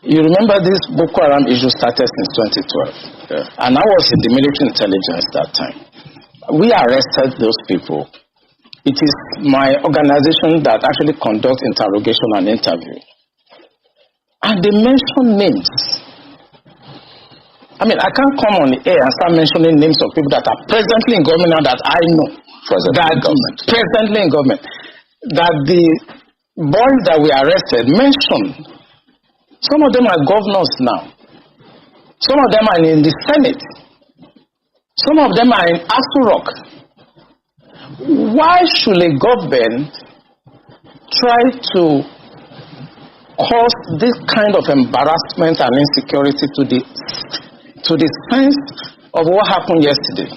You remember this Boko Haram issue started since 2012. Yeah. And I was in the military intelligence that time. We arrested those people. It is my organization that actually conducts interrogation and interview. And they mention names. I mean, I can't come on the air and start mentioning names of people that are presently in government now that I know. Presently in government. That the boys that we arrested mentioned. Some of them are governors now. Some of them are in the Senate. Some of them are in Aso Rock. Why should a government try to cause this kind of embarrassment and insecurity to the sense of what happened yesterday?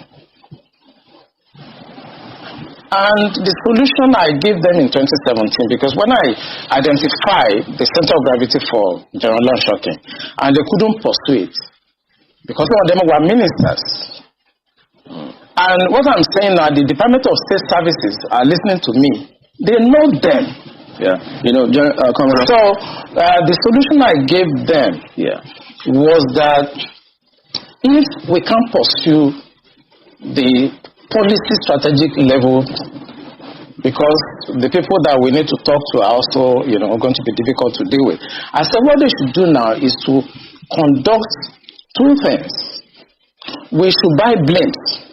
And the solution I gave them in 2017, because when I identified the center of gravity for general shocking, and they couldn't pursue it, because some of them were ministers. And what I'm saying now, the Department of State Services are listening to me. They know them. Yeah, you know, so the solution I gave them was that if we can't pursue the policy strategic level, because the people that we need to talk to are also, going to be difficult to deal with. I said what they should do now is to conduct two things. We should buy blimps.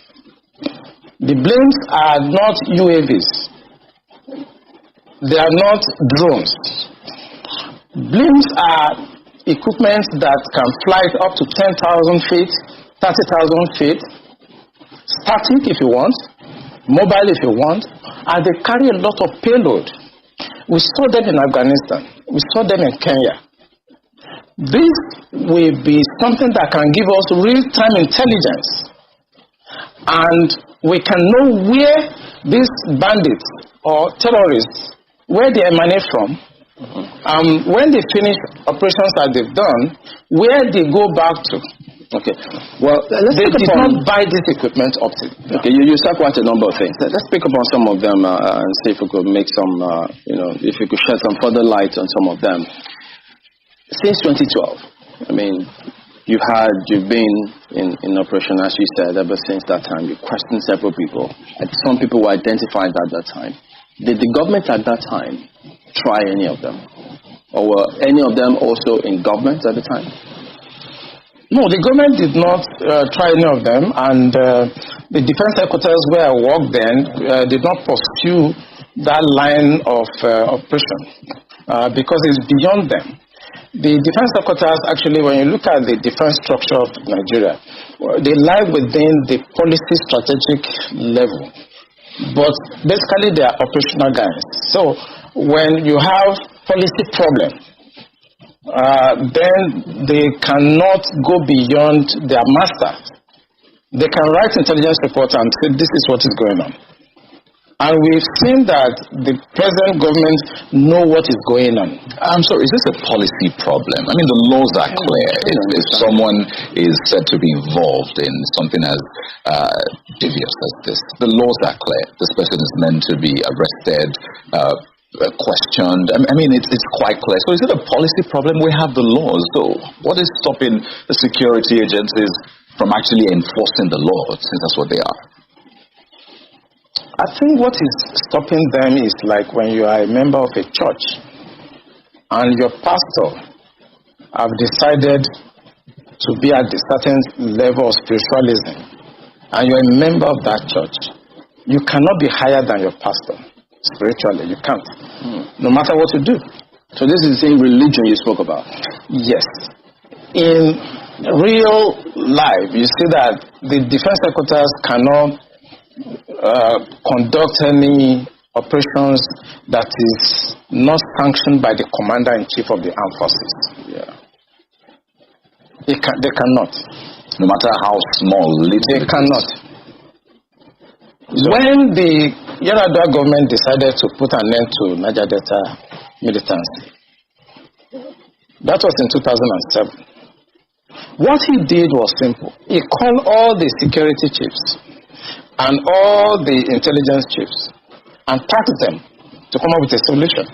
The blimps are not UAVs. They are not drones. Blimps are equipment that can fly up to 10,000 feet, 30,000 feet, static if you want, mobile if you want, and they carry a lot of payload. We saw them in Afghanistan. We saw them in Kenya. This will be something that can give us real-time intelligence, and we can know where these bandits or terrorists, where they emanate from, when they finish operations that they've done, where they go back to. Okay. Well, they did not buy this equipment up to. Okay, you said quite a number of things. Let's pick up on some of them and see if we could make some, if we could shed some further light on some of them. Since 2012, I mean, you've been in operation, as you said, ever since that time. You questioned several people. And some people were identified at that time. Did the government at that time try any of them? Or were any of them also in government at the time? No, the government did not try any of them, and the defense headquarters where I worked then did not pursue that line of operation because it's beyond them. The defense headquarters, actually, when you look at the defense structure of Nigeria, they lie within the policy strategic level, but basically they are operational guys. So when you have policy problem, then they cannot go beyond their master. They can write intelligence report and say this is what is going on. And we've seen that the present government know what is going on. I'm sorry, is this a policy problem? I mean, the laws are clear. If someone is said to be involved in something as devious as this, the laws are clear. This person is meant to be arrested, questioned. I mean, it's quite clear. So is it a policy problem? We have the laws. So what is stopping the security agencies from actually enforcing the law, since that's what they are? I think what is stopping them is like when you are a member of a church and your pastor have decided to be at a certain level of spiritualism and you're a member of that church. You cannot be higher than your pastor spiritually. You can't, no matter what you do. So this is the same religion you spoke about? Yes. In real life, you see that the defense headquarters cannot conduct any operations that is not sanctioned by the commander-in-chief of the armed forces. Yeah. They cannot. No matter how small, they cannot. So, when the Yar'Adua government decided to put an end to Niger Delta militancy, that was in 2007. What he did was simple. He called all the security chiefs and all the intelligence chiefs and tasked them to come up with a solution.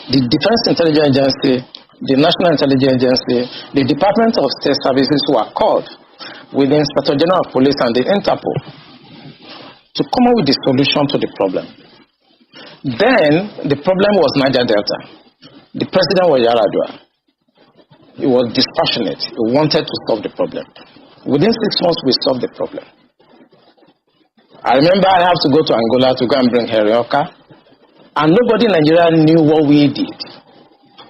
The Defense Intelligence Agency the National Intelligence Agency, the Department of State Services were called with the Inspector General of Police and the Interpol to come up with the solution to the problem. Then the problem was Niger Delta. The president was Yar'Adua. He was dispassionate. He wanted to solve the problem. Within 6 months, we solved the problem. I remember I have to go to Angola to go and bring Herioka, and nobody in Nigeria knew what we did.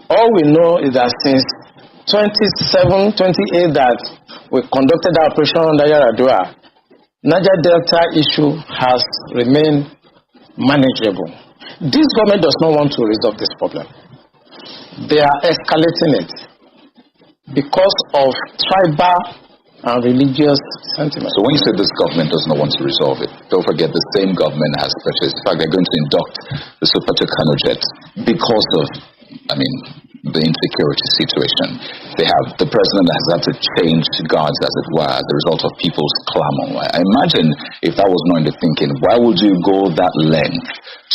All we know is that since 27, 28 that we conducted our operation under Yar'Adua, Niger Delta issue has remained manageable. This government does not want to resolve this problem. They are escalating it because of tribal and religious sentiment. So when you say this government does not want to resolve it, don't forget the same government has purchased. In fact, they're going to induct the Kanu jet because of, the insecurity situation. They have, the president has had to change guards, as it were, as a result of people's clamor. I imagine if that was not in the thinking, why would you go that length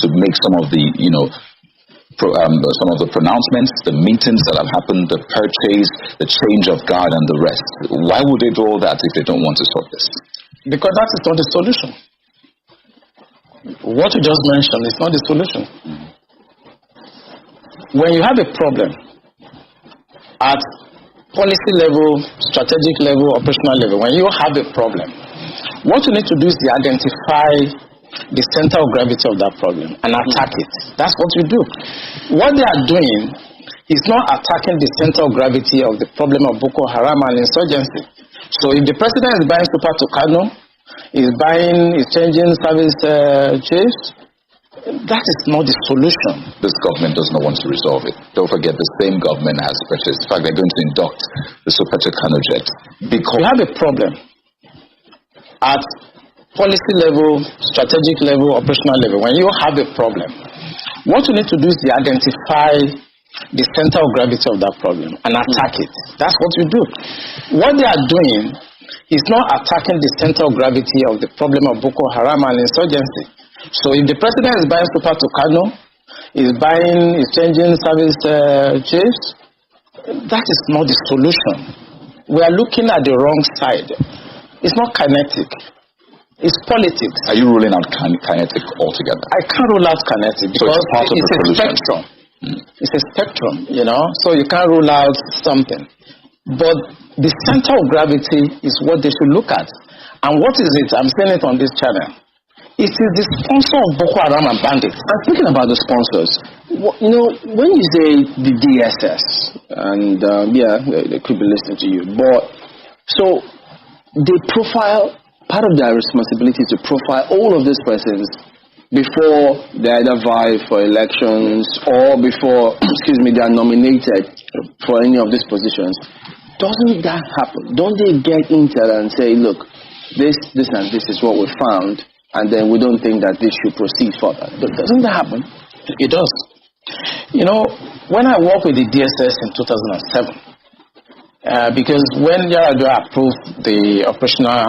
to make some of the, some of the pronouncements, the meetings that have happened, the purchase, the change of guard and the rest? Why would they do all that if they don't want to solve this? Because that is not the solution. What you just mentioned is not the solution. When you have a problem at policy level, strategic level, operational level, when you have a problem, what you need to do is to identify the center of gravity of that problem and attack it. That's what you do. What they are doing is not attacking the center of gravity of the problem of Boko Haram and insurgency. So if the president is buying super to Kanu, is changing service chiefs, that is not the solution. This government does not want to resolve it. Don't forget the same government has purchased. In fact, they're going to induct the Kanu jet because you have a problem at policy level, strategic level, operational level. When you have a problem, what you need to do is to identify the center of gravity of that problem and attack it. That's what you do. What they are doing is not attacking the center of gravity of the problem of Boko Haram and insurgency. So if the president is buying super to Kanu, is changing service chiefs, that is not the solution. We are looking at the wrong side. It's not kinetic. It's politics. Are you ruling out kinetic altogether? I can't rule out kinetic because it's a spectrum. It's a spectrum, so you can't rule out something. But the center of gravity is what they should look at. And what is it? I'm saying it on this channel. It is the sponsor of Boko Haram and bandits. I'm thinking about the sponsors. When you say the DSS, and they could be listening to you, but so they profile, part of their responsibility to profile all of these persons before they either vie for elections or before, they are nominated for any of these positions. Doesn't that happen? Don't they get intel and say, look, this and this is what we found, and then we don't think that this should proceed further? Doesn't that happen? It does. When I worked with the DSS in 2007, because when Yar'Adua approved the operational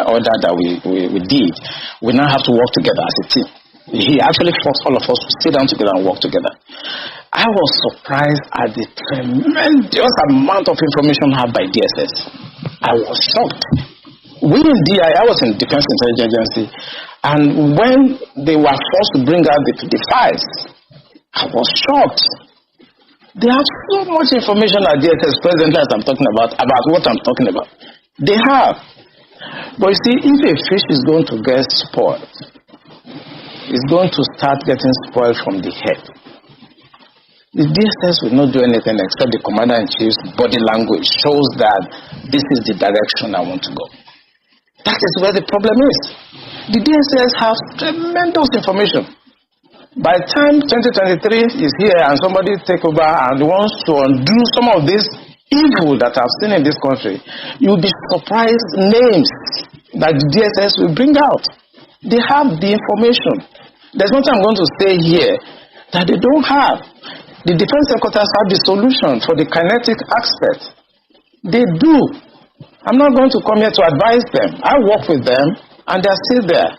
order that we did, we now have to work together as a team. He actually forced all of us to sit down together and work together. I was surprised at the tremendous amount of information had by DSS. I was shocked. We in DI, I was in Defense Intelligence Agency, and when they were forced to bring out the files, I was shocked. They have so much information at DSS presently as I'm talking about what I'm talking about. They have. But you see, if a fish is going to get spoiled, it's going to start getting spoiled from the head. The DSS will not do anything except the Commander-in-Chief's body language shows that this is the direction I want to go. That is where the problem is. The DSS has tremendous information. By the time 2023 is here and somebody take over and wants to undo some of this evil that I've seen in this country, you'll be surprised names that the DSS will bring out. They have the information. There's nothing I'm going to say here that they don't have. The defense headquarters have the solution for the kinetic aspect. They do. I'm not going to come here to advise them. I work with them and they're still there.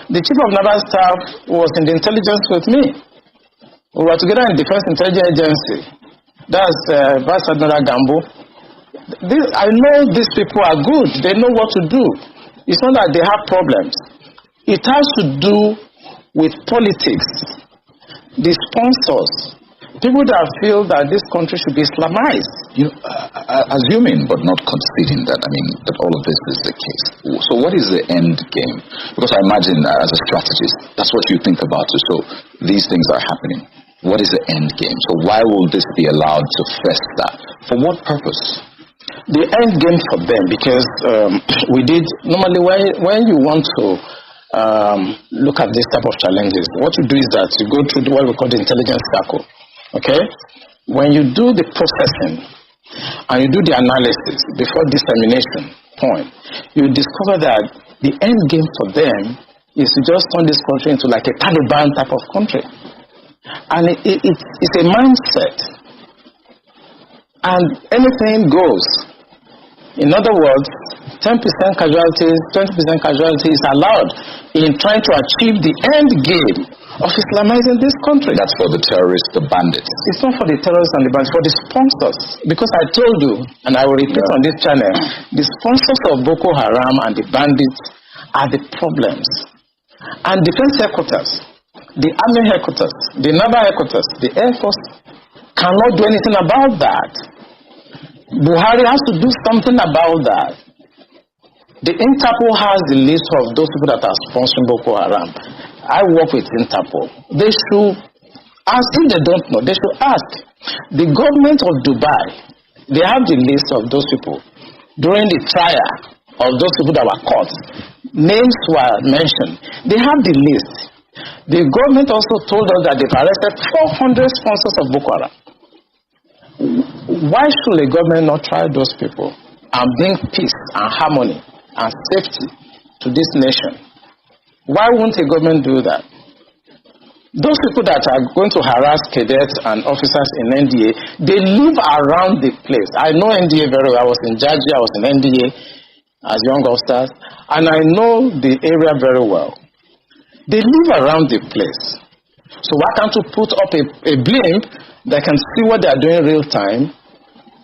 The chief of naval staff was in the intelligence with me. We were together in Defense Intelligence Agency. That's Vice Admiral Gambo. I know these people are good. They know what to do. It's not that they have problems. It has to do with politics. The sponsors, people that feel that this country should be Islamized. Assuming but not conceding that, that all of this is the case. So what is the end game? Because I imagine as a strategist, that's what you think about. So these things are happening. What is the end game? So why will this be allowed to fester? For what purpose? The end game for them, because normally when you want to look at this type of challenges, what you do is that you go through what we call the intelligence circle. Okay? When you do the processing and you do the analysis before dissemination point, you discover that the end game for them is to just turn this country into like a Taliban type of country. And it's a mindset. And anything goes. In other words, 10% casualties, 20% casualties is allowed in trying to achieve the end game of Islamizing this country. That's for the terrorists, the bandits. It's not for the terrorists and the bandits, for the sponsors. Because I told you, and I will repeat on this channel, the sponsors of Boko Haram and the bandits are the problems. And defense headquarters, the army headquarters, the naval headquarters, the air force cannot do anything about that. Buhari has to do something about that. The Interpol has the list of those people that are sponsoring Boko Haram. I work with Interpol. They should ask, if they don't know, they should ask. The government of Dubai, they have the list of those people. During the trial of those people that were caught, names were mentioned. They have the list. The government also told us that they've arrested 400 sponsors of Boko Haram. Why should the government not try those people and bring peace and harmony and safety to this nation? Why won't the government do that? Those people that are going to harass cadets and officers in NDA, they live around the place. I know NDA very well. I was in Georgia, I was in NDA as young officers, and I know the area very well. They live around the place. So why can't you put up a blimp that can see what they are doing in real time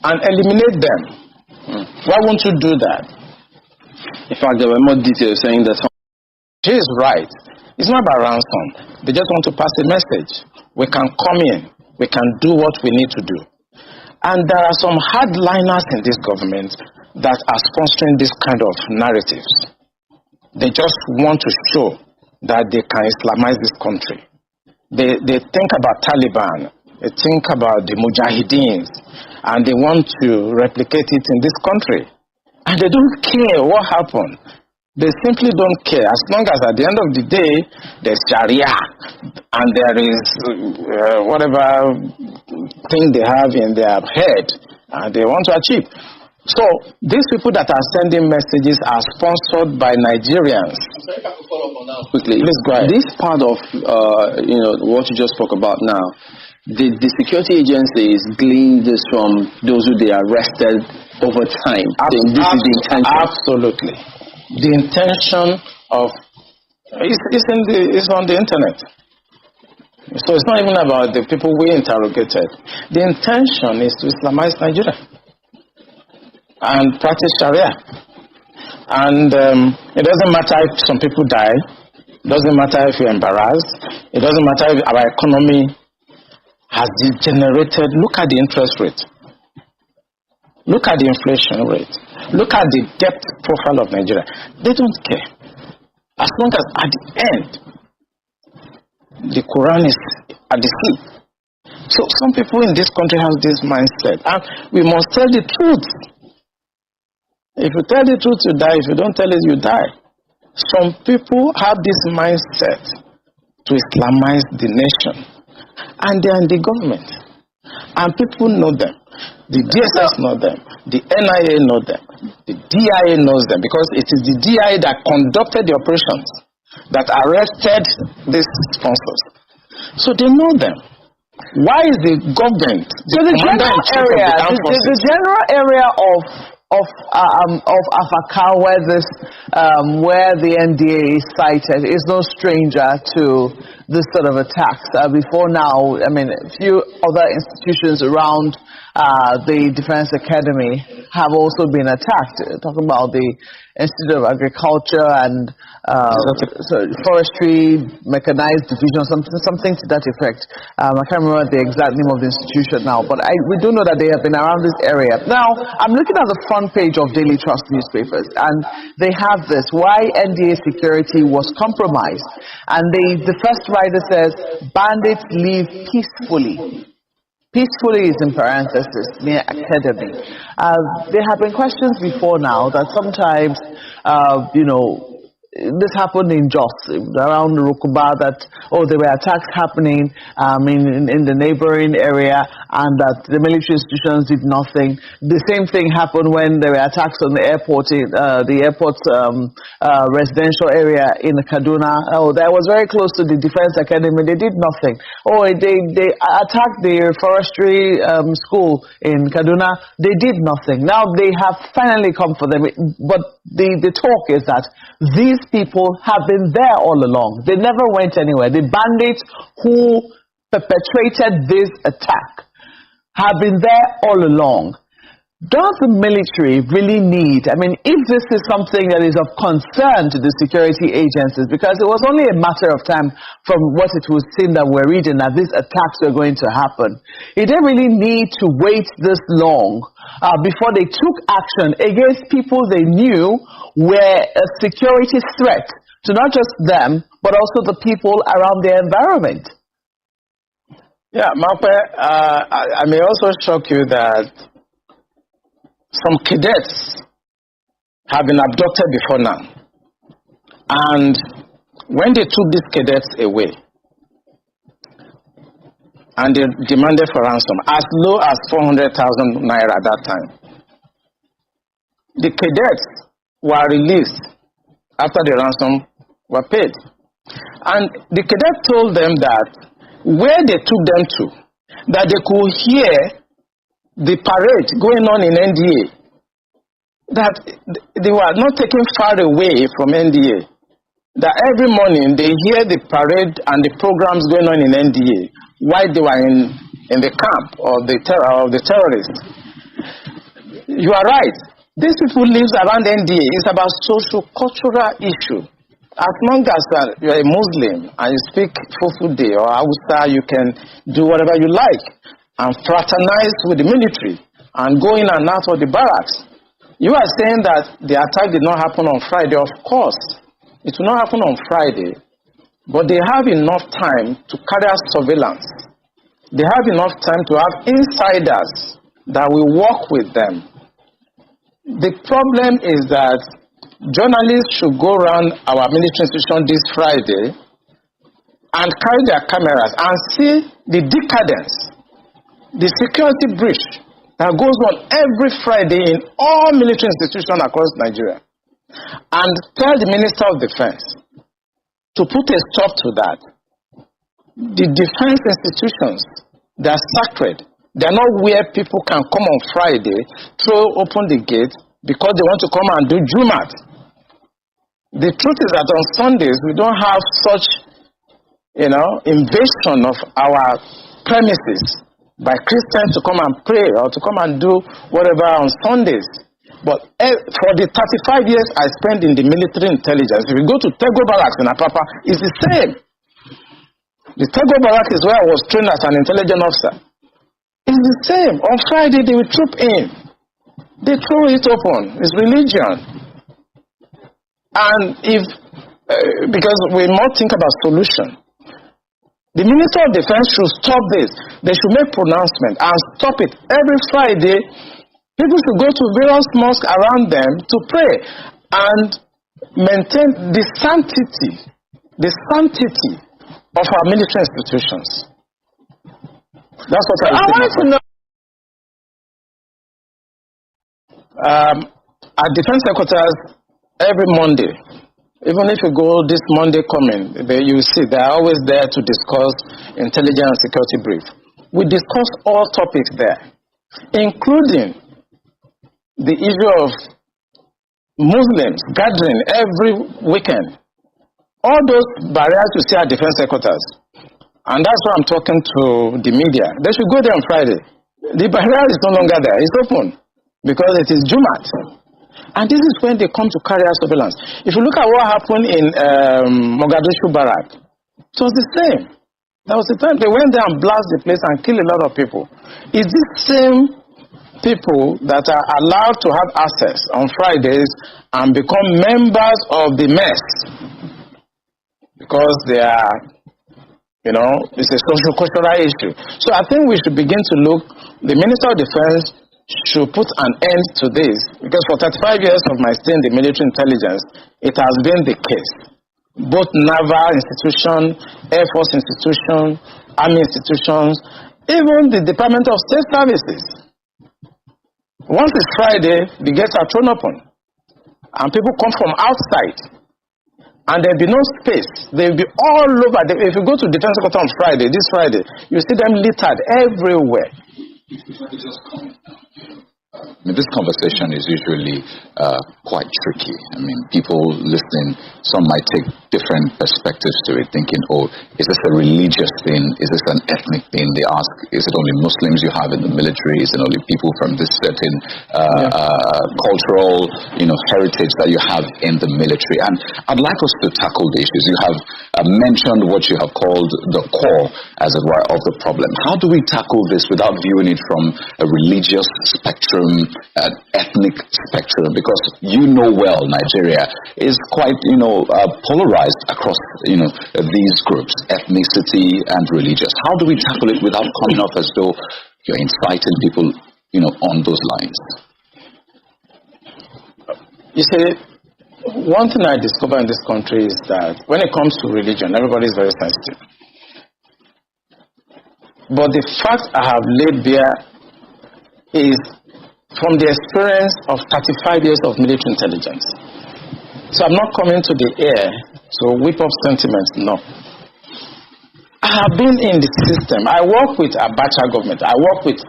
and eliminate them? Why won't you do that? In fact, there were more details saying that She is right. It's not about ransom. They just want to pass a message. We can come in. We can do what we need to do. And there are some hardliners in this government that are sponsoring this kind of narratives. They just want to show that they can Islamize this country. They think about Taliban. They think about the Mujahideens. And they want to replicate it in this country. And they don't care what happened. They simply don't care, as long as at the end of the day, there's Sharia and there is whatever thing they have in their head and they want to achieve. So these people that are sending messages are sponsored by Nigerians. Sorry, if I could follow up on that quickly. Please go ahead. This part of what you just spoke about now, the security agencies gleaned this from those who they arrested over time. This is the intention. Absolutely. The intention of is on the internet. So it's not even about the people we interrogated. The intention is to Islamize Nigeria and practice Sharia. And it doesn't matter if some people die. It doesn't matter if you're embarrassed. It doesn't matter if our economy has degenerated. Look at the interest rate. Look at the inflation rate. Look at the debt profile of Nigeria. They don't care. As long as at the end, the Quran is at the sea. So some people in this country have this mindset. And we must tell the truth. If you tell the truth, you die. If you don't tell it, you die. Some people have this mindset to Islamize the nation. And they are in the government. And people know them. The DSS know them. The NIA know them. The DIA knows them because it is the DIA that conducted the operations that arrested these sponsors. So they know them. Why is the government? So the general area of Afaka, where the NDA is cited, is no stranger to this sort of attacks. Before now, I mean, a few other institutions around the Defense Academy have also been attacked. Talking about the Institute of Agriculture and Forestry Mechanized Division, something to that effect. I can't remember the exact name of the institution now, but we do know that they have been around this area. Now, I'm looking at the front page of Daily Trust newspapers, and they have this: why NDA security was compromised. And the first writer says, bandits leave peacefully. Peacefully is in parenthesis, near academy. There have been questions before now that sometimes, this happened in Jos, around Rukuba, that, there were attacks happening in the neighboring area, and that the military institutions did nothing. The same thing happened when there were attacks on the airport, the airport's residential area in Kaduna. That was very close to the Defense Academy. They did nothing. They attacked the forestry school in Kaduna. They did nothing. Now they have finally come for them. But the talk is that these people have been there all along. They never went anywhere. The bandits who perpetrated this attack have been there all along. Does the military really need, if this is something that is of concern to the security agencies, because it was only a matter of time from what it was seen that we're reading that these attacks were going to happen, did they really need to wait this long before they took action against people they knew were a security threat to not just them, but also the people around their environment? Yeah, Mape, I may also shock you that some cadets have been abducted before now. And when they took these cadets away, and they demanded for ransom, as low as 400,000 naira at that time, the cadets were released after the ransom were paid. And the cadet told them that where they took them to, that they could hear the parade going on in NDA, that they were not taken far away from NDA, that every morning they hear the parade and the programs going on in NDA while they were in the camp of the terrorists. You are right. These people live around NDA. It's about social-cultural issue. As long as you're a Muslim and you speak Fufude or Hausa, you can do whatever you like and fraternize with the military and go in and out of the barracks. You are saying that the attack did not happen on Friday. Of course, it will not happen on Friday, but they have enough time to carry out surveillance. They have enough time to have insiders that will work with them. The problem is that journalists should go around our military institution this Friday and carry their cameras and see the decadence, the security breach that goes on every Friday in all military institutions across Nigeria, and tell the Minister of Defense to put a stop to that. The defense institutions, they are sacred. They are not where people can come on Friday, throw open the gate because they want to come and do Jumat. The truth is that on Sundays, we don't have such, invasion of our premises by Christians to come and pray or to come and do whatever on Sundays. But for the 35 years I spent in the military intelligence, if you go to Tego Barracks in Apapa, it's the same. The Tego Barracks is where I was trained as an intelligence officer. It's the same. On Friday, they will troop in. They throw it open. It's religion. And because we must think about solution. The Minister of Defense should stop this. They should make pronouncement and stop it. Every Friday, people should go to various mosques around them to pray and maintain the sanctity of our military institutions. That's what I want to know. Our defense headquarters every Monday, even if you go this Monday coming, you see they are always there to discuss intelligence and security brief. We discuss all topics there, including the issue of Muslims gathering every weekend. All those barriers you see at defense headquarters. And that's why I'm talking to the media. They should go there on Friday. The barrier is no longer there. It's open because it is Jumat. And this is when they come to carry out surveillance. If you look at what happened in Mogadishu Barrack, it was the same. That was the time they went there and blasted the place and killed a lot of people. It's these same people that are allowed to have access on Fridays and become members of the mess because they are, it's a social-cultural issue. So I think we should begin to look, the Minister of Defense should put an end to this, because for 35 years of my stay in the military intelligence, it has been the case. Both naval institutions, Air Force institutions, Army institutions, even the Department of State Services. Once it's Friday, the gates are thrown open, and people come from outside, and there'll be no space. They'll be all over. If you go to Defense Headquarters on Friday, this Friday, you see them littered everywhere. This conversation is usually quite tricky. People listening, some might take different perspectives to it, thinking, oh, is this a religious thing? Is this an ethnic thing? They ask, is it only Muslims you have in the military? Is it only people from this certain cultural, heritage that you have in the military? And I'd like us to tackle the issues. You have mentioned what you have called the core, as it were, of the problem. How do we tackle this without viewing it from a religious spectrum, an ethnic spectrum? Because well, Nigeria is quite, polarized across, these groups, ethnicity and religious. How do we tackle it without coming off as though you're inciting people, on those lines? You see, one thing I discovered in this country is that when it comes to religion, everybody is very sensitive. But the fact I have laid bare is from the experience of 35 years of military intelligence. So I'm not coming to the air to whip up sentiments, no. I have been in the system. I work with Abacha government. I work with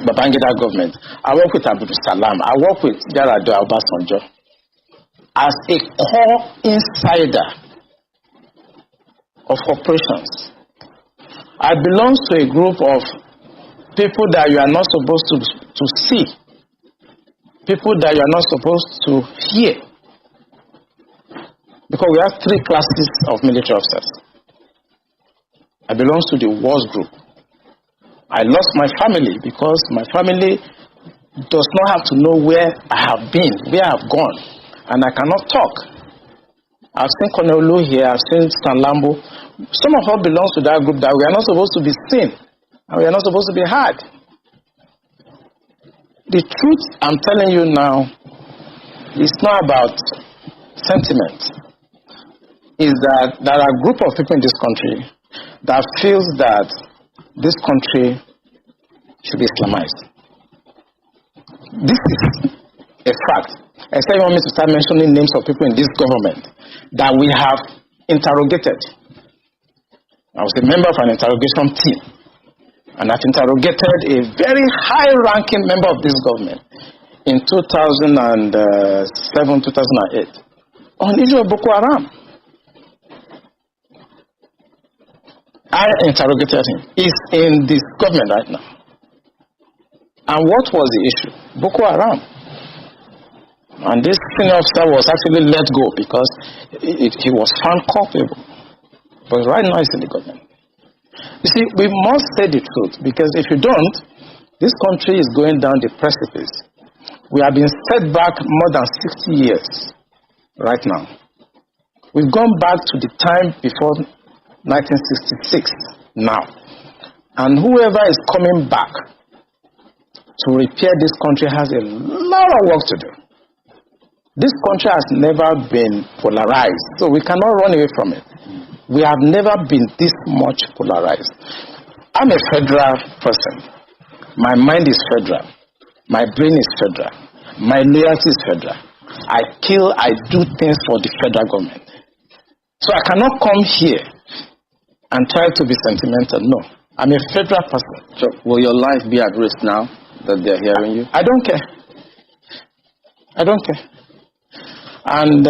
Babangida government. I work with Abdul Salam. I work with Yar'Adua Obasanjo. As a core insider of operations, I belong to a group of people that you are not supposed to see. People that you are not supposed to hear. Because we have 3 classes of military officers. I belong to the wars group. I lost my family because my family does not have to know where I have been, where I have gone, and I cannot talk. I've seen Colonel Lu here, I've seen Stan Lambo. Some of us belong to that group that we are not supposed to be seen, and we are not supposed to be heard. The truth I'm telling you now is not about sentiment. Is that there are a group of people in this country that feels that this country should be Islamized. This is a fact. Except you want me to start mentioning names of people in this government that we have interrogated. I was a member of an interrogation team, and I've interrogated a very high-ranking member of this government in 2007, 2008 on the issue of Boko Haram. I interrogated him. He's in this government right now. And what was the issue? Boko Haram. And this senior officer was actually let go because he was found culpable. But right now he's in the government. You see, we must say the truth, because if you don't, this country is going down the precipice. We have been set back more than 60 years right now. We've gone back to the time before 1966 now. And whoever is coming back to repair this country has a lot of work to do. This country has never been polarized, so we cannot run away from it. We have never been this much polarized. I'm a federal person. My mind is federal. My brain is federal. My loyalty is federal. I do things for the federal government. So I cannot come here and try to be sentimental. No. I'm a federal person. So will your life be at risk now that they're hearing you? I don't care. I don't care. And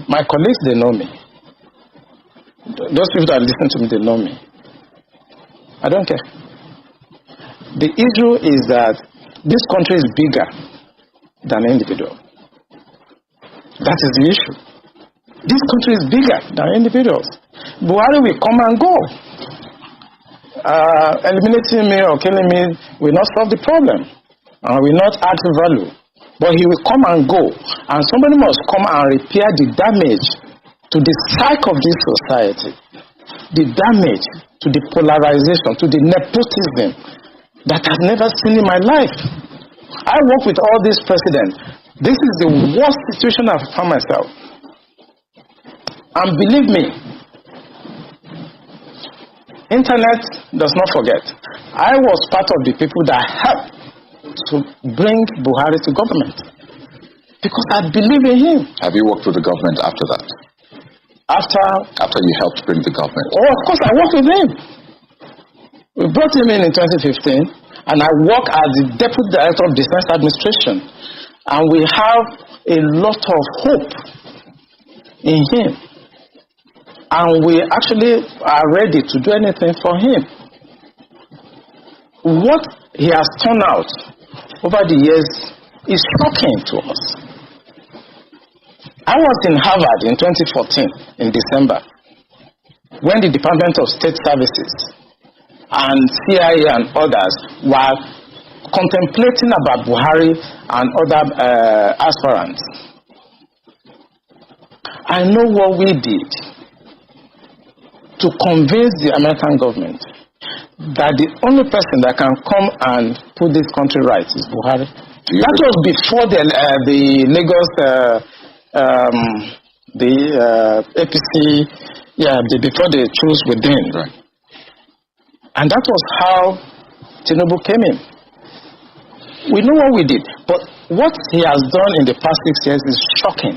my colleagues, they know me. Those people that listen to me, they know me. I don't care. The issue is that this country is bigger than an individual. That is the issue. This country is bigger than individuals. Buhari will come and go. Eliminating me or killing me will not solve the problem. Will not add value. But he will come and go. And somebody must come and repair the damage to the psyche of this society. The damage to the polarization, to the nepotism that I've never seen in my life. I work with all these presidents. This is the worst situation I've found myself. And believe me, internet does not forget. I was part of the people that helped to bring Buhari to government. Because I believe in him. Have you worked with the government after that? After you helped bring the government? Oh, of course, I worked with him. We brought him in 2015, and I work as the Deputy Director of Defense Administration. And we have a lot of hope in him. And we actually are ready to do anything for him. What he has turned out over the years is shocking to us. I was in Harvard in 2014, in December, when the Department of State Services and CIA and others were contemplating about Buhari and other aspirants. I know what we did to convince the American government that the only person that can come and put this country right is Buhari. That was before the Lagos, APC, before they chose within. Right. And that was how Chinedu came in. We know what we did, but what he has done in the past 6 years is shocking.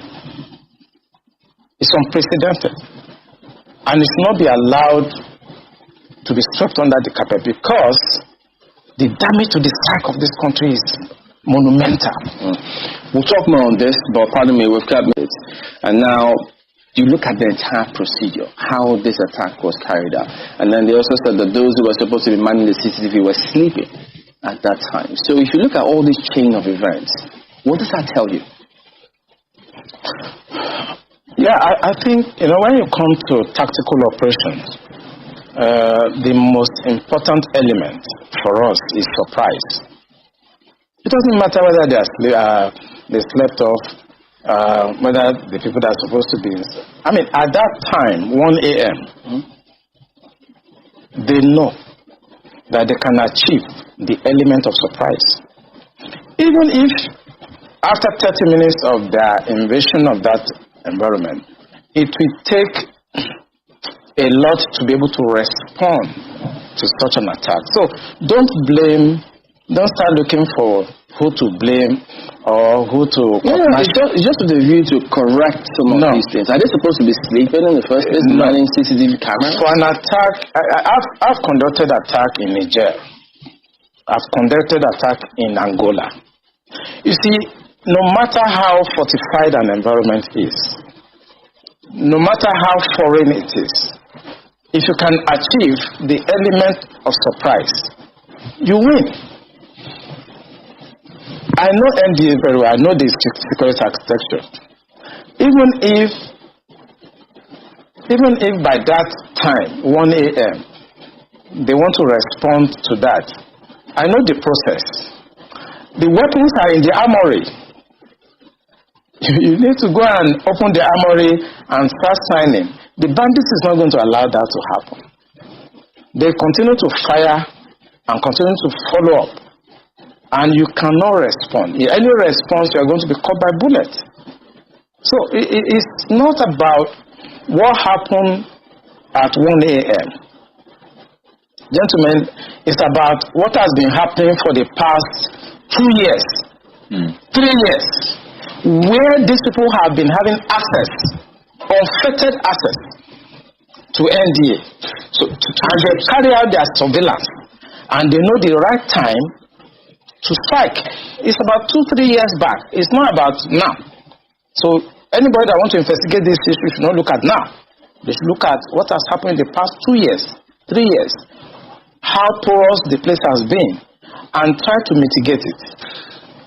It's unprecedented. And it's not be allowed to be swept under the carpet because the damage to the psyche of this country is monumental. We'll talk more on this, but pardon me, we've got minutes. And now, you look at the entire procedure, how this attack was carried out. And then they also said that those who were supposed to be manning the CCTV were sleeping at that time. So if you look at all this chain of events, what does that tell you? Yeah, I think, when you come to tactical operations, the most important element for us is surprise. It doesn't matter whether they slept off, whether the people that are supposed to be inside. I mean, at that time, 1 a.m., they know that they can achieve the element of surprise. Even if after 30 minutes of their invasion of that environment, it will take a lot to be able to respond to such an attack. So don't start looking for who to blame or who to... it's just with the view to correct some of these things. Are they supposed to be sleeping in the first place, manning CCTV cameras? For an attack, I've conducted attack in Niger. I've conducted attack in Angola. You see, no matter how fortified an environment is, no matter how foreign it is, if you can achieve the element of surprise, you win. I know NDA very well. I know the security architecture. Even if by that time, 1 a.m., they want to respond to that, I know the process. The weapons are in the armory. You need to go and open the armory and start signing. The bandits is not going to allow that to happen. They continue to fire and continue to follow up. And you cannot respond. In any response, you are going to be caught by bullets. So it's not about what happened at 1 a.m. Gentlemen, it's about what has been happening for the past 2 years, 3 years, where these people have been having access, unfettered access to NDA. And they carry out their surveillance, and they know the right time to strike. It's about 2-3 years back. It's not about now. So anybody that wants to investigate this issue should not look at now. They should look at what has happened in the past 2 years, 3 years, how porous the place has been, and try to mitigate it.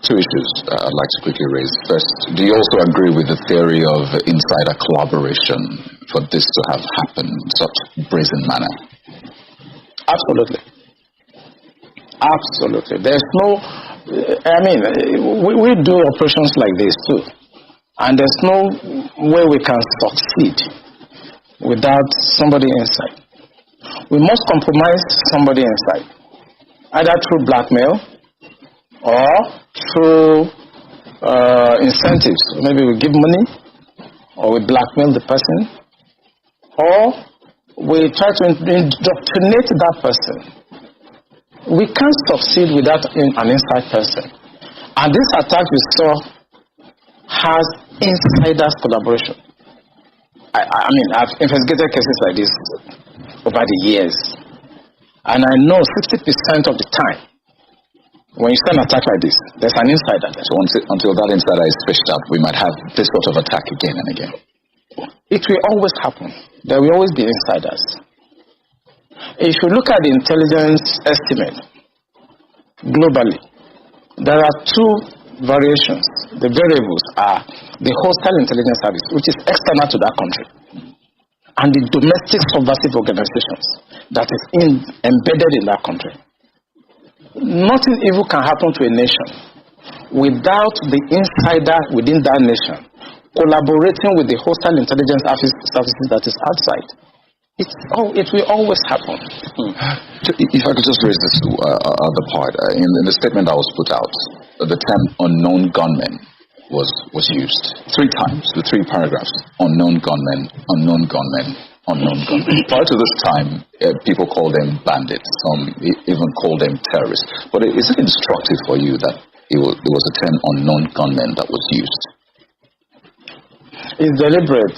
Two issues I'd like to quickly raise. First, do you also agree with the theory of insider collaboration for this to have happened in such brazen manner? Absolutely. Absolutely. There's no, we do operations like this too. And there's no way we can succeed without somebody inside. We must compromise somebody inside, either through blackmail or through incentives. Maybe we give money, or we blackmail the person, or we try to indoctrinate that person. We can't succeed without an inside person. And this attack we saw has insiders collaboration. I've investigated cases like this over the years, and I know 60% of the time, when you see an attack like this, there's an insider there. So until that insider is fished out, we might have this sort of attack again and again. It will always happen. There will always be insiders. If you look at the intelligence estimate globally, there are two variations. The variables are the hostile intelligence service, which is external to that country, and the domestic subversive organizations that is embedded in that country. Nothing evil can happen to a nation without the insider within that nation collaborating with the hostile intelligence services that is outside. It will always happen. If I could just raise this other part. In the statement that was put out, the term unknown gunmen was used 3 times, the 3 paragraphs. Unknown gunmen, unknown gunmen, unknown gunmen. Prior to this time, people called them bandits. Some even called them terrorists. But is it instructive for you that it was a term unknown gunmen that was used? It's deliberate.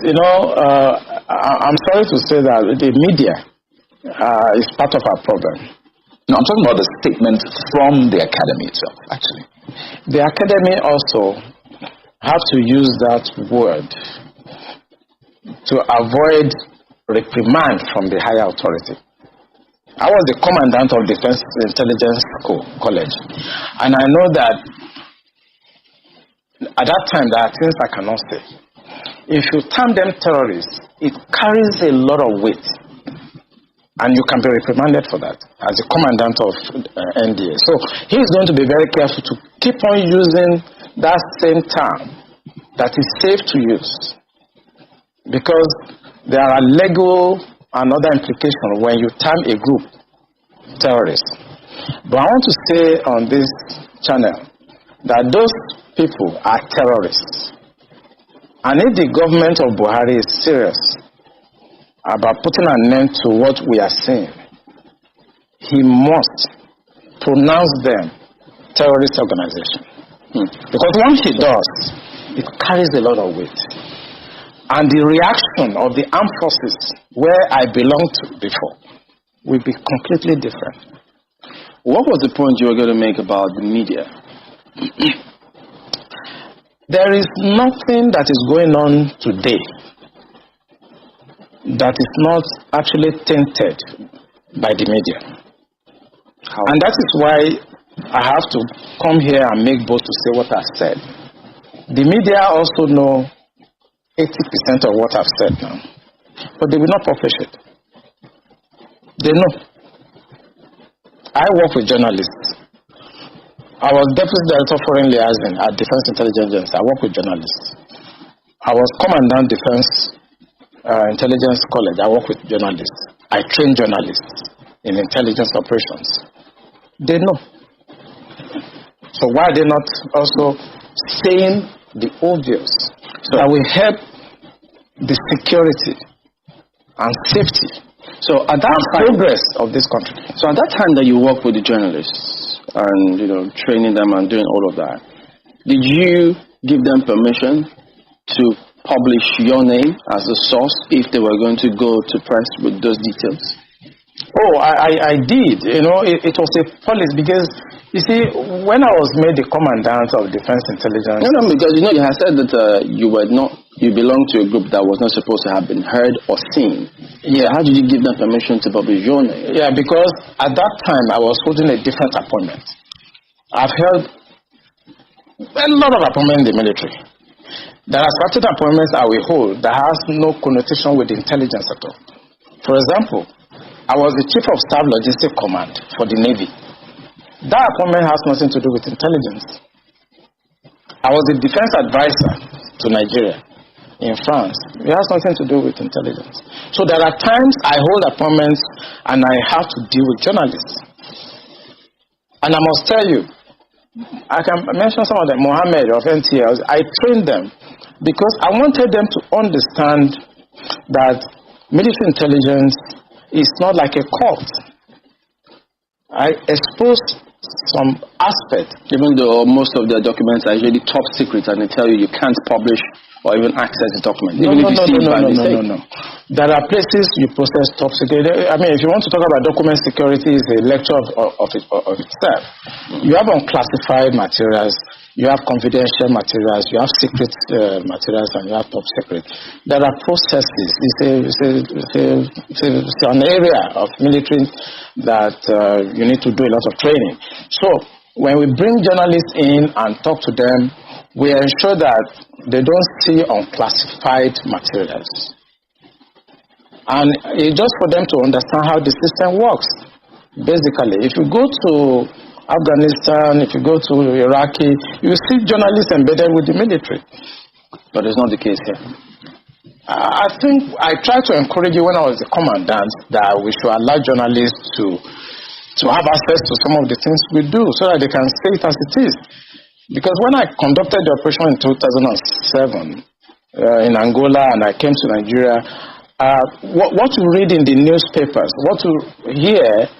I'm sorry to say that the media is part of our problem. No, I'm talking about the statement from the academy itself, actually. The academy also have to use that word to avoid reprimand from the higher authority. I was the commandant of Defense Intelligence College, and I know that at that time there are things I cannot say. If you term them terrorists, it carries a lot of weight, and you can be reprimanded for that as the commandant of NDA. So he's going to be very careful to keep on using that same term that is safe to use, because there are legal and other implications when you term a group terrorist. But I want to say on this channel that those people are terrorists. And if the government of Buhari is serious about putting an end to what we are seeing, he must pronounce them terrorist organization. Because once he does, it carries a lot of weight. And the reaction of the armed forces, where I belonged to before, will be completely different. What was the point you were going to make about the media? There is nothing that is going on today that is not actually tainted by the media. And that is why I have to come here and make bold to say what I've said. The media also know 80% of what I've said now, but they will not publish it. They know. I work with journalists. I was Deputy Director of Foreign Liaison at Defense Intelligence. I work with journalists. I was Commandant Defense Intelligence College. I work with journalists. I train journalists in intelligence operations. They know. So why are they not also saying the obvious that will help the security and safety? So at that progress of this country. So at that time that you worked with the journalists and training them and doing all of that, did you give them permission to publish your name as a source if they were going to go to press with those details? Oh, I did. It was a policy, because You see, when I was made the commandant of Defense Intelligence... No, because you have said that you belong to a group that was not supposed to have been heard or seen. Yeah, how did you give them permission to publish your name? Yeah, because at that time I was holding a different appointment. I've held a lot of appointments in the military. There are certain appointments I will hold that has no connotation with intelligence at all. For example, I was the Chief of Staff Logistics Command for the Navy. That appointment has nothing to do with intelligence. I was the defense advisor to Nigeria in France. It has nothing to do with intelligence. So there are times I hold appointments and I have to deal with journalists. And I must tell you, I can mention some of them. Mohammed of NTL, I trained them because I wanted them to understand that military intelligence is not like a cult. I exposed some aspect. Even though most of the documents are usually top secret and they tell you can't publish or even access the document. No. There are places you process top secret. I mean, if you want to talk about document security, it's a lecture of itself. You have unclassified materials, you have confidential materials, you have secret materials, and you have top secret. There are processes. It's an area of military that you need to do a lot of training. So when we bring journalists in and talk to them, we ensure that they don't see unclassified materials. And it's just for them to understand how the system works. Basically, if you go to Afghanistan, if you go to Iraqi, you see journalists embedded with the military. But it's not the case here. I think I tried to encourage you when I was the commandant that we should allow journalists to have access to some of the things we do so that they can say it as it is. Because when I conducted the operation in 2007 in Angola and I came to Nigeria, what you read in the newspapers, what you hear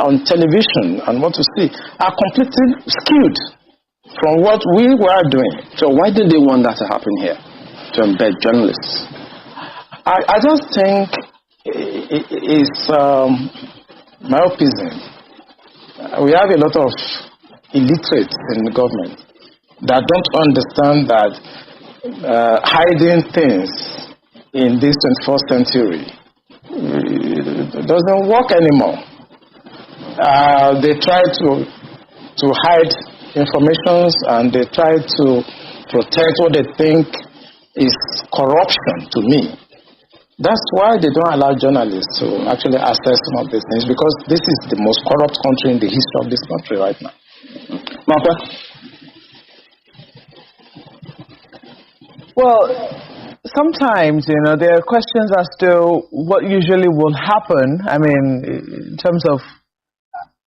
on television and what you see are completely skewed from what we were doing. So why did they want that to happen here, to embed journalists? I just think it's myopism. We have a lot of illiterates in the government that don't understand that hiding things in this 21st century doesn't work anymore. They try to hide information and they try to protect what they think is corruption to me. That's why they don't allow journalists to actually access some of these things, because this is the most corrupt country in the history of this country right now. Martha? Well, sometimes, there are questions as to what usually will happen. I mean, in terms of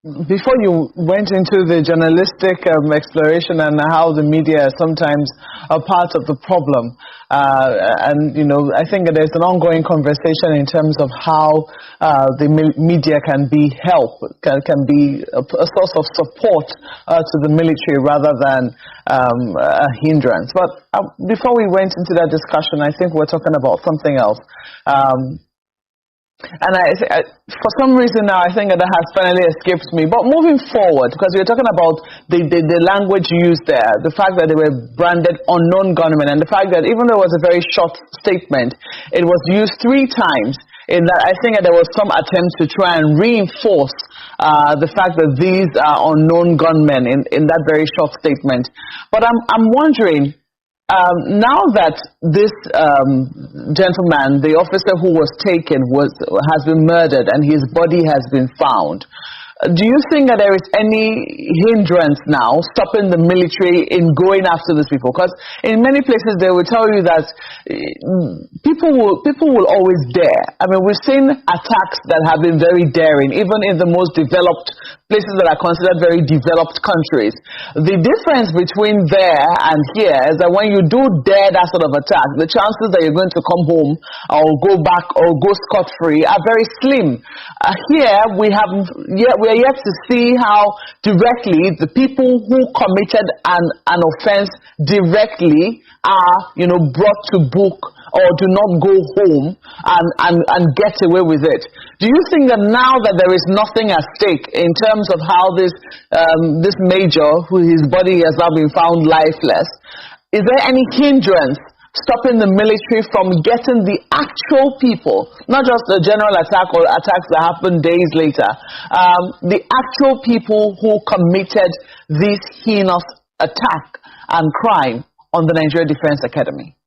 before you went into the journalistic exploration and how the media is sometimes a part of the problem. And, I think there's an ongoing conversation in terms of how the media can be help, can be a source of support to the military rather than a hindrance. But before we went into that discussion, I think we're talking about something else. And for some reason now, I think that has finally escaped me. But moving forward, because we're talking about the language used there, the fact that they were branded unknown gunmen, and the fact that even though it was a very short statement, it was used 3 times. In that, I think that there was some attempt to try and reinforce the fact that these are unknown gunmen in that very short statement. But I'm wondering, now that this gentleman, the officer who was taken, has been murdered and his body has been found, do you think that there is any hindrance now stopping the military in going after these people? Because in many places they will tell you that people will always dare. I mean, we've seen attacks that have been very daring, even in the most developed places that are considered very developed countries. The difference between there and here is that when you do dare that sort of attack, the chances that you're going to come home or go back or go scot-free are very slim. Here we are yet to see how directly the people who committed an offense directly are, brought to book or do not go home and get away with it. Do you think that now that there is nothing at stake in terms of how this major, who his body has now been found lifeless, is there any hindrance stopping the military from getting the actual people, not just a general attack or attacks that happen days later, the actual people who committed this heinous attack and crime on the Nigeria Defense Academy?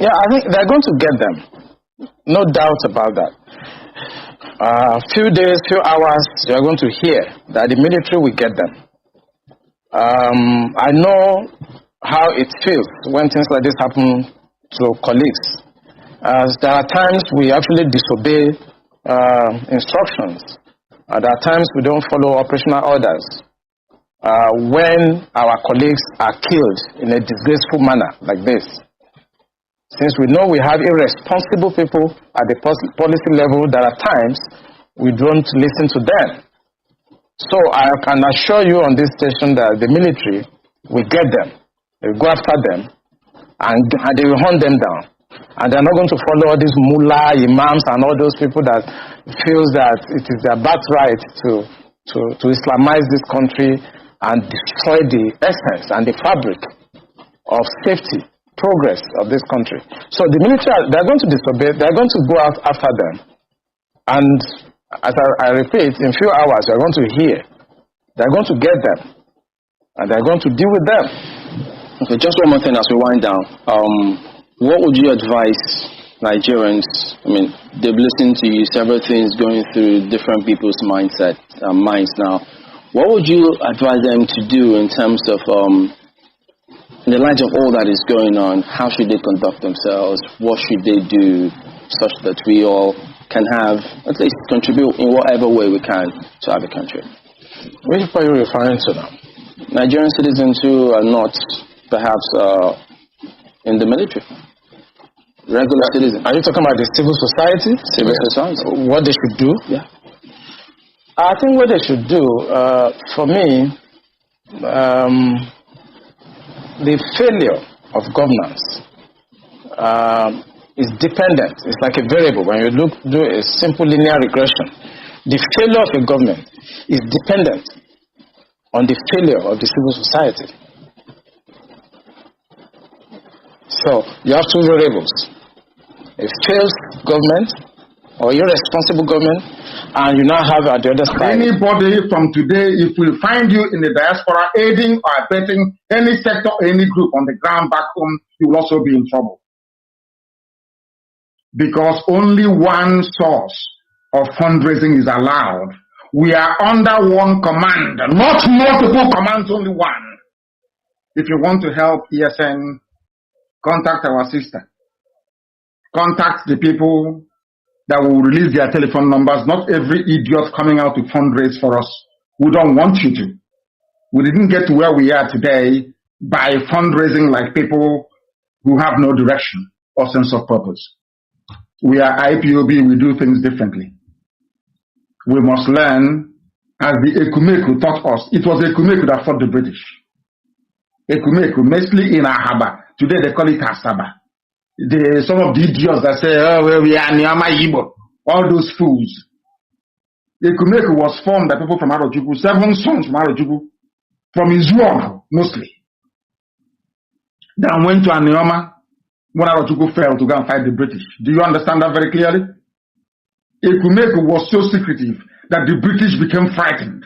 Yeah, I think they're going to get them. No doubt about that. Few days, few hours, you're going to hear that the military will get them. I know how it feels when things like this happen to colleagues. There are times we actually disobey instructions. There are times we don't follow operational orders. When our colleagues are killed in a disgraceful manner like this. Since we know we have irresponsible people at the policy level, there are times we don't listen to them. So I can assure you on this station that the military will get them. They will go after them and they will hunt them down. And they're not going to follow all these mullah, imams, and all those people that feels that it is their birthright to Islamize this country and destroy the essence and the fabric of safety, progress of this country. So the military, they're going to disobey, they're going to go out after them. And as I repeat, in a few hours, you're going to hear, they're going to get them. And they're going to deal with them. Okay, just one more thing as we wind down. What would you advise Nigerians? I mean, they've listened to you, several things going through different people's minds now. What would you advise them to do in terms of, in the light of all that is going on, how should they conduct themselves? What should they do such that we all can have, at least contribute in whatever way we can to have a country? Which people are you referring to now? Nigerian citizens who are not perhaps in the military. Regular citizens. Are you talking about the civil society? Civil society. What they should do? Yeah. I think what they should do, for me, the failure of governance is dependent. It's like a variable. When you do a simple linear regression, the failure of a government is dependent on the failure of the civil society. So you have two variables: a failed government or irresponsible government, and you now have at the other side. Anybody from today, if we find you in the diaspora aiding or abetting any sector or any group on the ground back home, you will also be in trouble. Because only one source of fundraising is allowed. We are under one command, not multiple commands, only one. If you want to help ESN, contact our sister. Contact the people that will release their telephone numbers. Not every idiot coming out to fundraise for us. We don't want you to. We didn't get to where we are today by fundraising like people who have no direction or sense of purpose. We are IPOB, we do things differently. We must learn, as the Ekumeku taught us. It was Ekumeku that fought the British. Ekumeku, mostly in Ahaba. Today they call it Asaba. Some of the idiots that say, oh, well, we are Nyama Yibo. All those fools. Ekumeku was formed by people from Arojuku, 7 sons from Arojuku, from Israel mostly. Then went to Anioma when Arojuku fell to go and fight the British. Do you understand that very clearly? Ekumeku was so secretive that the British became frightened.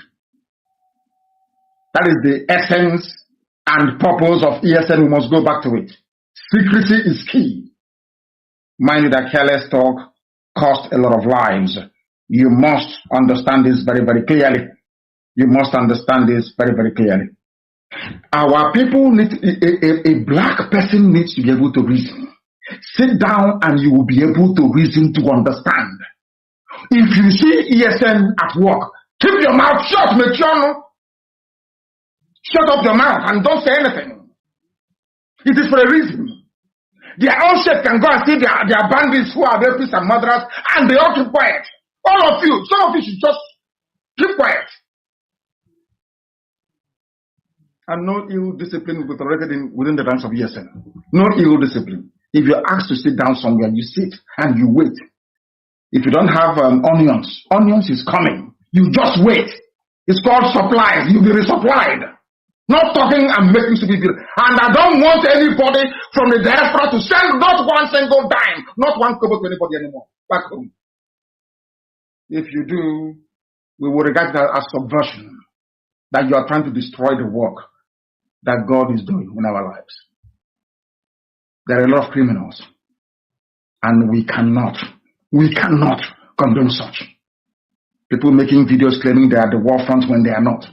That is the essence and purpose of ESN. We must go back to it. Secrecy is key. Mind you that careless talk cost a lot of lives. You must understand this very, very clearly. You must understand this very, very clearly. Our people need, a black person needs to be able to reason. Sit down and you will be able to reason to understand. If you see ESN at work, keep your mouth shut, Mechiano. Shut up your mouth and don't say anything. It is for a reason. Their own chef can go and see their bandits who are rapists and murderers, and they all keep quiet. All of you, some of you should just keep quiet. And no ill discipline will be tolerated within the ranks of ESN. No ill discipline. If you're asked to sit down somewhere, you sit and you wait. If you don't have onions is coming. You just wait. It's called supplies. You'll be resupplied. Not talking and making stupid people. And I don't want anybody from the diaspora to send not one single dime, not one kobo to anybody anymore. Back home. If you do, we will regard that as subversion. That you are trying to destroy the work that God is doing in our lives. There are a lot of criminals. And we cannot condone such. People making videos claiming they are the war front when they are not.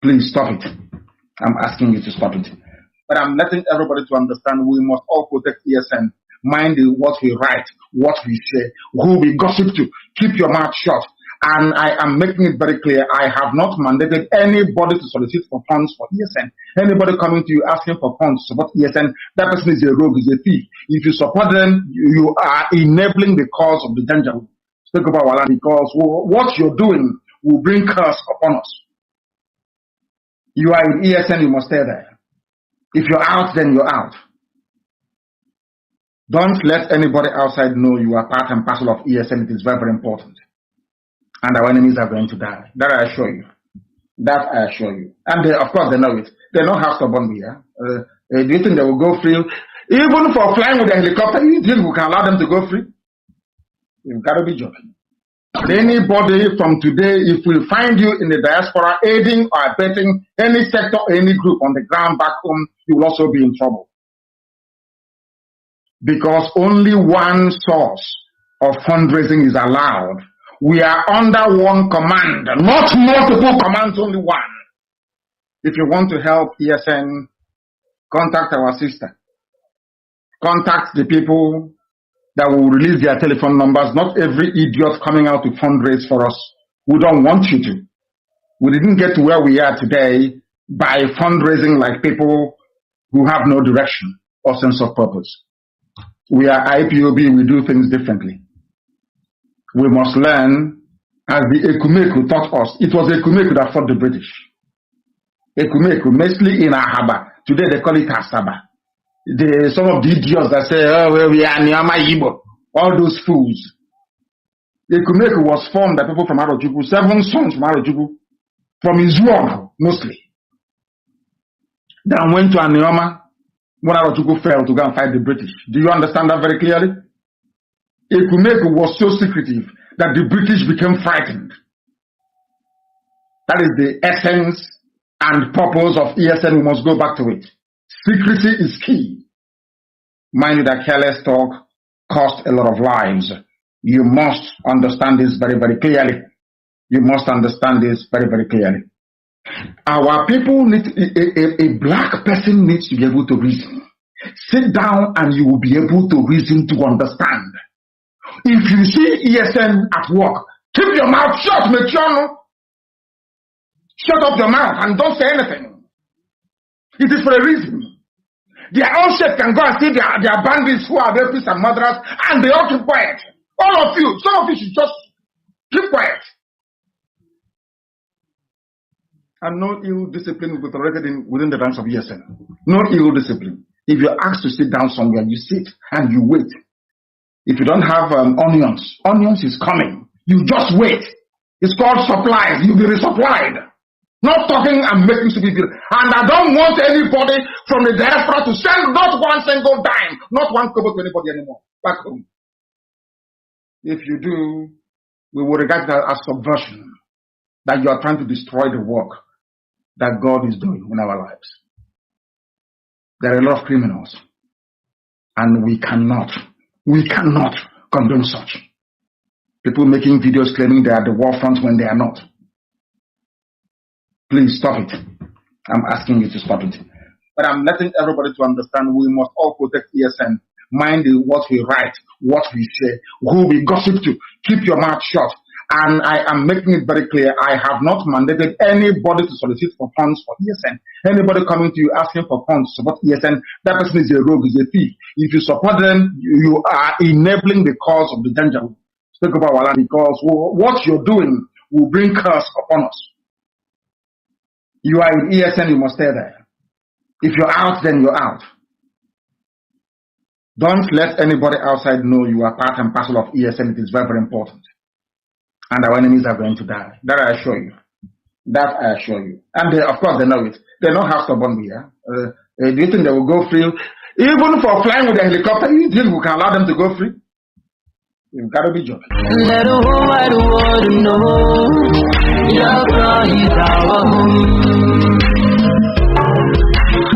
Please stop it. I'm asking you to stop it. But I'm letting everybody to understand we must all protect ESN. Mind what we write, what we say, who we gossip to. Keep your mouth shut. And I am making it very clear, I have not mandated anybody to solicit for funds for ESN. Anybody coming to you asking for funds to support ESN, that person is a rogue, is a thief. If you support them, you are enabling the cause of the danger. Speak about Wala, because what you're doing will bring curse upon us. You are in ESN, you must stay there. If you're out, then you're out. Don't let anybody outside know you are part and parcel of ESN. It is very, very important. And our enemies are going to die. That I assure you. That I assure you. And they, of course, they know it. They know how stubborn we are. Do you think they will go free? Even for flying with a helicopter, you think we can allow them to go free? You've got to be joking. Anybody from today, if we find you in the diaspora aiding or abetting any sector or any group on the ground back home, you will also be in trouble. Because only one source of fundraising is allowed. We are under one command, not multiple commands, only one. If you want to help ESN, contact our sister. Contact the people that will release their telephone numbers. Not every idiot coming out to fundraise for us. We don't want you to. We didn't get to where we are today by fundraising like people who have no direction or sense of purpose. We are IPOB, we do things differently. We must learn, as the Ekumeku taught us. It was Ekumeku that fought the British. Ekumeku, mostly in Ahaba. Today they call it Asaba. Some of the idiots that say, oh, well, we are Nyama Yibo. All those fools. Ekumeku was formed by people from Arojuku, 7 sons from Arojuku, from Izuom, mostly. Then went to Anioma when Arojuku fell to go and fight the British. Do you understand that very clearly? Ekumeku was so secretive that the British became frightened. That is the essence and purpose of ESN. We must go back to it. Secrecy is key. Mind you that careless talk cost a lot of lives. You must understand this very, very clearly. You must understand this very, very clearly. Our people need, a black person needs to be able to reason. Sit down and you will be able to reason to understand. If you see ESN at work, keep your mouth shut, make sure no. Shut up your mouth and don't say anything. It is for a reason. Their own shit can go and see their bandits who are rapists and murderers, and they all keep quiet. All of you, some of you should just keep quiet. And no ill discipline will be tolerated within the ranks of ESN. No ill discipline. If you're asked to sit down somewhere, you sit and you wait. If you don't have onions is coming. You just wait. It's called supplies. You'll be resupplied. Not talking and making stupid people. And I don't want anybody from the diaspora to send not one single dime, not one kobo to anybody anymore. Back home. If you do, we will regard that as subversion. That you are trying to destroy the work that God is doing in our lives. There are a lot of criminals. And we cannot condone such. People making videos claiming they are the war front when they are not. Please stop it. I'm asking you to stop it. But I'm letting everybody to understand we must all protect ESN. Mind what we write, what we say, who we gossip to. Keep your mouth shut. And I am making it very clear, I have not mandated anybody to solicit for funds for ESN. Anybody coming to you asking for funds to support ESN, that person is a rogue, is a thief. If you support them, you are enabling the cause of the danger. Speak about Wala, because what you're doing will bring curse upon us. You are in ESN, you must stay there. If you're out, then you're out. Don't let anybody outside know you are part and parcel of ESN. It is very, very important. And our enemies are going to die. That I assure you. That I assure you. And they, of course, they know it. They know how stubborn we are. Do you think they will go free? Even for flying with a helicopter, you think we can allow them to go free? You've got to be joking. Let the whole wide world know Biafra is our home.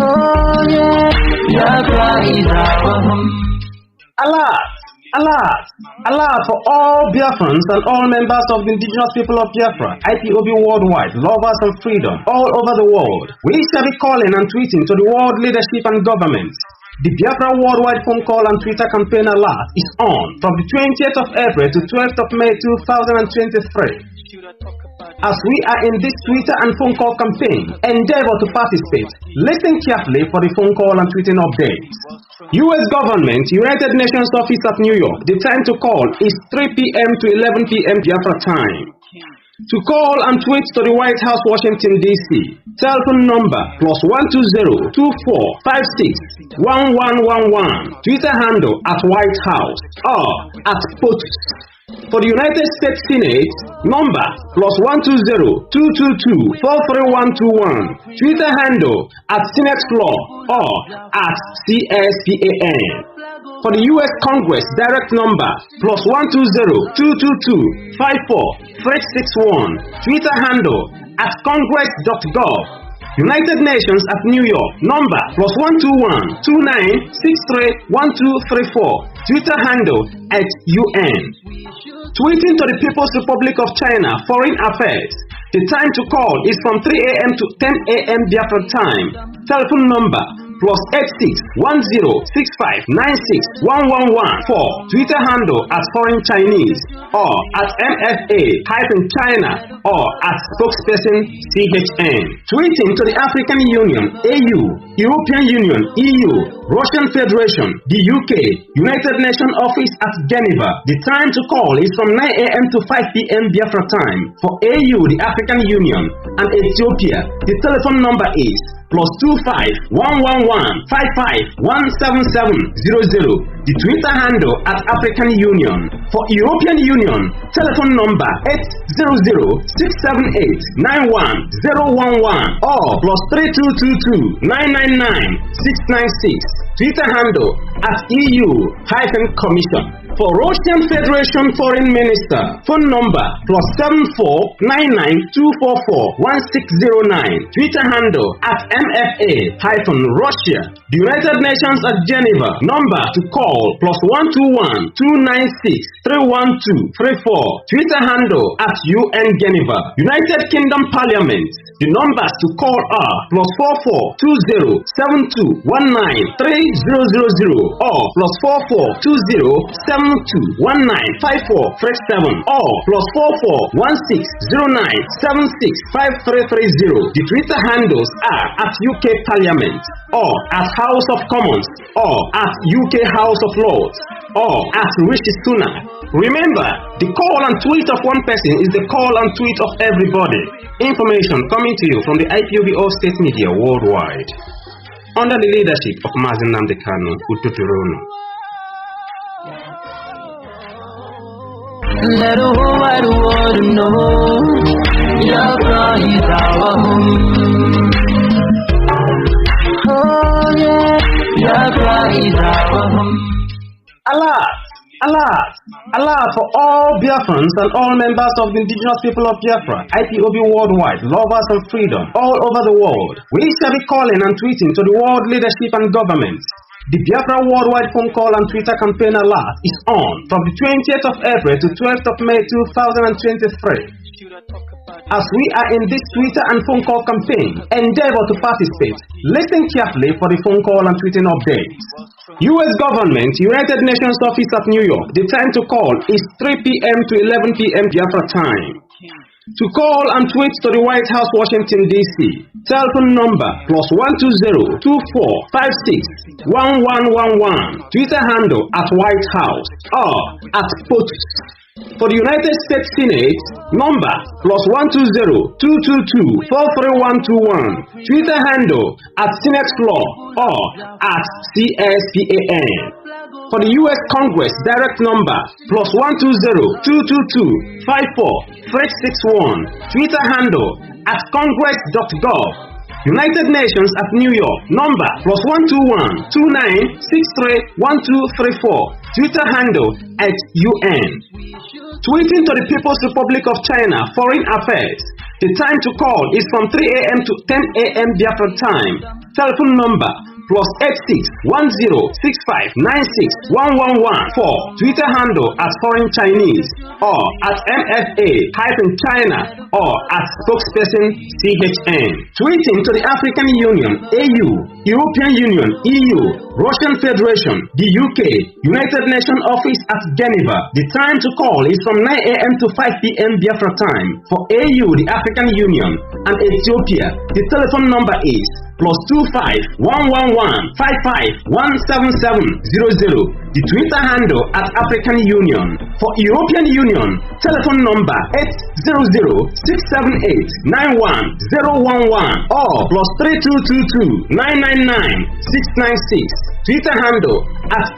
Oh yeah, Biafra is our home. Allah! Allah! Allah for all Biafrans and all members of the indigenous people of Biafra, IPOB worldwide, lovers of freedom all over the world. We shall be calling and tweeting to the world leadership and government. The Biafra worldwide phone call and Twitter campaign alert is on from the 20th of April to 12th of May 2023. As we are in this Twitter and phone call campaign, endeavor to participate. Listen carefully for the phone call and tweeting updates. U.S. government, United Nations office at New York. The time to call is 3 p.m. to 11 p.m. Biafra time. To call and tweet to the White House, Washington, D.C. Telephone number +120-2456-1111. Twitter handle @White House or @POTUS. For the United States Senate, number +120-222-43121. Twitter handle @Senate Floor or @CSPAN. For the U.S. Congress, direct number +120-222-54-361. Twitter handle @Congress.gov. United Nations at New York, number +121-2963-1234. Twitter handle @UN. Tweeting to the People's Republic of China, Foreign Affairs. The time to call is from 3 a.m. to 10 a.m. Biafra time. Telephone number +86-1065-96-1114. Twitter handle @Foreign Chinese or @MFA-China or @spokesperson CHN. Tweeting to the African Union, AU, European Union, EU, Russian Federation, the UK, United Nations office at Geneva. The time to call is from 9 a.m. to 5 p.m. Biafra time. For AU, the African Union, and Ethiopia, the telephone number is +25-111-55-17700. The Twitter handle @African Union. For European Union, telephone number 800-678-91011 or +3222-999-696. Twitter handle @EU-Commission. For Russian Federation Foreign Minister, phone number +7499-244-1609. Twitter handle @MFA-Russia. The United Nations at Geneva, number to call +121-296-31234. Twitter handle @UN Geneva. United Kingdom Parliament. The numbers to call are +4420-7219-3000 or +4420-7219-5437 or +441609-765330. The Twitter handles are @UK Parliament or @House of Commons or @UK House of Lords or @Rishi Sunak. Remember, the call and tweet of one person is the call and tweet of everybody. Information coming to you from the IPOB All State Media worldwide. Under the leadership of Mazi Nnamdi Kanu, Ututurono. Let the whole wide world know Biafra is our home. Oh yeah, Biafra is our home. Allah! Allah! Allah for all Biafrans and all members of the indigenous people of Biafra, IPOB worldwide, lovers of freedom all over the world. We shall be calling and tweeting to the world leadership and government. The Biafra worldwide phone call and Twitter campaign alert is on from the 20th of April to 12th of May 2023. As we are in this Twitter and phone call campaign, endeavor to participate. Listen carefully for the phone call and tweeting updates. U.S. government, United Nations office at New York. The time to call is 3 p.m. to 11 p.m. Biafra time. To call and tweet to the White House, Washington, D.C. Telephone number +120-2456-1111. Twitter handle @White House or @POTUS. For the United States Senate, number +120-222-43121. Twitter handle @Senate Floor or @CSPAN. For the U.S. Congress, direct number +120-222-54-361. Twitter handle @Congress.gov. United Nations at New York, number +121-2963-1234. Twitter handle @UN. Tweeting to the People's Republic of China, Foreign Affairs. The time to call is from 3 a.m. to 10 a.m. Biafra time. Telephone number +861065961114. Twitter handle @Foreign Chinese or @MFA-China or @spokesperson CHN. Tweeting to the African Union, AU, European Union, EU, Russian Federation, the UK, United Nations Office at Geneva. The time to call is from 9 a.m. to 5 p.m. Biafra time. For AU, the African Union, and Ethiopia, the telephone number is +25-111-55-17700. The Twitter handle @African Union. For European Union, telephone number 800-678-91011 or +3222-999-696. Twitter handle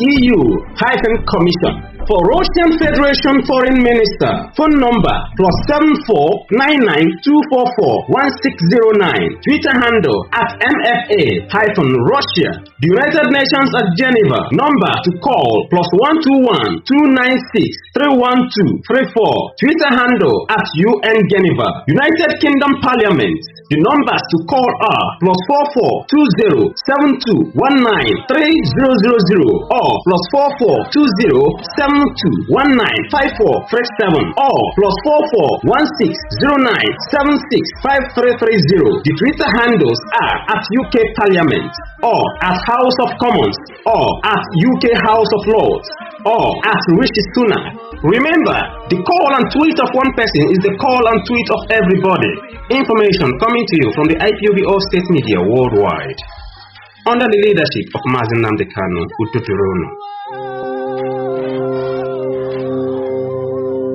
@EU-Commission. For Russian Federation Foreign Minister, phone number +7499-244-1609. Twitter handle @MFA-Russia. The United Nations at Geneva, number to call +121-296-31234. Twitter handle @UN Geneva. United Kingdom Parliament. The numbers to call are +442072193000 or +442072195437 or +441609765330. The Twitter handles are @UK Parliament or @House of Commons or @UK House of Lords or @Rishi Sunak. Remember, the call and tweet of one person is the call and tweet of everybody. Information coming to you from the IPOB All State Media worldwide. Under the leadership of Mazi Nnamdi Kanu, Ututurono.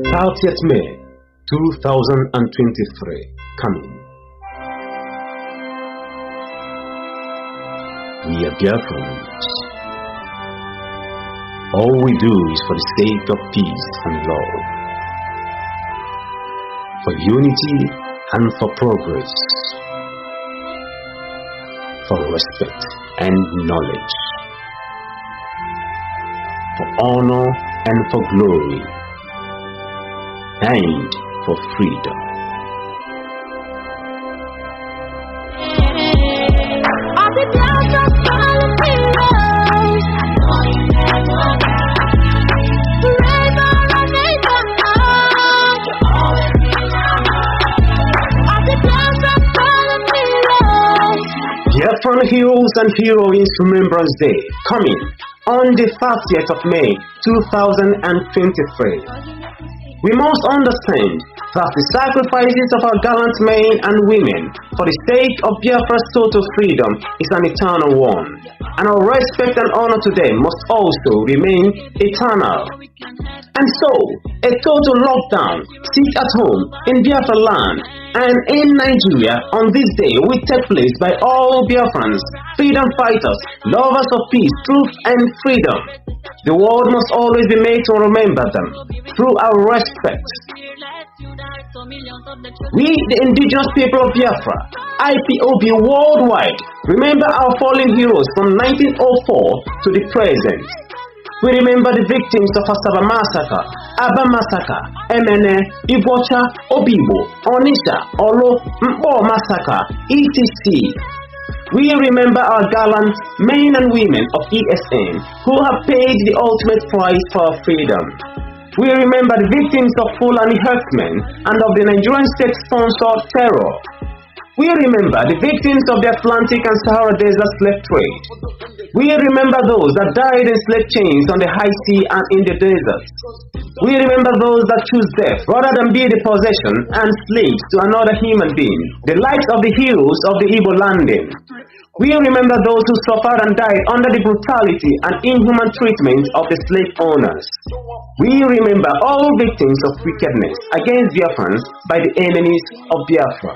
30th May 2023, Kanu. We are Biafrans. All we do is for the sake of peace and love, for unity and for progress, for respect and knowledge, for honor and for glory, and for freedom. Biafran Heroes and Heroines Remembrance Day, coming on the 30th of May 2023. We must understand that the sacrifices of our gallant men and women for the sake of Biafra's total freedom is an eternal one, and our respect and honor to them must also remain eternal. And so, a total lockdown, sit at home in Biafra land and in Nigeria on this day will take place by all Biafrans, freedom fighters, lovers of peace, truth and freedom. The world must always be made to remember them through our respect. We, the indigenous people of Biafra, IPOB worldwide, remember our fallen heroes from 1904 to the present. We remember the victims of Asaba Massacre, Aba Massacre, Emene, Ibocha, Obibo, Onisha, Olo, Mpo Massacre, etc. We remember our gallant men and women of ESN who have paid the ultimate price for our freedom. We remember the victims of Fulani herdsmen and of the Nigerian state-sponsored terror. We remember the victims of the Atlantic and Sahara Desert slave trade. We remember those that died in slave chains on the high sea and in the desert. We remember those that choose death rather than be the possession and slaves to another human being, the likes of the heroes of the Igbo landing. We remember those who suffered and died under the brutality and inhuman treatment of the slave owners. We remember all victims of wickedness against Biafrans by the enemies of Biafra.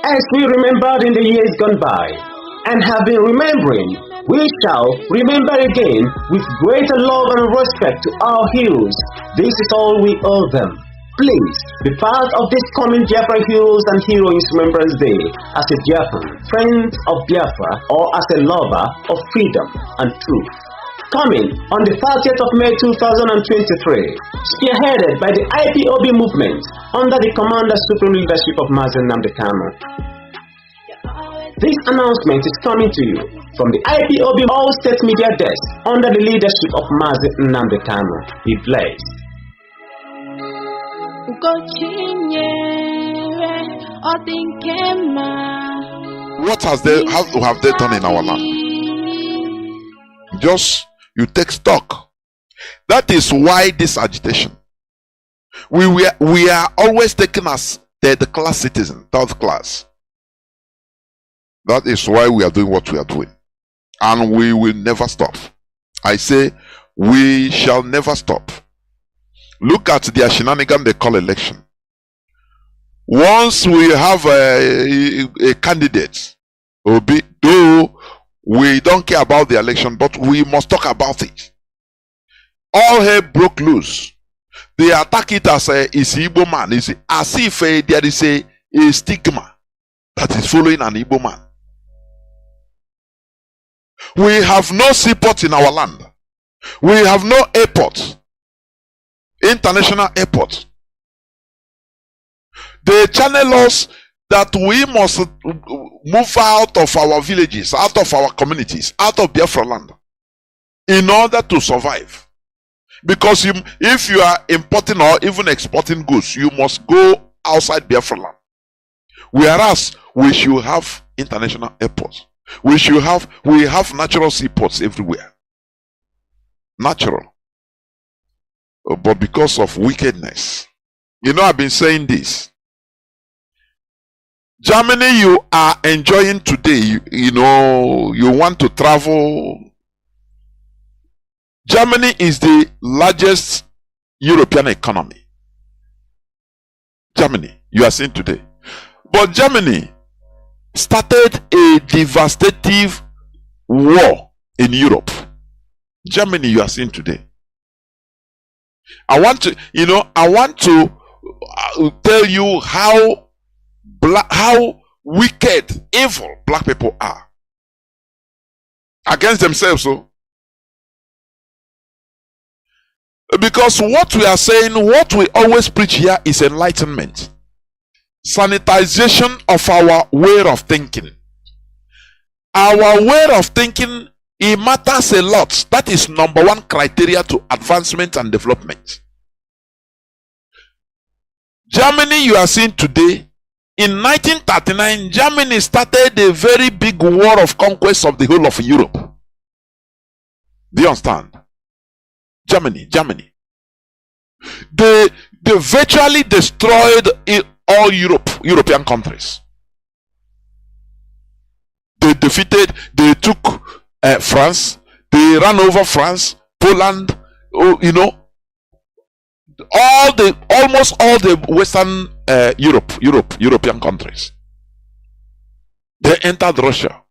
As we remembered in the years gone by and have been remembering, we shall remember again with greater love and respect to our heroes. This is all we owe them. Please be part of this coming Biafra Heroes and Heroines Remembrance Day as a Biafran, friend of Biafra, or as a lover of freedom and truth. Coming on the 30th of May 2023, spearheaded by the IPOB movement under the Commander Supreme Leadership of Mazi Nnamdi Kanu. This announcement is coming to you from the IPOB All State Media Desk under the leadership of Mazi Nnamdi Kanu. Be blessed. What have they done in our land? Just you take stock. That is why this agitation. We are always taken as third class citizen, third class. That is why we are doing what we are doing. And we will never stop. I say we shall never stop. Look at their shenanigan they call election. Once we have a candidate, though we don't care about the election, but we must talk about it. All hell broke loose. They attack it as a Igbo man. It's as if there is a stigma that is following an Igbo man. We have no seaport in our land. We have no airport. International airport. They channel us that we must move out of our villages, out of our communities, out of Biafra land in order to survive. Because if you are importing or even exporting goods, you must go outside Biafra land. Whereas we should have international airports. We have natural seaports everywhere. Natural. But because of wickedness. I've been saying this. Germany, you are enjoying today. You want to travel. Germany is the largest European economy. Germany, you are seeing today. But Germany started a devastating war in Europe. Germany, you are seeing today. I want to tell you how wicked, evil black people are against themselves. Because what we are saying, what we always preach here is enlightenment. Sanitization of our way of thinking. Our way of thinking, it matters a lot. That is number one criteria to advancement and development. Germany, you are seeing today, in 1939, Germany started a very big war of conquest of the whole of Europe. Do you understand? Germany. They virtually destroyed all European countries. They took France, they ran over France, Poland, almost all the Western European countries. They entered Russia.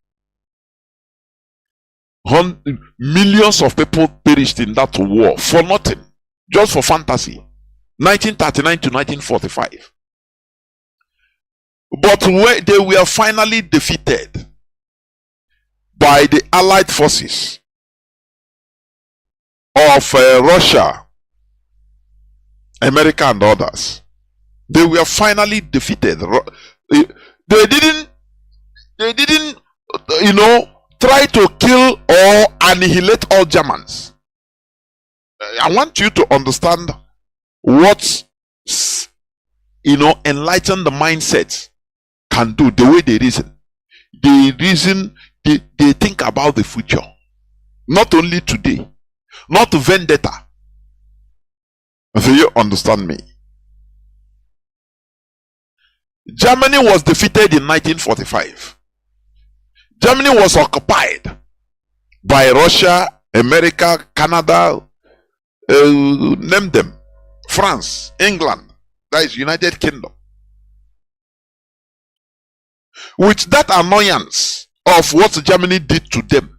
Millions of people perished in that war for nothing, just for fantasy. 1939 to 1945. But they were finally defeated by the Allied forces of Russia, America, and others. They were finally defeated. They didn't try to kill or annihilate all Germans. I want you to understand what enlighten the mindset can do, the way they reason. They think about the future. Not only today. Not vendetta. Do you understand me? Germany was defeated in 1945. Germany was occupied by Russia, America, Canada, name them, France, England, that is United Kingdom. With that annoyance of what Germany did to them,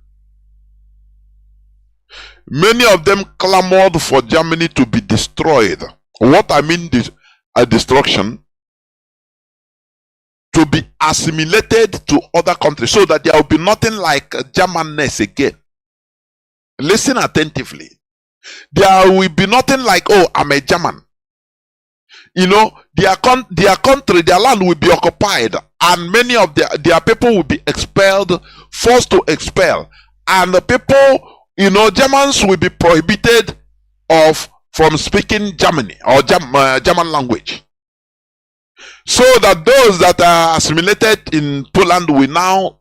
many of them clamored for Germany to be destroyed. What I mean destruction, to be assimilated to other countries, so that there will be nothing like Germanness again. Listen attentively. There will be nothing like, oh, I'm a German. You know, their country, their land will be occupied, and many of their people will be expelled, forced to expel. And the people, you know, Germans will be prohibited from speaking Germany or German language. So that those that are assimilated in Poland will now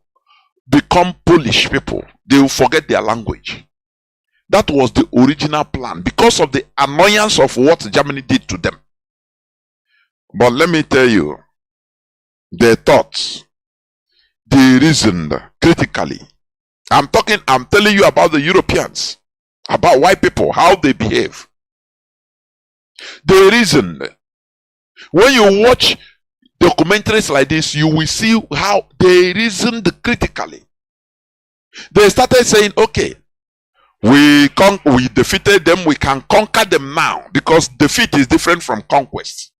become Polish people. They will forget their language. That was the original plan because of the annoyance of what Germany did to them. But let me tell you, they thought, they reasoned critically. I'm telling you about the Europeans, about white people, how they behave. They reasoned. When you watch documentaries like this, you will see how they reasoned critically. They started saying, okay, we defeated them, we can conquer them now, because defeat is different from conquest.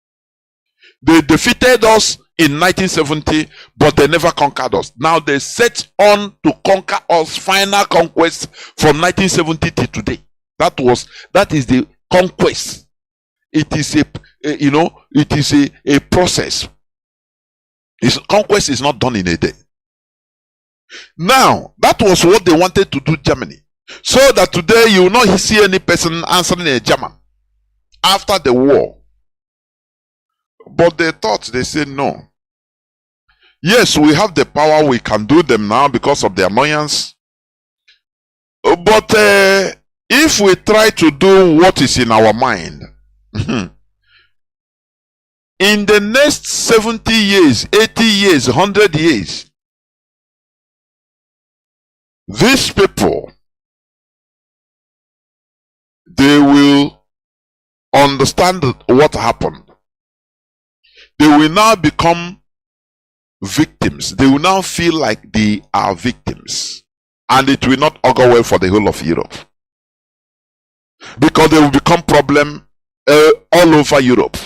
They defeated us in 1970, but they never conquered us. Now they set on to conquer us, final conquest from 1970 to today. That is the conquest. It is a process. Conquest is not done in a day. Now, that was what they wanted to do Germany. So that today you will not see any person answering a German after the war. But they thought, they said no. Yes, we have the power, we can do them now because of the annoyance. But if we try to do what is in our mind, in the next 70 years, 80 years, 100 years, these people, they will understand what happened. They will now become victims. They will now feel like they are victims. And it will not augur well for the whole of Europe. Because they will become problem all over Europe.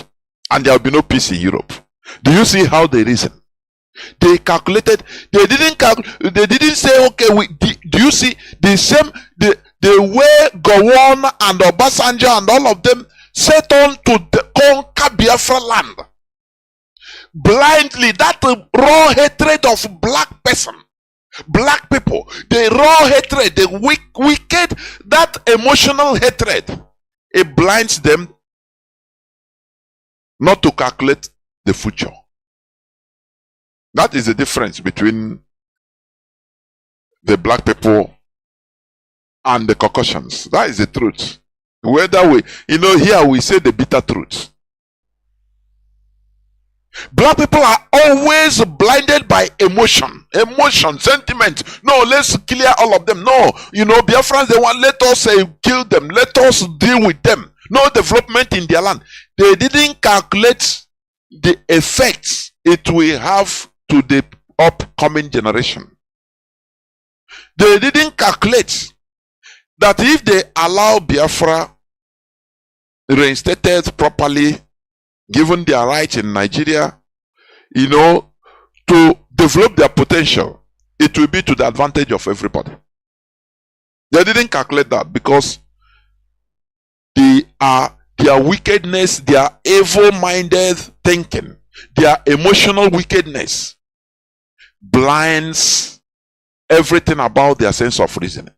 And there will be no peace in Europe. Do you see how they reason? They calculated. They didn't say, okay, do you see the way Gowon and Obasanjo and all of them set on to conquer Biafra land? Blindly, that raw hatred of black people, the raw hatred, the wicked, that emotional hatred, it blinds them not to calculate the future. That is the difference between the black people and the Caucasians. That is the truth. Whether here we say the bitter truth. Black people are always blinded by emotion, sentiment. No, let's clear all of them. No, Biafrans, they want, let us kill them. Let us deal with them. No development in their land. They didn't calculate the effects it will have to the upcoming generation. They didn't calculate that if they allow Biafra reinstated properly, given their rights in Nigeria, to develop their potential, it will be to the advantage of everybody. They didn't calculate that because their wickedness, their evil-minded thinking, their emotional wickedness blinds everything about their sense of reasoning.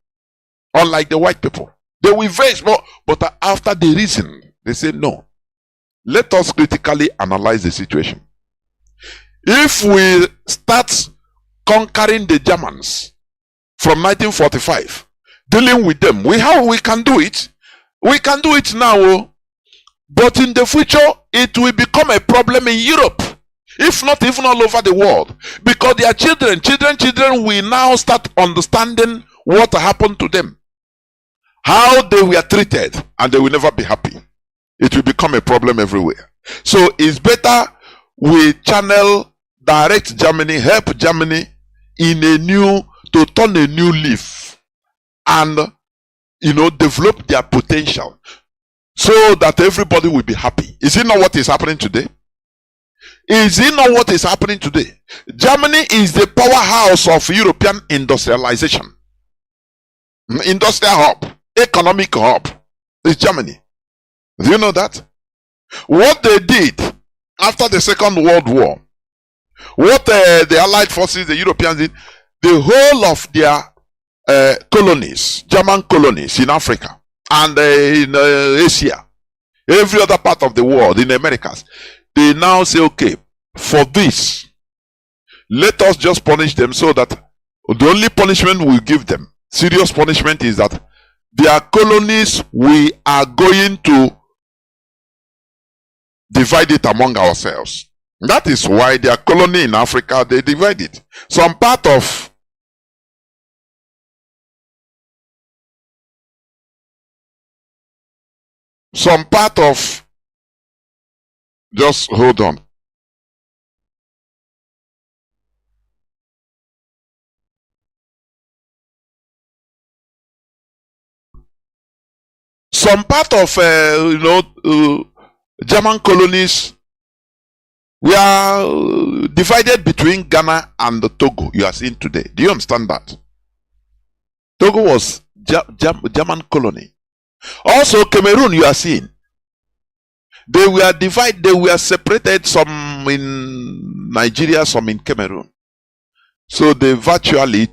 Unlike the white people, they will face, but after they reason, they say no. Let us critically analyze the situation. If we start conquering the Germans from 1945, dealing with them, we can do it. We can do it now, but in the future, it will become a problem in Europe. if not even all over the world, because their children will now start understanding what happened to them, how they were treated, and they will never be happy. It will become a problem everywhere. So it's better we channel, direct Germany, help Germany to turn a new leaf and develop their potential so that everybody will be happy. Is it not what is happening today? Is it not what is happening today? Germany is the powerhouse of European industrialization. Industrial hub, economic hub is Germany. Do you know that? What they did after the Second World War, what the Allied forces, the Europeans did, the whole of their colonies, German colonies in Africa and in Asia, every other part of the world, in the Americas, they now say, okay, for this, let us just punish them, so that the only punishment we give them, serious punishment, is that their colonies, we are going to divide it among ourselves. That is why their colony in Africa, they divide it. Some part of just hold on. Some part of German colonies were divided between Ghana and Togo. You are seeing today. Do you understand that? Togo was German colony. Also Cameroon, you are seeing. They were divided. They were separated. Some in Nigeria, some in Cameroon. So they virtually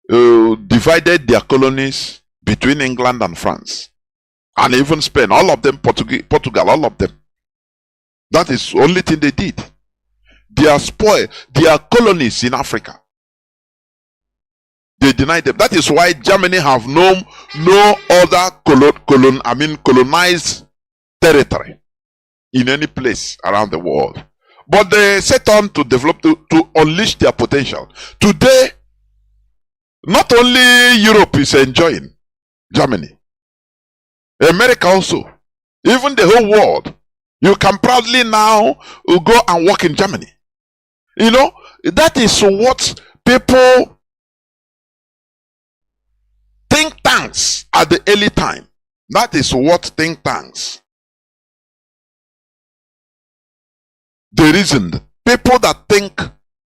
divided their colonies between England and France, and even Spain, all of them, Portugal, all of them. That is the only thing they did. They are spoiled their colonies in Africa. They denied them. That is why Germany have no other colonized territory in any place around the world. But they set on to develop, to unleash their potential. Today, not only Europe is enjoying Germany, America also, even the whole world. You can proudly now go and work in Germany. That is what people, think tanks at the early time. That is what think tanks. The reason people that think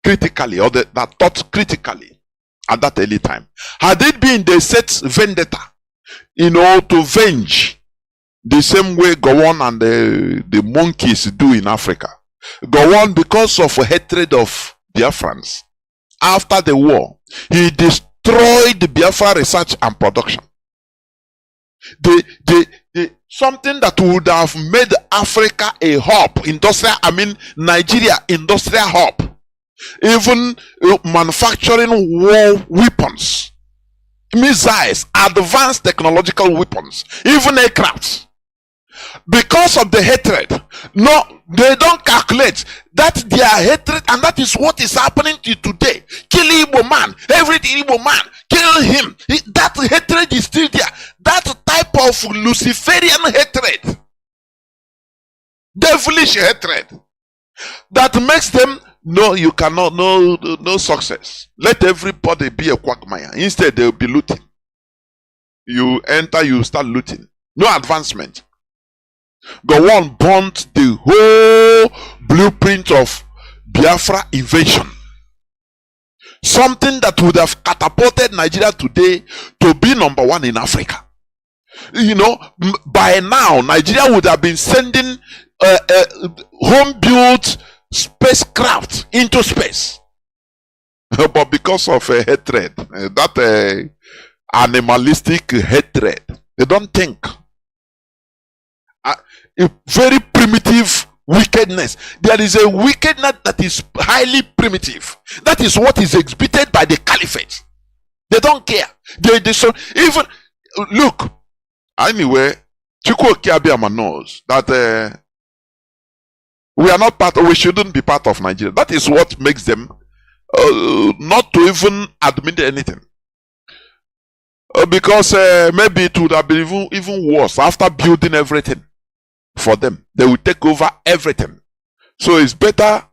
critically, or that thought critically at that early time, had it been they set vendetta, to venge the same way Gowon and the monkeys do in Africa. Gowon, because of hatred of Biafrans, after the war, he destroyed the Biafra research and production. Something that would have made Africa a hub, Nigeria industrial hub, even manufacturing war weapons, missiles, advanced technological weapons, even aircrafts. Because of the hatred, they don't calculate that their hatred, and that is what is happening to today. Kill Igbo man, every Igbo man, kill him. That hatred is still there. That type of Luciferian hatred, devilish hatred, that makes them you cannot, no success. Let everybody be a quagmire. Instead, they will be looting. You enter, you start looting. No advancement. Go on, burnt the whole blueprint of Biafra invasion. Something that would have catapulted Nigeria today to be number one in Africa. By now, Nigeria would have been sending home-built spacecraft into space. But because of hatred, that animalistic hatred, they don't think. A very primitive wickedness. There is a wickedness that is highly primitive. That is what is exhibited by the caliphate. They don't care. They even look. Anyway, Chukwu Okiabiama knows that We are not part, we shouldn't be part of Nigeria. That is what makes them not to even admit anything. Because maybe it would have been even worse after building everything for them. They will take over everything. So it's better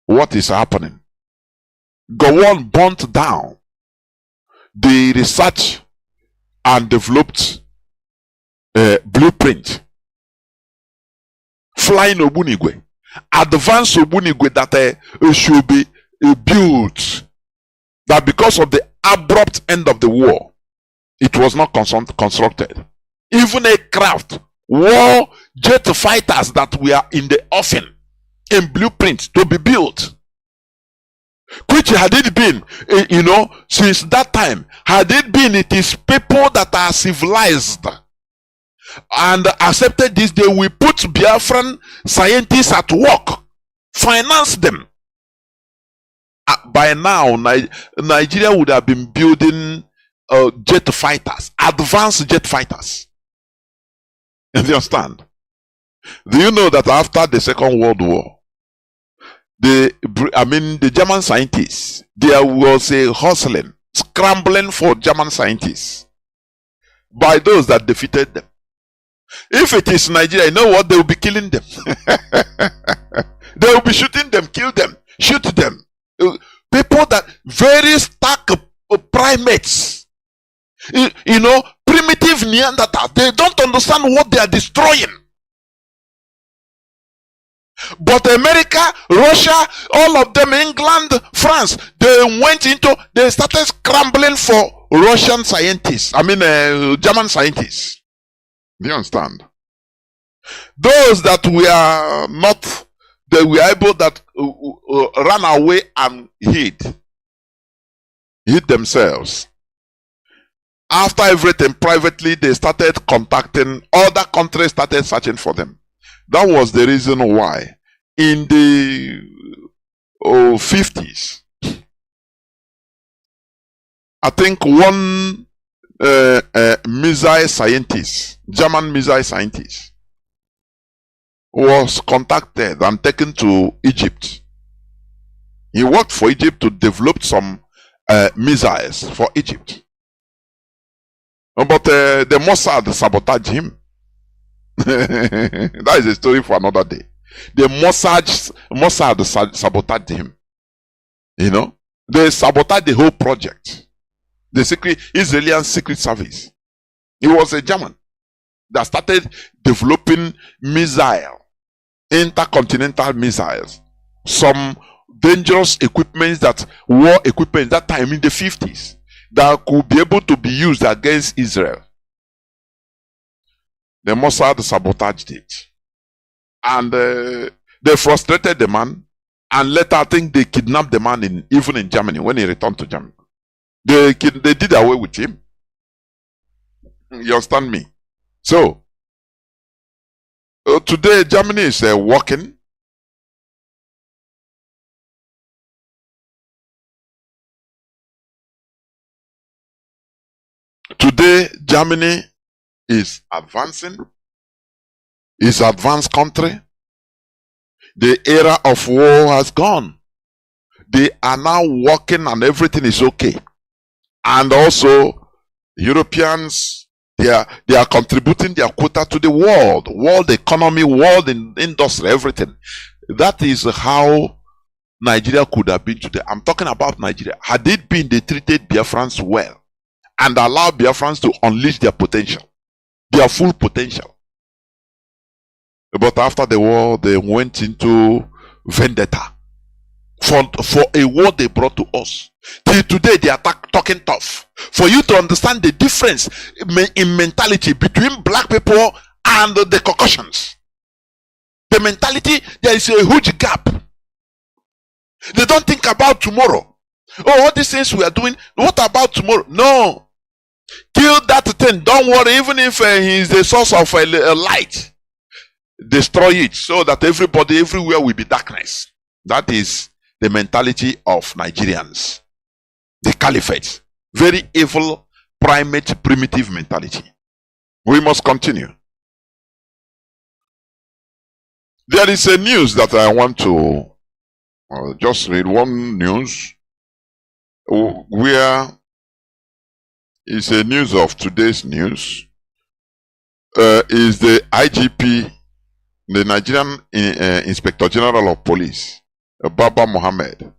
what is happening. Gowon burnt down the research and developed blueprint. Flying Obunigwe. Advanced Obunigwe that should be built. That because of the abrupt end of the war, it was not constructed. Even a craft, war jet fighters that were in the offing, in blueprint to be built. Which had it been, since that time, had it been, it is people that are civilized and accepted this, they will put Biafran scientists at work, finance them. By now, Nigeria would have been building jet fighters, advanced jet fighters. You understand? Do you know that after the Second World War, the German scientists, there was a hustling, scrambling for German scientists by those that defeated them. If it is Nigeria, you know what? They will be killing them. They will be shooting them, kill them, shoot them. People that very stark primates, primitive Neanderthals, they don't understand what they are destroying. But America, Russia, all of them, England, France, they started scrambling for Russian scientists. German scientists. Do you understand? Those that were not, they were able that ran away and hid themselves. After everything, privately, they started contacting other countries, started searching for them. That was the reason why in the 50s, I think one missile scientist, German missile scientist, was contacted and taken to Egypt. He worked for Egypt to develop some missiles for Egypt. But the Mossad sabotaged him. That is a story for another day. The Mossad sabotaged him. They sabotaged the whole project. The Israeli secret service. He was a German that started developing intercontinental missiles, some dangerous equipment, war equipment that time in the 50s, that could be able to be used against Israel. The Mossad sabotaged it. And they frustrated the man. And later, I think they kidnapped the man even in Germany, when he returned to Germany. They did away with him. You understand me? So, today, Germany is working. Today, Germany is advancing. It's an advanced country. The era of war has gone. They are now working and everything is okay. And also, Europeans, they are contributing their quota to the world economy, world industry, everything. That is how Nigeria could have been today. I'm talking about Nigeria. Had it been they treated Biafrans well and allowed Biafrans to unleash their potential, their full potential. But after the war, they went into vendetta for a war they brought to us. Till today, they are talking tough. For you to understand the difference in mentality between black people and the Caucasians. The mentality, there is a huge gap. They don't think about tomorrow. Oh, all these things we are doing, what about tomorrow? No. Kill that thing. Don't worry, even if he is the source of a light. Destroy it so that everybody, everywhere will be darkness. That is the mentality of Nigerians. The caliphate. Very evil, primitive mentality. We must continue. There is a news that I want to just read. One news where is a news of today's news. Is the IGP, the Nigerian Inspector General of Police, Baba Mohammed.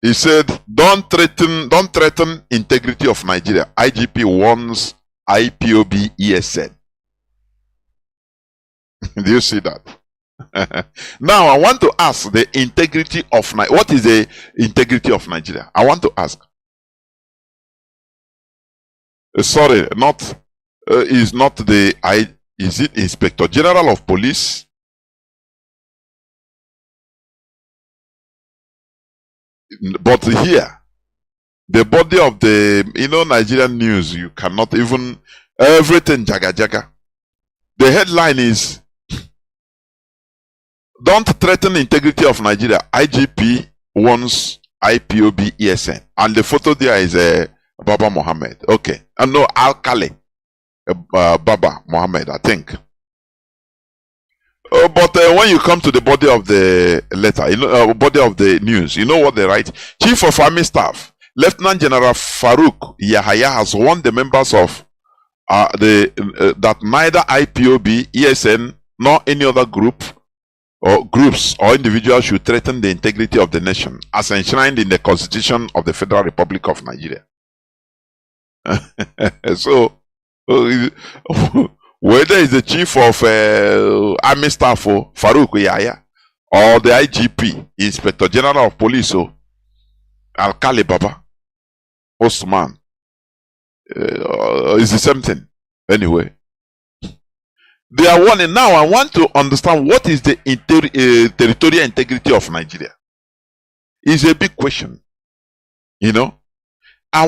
He said, don't threaten integrity of Nigeria. IGP warns IPOB ESN. Do you see that? Now I want to ask the integrity of Nigeria. What is the integrity of Nigeria? I want to ask. Sorry, not is not the is it Inspector General of Police? But here, the body of the Nigerian news, you cannot even everything jaga jaga. The headline is, don't threaten integrity of Nigeria. IGP warns IPOB ESN. And the photo there is Baba Mohammed. Okay. And no, Al-Kali. Baba Mohammed, I think. But when you come to the body of the letter, body of the news, you know what they write? Chief of Army Staff, Lieutenant General Farouk Yahaya has warned the members of that neither IPOB, ESN, nor any other group or groups or individuals should threaten the integrity of the nation as enshrined in the Constitution of the Federal Republic of Nigeria. So, whether it's the chief of army staff Farouk Yahya or the IGP, Inspector General of Police Al-Kali Baba Osman, it's the same thing. Anyway, they are warning. Now I want to understand what is the territorial integrity of Nigeria. It's a big question. I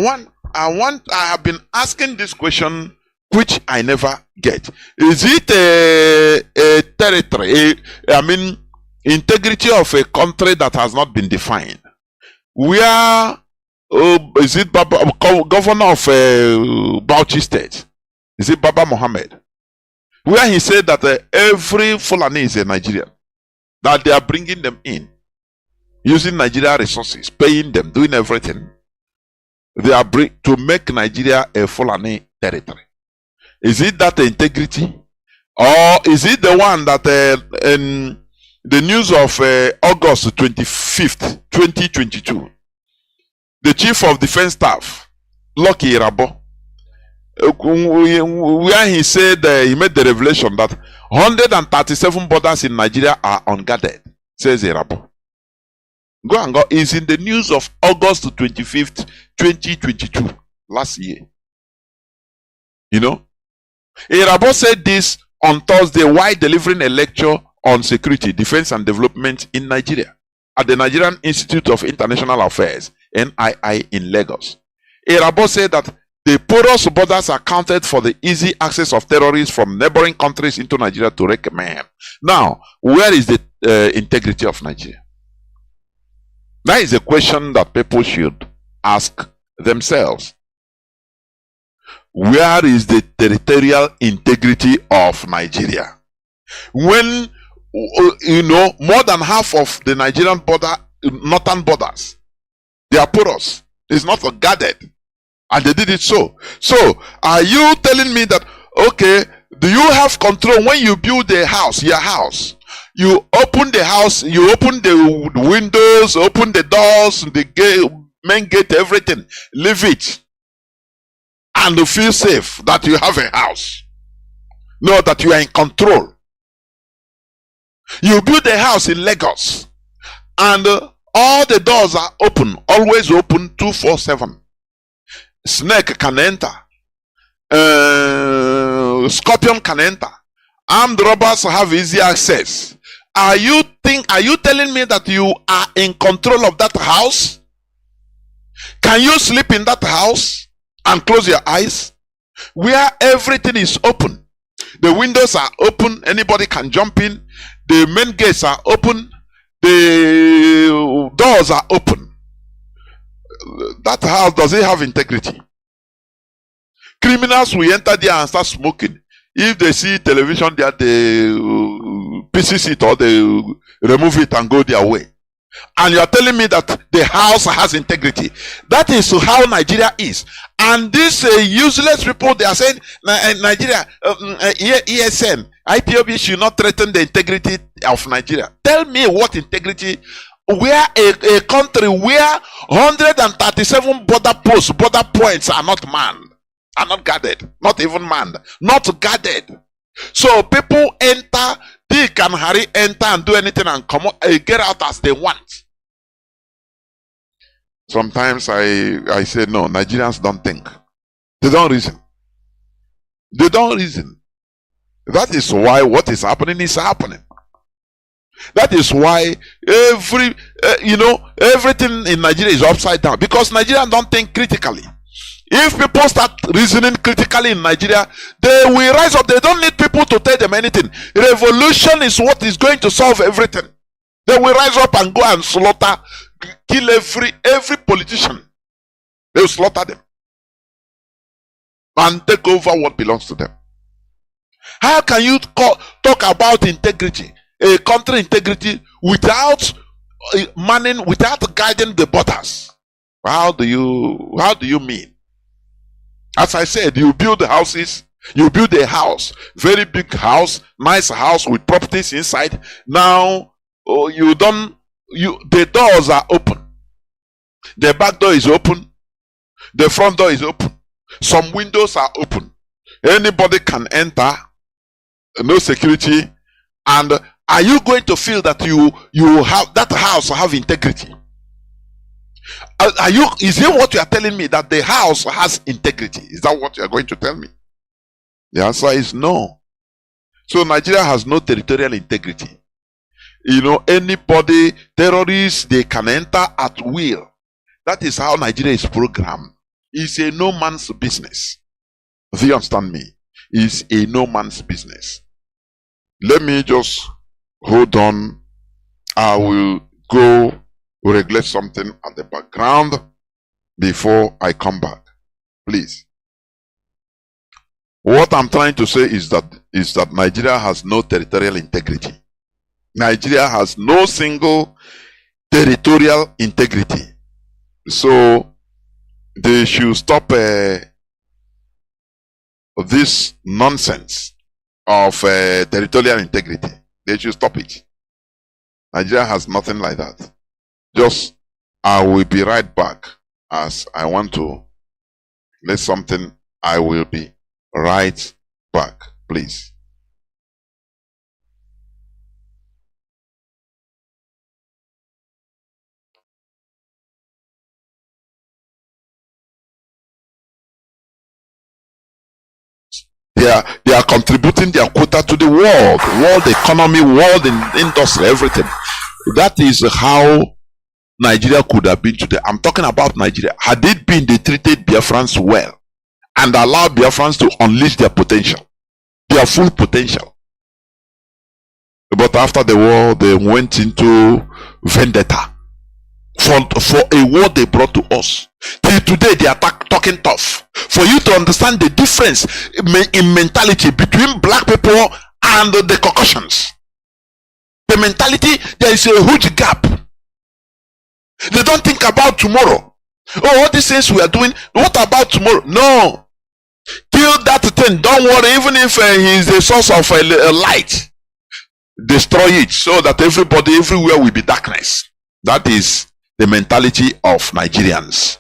have been asking this question which I never get. Is it a territory, integrity of a country that has not been defined? Where is it governor of Bauchi State? Is it Baba Mohammed? Where he said that every Fulani is a Nigerian, that they are bringing them in, using Nigeria resources, paying them, doing everything. They are to make Nigeria a Fulani territory. Is it that integrity? Or is it the one that in the news of August 25th, 2022, the Chief of Defense Staff, Lucky Irabo, where he said he made the revelation that 137 borders in Nigeria are unguarded, says Irabo. Go and go. It's in the news of August 25th, 2022, last year. Irabo said this on Thursday while delivering a lecture on security, defense, and development in Nigeria at the Nigerian Institute of International Affairs, NII, in Lagos. Irabo said that the porous borders accounted for the easy access of terrorists from neighboring countries into Nigeria to wreak mayhem. Now, where is the integrity of Nigeria? That is a question that people should ask themselves. Where is the territorial integrity of Nigeria? When, more than half of the Nigerian northern borders, they are porous. It's not guarded. And they did it so. So, are you telling me that, okay, do you have control when you build a house, your house? You open the house, you open the windows, open the doors, the gate, main gate, everything. Leave it. And feel safe that you have a house. Know that you are in control. You build a house in Lagos and all the doors are open, always open 24/7. Snake can enter. Scorpion can enter. Armed robbers have easy access. Are you telling me that you are in control of that house? Can you sleep in that house and close your eyes? Where everything is open. The windows are open, anybody can jump in. The main gates are open. The doors are open. That house, does it have integrity? Criminals will enter there and start smoking. If they see television there, they pieces it or they remove it and go their way. And you are telling me that the house has integrity. That is how Nigeria is. And these useless people, they are saying Nigeria, ESN, IPOB should not threaten the integrity of Nigeria. Tell me what integrity, where a country where 137 border points are not manned, are not guarded, not even manned, not guarded. So people enter, Dick and Harry enter and do anything and come out, get out as they want. Sometimes I say, no, Nigerians don't think. They don't reason. They don't reason. That is why what is happening is happening. That is why everything in Nigeria is upside down, because Nigerians don't think critically. If people start reasoning critically in Nigeria, they will rise up. They don't need people to tell them anything. Revolution is what is going to solve everything. They will rise up and go and slaughter, kill every politician. They will slaughter them and take over what belongs to them. How can you talk about integrity, a country integrity, without manning, without guiding the borders? How do you mean? As I said, you build houses, you build a house, very big house, nice house with properties inside. Now the doors are open. The back door is open. The front door is open. Some windows are open. Anybody can enter. No security. And are you going to feel that you have that house have integrity? Is it what you are telling me, that the house has integrity? Is that what you are going to tell me? The answer is no. So Nigeria has no territorial integrity. Anybody, terrorists, they can enter at will. That is how Nigeria is programmed. It's a no man's business. Do you understand me? It's a no man's business. Let me just hold on. I will go regulate something at the background before I come back. Please. What I'm trying to say is that Nigeria has no territorial integrity. Nigeria has no single territorial integrity. So they should stop this nonsense of territorial integrity. They should stop it. Nigeria has nothing like that. I will be right back, as I want to let something. I will be right back, please. They are contributing their quota to the world economy, world industry, everything. That is how Nigeria could have been today. I'm talking about Nigeria. Had it been they treated Biafrans well and allowed Biafrans to unleash their potential, their full potential. But after the war, they went into vendetta for a war they brought to us. Till today, they are talking tough. For you to understand the difference in mentality between black people and the Caucasians. The mentality, there is a huge gap. They don't think about tomorrow. Oh, all these things we are doing, what about tomorrow? No. Kill that thing. Don't worry, even if he is the source of a light, destroy it so that everybody, everywhere will be darkness. That is the mentality of Nigerians.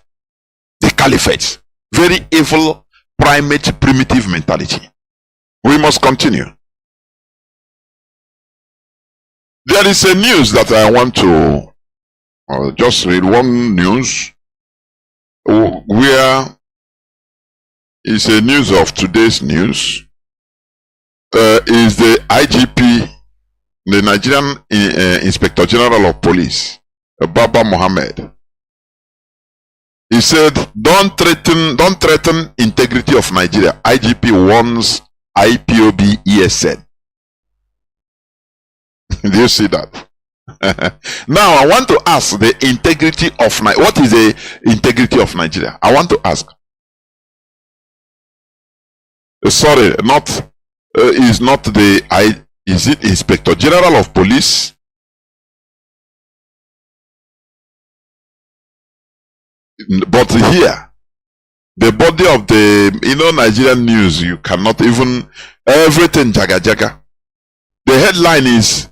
The caliphate. Very evil, primate, primitive mentality. We must continue. There is a news that I want to just read. One news where is a news of today's news is the IGP, the Nigerian Inspector General of Police, Baba Mohammed. He said, don't threaten integrity of Nigeria. IGP warns IPOB ESN. Do you see that? Now I want to ask the integrity of Nigeria. What is the integrity of Nigeria? I want to ask. Sorry, is not the Is it Inspector General of Police? But here, the body of the, Nigerian news, you cannot even, everything jaga jaga. The headline is,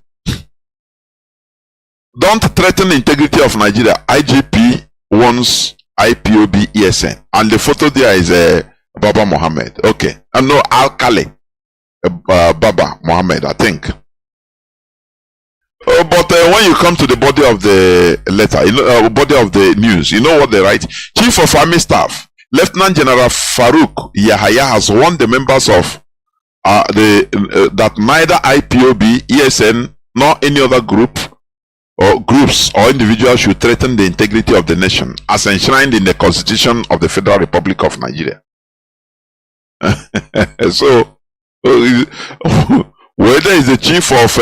don't threaten the integrity of Nigeria. IGP warns IPOB ESN. And the photo there is Baba Mohammed. Okay. And no, Al-Kale. Baba Mohammed, I think. But when you come to the body of the letter, body of the news, you know what they write? Chief of Army Staff, Lieutenant General Farouk Yahaya has warned the members of that neither IPOB, ESN, nor any other group or groups or individuals should threaten the integrity of the nation as enshrined in the Constitution of the Federal Republic of Nigeria. So, whether it's the chief of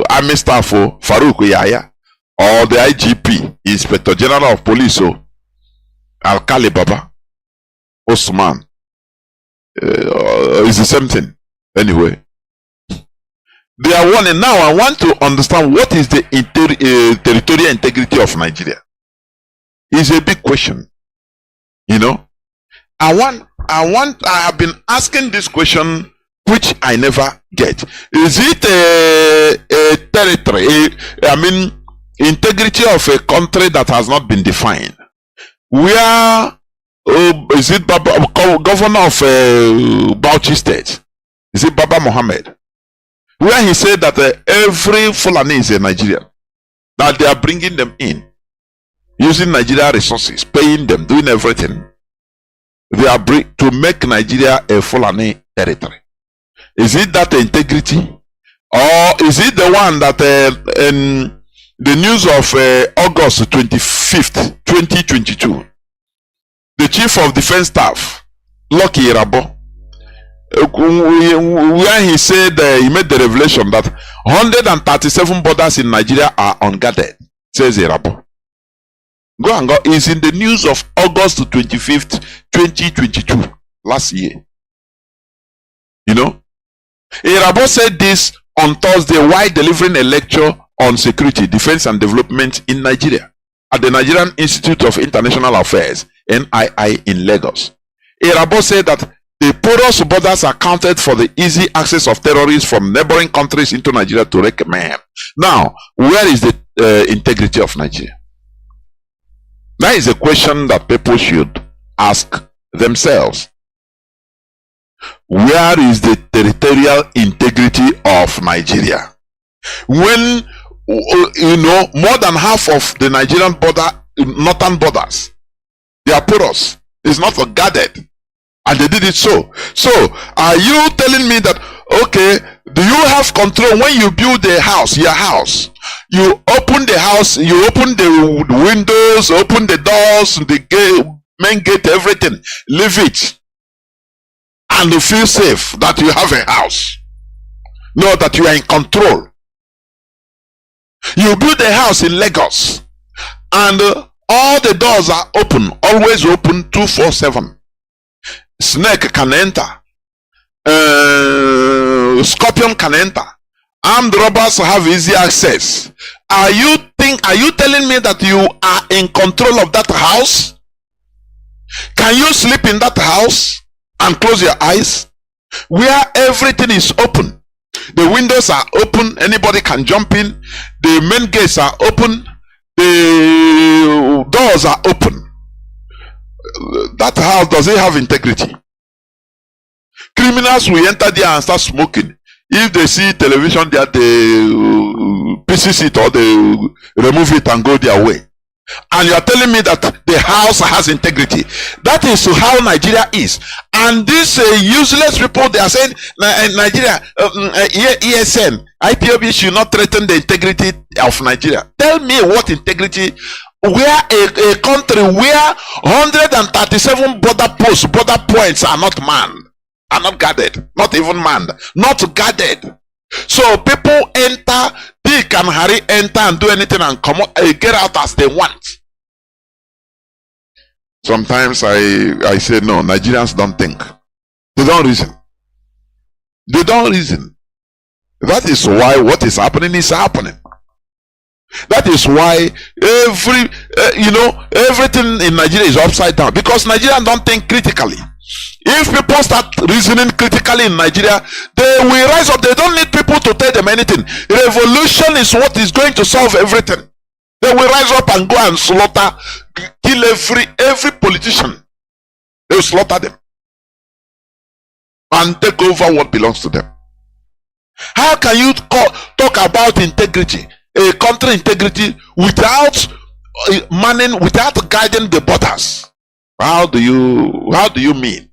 army staff, Farouk Yahya, or the IGP, Inspector General of Police, Al-Kale Baba, Osman, it's the same thing. Anyway, they are warning. Now I want to understand what is the territorial integrity of Nigeria. It's a big question. I have been asking this question, which I never get. Is it a territory, integrity of a country that has not been defined? Where is it governor of Bauchi State? Is it Baba Mohammed? Where he said that every Fulani is a Nigerian, that they are bringing them in, using Nigeria resources, paying them, doing everything. They are to make Nigeria a Fulani territory. Is it that integrity? Or is it the one that in the news of August 25th, 2022, the Chief of Defense Staff, Lucky Irabo, where he said he made the revelation that 137 borders in Nigeria are unguarded, says Irabo. Go and go. Is in the news of August 25th, 2022, last year. Irabo said this on Thursday while delivering a lecture on security, defense, and development in Nigeria at the Nigerian Institute of International Affairs, NII, in Lagos. Irabo said that the porous borders accounted for the easy access of terrorists from neighboring countries into Nigeria to wreak mayhem. Now, where is the integrity of Nigeria? That is a question that people should ask themselves. Where is the territorial integrity of Nigeria? When, more than half of the Nigerian northern borders, they are porous. It's not guarded. And they did it so. So, are you telling me that, okay, do you have control when you build a house, your house? You open the house, you open the windows, open the doors, the gate, main gate, everything. Leave it. And you feel safe that you have a house. Know that you are in control. You build a house in Lagos, and all the doors are open, always open 24/7. Snake can enter, scorpion can enter, armed robbers have easy access. Are you telling me that you are in control of that house? Can you sleep in that house and close your eyes? Where everything is open, the windows are open, anybody can jump in, the main gates are open, the doors are open. That house, does it have integrity? Criminals will enter there and start smoking. If they see television there, they pieces it or they remove it and go their way. And you are telling me that the house has integrity. That is how Nigeria is. And these useless people, they are saying Nigeria, ESN, IPOB should not threaten the integrity of Nigeria. Tell me what integrity, where a country where 137 border posts, border points are not manned, are not guarded, not even manned, not guarded. So people enter, Dick and Harry enter and do anything and come out, get out as they want. Sometimes I say no, Nigerians don't think. They don't reason. They don't reason. That is why what is happening is happening. That is why everything in Nigeria is upside down, because Nigerians don't think critically. If people start reasoning critically in Nigeria, they will rise up. They don't need people to tell them anything. Revolution is what is going to solve everything. They will rise up and go and slaughter, kill every politician. They will slaughter them and take over what belongs to them. How can you talk about integrity, a country integrity, without without guiding the borders? How do you mean?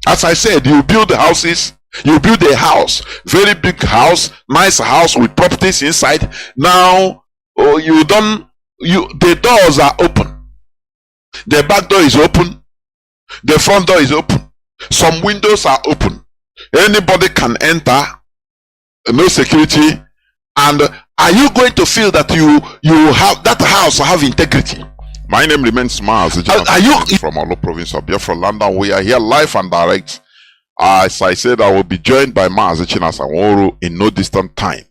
As I said, you build houses, you build a house, very big house, nice house with properties inside. Now the doors are open. The back door is open. The front door is open. Some windows are open. Anybody can enter. No security. And are you going to feel that you have that house have integrity? My name remains Mazi from Olo province of Biafra land, and we are here live and direct. As I said, I will be joined by Mazi Chinedu in no distant time,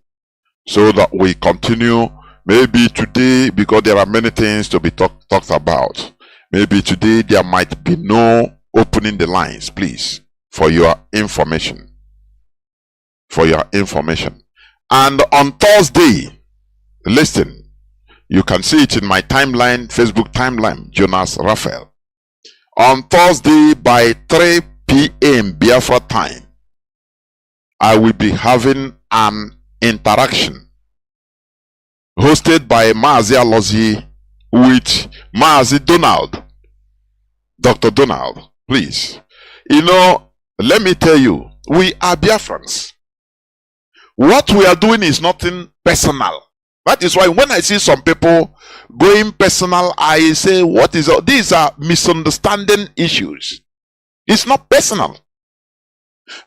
so that we continue. Maybe today, because there are many things to be talked about, maybe today there might be no opening the lines, please, for your information. For your information. And on Thursday, listen, you can see it in my timeline, Facebook timeline, Jonas Raphael. On Thursday by 3 p.m. Biafra time, I will be having an interaction hosted by Mazi with Mazi Donald. Dr. Donald, please. Let me tell you, we are Biafrans. What we are doing is nothing personal. That is why when I see some people going personal, I say, what is all? These are misunderstanding issues. It's not personal.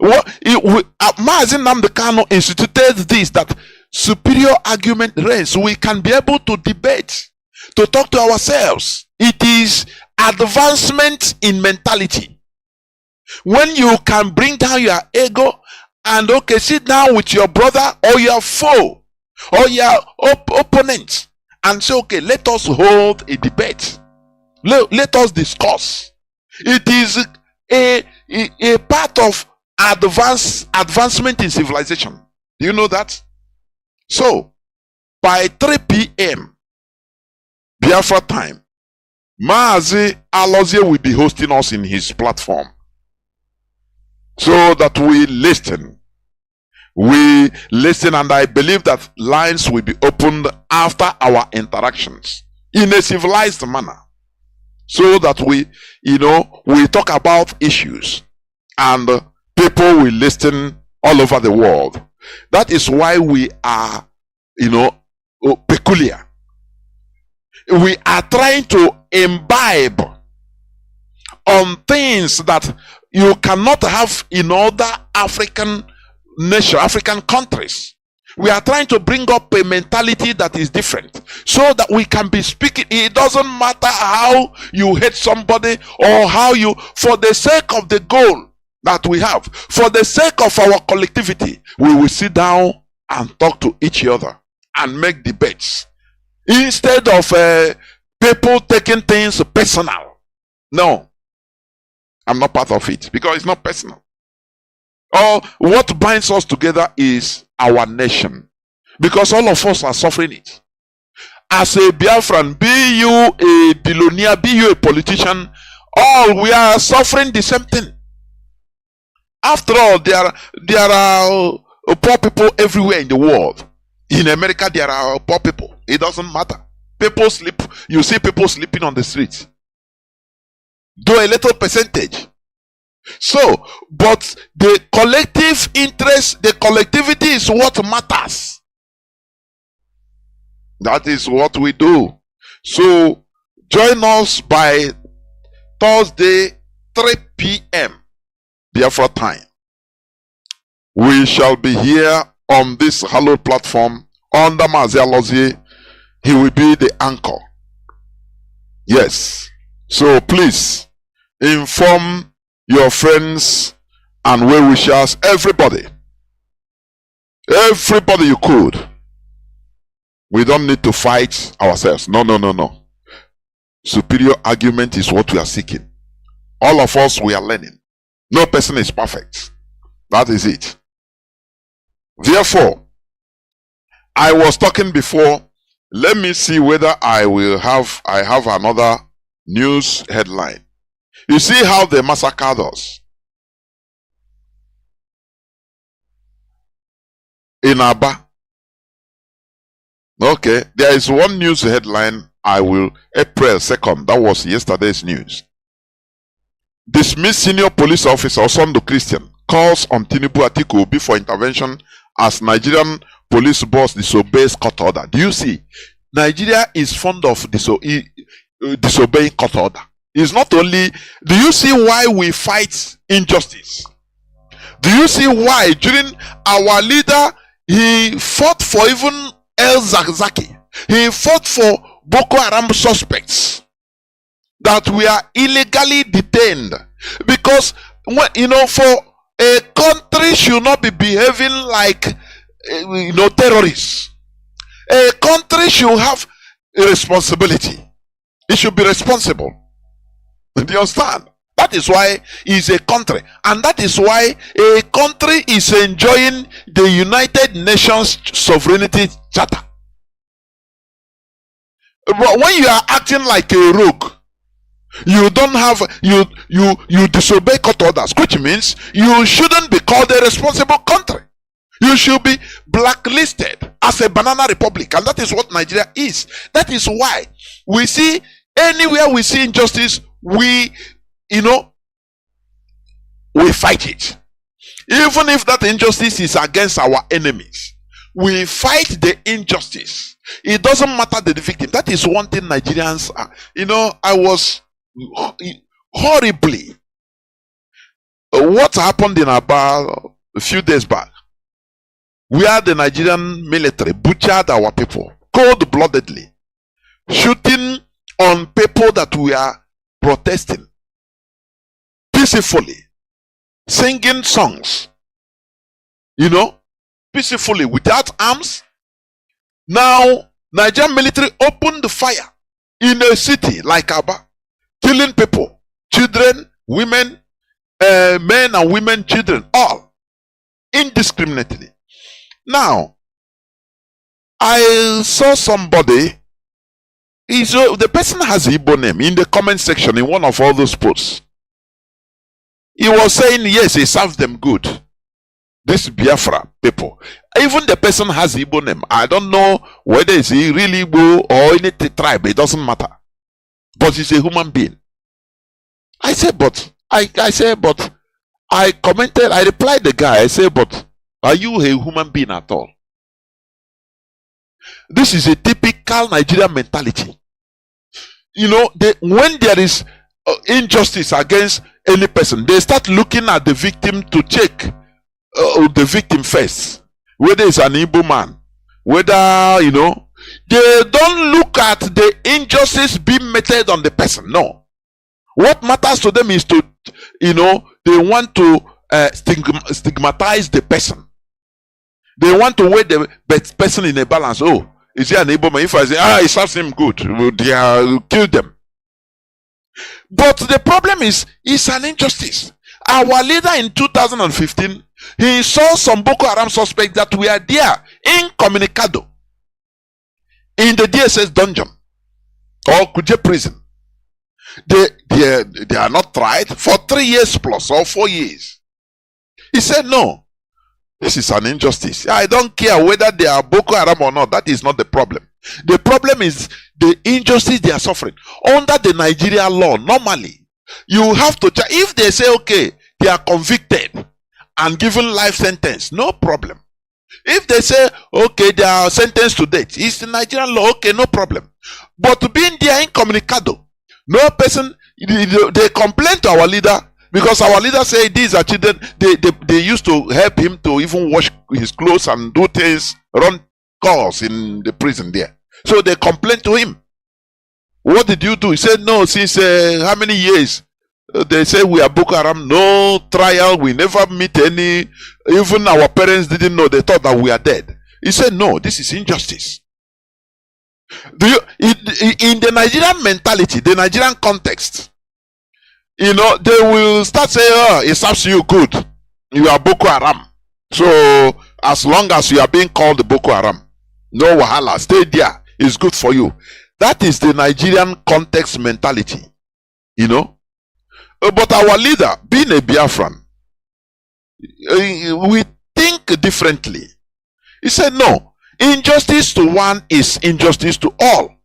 Mazi Nnamdi Kanu instituted this, that superior argument reigns. We can be able to debate, to talk to ourselves. It is advancement in mentality. When you can bring down your ego and sit down with your brother or your foe or your opponent and say, okay, let us hold a debate. Let us discuss. It is a part of advancement in civilization. Do you know that? So, by 3 p.m. Biafra time, Mazi Alozie will be hosting us in his platform, so that we listen. We listen, and I believe that lines will be opened after our interactions in a civilized manner, so that we talk about issues and people will listen all over the world. That is why we are, peculiar. We are trying to imbibe on things that you cannot have in other African nations, African countries. We are trying to bring up a mentality that is different, so that we can be speaking. It doesn't matter how you hate somebody or how you, for the sake of the goal that we have, for the sake of our collectivity, we will sit down and talk to each other and make debates, instead of people taking things personal. No, I'm not part of it, because it's not personal. What binds us together is our nation, because all of us are suffering it. As a Biafran, be you a billionaire, be you a politician, all we are suffering the same thing. After all, there are poor people everywhere in the world. In America, there are poor people. It doesn't matter. People sleep. You see people sleeping on the streets. Do a little percentage. So, but the collective interest, the collectivity is what matters. That is what we do. So, join us by Thursday, 3 p.m. Biafra time. We shall be here on this hallowed platform under Mazi Alozie. He will be the anchor. Yes. So please inform your friends and well wishers, everybody. everybody you could. We don't need to fight ourselves. No, no, no, no. Superior argument is what we are seeking. All of us, we are learning. No person is perfect. That is it. Therefore, I was talking before. Let me see whether I have another news headline. You see how they massacred us in Aba. Okay, there is one news headline. April 2nd. That was yesterday's news. Dismissed senior police officer Osondo Christian calls on Tinubu Atiku Obi for intervention as Nigerian police boss disobeys court order. Do you see? Nigeria is fond of disobeying court order. It's not only. Do you see why we fight injustice? Do you see why during our leader he fought for even El Zakzaki? He fought for Boko Haram suspects that were illegally detained, because for a country should not be behaving like terrorists. A country should have a responsibility. It should be responsible. Do you understand? That is why it's a country, and that is why a country is enjoying the United Nations Sovereignty Charter. But when you are acting like a rogue, you don't have you disobey court orders, which means you shouldn't be called a responsible country. You should be blacklisted as a banana republic, and that is what Nigeria is. That is why we see anywhere we see injustice, we fight it. Even if that injustice is against our enemies, we fight the injustice. It doesn't matter the victim. That is one thing Nigerians are. I was horribly. What happened in about a few days back, where the Nigerian military butchered our people cold-bloodedly, shooting on people that were protesting peacefully, singing songs, peacefully without arms. Now, Nigerian military opened fire in a city like Aba, killing people, children, women, men and women, children, all indiscriminately. Now, I saw somebody. The person has Igbo name in the comment section in one of all those posts. He was saying, yes, he serves them good. This Biafra people. Even the person has Igbo name. I don't know whether it's really Igbo or any tribe. It doesn't matter. But he's a human being. I replied the guy. I said, but are you a human being at all? This is a typical Nigerian mentality. When there is injustice against any person, they start looking at the victim to check the victim first, whether it's an Igbo man, whether they don't look at the injustice being meted on the person. No, what matters to them is to they want to stigmatize the person. They want to weigh the person in a balance. Oh, is he an Igbo man? If I say it serves him good, they kill them. But the problem is, it's an injustice. Our leader in 2015, he saw some Boko Haram suspects that were there incommunicado in the DSS dungeon or Kuje prison. They are not tried for 3 years plus or 4 years. He said, no, this is an injustice. I don't care whether they are Boko Haram or not. That is not the problem. The problem is the injustice they are suffering. Under the Nigeria law, normally, you have to check. If they say, okay, they are convicted and given life sentence, no problem. If they say, okay, they are sentenced to death, it's the Nigerian law, okay, no problem. But to be in there incommunicado, no person, they complain to our leader, because our leader say these are children. They used to help him to even wash his clothes and do things, run calls in the prison there. So they complained to him. What did you do? He said, no, since how many years? They say we are Boko Haram. No trial. We never meet any. Even our parents didn't know. They thought that we are dead. He said, no, this is injustice. In the Nigerian mentality, the Nigerian context, they will start saying, oh, it serves you good. You are Boko Haram. So, as long as you are being called Boko Haram, no wahala, stay there. It's good for you. That is the Nigerian context mentality. But our leader, being a Biafran, we think differently. He said, no, injustice to one is injustice to all.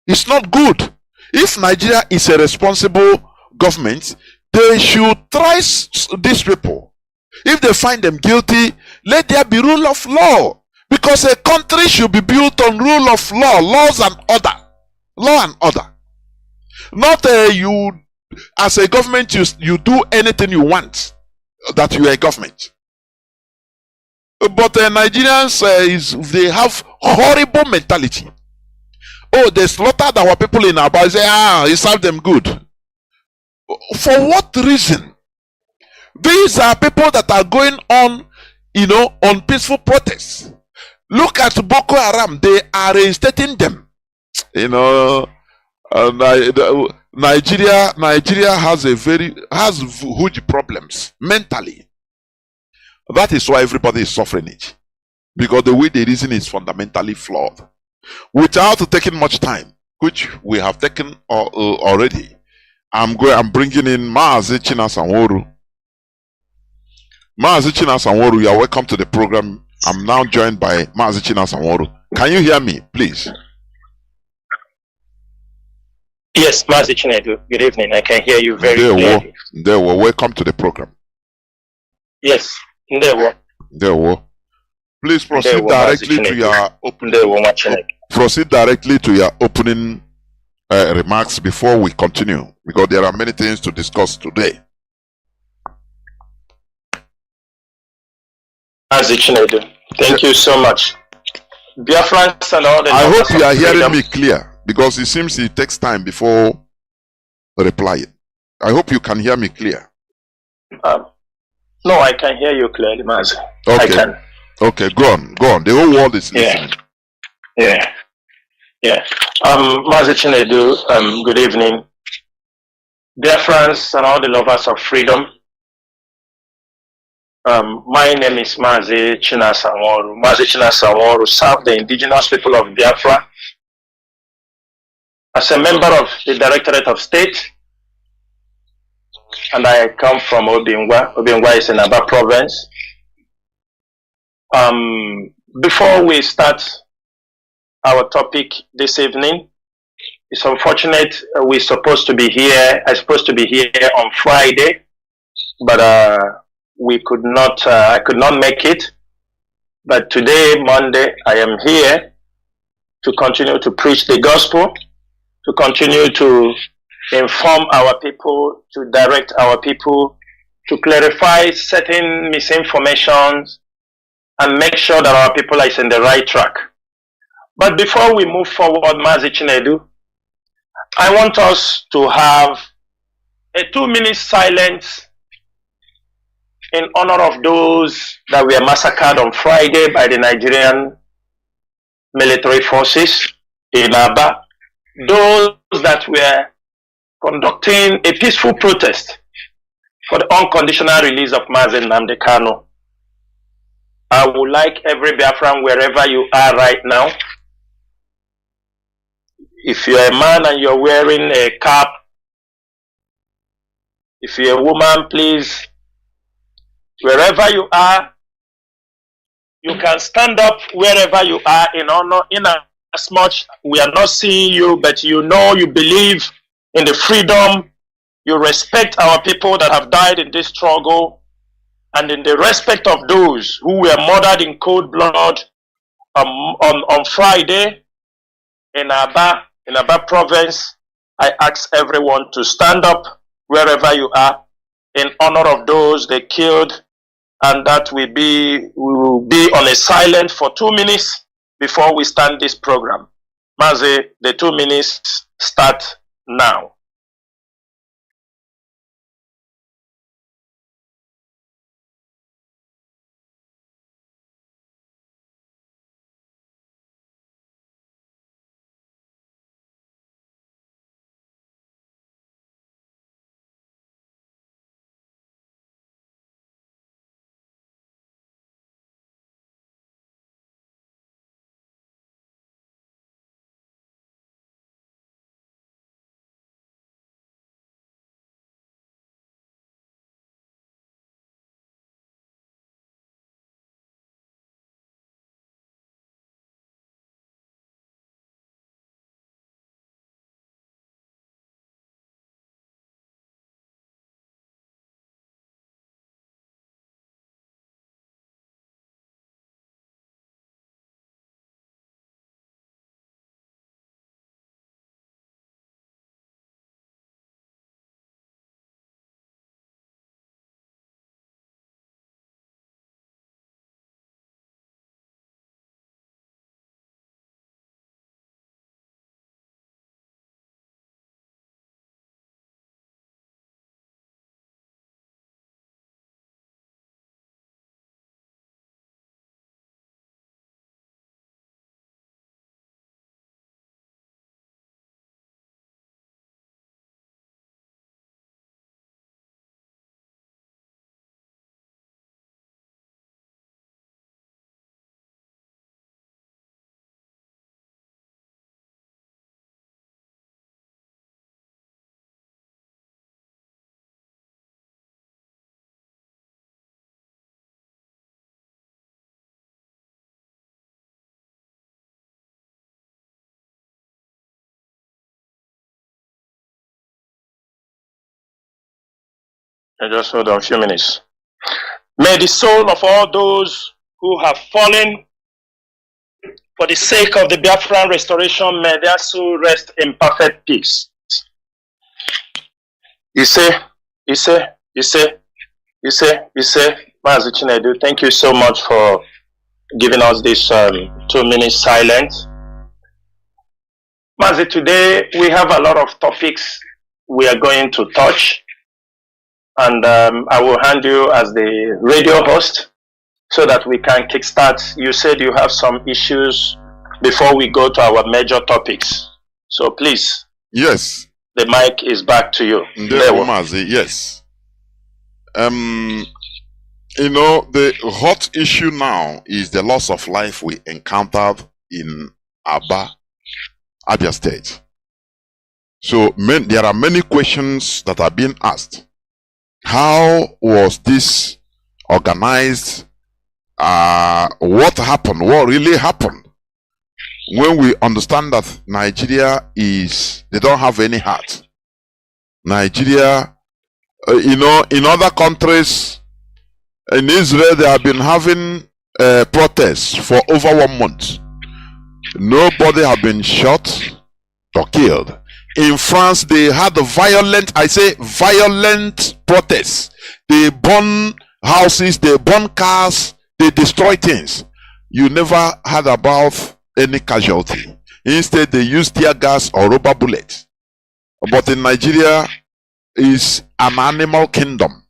It's not good. If Nigeria is a responsible government, they should try these people. If they find them guilty, let there be rule of law. Because a country should be built on rule of law, laws and order. Law and order. Not you, as a government, you do anything you want, that you are a government. But Nigerians, they have horrible mentality. Oh, they slaughtered our people in Aba. Say, it served them good. For what reason? These are people that are going on, on peaceful protests. Look at Boko Haram. They are reinstating them. Nigeria has huge problems mentally. That is why everybody is suffering it, because the way they reason is fundamentally flawed. Without taking much time, which we have taken already, I'm bringing in Mazi Chinasanworu. Mazi Chinasanworu, you are welcome to the program. I'm now joined by Mazi Chinasanworu. Can you hear me, please? Yes, Mazi Chinedu. Good evening. I can hear you very clearly. There were. Welcome to the program. Yes, there were. Please proceed directly to your opening remarks before we continue, because there are many things to discuss today. Mazi Chinedu, thank you so much. Biafrans and all the I hope you are hearing me clear, because it seems it takes time before replying. I hope you can hear me clear. No, I can hear you clearly, Mazi. Okay. I can. Okay, go on. The whole world is listening. Yeah. Mazi Chinedu, good evening. Biafrans and all the lovers of freedom. My name is Mazi Chinasanworu. Mazi Chinasanworu served the indigenous people of Biafra as a member of the Directorate of State, and I come from Obingwa. Obingwa is in Aba province. Before we start our topic this evening, it's unfortunate I'm supposed to be here on Friday, but I could not make it. But today, Monday, I am here to continue to preach the gospel, to continue to inform our people, to direct our people, to clarify certain misinformations, and make sure that our people are in the right track. But before we move forward, Mazi Chinedu, I want us to have a 2-minute silence in honor of those that were massacred on Friday by the Nigerian military forces in Aba, those that were conducting a peaceful protest for the unconditional release of Mazi Nnamdi Kanu. I would like every Biafran, wherever you are right now, if you're a man and you're wearing a cap, if you're a woman, please, wherever you are, you can stand up wherever you are in honor, in as much we are not seeing you, but you believe in the freedom, you respect our people that have died in this struggle, and in the respect of those who were murdered in cold blood on Friday in Aba province. I ask everyone to stand up wherever you are in honor of those they killed, and that we will be on a silent for 2 minutes before we start this program. Mazi, the 2 minutes start now. Just hold on a few minutes. May the soul of all those who have fallen for the sake of the Biafran restoration, may their soul rest in perfect peace. Mazi Chinedu, thank you so much for giving us this 2 minutes silence. Mazi, today we have a lot of topics we are going to touch, and I will hand you as the radio host so that we can kickstart. You said you have some issues before we go to our major topics. So please. Yes. The mic is back to you. Mazi, yes. You know, the hot issue now is the loss of life we encountered in Abia State. So there are many questions that are being asked. How was this organized? What happened? What really happened? When we understand that Nigeria they don't have any heart. Nigeria, you know, in other countries, in Israel, they have been having protests for over 1 month. Nobody have been shot or killed. In France, they had violent protests. They burn houses, they burn cars, they destroy things. You never heard about any casualty. Instead, they use tear gas or rubber bullets. But in Nigeria, is an animal kingdom.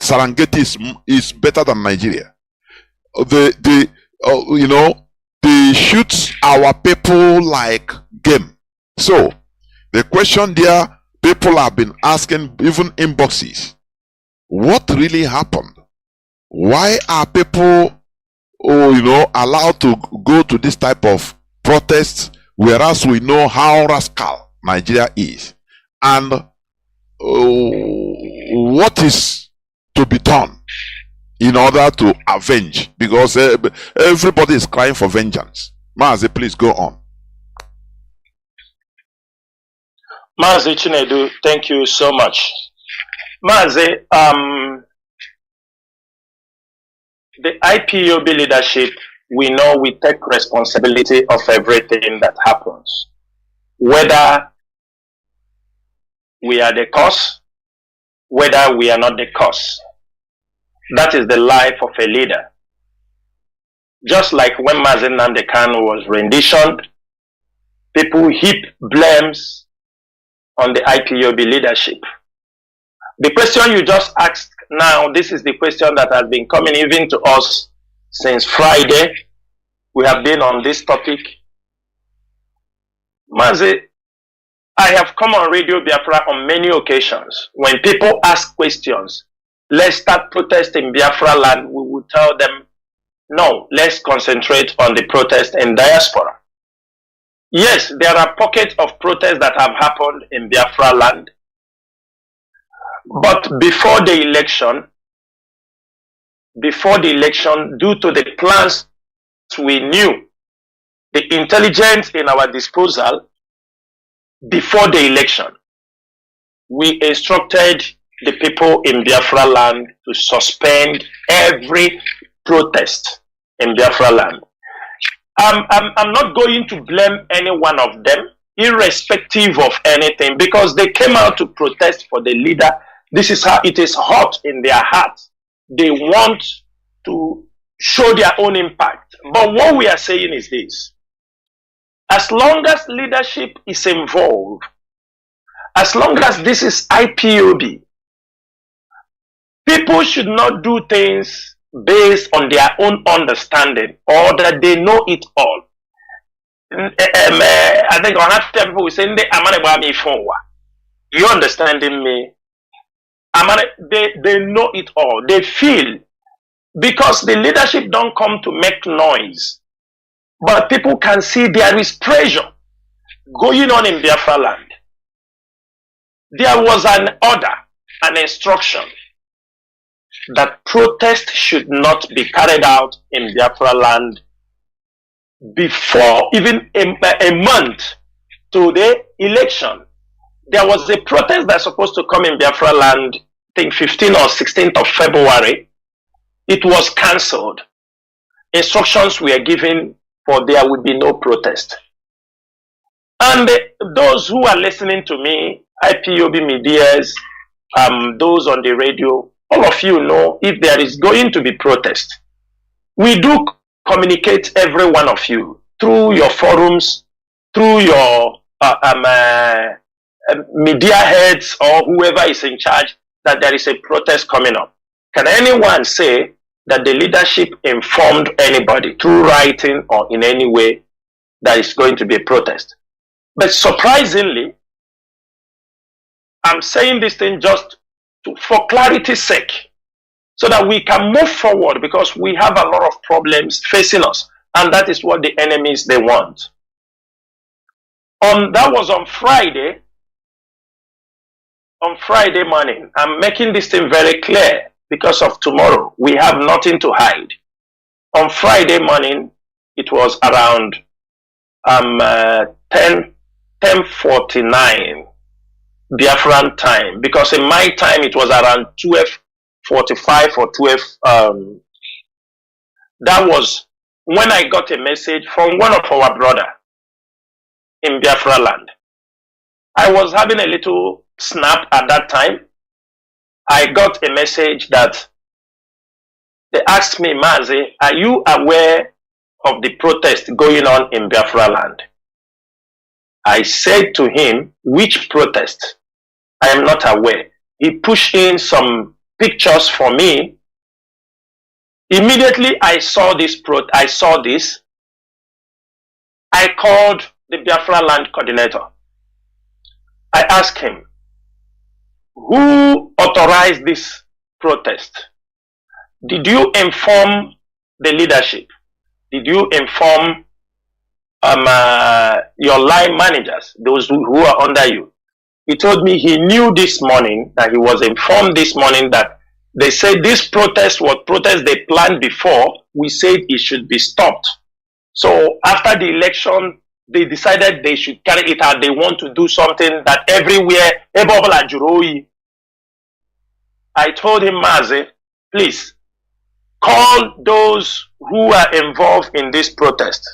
Serengeti is better than Nigeria. You know, they shoot our people like game. So the question there, people have been asking, even in boxes, what really happened? Why are people, you know, allowed to go to this type of protests, whereas we know how rascal Nigeria is? And what is to be done in order to avenge? Because everybody is crying for vengeance. Mazi, please go on. Mazi Chinedu, thank you so much. Mazi, the IPOB leadership, we know we take responsibility of everything that happens. Whether we are the cause, whether we are not the cause. That is the life of a leader. Just like when Mazi Nnamdi Kanu was renditioned, people heap blames on the IPOB leadership. The question you just asked now, this is the question that has been coming even to us since Friday. We have been on this topic. Mazi, I have come on Radio Biafra on many occasions. When people ask questions, let's start protesting Biafra land, we will tell them, no, let's concentrate on the protest in diaspora. Yes, there are pockets of protest that have happened in Biafra land. But before the election, due to the plans we knew, the intelligence in our disposal, before the election, we instructed the people in Biafra land to suspend every protest in Biafra land. I'm not going to blame any one of them, irrespective of anything, because they came out to protest for the leader. This is how it is hot in their hearts. They want to show their own impact. But what we are saying is this: as long as leadership is involved, as long as this is IPOB, people should not do things based on their own understanding or that they know it all. I think on half people will say, you understanding me? They know it all. They feel, because the leadership don't come to make noise, but people can see there is pressure going on in Biafra land. There was an order, an instruction that protest should not be carried out in Biafra land before even a month to the election. There was a protest that's supposed to come in Biafra land I think 15th or 16th of February, it was cancelled. Instructions were given for there would be no protest. And those who are listening to me, IPOB medias, those on the radio, all of you know if there is going to be protest. We do communicate, every one of you, through your forums, through your media heads or whoever is in charge, that there is a protest coming up. Can anyone say that the leadership informed anybody through writing or in any way that is going to be a protest? But surprisingly, I'm saying this thing just for clarity's sake, so that we can move forward, because we have a lot of problems facing us, and that is what the enemies they want. That was on Friday. On Friday morning, I'm making this thing very clear because of tomorrow. We have nothing to hide. On Friday morning, it was around 10:49 Biafran time, because in my time it was around 12:45 or 12. That was when I got a message from one of our brother in Biafra land. I was having a little snap at that time. I got a message that they asked me, Mazi, are you aware of the protest going on in Biafra land? I said to him, which protest? I am not aware. He pushed in some pictures for me. Immediately I saw this. I called the Biafra land coordinator. I asked him, who authorized this protest? Did you inform the leadership? Did you inform your line managers, those who are under you? He told me he knew this morning, that he was informed this morning that they said this protest was protest they planned before. We said it should be stopped. So after the election, they decided they should carry it out. They want to do something that everywhere. I told him, Mazi, please call those who are involved in this protest.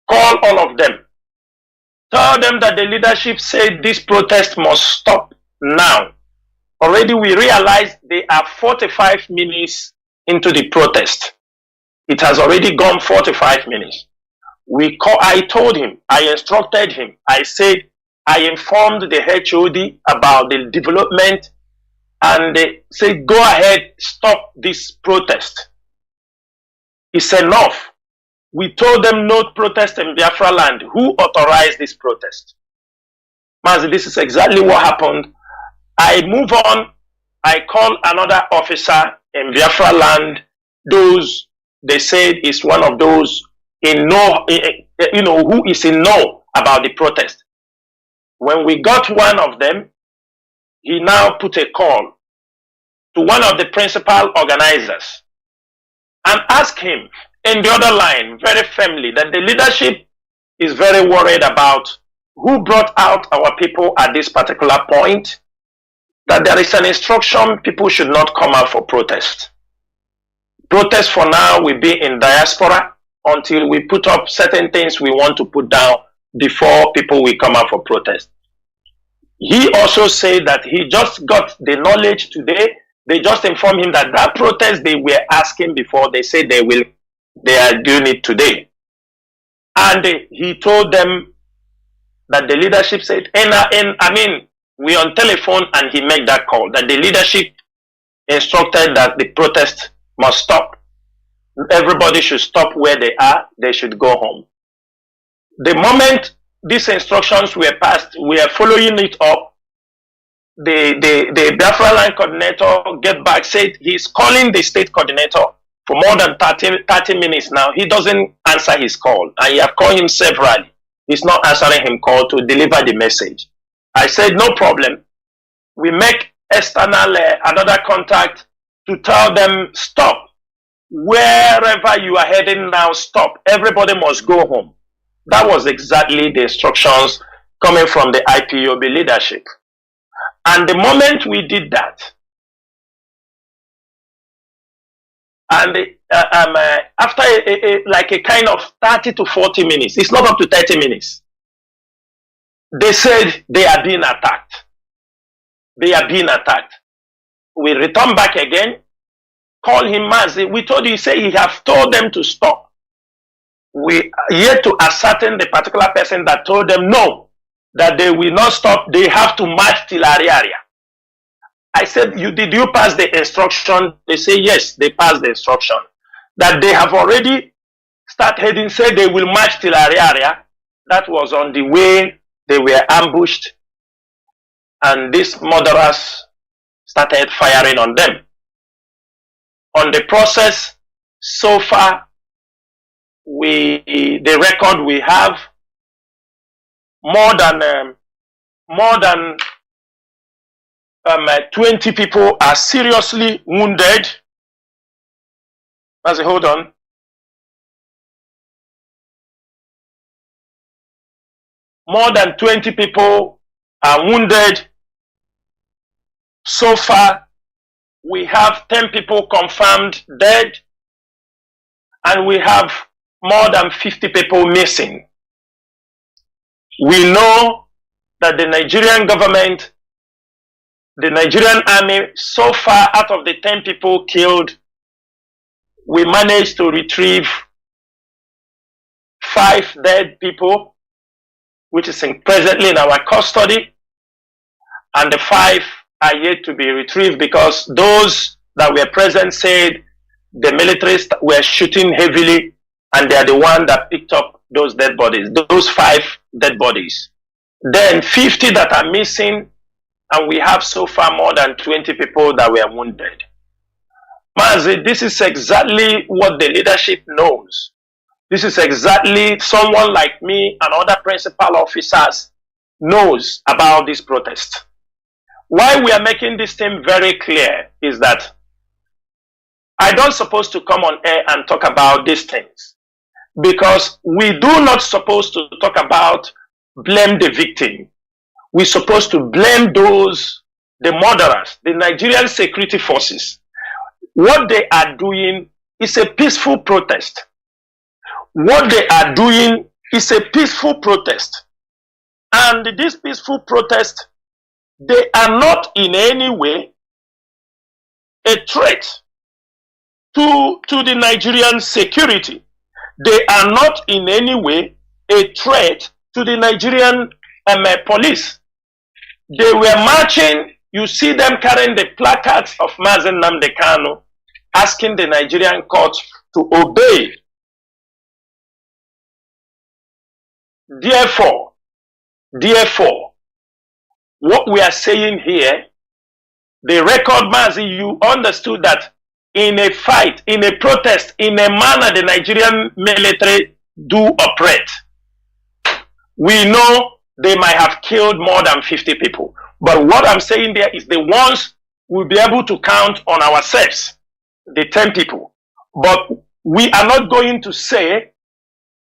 Call all of them. Tell them that the leadership said this protest must stop now. Already we realized they are 45 minutes into the protest. It has already gone 45 minutes. I told him, I instructed him, I said, I informed the HOD about the development, and they said, go ahead, stop this protest. It's enough. We told them no protest in Biafra land. Who authorized this protest? Mazi, this is exactly what happened. I move on. I call another officer in Biafra land. Those, they said, is one of those in know, who is in know about the protest. When we got one of them, he now put a call to one of the principal organizers and asked him in the other line, very firmly, that the leadership is very worried about who brought out our people at this particular point, that there is an instruction people should not come out for protest. Protest for now will be in diaspora until we put up certain things we want to put down before people will come out for protest. He also said that he just got the knowledge today. They just informed him that that protest they were asking before, they said they are doing it today. And he told them that the leadership said, we on telephone, and he made that call, that the leadership instructed that the protest must stop. Everybody should stop where they are. They should go home. The moment these instructions were passed, we are following it up. The Biafra line coordinator get back, said he's calling the state coordinator for more than 30 minutes now. He doesn't answer his call, and you have called him severally. He's not answering him call to deliver the message. I said, no problem. We make external another contact to tell them, stop. Wherever you are heading now, stop. Everybody must go home. That was exactly the instructions coming from the IPOB leadership. And the moment we did that, and after like a kind of 30 to 40 minutes, it's not up to 30 minutes, they said they are being attacked. They are being attacked. We return back again, call him Mazi. We told you, say he have told them to stop. We are yet to ascertain the particular person that told them no, that they will not stop. They have to march till Ariaria. I said, did you pass the instruction? They say, yes, they passed the instruction. That they have already started heading, say they will march till Ariaria. That was on the way. They were ambushed. And these murderers started firing on them. On the process, so far, the record we have, more than 20 people are seriously wounded. Hold on. More than 20 people are wounded. So far, we have 10 people confirmed dead, and we have more than 50 people missing. We know that the Nigerian government, the Nigerian army, so far out of the 10 people killed, we managed to retrieve 5 dead people, which is presently in our custody, and the 5 are yet to be retrieved because those that were present said the militaries were shooting heavily and they are the one that picked up those dead bodies, those 5 dead bodies. Then 50 that are missing, and we have so far more than 20 people that were wounded. Mazi, this is exactly what the leadership knows. This is exactly someone like me and other principal officers knows about this protest. Why we are making this thing very clear is that I don't supposed to come on air and talk about these things because we do not supposed to talk about blame the victim. We're supposed to blame those, the murderers, the Nigerian security forces. What they are doing is a peaceful protest. What they are doing is a peaceful protest. And this peaceful protest, they are not in any way a threat to the Nigerian security. They are not in any way a threat to the Nigerian police. They were marching. You see them carrying the placards of Mazi Nnamdi Kanu, asking the Nigerian court to obey. Therefore, what we are saying here, the record, Mazi, you understood that in a fight, in a protest, in a manner the Nigerian military do operate. We know they might have killed more than 50 people. But what I'm saying there is the ones we'll be able to count on ourselves, the 10 people. But we are not going to say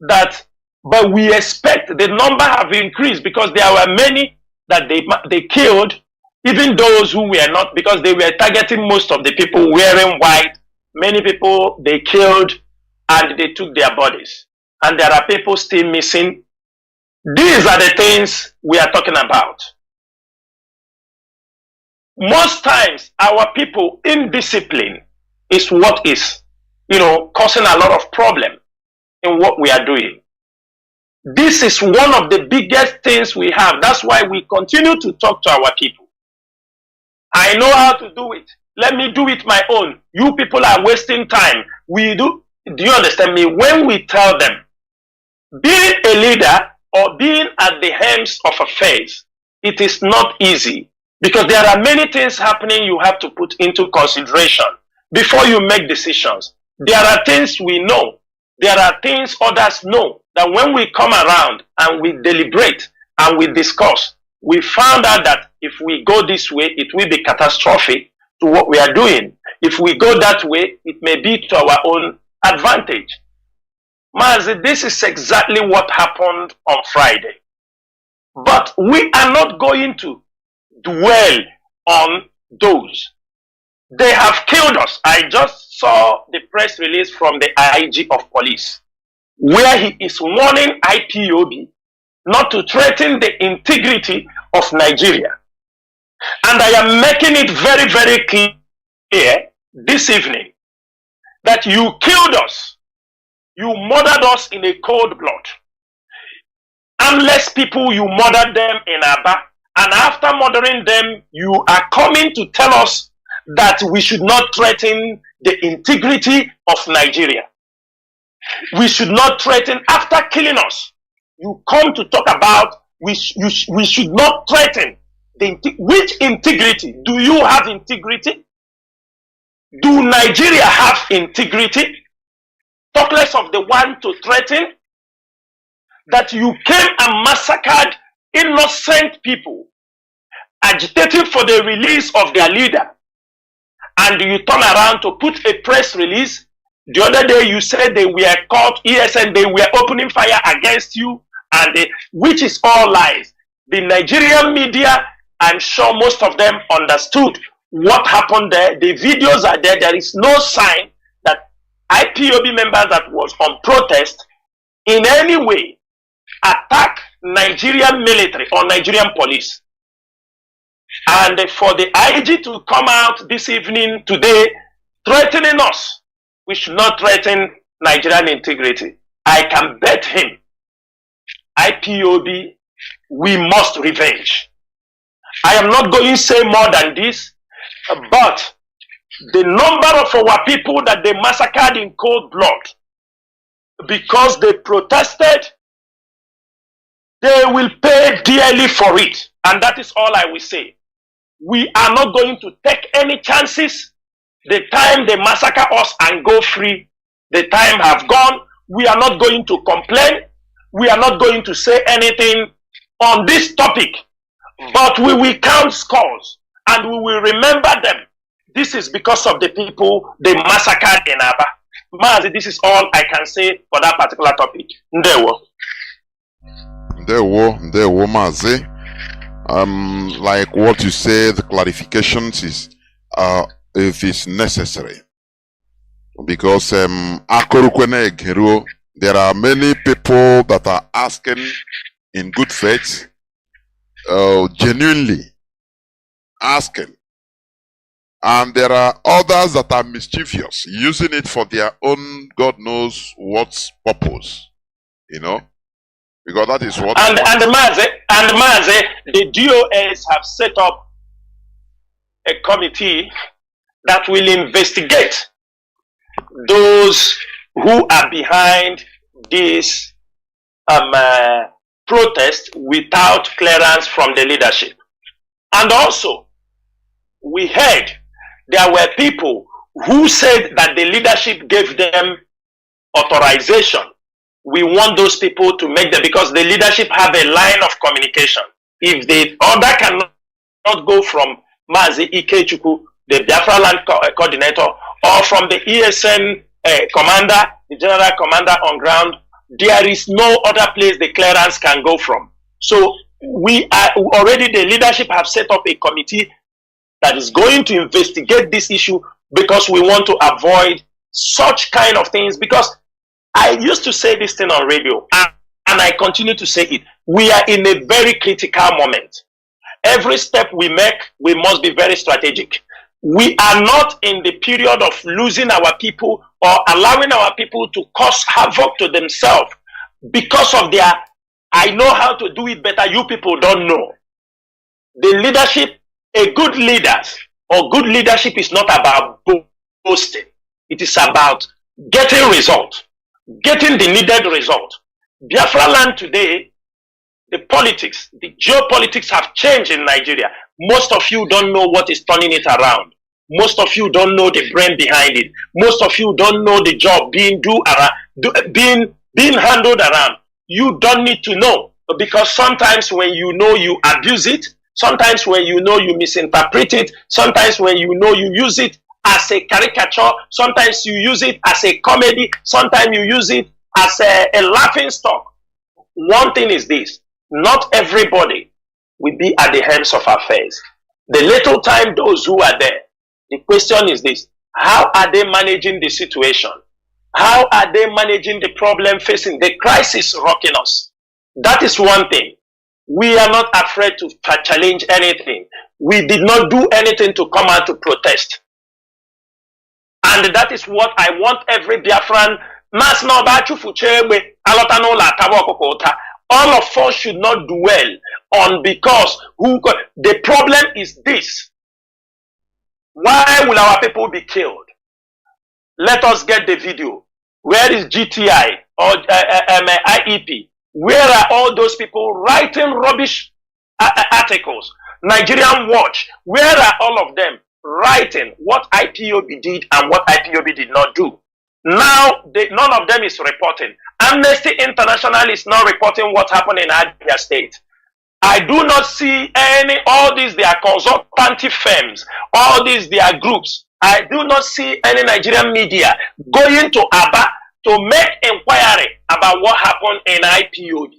that, but we expect the number have increased because there were many that they killed, even those who were not, because they were targeting most of the people wearing white. Many people they killed and they took their bodies. And there are people still missing. These are the things we are talking about. Most times, our people indiscipline is what is, causing a lot of problem in what we are doing. This is one of the biggest things we have. That's why we continue to talk to our people. I know how to do it. Let me do it my own. You people are wasting time. Do you understand me? When we tell them, being a leader or being at the helms of affairs, it is not easy because there are many things happening you have to put into consideration before you make decisions. There are things we know. There are things others know that when we come around and we deliberate and we discuss, we found out that if we go this way, it will be catastrophic to what we are doing. If we go that way, it may be to our own advantage. Mazi, this is exactly what happened on Friday. But we are not going to dwell on those. They have killed us. I just saw the press release from the IG of police, where he is warning IPOB not to threaten the integrity of Nigeria. And I am making it very, very clear this evening that you killed us. You murdered us in a cold blood. Armless people, you murdered them in Aba. And after murdering them, you are coming to tell us that we should not threaten the integrity of Nigeria. We should not threaten, after killing us, you come to talk about we should not threaten. Which integrity? Do you have integrity? Do Nigeria have integrity? Talk less of the one to threaten. That you came and massacred innocent people, agitating for the release of their leader. And you turn around to put a press release. The other day you said they were caught, ESN, they were opening fire against you, and which is all lies. The Nigerian media, I'm sure most of them understood what happened there. The videos are there. There is no sign that IPOB members that was on protest in any way attack Nigerian military or Nigerian police. And for the IG to come out this evening, today, threatening us, we should not threaten Nigerian integrity. I can bet him, IPOB, we must revenge. I am not going to say more than this, but the number of our people that they massacred in cold blood because they protested, they will pay dearly for it. And that is all I will say. We are not going to take any chances. The time they massacre us and go free, the time have gone. We are not going to complain. We are not going to say anything on this topic. But we will count scores and we will remember them. This is because of the people they massacred in Aba. Mazi, this is all I can say for that particular topic. Ndewo. Ndewo, Mazi. Like what you say, the clarifications is if it's necessary. Because there are many people that are asking in good faith, genuinely asking. And there are others that are mischievous, using it for their own God knows what purpose. You know? Because that is what and Mazi, the DOS have set up a committee that will investigate those who are behind this protest without clearance from the leadership. And also, we heard there were people who said that the leadership gave them authorization. We want those people to make them, because the leadership have a line of communication. If the order cannot go from Mazi Ikechukwu, the Biafra land coordinator, or from the ESN commander, the general commander on ground, there is no other place the clearance can go from. So we are already, the leadership have set up a committee that is going to investigate this issue, because we want to avoid such kind of things. Because I used to say this thing on radio, and I continue to say it. We are in a very critical moment. Every step we make, we must be very strategic. We are not in the period of losing our people or allowing our people to cause havoc to themselves because of their, I know how to do it better, you people don't know. The leadership, a good leader or good leadership is not about boasting. It is about getting results, getting the needed result. Biafra land today, the politics, the geopolitics have changed in Nigeria. Most of you don't know what is turning it around. Most of you don't know the brain behind it. Most of you don't know the job being handled around. You don't need to know, because sometimes when you know, you abuse it. Sometimes when you know, you misinterpret it. Sometimes when you know, you use it as a caricature. Sometimes you use it as a comedy. Sometimes you use it as a laughing stock. One thing is this: not everybody will be at the helms of affairs. The little time those who are there, the question is this: how are they managing the situation? How are they managing the problem facing the crisis rocking us? That is one thing. We are not afraid to challenge anything. We did not do anything to come out to protest. And that is what I want every Biafran. All of us should not dwell on because the problem is this. Why will our people be killed? Let us get the video. Where is GTI or IEP? Where are all those people writing rubbish articles? Nigerian Watch, where are all of them writing what IPOB did and what IPOB did not do? Now, none of them is reporting. Amnesty International is not reporting what happened in Abia State. I do not see all these, they are consultancy firms, all these, they are groups. I do not see any Nigerian media going to Aba to make inquiry about what happened in IPOB.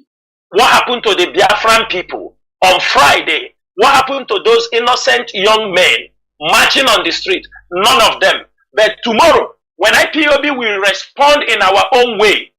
What happened to the Biafran people on Friday? What happened to those innocent young men marching on the street? None of them. But tomorrow, when IPOB will respond in our own way,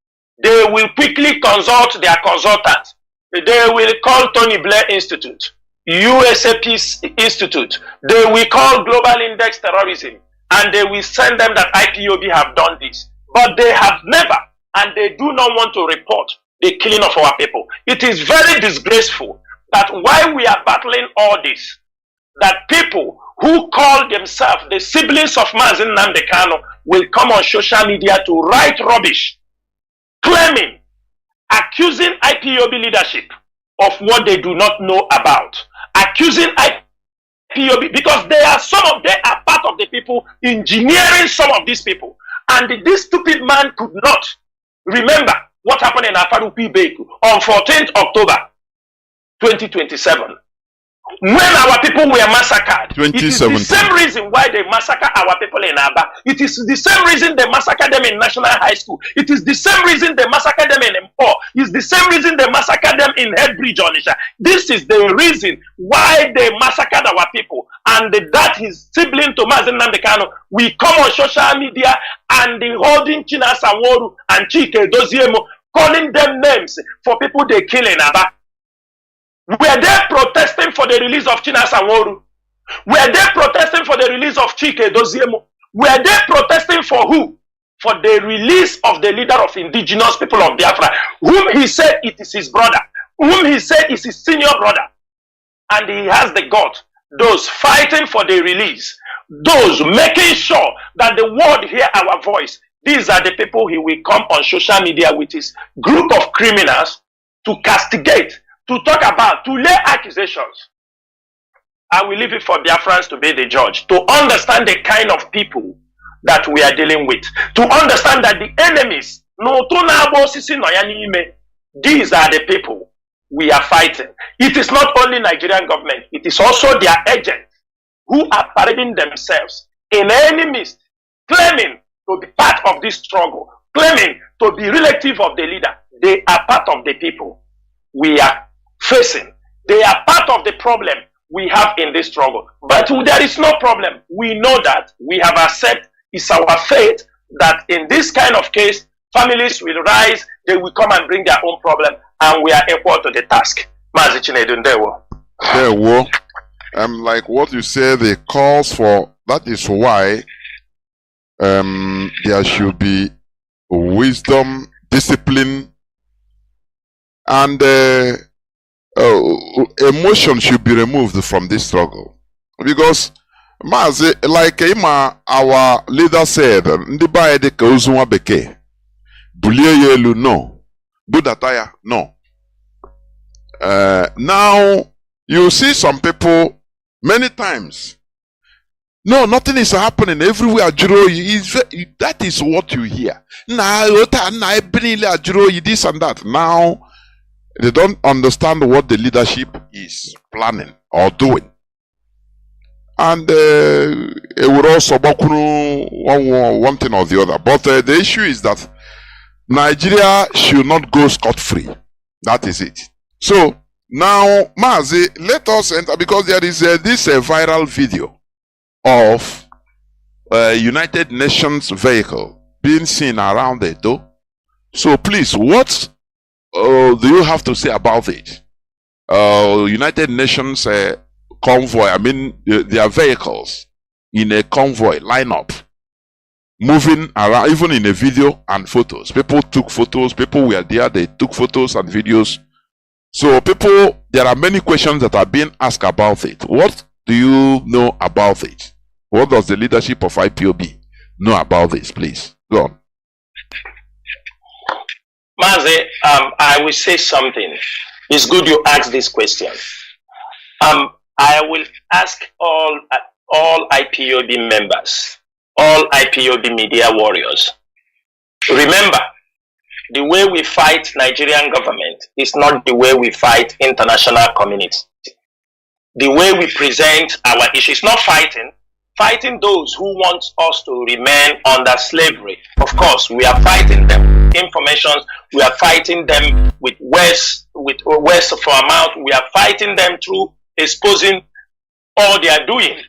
they will quickly consult their consultants. They will call Tony Blair Institute, USA Peace Institute. They will call Global Index Terrorism, and they will send them that IPOB have done this. But they have never, and they do not want to report the killing of our people. It is very disgraceful that while we are battling all this, that people who call themselves the siblings of Mazi Nnamdi Kanu will come on social media to write rubbish, claiming, accusing IPOB leadership of what they do not know about, accusing IPOB because they are part of the people engineering some of these people. And this stupid man could not remember what happened in Afarupi Beku on 14th October 2027. When our people were massacred, it is the same reason why they massacre our people in Aba. It is the same reason they massacre them in National High School. It is the same reason they massacre them in Empo. It's the same reason they massacre them in Headbridge, Onisha. This is the reason why they massacred our people. And that is sibling to Mazi Nnamdi Kanu. We come on social media and the holding China Saworu and Chike Doziemo, calling them names for people they kill in Aba. Were they protesting for the release of China Saworu? Were they protesting for the release of Chike Doziemo? Were they protesting for who? For the release of the leader of indigenous people of Biafra, whom he said it is his brother, whom he said is his senior brother. And he has the God, those fighting for the release, those making sure that the world hear our voice. These are the people he will come on social media with his group of criminals to castigate, to talk about, to lay accusations. I will leave it for Biafrans to be the judge, to understand the kind of people that we are dealing with, to understand that the enemies, these are the people we are fighting. It is not only Nigerian government, it is also their agents who are parading themselves in any midst, claiming to be part of this struggle, claiming to be relative of the leader. They are part of the people we are facing. They are part of the problem we have in this struggle. But there is no problem. We know that we have accepted, it's our fate that in this kind of case, families will rise, they will come and bring their own problem, and we are equal to the task. Mazi Chinedu Ndewo. Like what you say, the calls for, that is why there should be wisdom, discipline, and emotion should be removed from this struggle. Because Mazi, like our leader said, Ndiba edeka uzunwa beke, bulie yelu no, budataya no. Now you see some people many times. No, nothing is happening everywhere. That is what you hear. This and that. Now they don't understand what the leadership is planning or doing. And it would also one thing or the other. But the issue is that Nigeria should not go scot-free. That is it. So Now, Mazi, let us enter, because there is this viral video of United Nations vehicle being seen around the door. So please, what do you have to say about it? United Nations convoy, I mean, their vehicles in a convoy lineup, moving around, even in a video and photos. People took photos, people were there, they took photos and videos. So people, there are many questions that are being asked about it. What do you know about it? What does the leadership of IPOB know about this? Please, go on. Mazi, I will say something. It's good you ask this question. I will ask all IPOB members, all IPOB media warriors. Remember, the way we fight Nigerian government is not the way we fight international community. The way we present our issues, not fighting those who want us to remain under slavery. Of course, we are fighting them with information. We are fighting them with words for our mouth. We are fighting them through exposing all they are doing.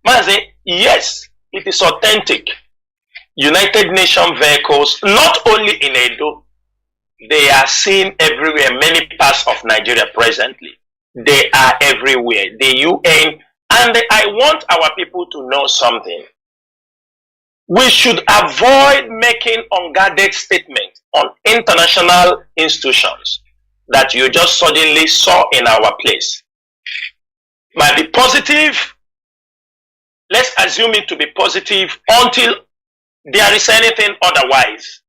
Mazi, yes, it is authentic. United Nations vehicles, not only in Edo, they are seen everywhere, many parts of Nigeria presently. They are everywhere. The UN, and I want our people to know something. We should avoid making unguarded statements on international institutions that you just suddenly saw in our place. Might be positive. Let's assume it to be positive until there is anything otherwise.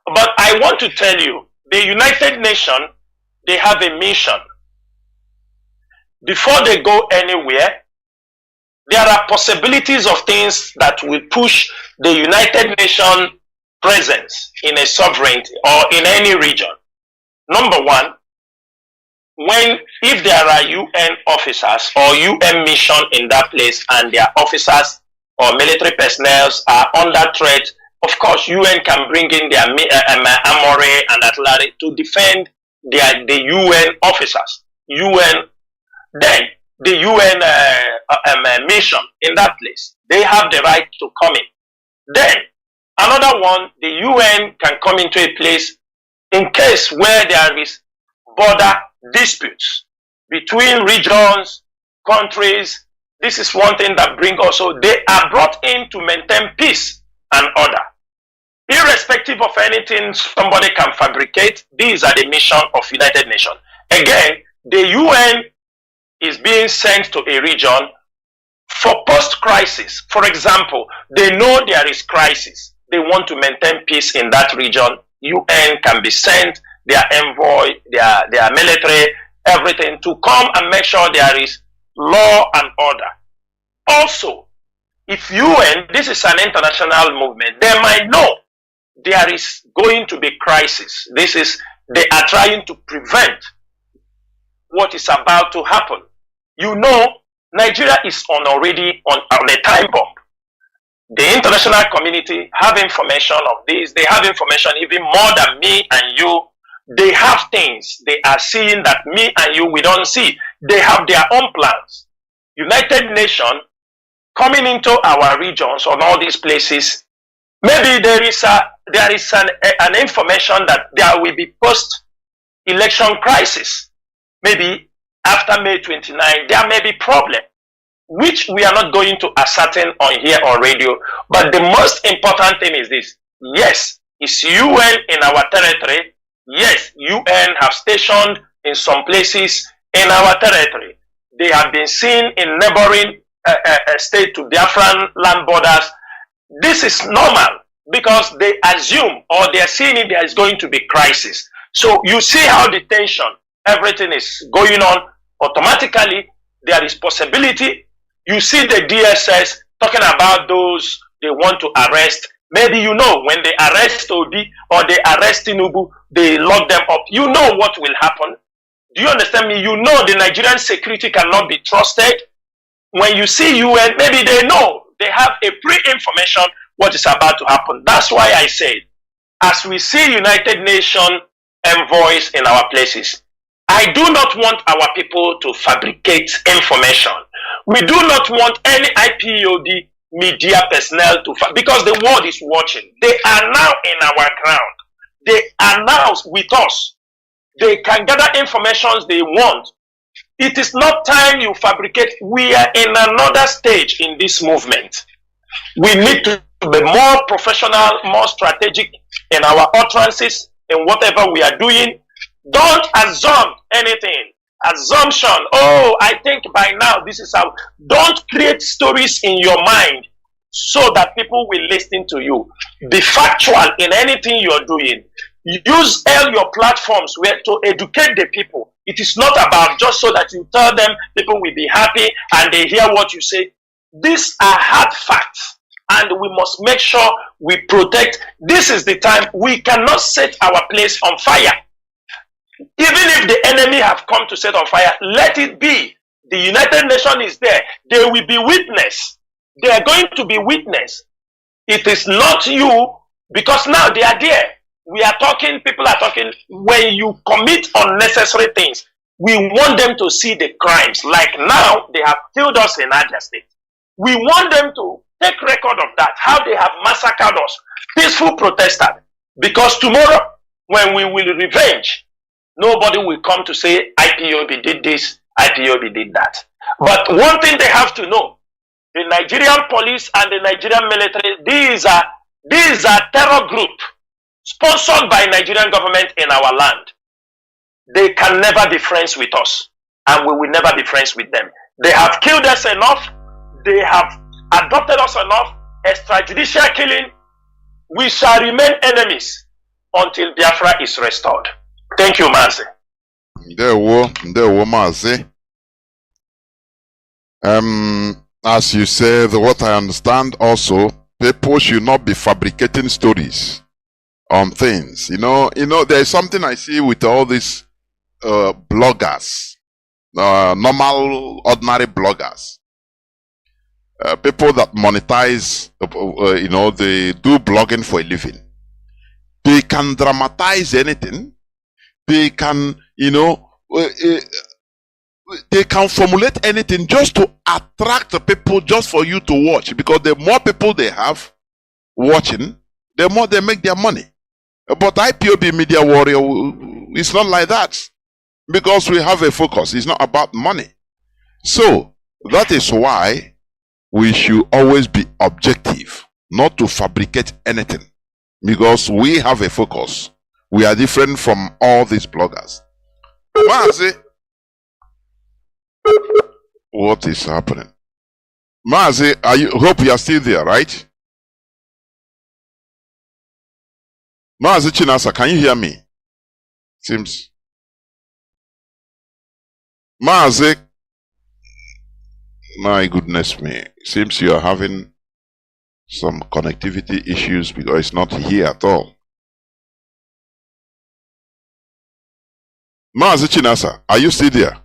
But I want to tell you, the United Nations, they have a mission. Before they go anywhere, there are possibilities of things that will push the United Nations presence in a sovereignty or in any region. Number one, if there are UN officers or UN mission in that place and their officers or military personnel are under threat, of course UN can bring in their armory and artillery to defend the UN officers. Then the UN mission in that place, they have the right to come in. Then another one, the UN can come into a place in case where there is border disputes between regions, countries. This is one thing that brings also, they are brought in to maintain peace and order. Irrespective of anything somebody can fabricate, these are the mission of United Nations. Again, the UN is being sent to a region for post-crisis. For example, they know there is crisis. They want to maintain peace in that region. UN can be sent, their envoy, their military, everything to come and make sure there is law and order. Also, if UN, this is an international movement, they might know there is going to be crisis. They are trying to prevent what is about to happen. You know, Nigeria is already on a time bomb. The international community have information of this. They have information even more than me and you. They have things they are seeing that me and you, we don't see. They have their own plans. United Nations coming into our regions on all these places, maybe there is an information that there will be post-election crisis. Maybe after May 29, there may be problem, which we are not going to ascertain on here on radio. But the most important thing is this. Yes, it's UN in our territory. Yes, UN have stationed in some places in our territory. They have been seen in neighboring state to Biafran land borders. This is normal because they assume or they are seeing if there is going to be crisis. So you see how the tension, everything is going on. Automatically, there is possibility. You see the DSS talking about those they want to arrest. Maybe you know when they arrest Obi or they arrest Tinubu, they lock them up. You know what will happen. Do you understand me? You know the Nigerian security cannot be trusted. When you see UN, maybe they know. They have a pre-information what is about to happen. That's why I said, as we see United Nations envoys in our places, I do not want our people to fabricate information. We do not want any IPOB media personnel to, because the world is watching. They are now in our ground. They are now with us. They can gather information they want. It is not time you fabricate. We are in another stage in this movement. We need to be more professional, more strategic in our utterances, in whatever we are doing. Don't assume anything. Assumption. Oh, I think by now this is how. Don't create stories in your mind so that people will listen to you. Be factual in anything you're doing. Use all your platforms to educate the people. It is not about just so that you tell them people will be happy and they hear what you say. These are hard facts, and we must make sure we protect. This is the time. We cannot set our place on fire. Even if the enemy have come to set on fire, let it be. The United Nations is there. They will be witness. They are going to be witness. It is not you, because now they are there. We are talking, people are talking. When you commit unnecessary things, we want them to see the crimes. Like now, they have killed us in Niger State. We want them to take record of that, how they have massacred us, peaceful protesters. Because tomorrow, when we will revenge, nobody will come to say IPOB did this, IPOB did that. But one thing they have to know, the Nigerian police and the Nigerian military, these are terror group sponsored by Nigerian government in our land. They can never be friends with us, and we will never be friends with them. They have killed us enough. They have adopted us enough. Extrajudicial killing. We shall remain enemies until Biafra is restored. Thank you, Mazi. There were Mazi. As you said, what I understand also, people should not be fabricating stories on things. You know, there's something I see with all these bloggers, normal, ordinary bloggers, people that monetize, they do blogging for a living. They can dramatize anything. They can, they can formulate anything just to attract the people, just for you to watch. Because the more people they have watching, the more they make their money. But IPOB Media Warrior, it's not like that. Because we have a focus. It's not about money. So, that is why we should always be objective, not to fabricate anything. Because we have a focus. We are different from all these bloggers. Mazi, what is happening? Mazi, hope you are still there, right? Mazi Chinasa, can you hear me? Seems. Mazi, my goodness me, seems you are having some connectivity issues because it's not here at all. Mazi Chinasa, are you still there?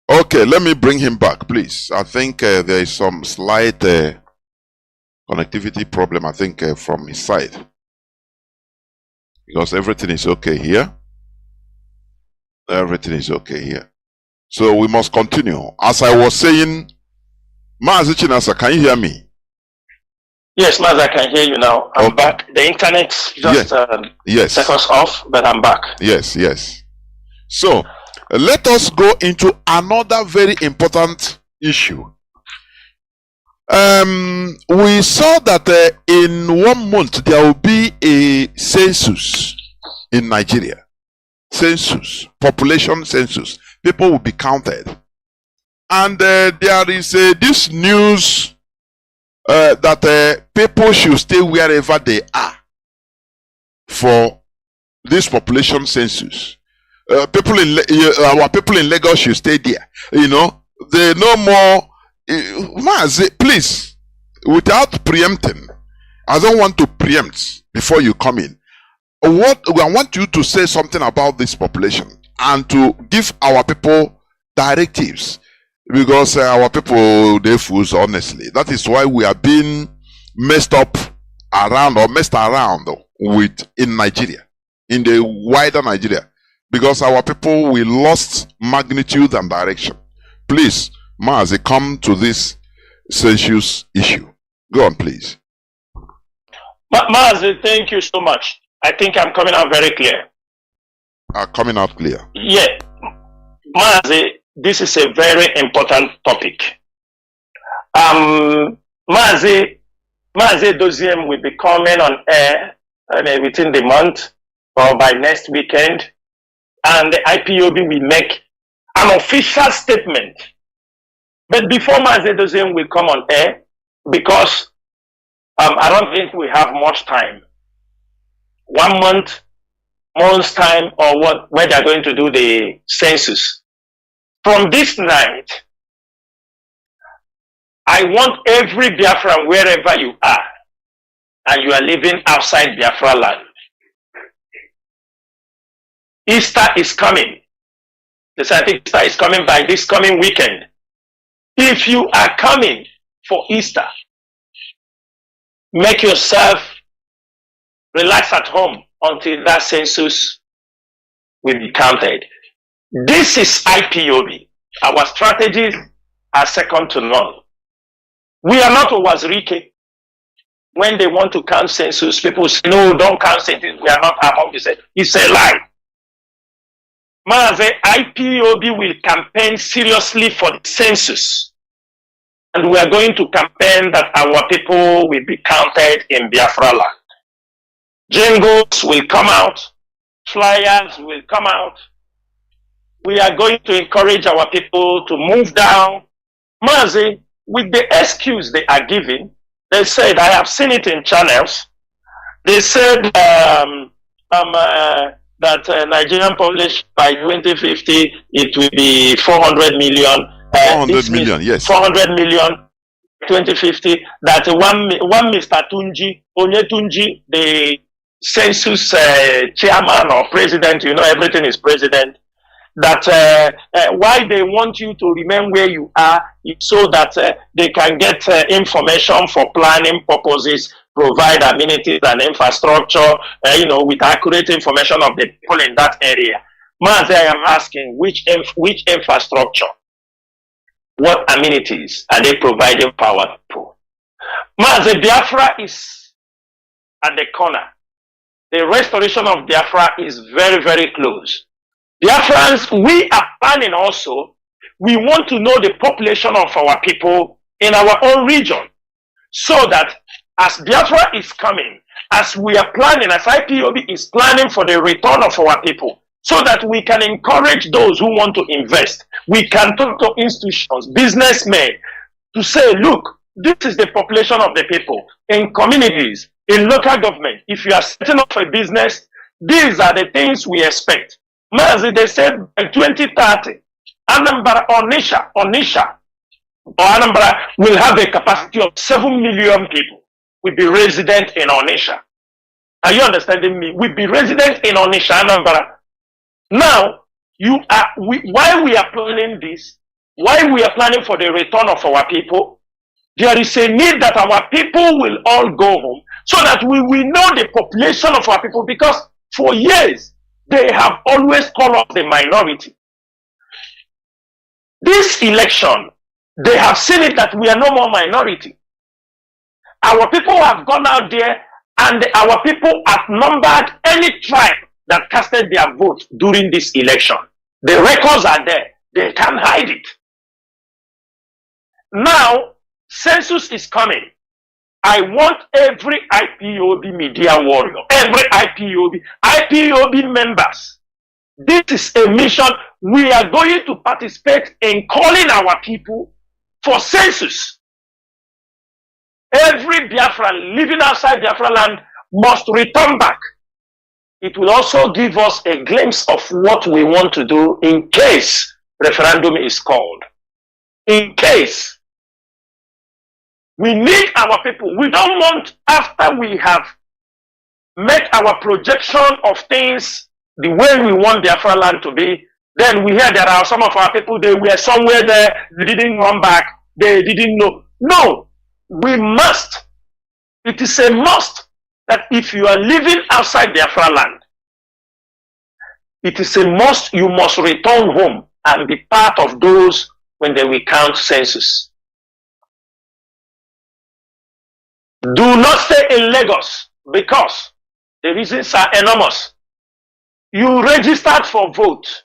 Okay, let me bring him back, please. I think there is some slight connectivity problem, I think, from his side. Because everything is okay here. Everything is okay here. So we must continue. As I was saying, Mazi Chinasa, can you hear me? Yes, Mazi, I can hear you now. I'm back. The internet just set us off, but I'm back. Yes, yes. So, let us go into another very important issue. We saw that in 1 month there will be a census in Nigeria. Census, population census. People will be counted. And there is this news that people should stay wherever they are for this population census. Our people in Lagos should stay there. They no more. Mazi, please, without preempting, I don't want to preempt before you come in. I want you to say something about this population and to give our people directives because our people, they fools, honestly. That is why we are being messed around with in Nigeria, in the wider Nigeria, because our people, we lost magnitude and direction. Please, Mazi, come to this census issue. Go on, please. Mazi, thank you so much. I think I'm coming out very clear. Coming out clear. Yeah. Mazi, this is a very important topic. Mazi Doziem will be coming on air within the month or by next weekend, and the IPOB will make an official statement. But before Mazi Doziem will come on air, because I don't think we have much time. 1 month's time, or what, when they're going to do the census. From this night, I want every Biafran, wherever you are, and you are living outside Biafra land. Easter is coming. I think Easter is coming by this coming weekend. If you are coming for Easter, make yourself relax at home until that census will be counted. This is IPOB. Our strategies are second to none. We are not Owazirike. When they want to count census, people say, no, don't count census. We are not among the. It's a lie. Mazi, IPOB will campaign seriously for the census. And we are going to campaign that our people will be counted in Biafra land. Jingles will come out. Flyers will come out. We are going to encourage our people to move down. Mazi, with the excuse they are giving, they said, I have seen it in channels, they said that Nigerian population by 2050, it will be 400 million. 400 million, yes. 400 million, 2050, that one Mr. Onyetunji, the census chairman or president, you know, everything is president, that why they want you to remain where you are is so that they can get information for planning purposes, provide amenities and infrastructure, you know, with accurate information of the people in that area. Mazi, I am asking, which infrastructure, what amenities are they providing for our people? Mazi, Biafra is at the corner. The restoration of Biafra is very, very close. Biafrans, we are planning also, we want to know the population of our people in our own region, so that as Biafra is coming, as we are planning, as IPOB is planning for the return of our people, so that we can encourage those who want to invest. We can talk to institutions, businessmen, to say, look, this is the population of the people in communities, in local government. If you are setting up a business, these are the things we expect. Mazi, they said by 2030, Anambra or Onitsha will have a capacity of 7 million people. Will be resident in Onitsha. Are you understanding me? Will be resident in Onitsha, Anambra. Now, why we are planning this, why we are planning for the return of our people, there is a need that our people will all go home so that we will know the population of our people, because for years, they have always called us the minority. This election, they have seen it that we are no more minority. Our people have gone out there and our people outnumbered any tribe that casted their vote during this election. The records are there. They can't hide it. Now, census is coming. I want every IPOB media warrior, every IPOB members. This is a mission. We are going to participate in calling our people for census. Every Biafran living outside Biafra land must return back. It will also give us a glimpse of what we want to do in case referendum is called. In case. We need our people. We don't want, after we have met our projection of things the way we want Biafra land to be, Then we hear there are some of our people, they were somewhere there, they didn't come back, they didn't know. No, we must. It is a must that if you are living outside Biafra land, it is a must you must return home and be part of those when they will count census. Do not stay in Lagos because the reasons are enormous. You registered for vote.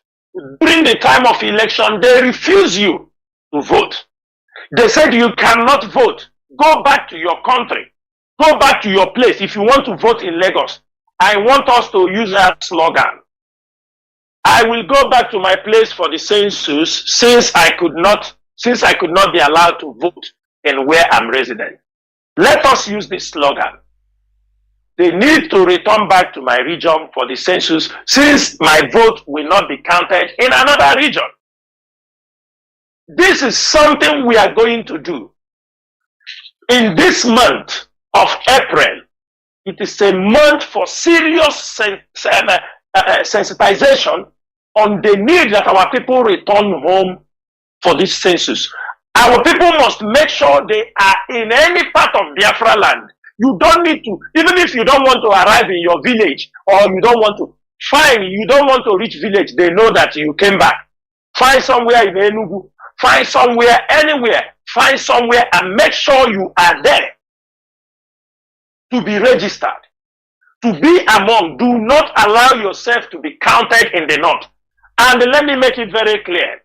During the time of election, they refuse you to vote. They said you cannot vote. Go back to your country. Go back to your place. If you want to vote in Lagos, I want us to use that slogan. I will go back to my place for the census since I could not be allowed to vote in where I'm resident. Let us use this slogan. They need to return back to my region for the census since my vote will not be counted in another region. This is something we are going to do. In this month of April, it is a month for serious sensitization on the need that our people return home for this census. Our people must make sure they are in any part of Biafra land. You don't need to, even if you don't want to arrive in your village or you don't want to, fine, you don't want to reach village, they know that you came back. Find somewhere in Enugu, find somewhere, anywhere, find somewhere and make sure you are there to be registered, to be among. Do not allow yourself to be counted in the north. And let me make it very clear.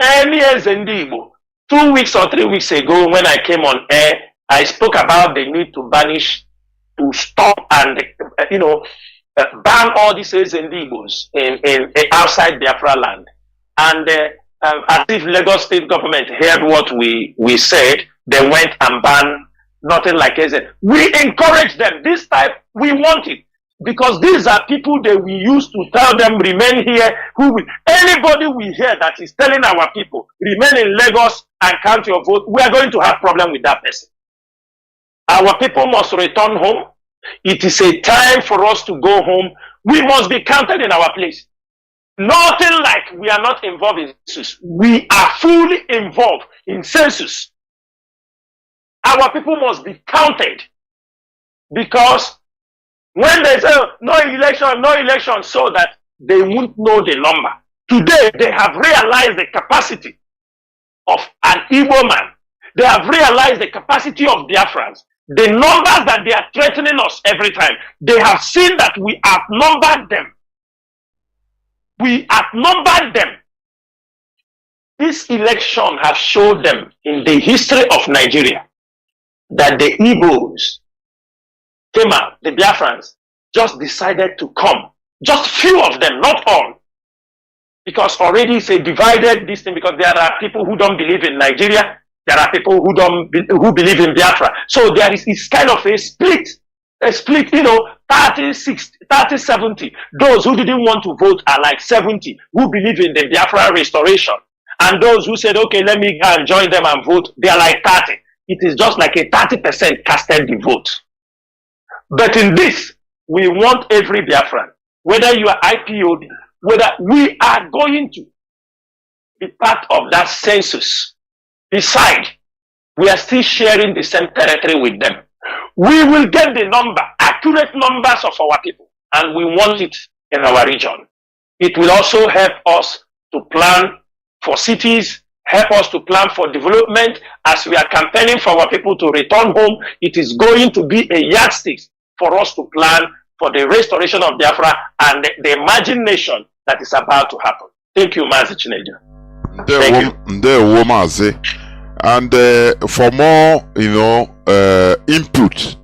Any Zendibo, 2 weeks or 3 weeks ago when I came on air, I spoke about the need to banish, to stop and, ban all these Zendibos in outside Biafra land. And as if Lagos state government heard what we said, they went and banned nothing like AZ. We encourage them. This type, we want it. Because these are people that we used to tell them remain here. Anybody we hear that is telling our people remain in Lagos and count your vote, we are going to have problem with that person. Our people must return home. It is a time for us to go home. We must be counted in our place. Nothing like we are not involved in census. We are fully involved in census. Our people must be counted because when they say no election, so that they won't know the number. Today, they have realized the capacity of an Igbo man. They have realized the capacity of Biafrans. The numbers that they are threatening us every time. They have seen that we outnumbered them. We outnumbered them. This election has showed them in the history of Nigeria that the Igbos came out, the Biafrans just decided to come. Just few of them, not all. Because already it's a divided this thing, because there are people who don't believe in Nigeria, there are people who believe in Biafra. So there is it's kind of a split, 30-70. Those who didn't want to vote are like 70 who believe in the Biafra restoration. And those who said, okay, let me go and join them and vote, they are like 30. It is just like a 30% casted the vote. But in this, we want every Biafran, whether you are IPOD, whether we are going to be part of that census. Besides, we are still sharing the same territory with them. We will get the accurate numbers of our people, and we want it in our region. It will also help us to plan for cities, help us to plan for development. As we are campaigning for our people to return home, it is going to be a yardstick for us to plan for the restoration of Biafra and the imagination that is about to happen. Thank you, Mazi Chinedu. Mazi. And for more, input,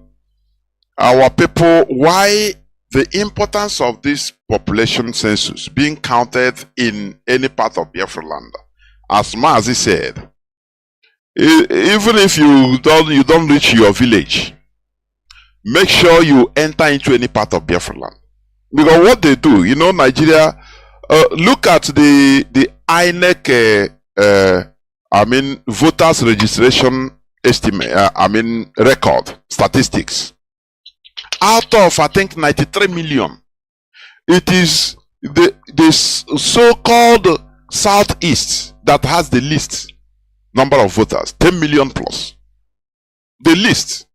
our people, why the importance of this population census being counted in any part of Biafra land. As Mazi said, even if you don't reach your village, make sure you enter into any part of Biafra land. Because what they do, Nigeria, look at the INEC, voters registration estimate, record, statistics. Out of, I think, 93 million, it is the so-called Southeast that has the least number of voters, 10 million plus. The least.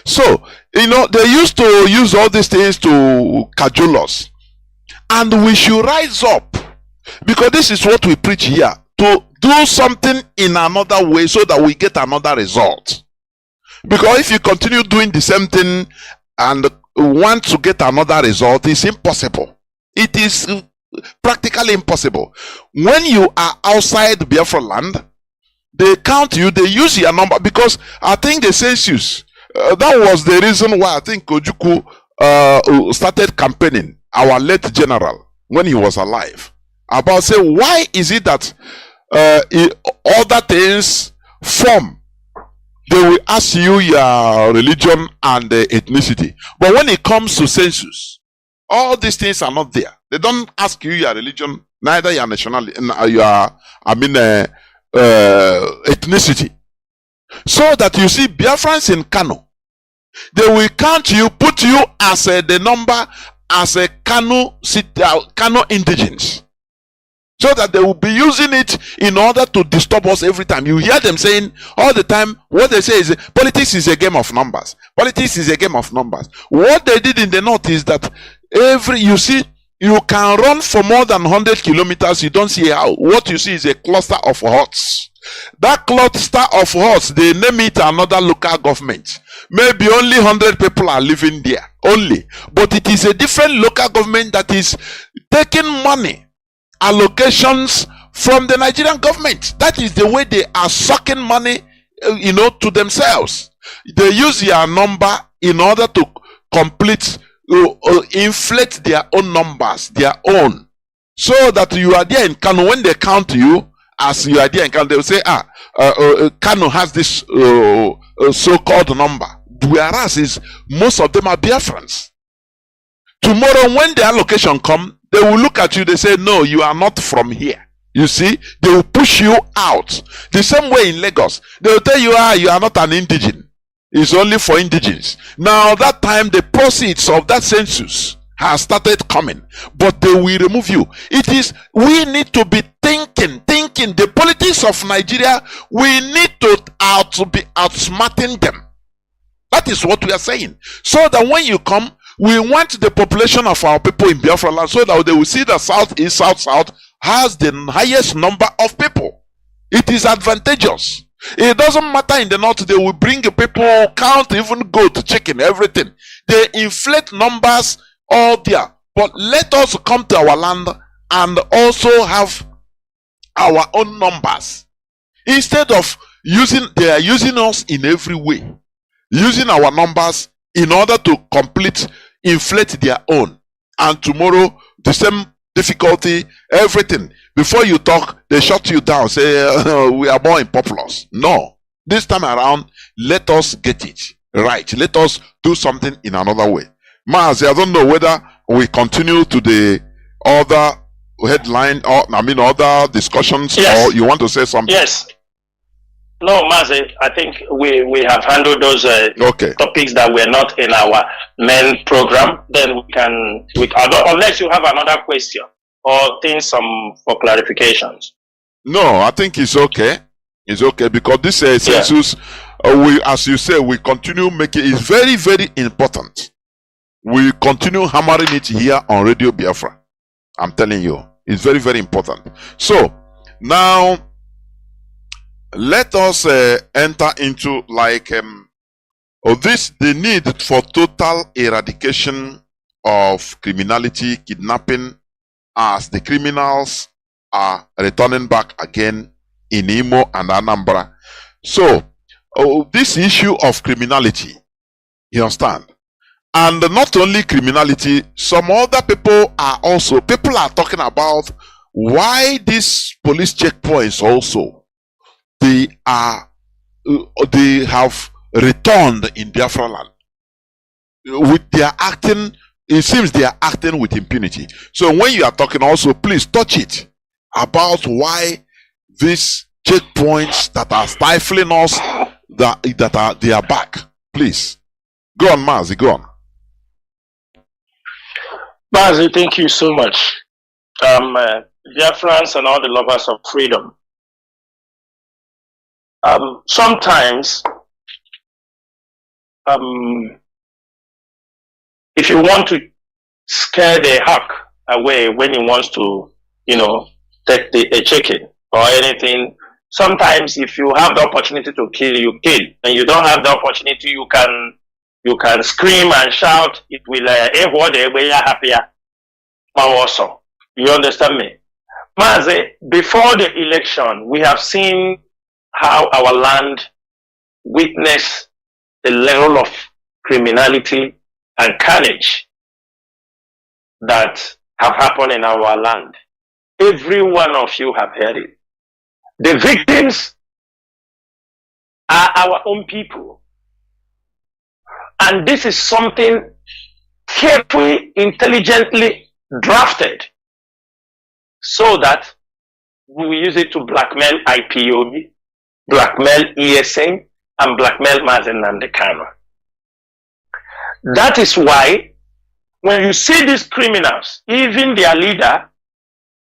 So, they used to use all these things to cajole us. And we should rise up, because this is what we preach here, to do something in another way so that we get another result. Because if you continue doing the same thing and want to get another result, it's impossible. It is practically impossible. When you are outside Biafra land, they count you, they use your number, because I think the census, that was the reason why I think Ojukwu started campaigning, our late general, when he was alive, about say, why is it that other things form? They will ask you your religion and ethnicity, but when it comes to census, all these things are not there. They don't ask you your religion, neither your nationality, ethnicity. So that you see, Biafrans in Kanu, they will count you, put you as the number as a Kanu indigens, so that they will be using it in order to disturb us every time. You hear them saying all the time, what they say is politics is a game of numbers. Politics is a game of numbers. What they did in the north is that you can run for more than 100 kilometers, you don't see how. What you see is a cluster of huts. That cluster of huts, they name it another local government. Maybe only 100 people are living there, only. But it is a different local government that is taking money, allocations from the Nigerian government. That is the way they are sucking money, to themselves. They use your number in order to complete, inflate their own numbers, their own. So that you are there in Kanu, when they count you, as you are there in Kanu, they will say, Kanu has this so-called number. Whereas most of them are Biafrans. Tomorrow, when the allocation come, they will look at you, they say, no, you are not from here. You see, they will push you out. The same way in Lagos, they will tell you, you are not an indigene. It's only for indigenes. Now, that time, the proceeds of that census has started coming, but they will remove you. We need to be thinking. The politics of Nigeria, we need to be outsmarting them. That is what we are saying. So that when you come, we want the population of our people in Biafra land, so that they will see the Southeast, South has the highest number of people. It is advantageous. It doesn't matter in the north, they will bring people, count, even goat, chicken, everything. They inflate numbers all there. But let us come to our land and also have our own numbers. Instead of they are using us in every way. Using our numbers in order to inflate their own. And tomorrow, the same difficulty, everything. Before you talk, they shut you down, say, we are more unpopulous. No. This time around, let us get it right. Let us do something in another way. Mazi, I don't know whether we continue to the other headline, or other discussions, yes, or you want to say something? Yes. No, Mazi, I think we have handled those topics that were not in our main program. Then unless you have another question or things for clarifications. No, I think it's okay. It's okay, because this census, as you say, we continue making it. It's very, very important. We continue hammering it here on Radio Biafra. I'm telling you, it's very, very important. So now, let us enter into the need for total eradication of criminality, kidnapping, as the criminals are returning back again in Imo and Anambra. So, this issue of criminality, you understand? And not only criminality, some other people are talking about why these police checkpoints also, they have returned in Biafra land. With their acting, it seems they are acting with impunity. So when you are talking also, please touch it about why these checkpoints that are stifling us, they are back. Please. Go on, Mazi, go on. Mazi, thank you so much. Biafrans and all the lovers of freedom. Sometimes, if you want to scare the hawk away when he wants to, take a chicken or anything, sometimes if you have the opportunity to kill, you kill. And you don't have the opportunity, you can scream and shout. It will happier. Also, you understand me? Mazi, before the election, we have seen how our land witnessed the level of criminality and carnage that have happened in our land. Every one of you have heard it. The victims are our own people. And this is something carefully, intelligently drafted so that we will use it to blackmail IPOB, blackmail ESN, and blackmail Mazi and Kanu. That is why when you see these criminals, even their leader,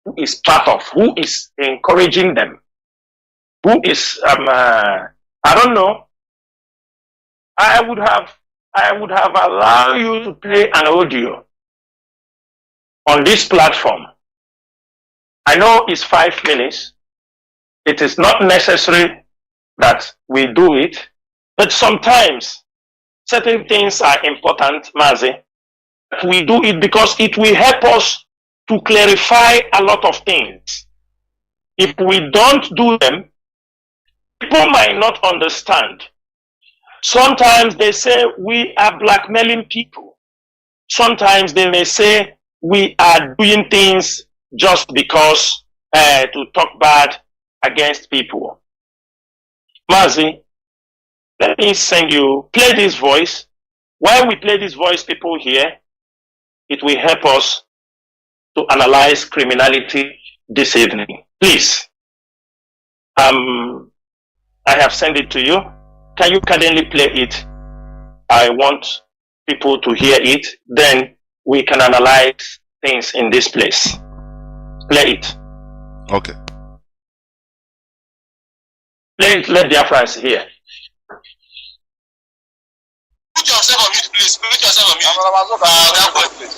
who is part of, who is encouraging them, who is, I don't know, I would have allowed you to play an audio on this platform. I know it's 5 minutes. It is not necessary that we do it, but sometimes certain things are important, Mazi. We do it because it will help us to clarify a lot of things. If we don't do them, people might not understand. Sometimes they say we are blackmailing people. Sometimes they may say we are doing things just because to talk bad against people. Mazi, let me send you, play this voice. While we play this voice, people here, it will help us to analyze criminality this evening. Please. I have sent it to you. Can you kindly play it? I want people to hear it. Then we can analyze things in this place. Play it. Okay. Play it, let Biafrans hear. Put yourself on mute, please. Put yourself on mute. That boy, please.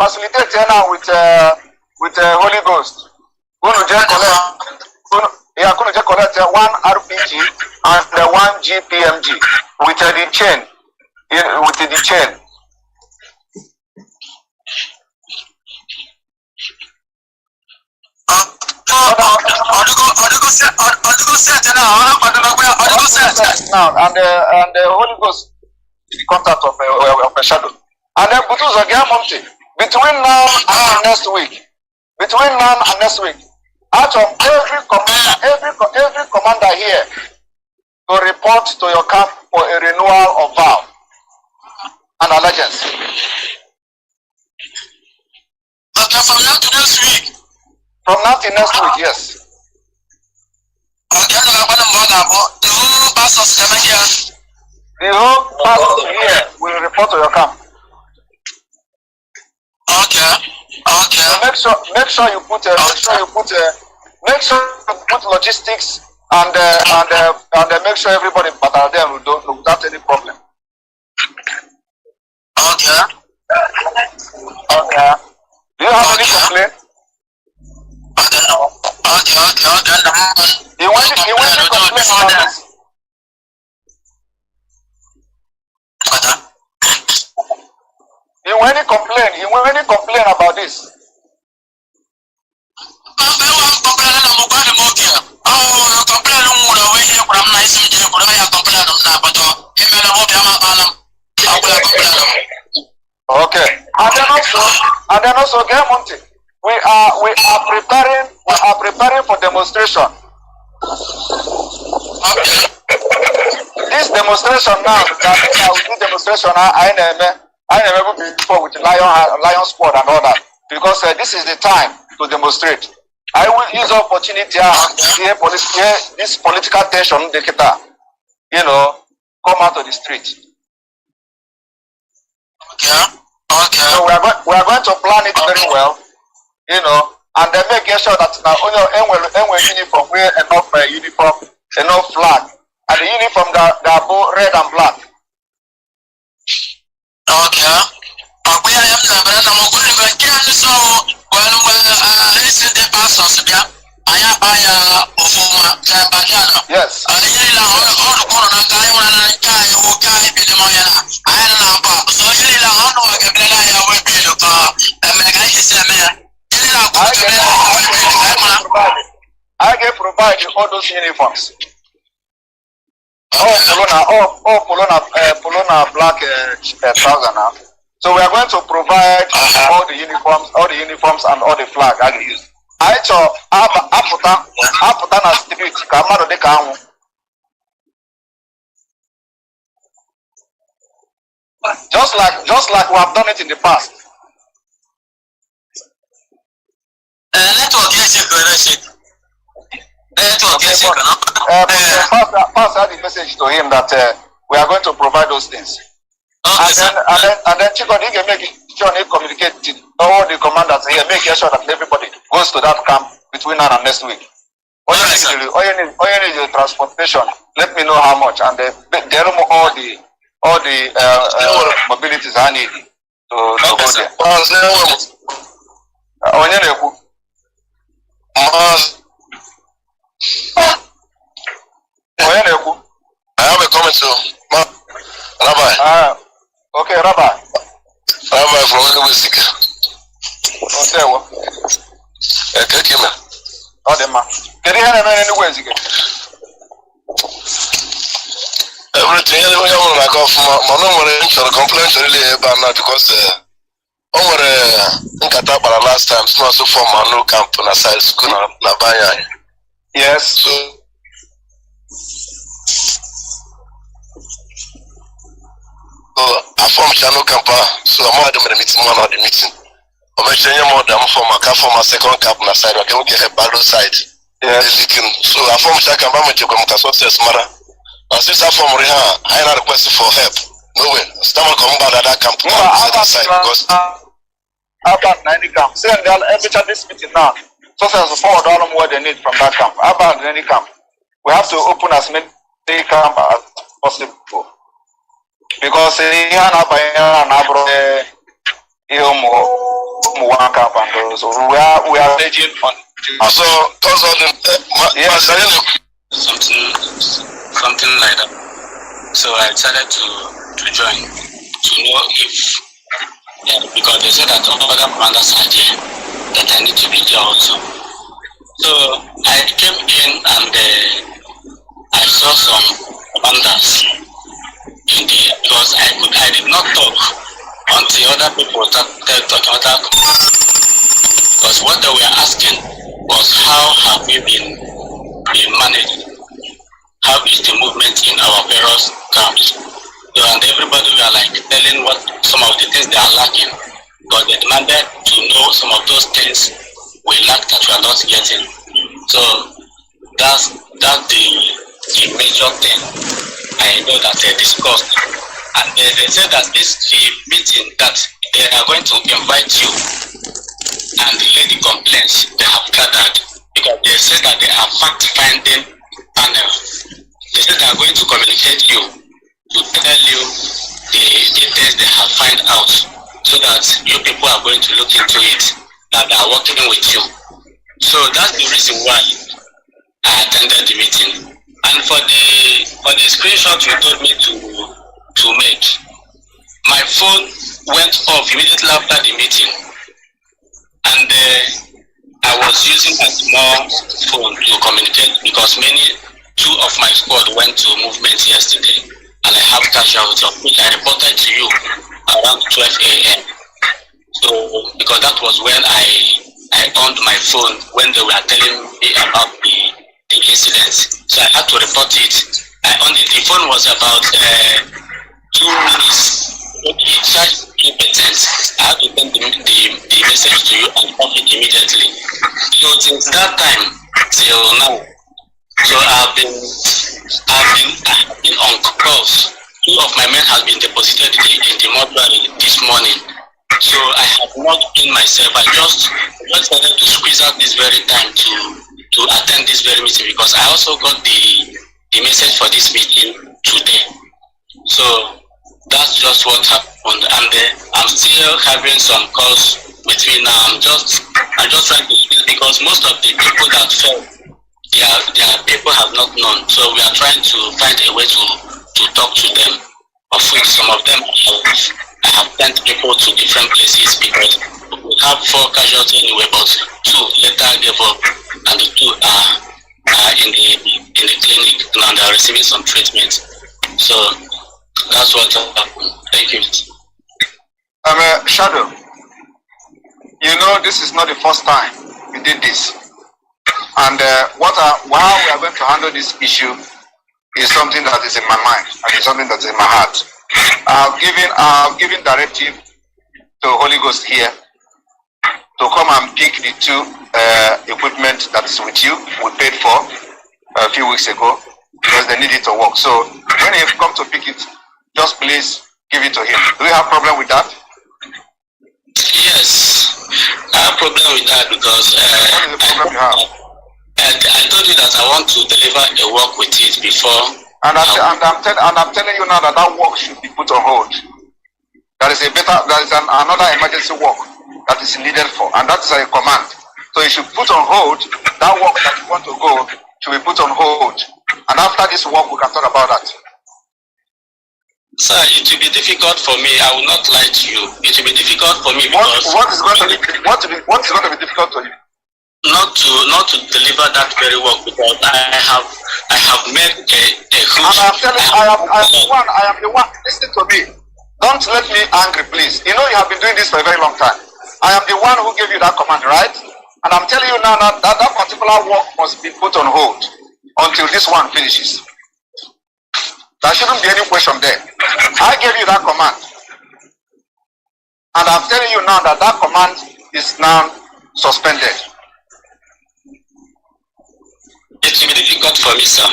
Facilitate now with Holy Ghost. Gonna just collect 1 RPG and 1 GPMG with the chain. With the chain. Now and the Holy Ghost is the contact of a shadow. And then Butuzo Monte, between now and next week, out of every commander here to report to your camp for a renewal of vow and allegiance. Okay, from now to next week. From now to next week, yes. Okay, the whole pastor here will report to your camp. Okay. So make sure you put logistics and make sure everybody are there without any problem. Okay. Do you have any complaint? I don't know. Okay. You want to complain about this? You want to complain about this? Okay. And then also, get Monty. We are preparing for demonstration. This demonstration now, we do demonstration. I never before with the lion squad and all that, because this is the time to demonstrate. I will use the opportunity this political tension, come out of the street. Okay. So we are going to plan it very well, and then make sure that now uniform, wear enough uniform, enough flag, and the uniform that are both red and black. Okay. Yes. I can provide all those uniforms. Polona black trouser now. So we are going to provide all the uniforms and all the flag I can use. I saw Aputa na street Kamado de Kanu. Just like we have done it in the past. Pass out the message to him that we are going to provide those things. And then Chico, he can make sure he communicate to all the commanders here, make sure that everybody goes to that camp between now and next week. All you need is transportation. Let me know how much, and there are all the mobilities I need to go there. I have a comment to Rabbi. Okay, Rabbi. Rabbi from Nnamdi. Okay, well. Okay, man. Oh, the man. Can you hear him anywhere again? Everything I want to go from my number complaint really about now because over in Qatar last time, so also from my new camp on a side school na Banya. Yes. So I formed Channel Camper, so I'm more than the meeting, one of the meeting. I'm mentioning more than for my second camp on the side, I can get a battle side. Yes. So I formed Channel Camper, I'm going to success matter. And since I formed Riha, I had a request for help. No way. Someone come back at that camp on the other side because about 90 camp. Say every time this meeting now, so as forward all what they need from that camp. About any camp. We have to open as many camp as possible. Because so we are raging on. So those are the something like that. So I decided to join to know if because they said that other commanders are there that I need to be there also. So I came in and I saw some commanders. Because I did not talk until other people started talking about. Because what they were asking was how have we been managed? How is the movement in our various camps? So, and everybody were like telling what some of the things they are lacking. Because they demanded to know some of those things we lack that we are not getting. So that's the major thing. I know that they discussed, and they said that this the meeting that they are going to invite you and the lady complaints they have gathered because they said that they are fact-finding panel. They said they are going to communicate you to tell you the things they have found out so that you people are going to look into it, that they are working with you. So that's the reason why I attended the meeting. And for the screenshot you told me to make, my phone went off immediately after the meeting, and I was using a small phone to communicate because two of my squad went to movement yesterday, and and I have casualty, of which I reported to you around 12 a.m. So, because that was when I owned my phone when they were telling me about the incident. So I had to report it. I owned it. The phone was about 2 minutes. Okay, charged 2%. I had to send the message to you and off it immediately. So since that time till now, so I've been on calls. 2 of my men have been deposited in the mortuary this morning. So I have not been myself. I just wanted to squeeze out this very time to attend this very meeting, because I also got the message for this meeting today. So that's just what happened. And I'm still having some calls with me now. I'm just trying to speak, because most of the people that fell, their people have not known. So we are trying to find a way to talk to them, of which some of them I have sent people to different places, because we have 4 casualties anyway, but 2 later gave up, and the 2 are in the clinic now and they are receiving some treatment. So that's what happened. Thank you. Shadow, you know this is not the first time we did this. And how we are going to handle this issue is something that is in my mind and is something that is in my heart. I've given directive to Holy Ghost here to come and pick the 2 equipment that is with you, we paid for a few weeks ago, because they need it to work. So when he come to pick it, just please give it to him. Do you have a problem with that? Yes, I have a problem with that, because what is the problem you have? I told you that I want to deliver a work with it before. And I'm telling you now that work should be put on hold. There is another emergency work that is needed for, and that is a command. So you should put on hold that work that you want to go should be put on hold. And after this work, we can talk about that. Sir, it will be difficult for me. I will not lie to you. It will be difficult for me, because what is going to be difficult to you? Not to deliver that very work, because I have made a huge. And I'm telling you, I am the one. Listen to me. Don't let me angry, please. You know you have been doing this for a very long time. I am the one who gave you that command, right? And I'm telling you now that particular work must be put on hold until this one finishes. There shouldn't be any question there. I gave you that command. And I'm telling you now that command is now suspended. It will be difficult for me, sir.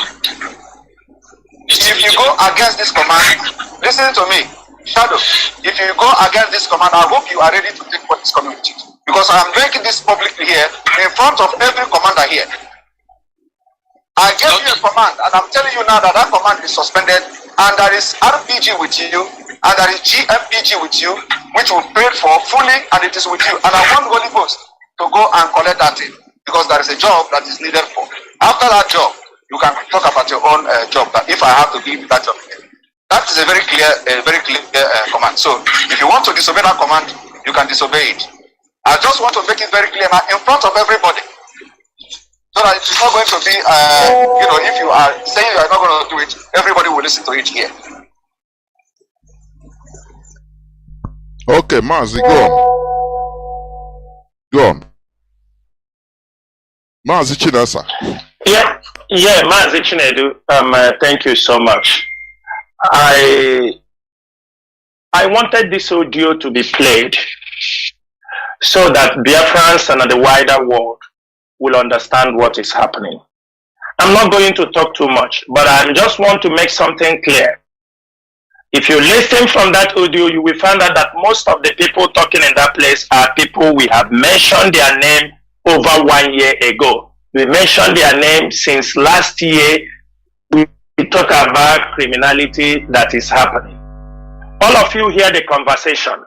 If you go against this command, listen to me, Shadow. If you go against this command, I hope you are ready to take what is coming with it. Because I am making this publicly here in front of every commander here. I gave you a command, and I'm telling you now that command is suspended, and there is RPG with you, and there is GMPG with you, which we paid for fully, and it is with you. And I want Holy Ghost to go and collect that thing, because there is a job that is needed for. After that job, you can talk about your own job. That if I have to give that job, that is a very clear command. So if you want to disobey that command, you can disobey it. I just want to make it very clear now in front of everybody, so that it is not going to be, if you are saying you are not going to do it, everybody will listen to it here. Okay, Mazi, go on. Go on. Mazi Chinasa. Yeah, Mazi Chinedu. Thank you so much. I wanted this audio to be played so that Biafrans and the wider world will understand what is happening. I'm not going to talk too much, but I just want to make something clear. If you listen from that audio, you will find out that most of the people talking in that place are people we have mentioned their name over 1 year ago. We mentioned their name since last year. We talk about criminality that is happening. All of you hear the conversation.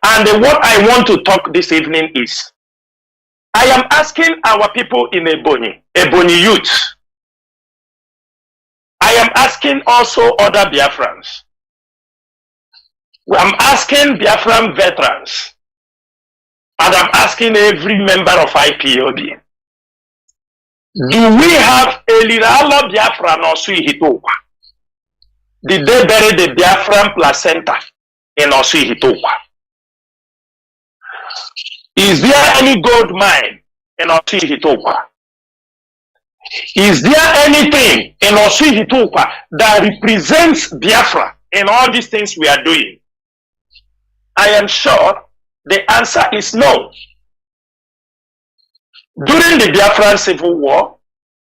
And what I want to talk this evening is, I am asking our people in Ebonyi youth. I am asking also other Biafrans. I'm asking Biafran veterans. And I'm asking every member of IPOB. Do we have Elirala Biafra no Suihitokwa? did they bury the Biafran placenta in Osi-Hitokwa? Is there any gold mine in Osi-Hitokwa? Is there anything in Osi-Hitokwa that represents Biafra in all these things we are doing? I am sure the answer is no. During the Biafran Civil War,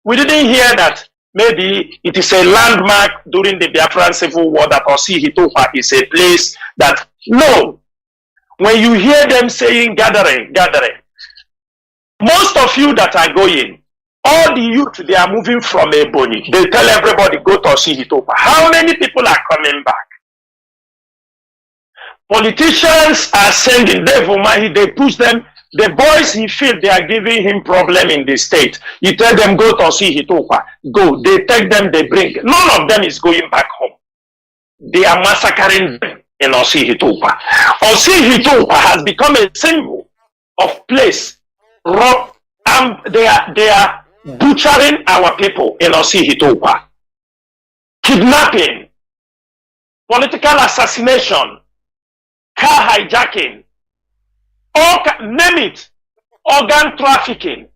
we didn't hear that maybe it is a landmark during the Biafran Civil War that Osi-Hitokwa is a place that, no. When you hear them saying gathering, most of you that are going, all the youth, they are moving from Ebony. They tell everybody, go to Osi-Hitokwa. How many people are coming back? Politicians are sending, they push them. The boys he feel they are giving him problem in the state. You tell them, go to Osi-Hitokwa. Go. They take them, they bring. None of them is going back home. They are massacring them in Osi-Hitokwa. Osi-Hitokwa has become a symbol of place. They are butchering our people in Osi-Hitokwa. Kidnapping, political assassination, car hijacking, name it, organ trafficking,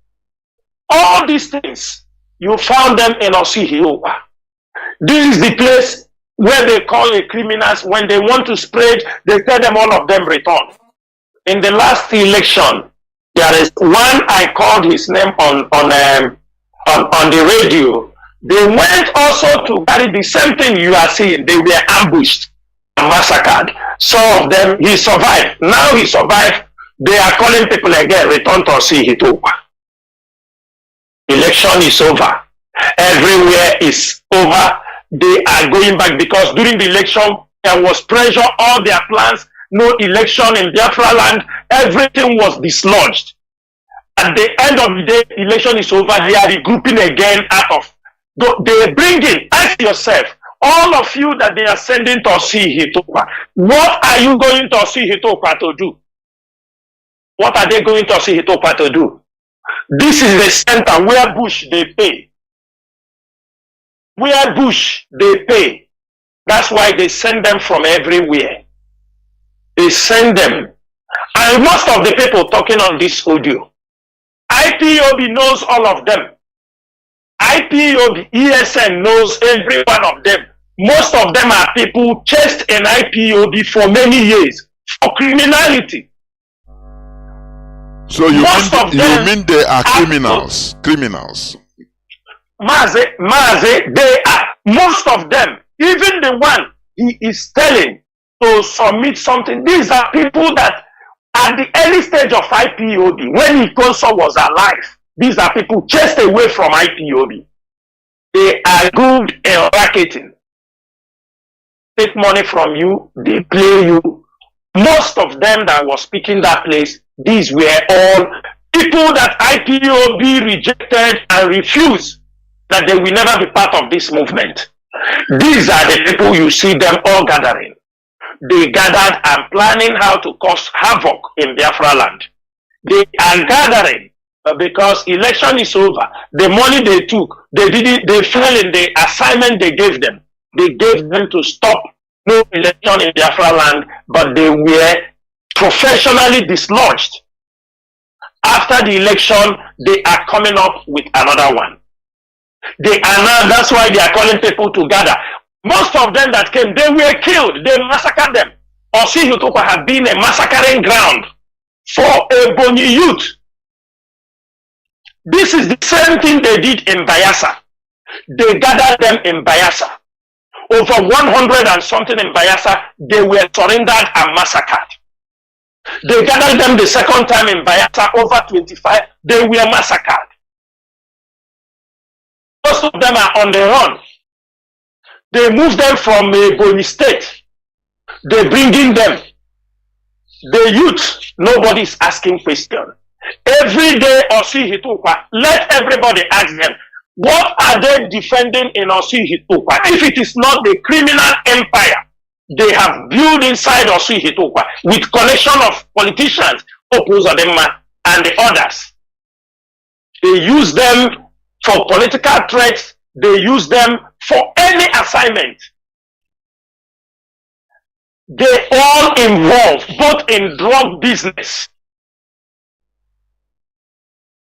all these things, you found them in Osi-Hitokwa. This is the place where they call the criminals. When they want to spread, they tell them all of them return. In the last election, there is one I called his name on the radio. They went also to carry the same thing you are seeing. They were ambushed and massacred. Some of them, he survived. Now he survived. They are calling people again, return to Osi-Hitokwa. Election is over. Everywhere is over. They are going back because during the election, there was pressure, all their plans, no election in Biafra land, everything was dislodged. At the end of the day, election is over, they are regrouping again out of, they bring in, ask yourself, all of you that they are sending to Osi-Hitokwa, what are you going to Osi-Hitokwa to do? What are they going to Osi-Hitokwa to do? This is the center where Bush they pay. Where Bush they pay. That's why they send them from everywhere. They send them. And most of the people talking on this audio, IPOB knows all of them. IPOB, ESN knows every one of them. Most of them are people chased in IPOB for many years for criminality. So you mean they are criminals? Criminals. Mazi, they are, most of them, even the one he is telling to submit something, these are people that at the early stage of IPOB, when Ikonso was alive, these are people chased away from IPOB. They are good in racketing. Take money from you, they play you. Most of them that was speaking that place, these were all people that IPOB rejected and refused that they will never be part of this movement. These are the people you see them all gathering. They gathered and planning how to cause havoc in Biafra land. They are gathering because election is over. The money they took, they fell in the assignment they gave them. They gave them to stop no election in Biafra land, but they were professionally dislodged. After the election, they are coming up with another one. They are now, that's why they are calling people to gather. Most of them that came, they were killed. They massacred them. Osi-Hitokwa had been a massacring ground for Ebonyi youth. This is the same thing they did in Bayelsa. They gathered them in Bayelsa. Over 100 and something in Bayelsa, they were surrendered and massacred. They gathered them the second time in Bayelsa, over 25, they were massacred. Most of them are on the run. They move them from Ebonyi State. They bring in them. The youth, nobody is asking questions. Every day, Osi-Hitokwa, let everybody ask them, what are they defending in Osi-Hitokwa? If it is not the criminal empire they have built inside Osi-Hitokwa with connection of politicians, Opuzodema and the others. They use them for political threats. They use them for any assignment. They all involved, both in drug business.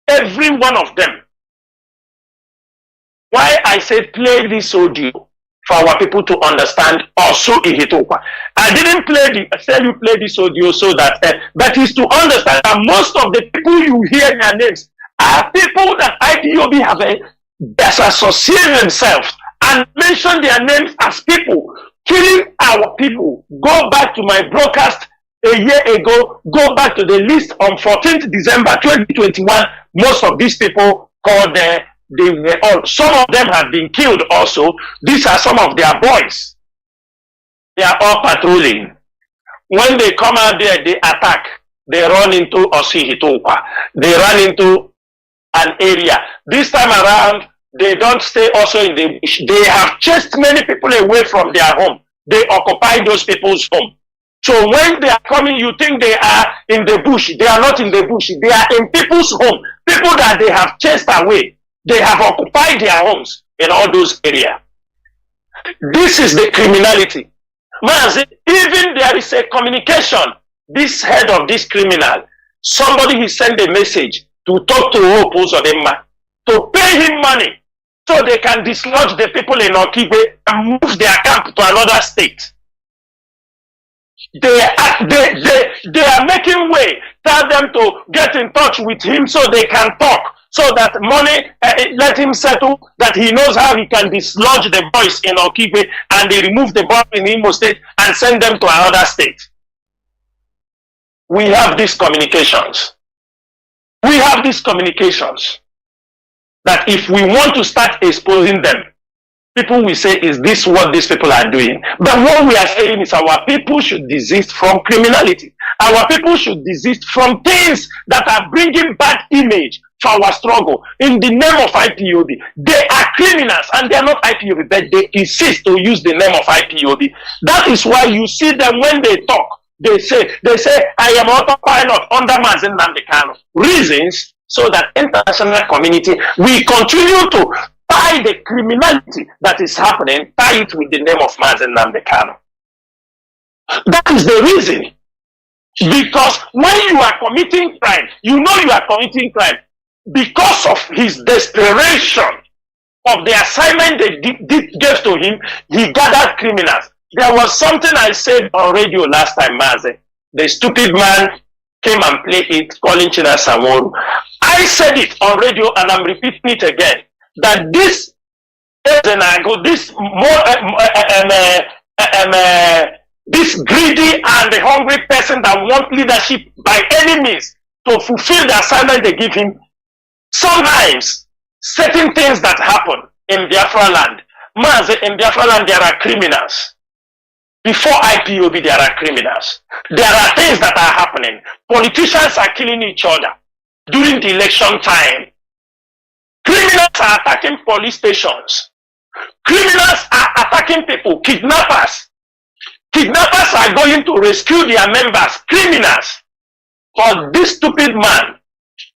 Every one of them. Why I say play this audio for our people to understand also Ihitopa. I didn't tell you play this audio so that, but is to understand that most of the people you hear their names are people that IPOB have associated themselves and mention their names as people killing our people. Go back to my broadcast a year ago, go back to the list on 14th December 2021. Most of these people called they were all, some of them have been killed also. These are some of their boys. They are all patrolling. When they come out there, they attack. They run into Osihitopa. They run into an area. This time around, they don't stay also in the bush. They have chased many people away from their home. They occupy those people's home. So when they are coming, you think they are in the bush. They are not in the bush. They are in people's home. People that they have chased away. They have occupied their homes in all those areas. This is the criminality. Mazi, even there is a communication. This head of this criminal, somebody he sent a message to talk to Opus Odemma to pay him money so they can dislodge the people in Okibe and move their camp to another state. They are making way. Tell them to get in touch with him so they can talk. So that money, let him settle, that he knows how he can dislodge the boys in Okibe and they remove the boys in Imo State and send them to another state. We have these communications. We have these communications that if we want to start exposing them, people will say, is this what these people are doing? But what we are saying is our people should desist from criminality. Our people should desist from things that are bringing bad image for our struggle in the name of IPOB. They are criminals and they are not IPOB, but they insist to use the name of IPOB. That is why you see them when they talk. They say, I am autopilot under Mazi Nnamdi Kanu. Reasons so that international community will continue to tie the criminality that is happening, tie it with the name of Mazi Nnamdi Kanu. That is the reason. Because when you are committing crime, you know you are committing crime. Because of his desperation of the assignment they gave to him, he gathered criminals. There was something I said on radio last time, Mazi. The stupid man came and played it, calling China Samoru. I said it on radio and I'm repeating it again. That this this greedy and the hungry person that wants leadership by any means to fulfill the assignment they give him, sometimes certain things that happen in Biafra land, Mazi, in Biafra land there are criminals. Before IPOB there are criminals. There are things that are happening. Politicians are killing each other during the election time. Criminals are attacking police stations. Criminals are attacking people. Kidnappers. Kidnappers are going to rescue their members. Criminals. For this stupid man,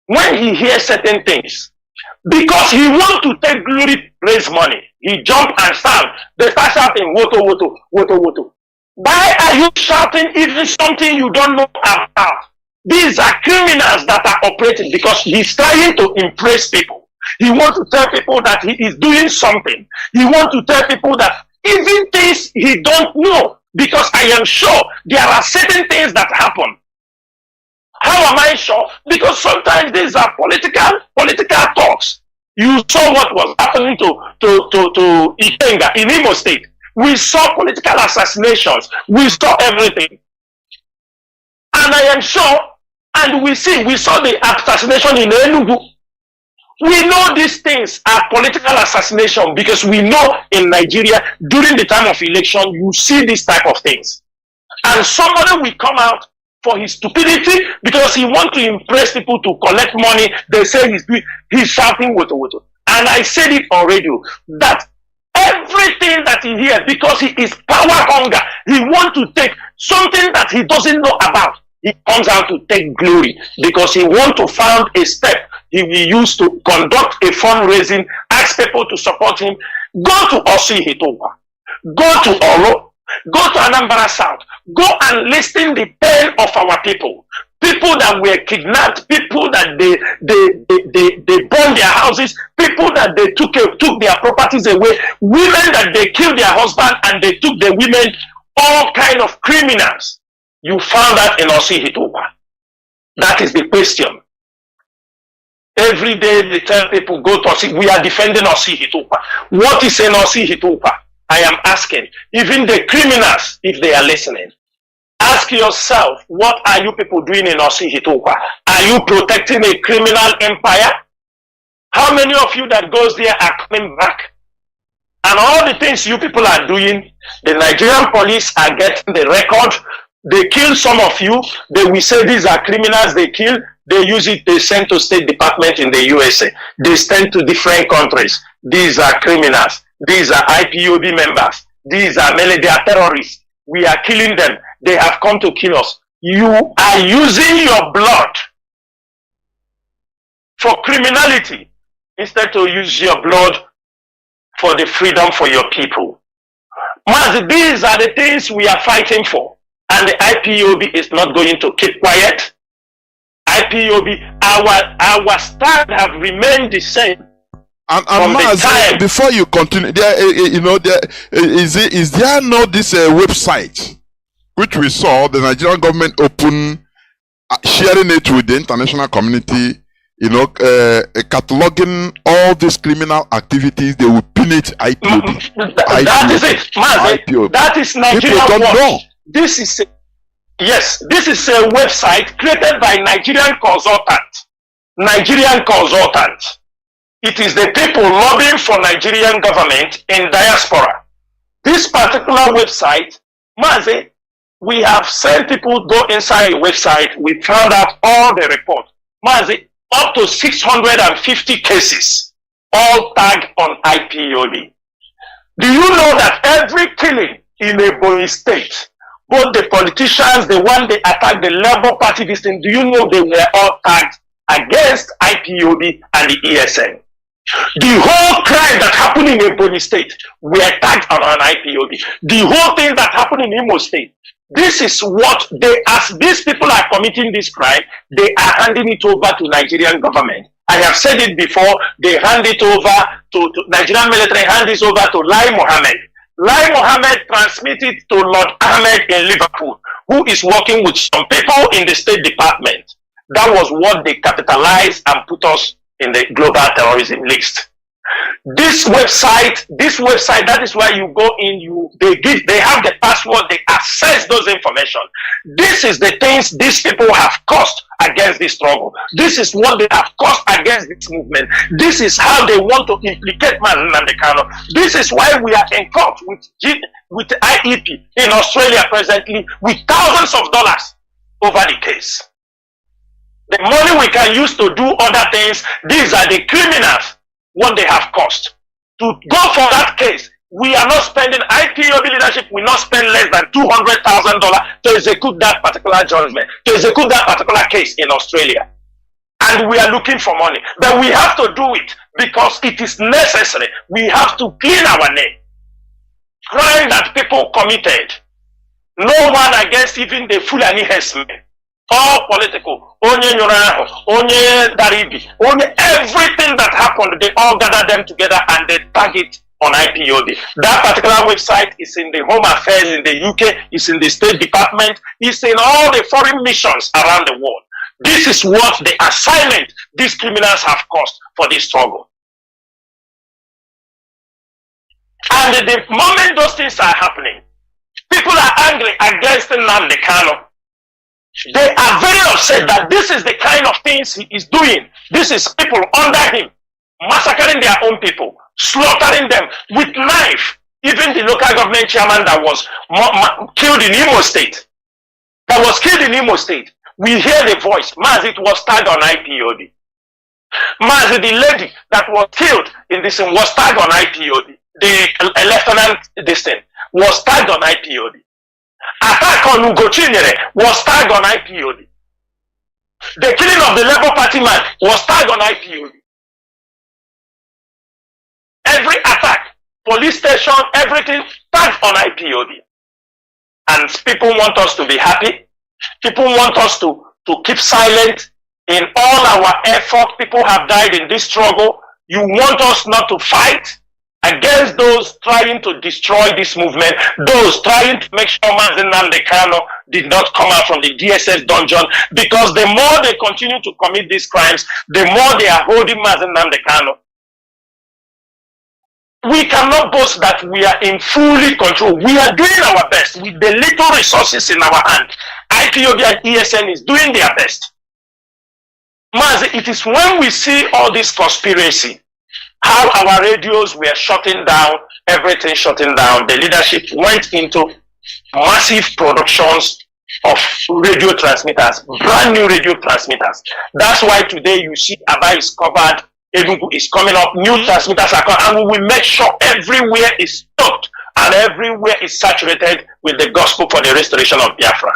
when he hears certain things, because he wants to take glory, raise money, he jump and shout. They start shouting, woto, woto, woto, woto. Why are you shouting even something you don't know about? These are criminals that are operating because he's trying to impress people. He wants to tell people that he is doing something. He wants to tell people that even things he don't know, because I am sure there are certain things that happen. How am I sure? Because sometimes these are political talks. You saw what was happening to Ikenga in Imo State. We saw political assassinations. We saw everything. And I am sure, and we saw the assassination in Enugu. We know these things are political assassination because we know in Nigeria, during the time of election, you see this type of things. And somebody will come out for his stupidity because he wants to impress people to collect money. They say he's shouting woto woto. And I said it on radio that everything that he hears, because he is power hunger, he wants to take something that he doesn't know about. He comes out to take glory because he wants to find a step he will use to conduct a fundraising, ask people to support him. Go to Osihitopa, go to Oro, Go to Anambra South. Go and listen the pain of our people. People that were kidnapped, people that they burned their houses, people that they took their properties away, women that they killed their husband and they took the women, all kind of criminals. You found that in Osi-Hitupa. That is the question. Every day they tell people, go to Osi. We are defending Osi-Hitupa. What is in Osi-Hitupa? I am asking. Even the criminals, if they are listening, ask yourself, what are you people doing in Osi-Hitupa? Are you protecting a criminal empire? How many of you that goes there are coming back? And all the things you people are doing, the Nigerian police are getting the record. They kill some of you. They will say these are criminals they kill. They use it, they send to State Department in the USA. They send to different countries. These are criminals. These are IPOB members. These are they are terrorists. We are killing them. They have come to kill us. You are using your blood for criminality instead to use your blood for the freedom for your people. Mazi, these are the things we are fighting for. And the IPOB is not going to keep quiet. IPOB, our stand have remained the same. And Mazi, before you continue, is there not this website which we saw the Nigerian government open, sharing it with the international community, cataloging all these criminal activities? They will pin it IPOB. That is it, Mazi. That is Nigerian Watch. This is a website created by Nigerian consultants. It is the people lobbying for Nigerian government in diaspora. This particular website, Mazi, we have sent people go inside the website. We found out all the reports. Mazi, up to 650 cases, all tagged on IPOB. Do you know that every killing in a Ebonyi state, both the politicians, the one they attacked, the Labour Party, this thing, do you know they were all tagged against IPOB and the ESN? The whole crime that happened in Ebonyi state were tagged on an IPOB. The whole thing that happened in Imo state. This is what as these people are committing this crime, they are handing it over to Nigerian government. I have said it before, they hand it over to Nigerian military, hand this over to Lai Mohammed. Lai Mohammed transmitted to Lord Ahmed in Liverpool, who is working with some people in the State Department. That was what they capitalized and put us in the global terrorism list. This website, that is why you go in, they have the password, they access those information. This is the things these people have caused against this struggle. This is what they have caused against this movement. This is how they want to implicate Nnamdi Kanu. This is why we are in court with IEP in Australia presently with thousands of dollars over the case. The money we can use to do other things, these are the criminals, what they have cost. To go for that case, we are not spending, IPOB leadership will not spend less than $200,000 to execute that particular judgment, to execute that particular case in Australia. And we are looking for money. But we have to do it because it is necessary. We have to clean our name. Crime that people committed, no one against even the Fulani herdsmen. All political, onye Nyuraho, onye Daribi, onye everything that happened, they all gather them together and they tag it on IPOB. That particular website is in the Home Affairs in the UK, it's in the State Department, it's in all the foreign missions around the world. This is what the assignment these criminals have caused for this struggle. And the moment those things are happening, people are angry against Nnamdi Kanu. They are very upset that this is the kind of things he is doing. This is people under him, massacring their own people, slaughtering them with knife. Even the local government chairman that was killed in Imo State, we hear the voice. Mazi, it was tagged on IPOB. Mazi, the lady that was killed in this thing was tagged on IPOB. The lieutenant, this thing, was tagged on IPOB. Attack on Ugochinyere was tagged on IPOB. The killing of the Labour Party man was tagged on IPOB. Every attack, police station, everything tagged on IPOB. And people want us to be happy. People want us to keep silent in all our effort. People have died in this struggle. You want us not to fight against those trying to destroy this movement, those trying to make sure Mazi Nnamdi Kanu did not come out from the DSS dungeon, because the more they continue to commit these crimes, the more they are holding Mazi Nnamdi Kanu. We cannot boast that we are in fully control. We are doing our best with the little resources in our hand. IPOB and ESN is doing their best. Mazi, it is when we see all this conspiracy, how our radios were shutting down, everything shutting down, the leadership went into massive productions of radio transmitters, brand new radio transmitters. That's why today you see Aba is covered, Enugu is coming up, new transmitters are coming, and we will make sure everywhere is stocked and everywhere is saturated with the gospel for the restoration of Biafra.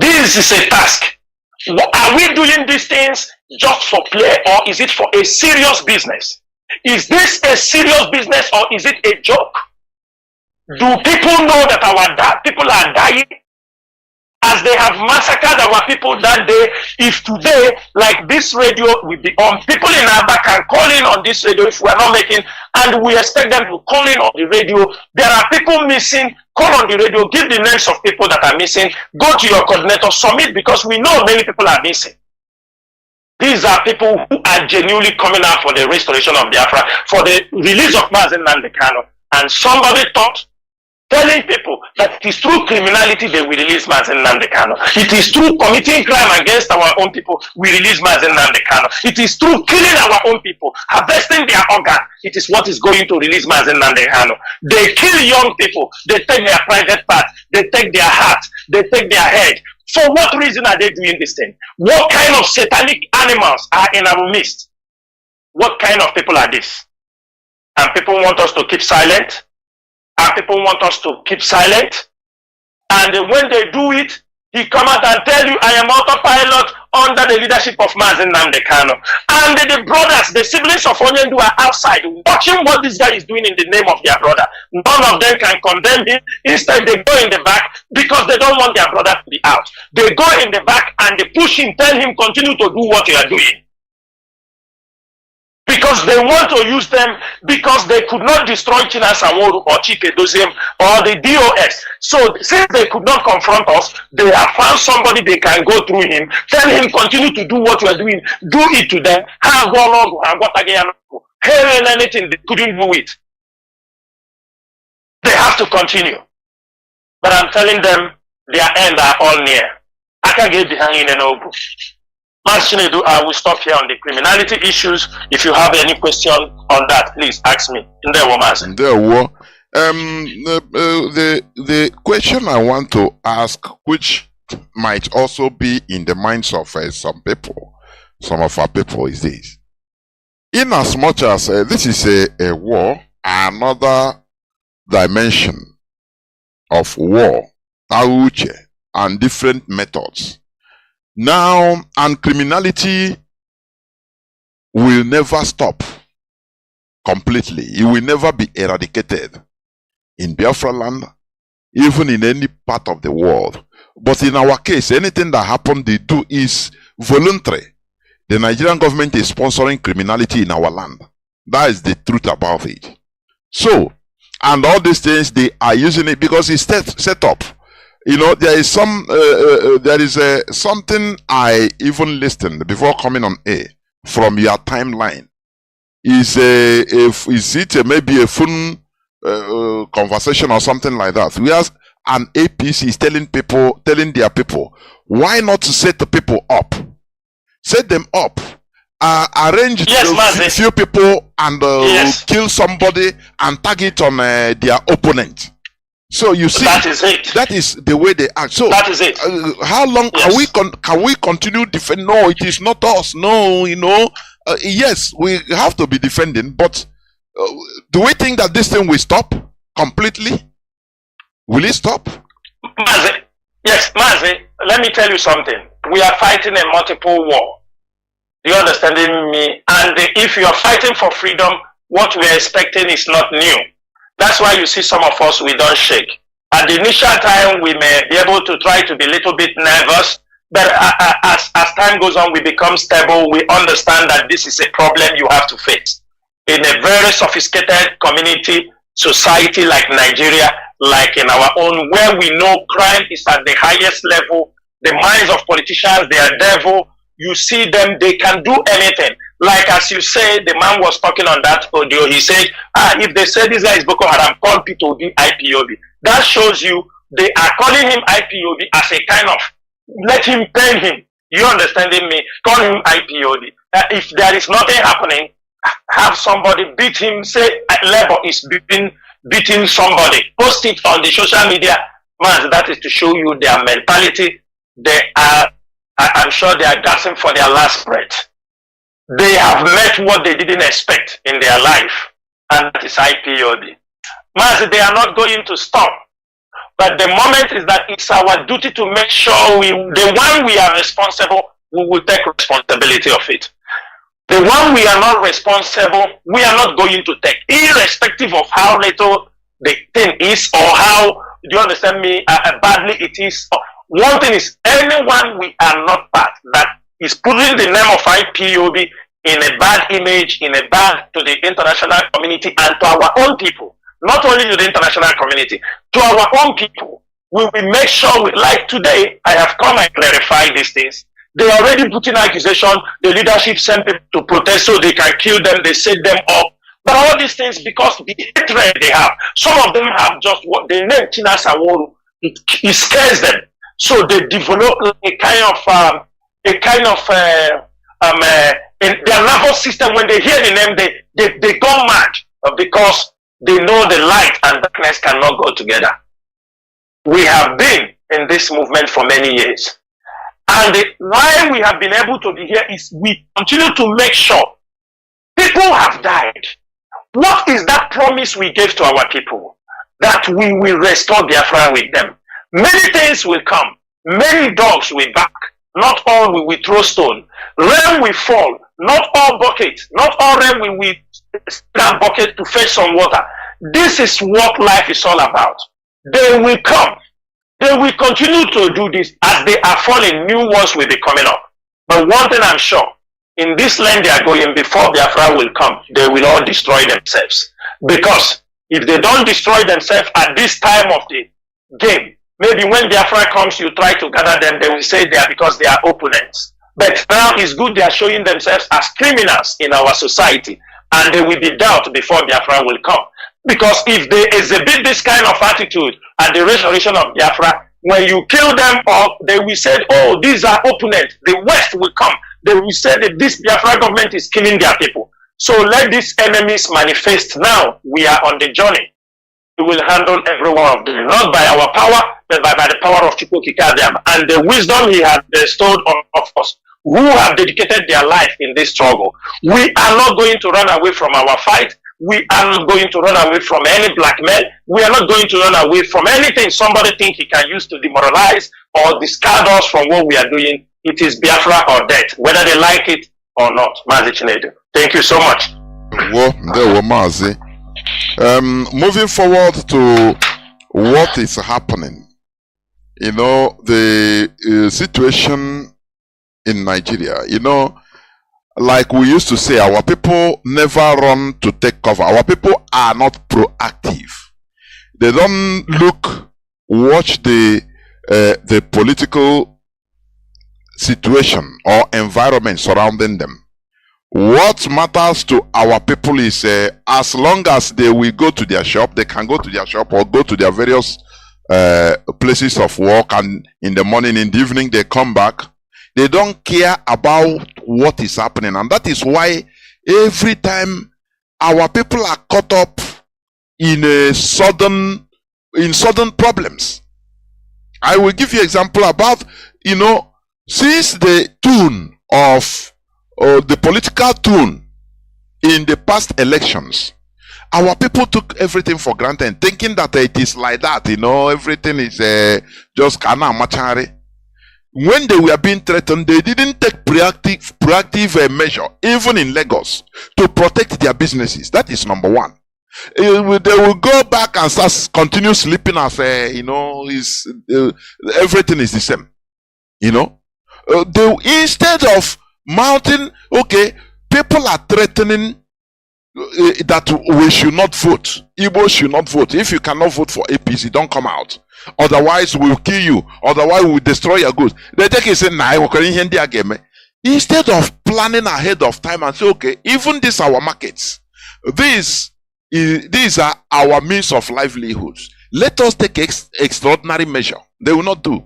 This is a task. Are we doing these things just for play, or is it for a serious business? Is this a serious business, or is it a joke? Do people know that our people are dying? As they have massacred our people that day, if today, like this radio will be on, people in Aba can call in on this radio if we are not making, and we expect them to call in on the radio. There are people missing, call on the radio, give the names of people that are missing, go to your coordinator, submit, because we know many people are missing. These are people who are genuinely coming out for the restoration of Biafra, for the release of Mazi Nnamdi Kanu. And somebody thought, telling people that it is through criminality they will release Mazi Nnamdi Kanu. It is through committing crime against our own people we release Mazi Nnamdi Kanu. It is through killing our own people, harvesting their organ. It is what is going to release Mazi Nnamdi Kanu. They kill young people. They take their private part. They take their heart. They take their head. For what reason are they doing this thing? What kind of satanic animals are in our midst? What kind of people are these? And people want us to keep silent. And people want us to keep silent. And when they do it, he come out and tell you, I am autopilot under the leadership of Mazi Nnamdi Kanu. And the brothers, the siblings of Onyendu are outside watching what this guy is doing in the name of their brother. None of them can condemn him. Instead, they go in the back because they don't want their brother to be out. They go in the back and they push him, tell him, continue to do what you are doing. Because they want to use them, because they could not destroy China Sanwo-Olu or Chinedu or the DOS. So since they could not confront us, they have found somebody they can go through him, tell him continue to do what you are doing, do it to them. Anything they couldn't do it. They have to continue. But I'm telling them their end are all near. I can get behind in an open. Chinedu, I will stop here on the criminality issues. If you have any question on that, please ask me. The question I want to ask, which might also be in the minds of some people, some of our people, is this: in as much as this is a war, another dimension of war, and different methods. Now, and criminality will never stop completely. It will never be eradicated in Biafra land, even in any part of the world. But in our case, anything that happened, they do is voluntary. The Nigerian government is sponsoring criminality in our land. That is the truth about it. So, and all these things, they are using it because it's set up. You know, there is something I even listened before coming on air from your timeline. Is it maybe a phone conversation or something like that? Whereas an APC is telling their people, why not to set the people up, set them up, arrange a few people and kill somebody and target on their opponent. So you see, that is it. That is the way they act. So that is it. How long can we continue defending? No, it is not us. No, you know. Yes, we have to be defending, but do we think that this thing will stop completely? Will it stop? Mazi, yes, Mazi. Let me tell you something. We are fighting a multiple war. You understanding me? And if you are fighting for freedom, what we are expecting is not new. That's why you see some of us, we don't shake. At the initial time, we may be able to try to be a little bit nervous, but as time goes on, we become stable. We understand that this is a problem you have to face. In a very sophisticated community, society like Nigeria, like in our own, where we know crime is at the highest level, the minds of politicians, they are devil. You see them, they can do anything. Like as you say, the man was talking on that audio, he said, if they say this guy is Boko Haram, call P2B IPOB. That shows you they are calling him IPOB as a kind of, let him pain him. You understanding me? Call him IPOB. If there is nothing happening, have somebody beat him, say Labour is beating somebody. Post it on the social media. Man, that is to show you their mentality. They are, I'm sure they are gasping for their last breath. They have met what they didn't expect in their life, and that is IPOB. Mazi, they are not going to stop. But the moment is that it's our duty to make sure the one we are responsible, we will take responsibility of it. The one we are not responsible, we are not going to take, irrespective of how little the thing is or how, do you understand me, badly it is. One thing is, anyone we are not part that is putting the name of IPOB in a bad image, in a bad to the international community and to our own people, not only to the international community, to our own people. We will make sure, like today, I have come and clarified these things. They are already putting accusation, the leadership sent people to protest so they can kill them, they set them up. But all these things, because the hatred they have, some of them have just what they name China Saworu, it scares them. So they develop a kind of in their nervous system. When they hear the name, they go mad because they know the light and darkness cannot go together. We have been in this movement for many years. And why we have been able to be here is we continue to make sure people have died. What is that promise we gave to our people? That we will restore Biafra with them. Many things will come. Many dogs will bark. Not all will we throw stone. Rain will fall. Not all buckets. Not all rain will we stand bucket to fetch some water. This is what life is all about. They will come. They will continue to do this. As they are falling, new ones will be coming up. But one thing I'm sure, in this land they are going, before Biafra will come, they will all destroy themselves. Because if they don't destroy themselves at this time of the game, maybe when Biafra comes, you try to gather them, they will say they are because they are opponents. But now it's good they are showing themselves as criminals in our society, and they will be dealt before Biafra will come. Because if they exhibit this kind of attitude at the restoration of Biafra, when you kill them off, they will say, oh, these are opponents. The West will come. They will say that this Biafra government is killing their people. So let these enemies manifest now. We are on the journey. We will handle every one of them, not by our power, but by the power of Chukwukikadiam and the wisdom he has bestowed on us, who have dedicated their life in this struggle. We are not going to run away from our fight. We are not going to run away from any blackmail. We are not going to run away from anything somebody think he can use to demoralize or discard us from what we are doing. It is Biafra or death, whether they like it or not. Mazi Chinedu. Thank you so much. Well, there were Mazi. Moving forward to what is happening, you know, the situation in Nigeria, you know, like we used to say, our people never run to take cover. Our people are not proactive. They don't watch the political situation or environment surrounding them. What matters to our people is as long as they will go to their shop, they can go to their shop or go to their various places of work, and in the morning, in the evening, they come back. They don't care about what is happening. And that is why every time our people are caught up in sudden problems. I will give you an example about, you know, since the tune of the political tune in the past elections, our people took everything for granted, thinking that it is like that, you know, everything is just kana machari. When they were being threatened, they didn't take proactive measure, even in Lagos, to protect their businesses. That is number one. They will go back and continue sleeping as everything is the same. Instead of mounting, okay, people are threatening that we should not vote. Igbo should not vote. If you cannot vote for APC, don't come out. Otherwise, we'll kill you. Otherwise, we'll destroy your goods. They take it and say, instead of planning ahead of time and say, okay, even these are our markets. These are our means of livelihoods. Let us take extraordinary measure. They will not do.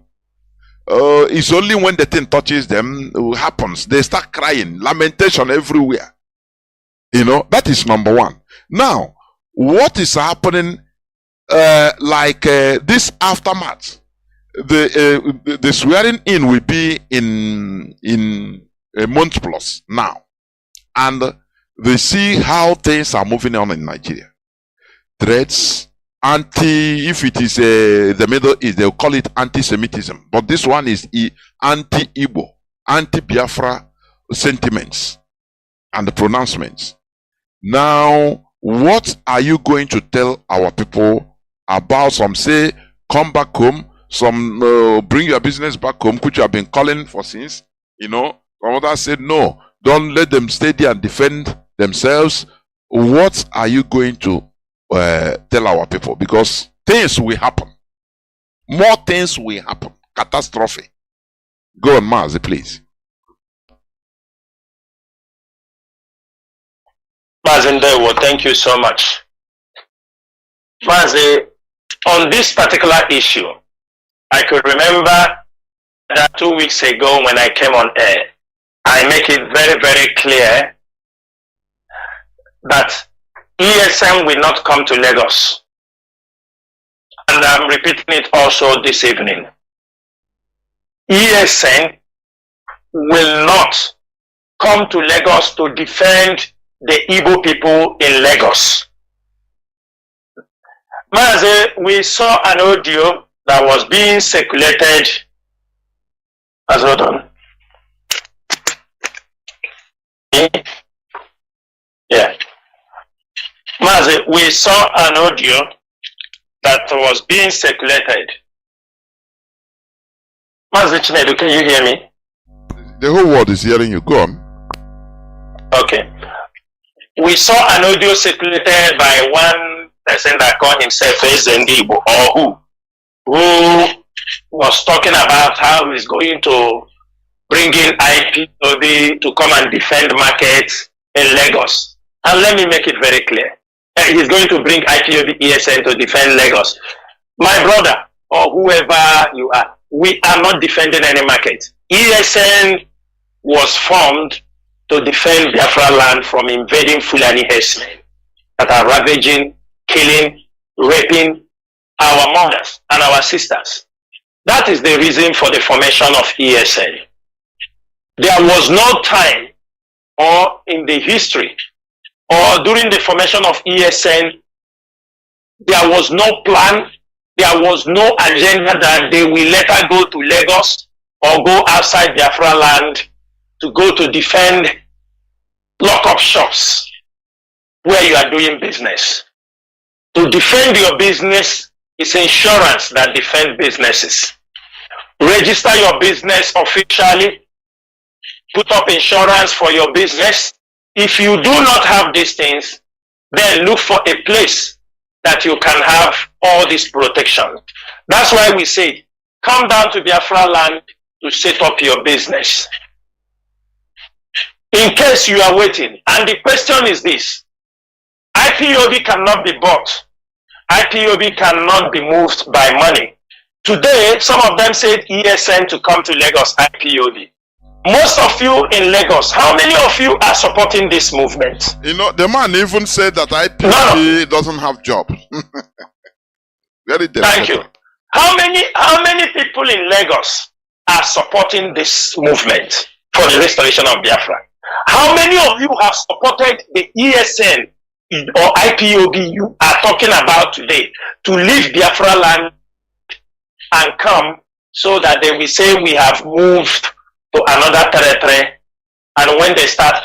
It's only when the thing touches them, it happens. They start crying, lamentation everywhere. That is number one. Now, what is happening, this aftermath? The swearing in will be in a month plus now, and they see how things are moving on in Nigeria. Threats, if it is the Middle East, they'll call it anti-Semitism, but this one is anti-Igbo, anti-Biafra sentiments and the pronouncements. Now, what are you going to tell our people about? Some say, come back home. Some bring your business back home, which you have been calling for since. Some others said, no, don't let them stay there and defend themselves. What are you going to tell our people? Because things will happen. More things will happen. Catastrophe. Go on, Mazi, please. Mazi, thank you so much. Mazi, on this particular issue, I could remember that 2 weeks ago when I came on air, I make it very, very clear that ESM will not come to Lagos. And I'm repeating it also this evening. ESN will not come to Lagos to defend the Igbo people in Lagos. Mazi, we saw an audio that was being circulated. Hold on. Yeah. Mazi, we saw an audio that was being circulated. Mazi Chinedu, can you hear me? The whole world is hearing you. Go on. Okay. We saw an audio circulated by one person that called himself Nnamdi, or who was talking about how he's going to bring in IPOB to come and defend markets in Lagos. And let me make it very clear. He's going to bring IPOB ESN to defend Lagos. My brother, or whoever you are, we are not defending any market. ESN was formed to defend Biafra land from invading Fulani herdsmen that are ravaging, killing, raping our mothers and our sisters. That is the reason for the formation of ESN. There was no time or in the history or during the formation of ESN, there was no plan, there was no agenda that they will later go to Lagos or go outside Biafra land to go to defend lock-up shops where you are doing business. To defend your business is insurance that defend businesses. Register your business officially, put up insurance for your business. If you do not have these things, then look for a place that you can have all this protection. That's why we say, come down to Biafra land to set up your business. In case you are waiting, and the question is this, IPOB cannot be bought. IPOB cannot be moved by money. Today, some of them said ESN to come to Lagos, IPOB. Most of you in Lagos, how many of you are supporting this movement? The man even said that IPOB doesn't have job. Very delicate. Thank you. How many people in Lagos are supporting this movement for the restoration of Biafra? How many of you have supported the ESN or IPOB you are talking about today to leave Biafra land and come so that they will say we have moved to another territory? And when they start,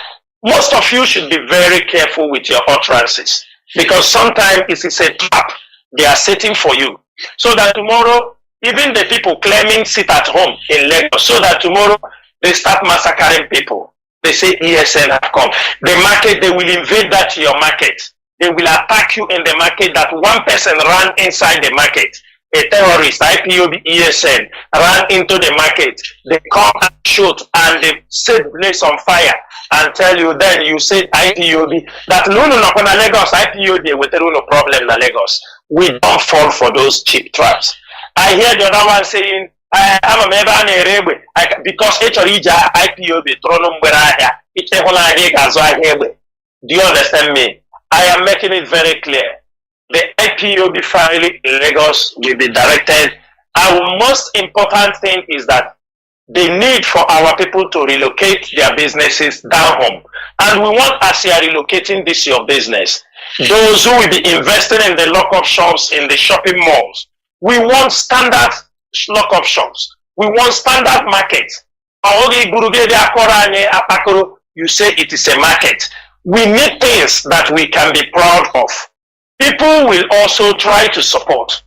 most of you should be very careful with your utterances. Because sometimes it is a trap they are setting for you. So that tomorrow, even the people claiming sit at home in Lagos, so that tomorrow they start massacring people. They say ESN have come. The market, they will invade that your market. They will attack you in the market that one person ran inside the market. A terrorist, IPOB, ESN, ran into the market. They come and shoot and they set the place on fire and tell you then you say IPOB. That no Lagos, IPOB with no problem in Lagos. We don't fall for those cheap traps. I hear the other one saying, I'm a member of the because IPOB do you understand me? I am making it very clear. The IPOB family in Lagos will be directed. Our most important thing is that the need for our people to relocate their businesses down home. And we want, as you are relocating this your business, those who will be investing in the lock-up shops in the shopping malls, we want standard lock-up shops. We want standard markets. You say it is a market. We need things that we can be proud of. People will also try to support.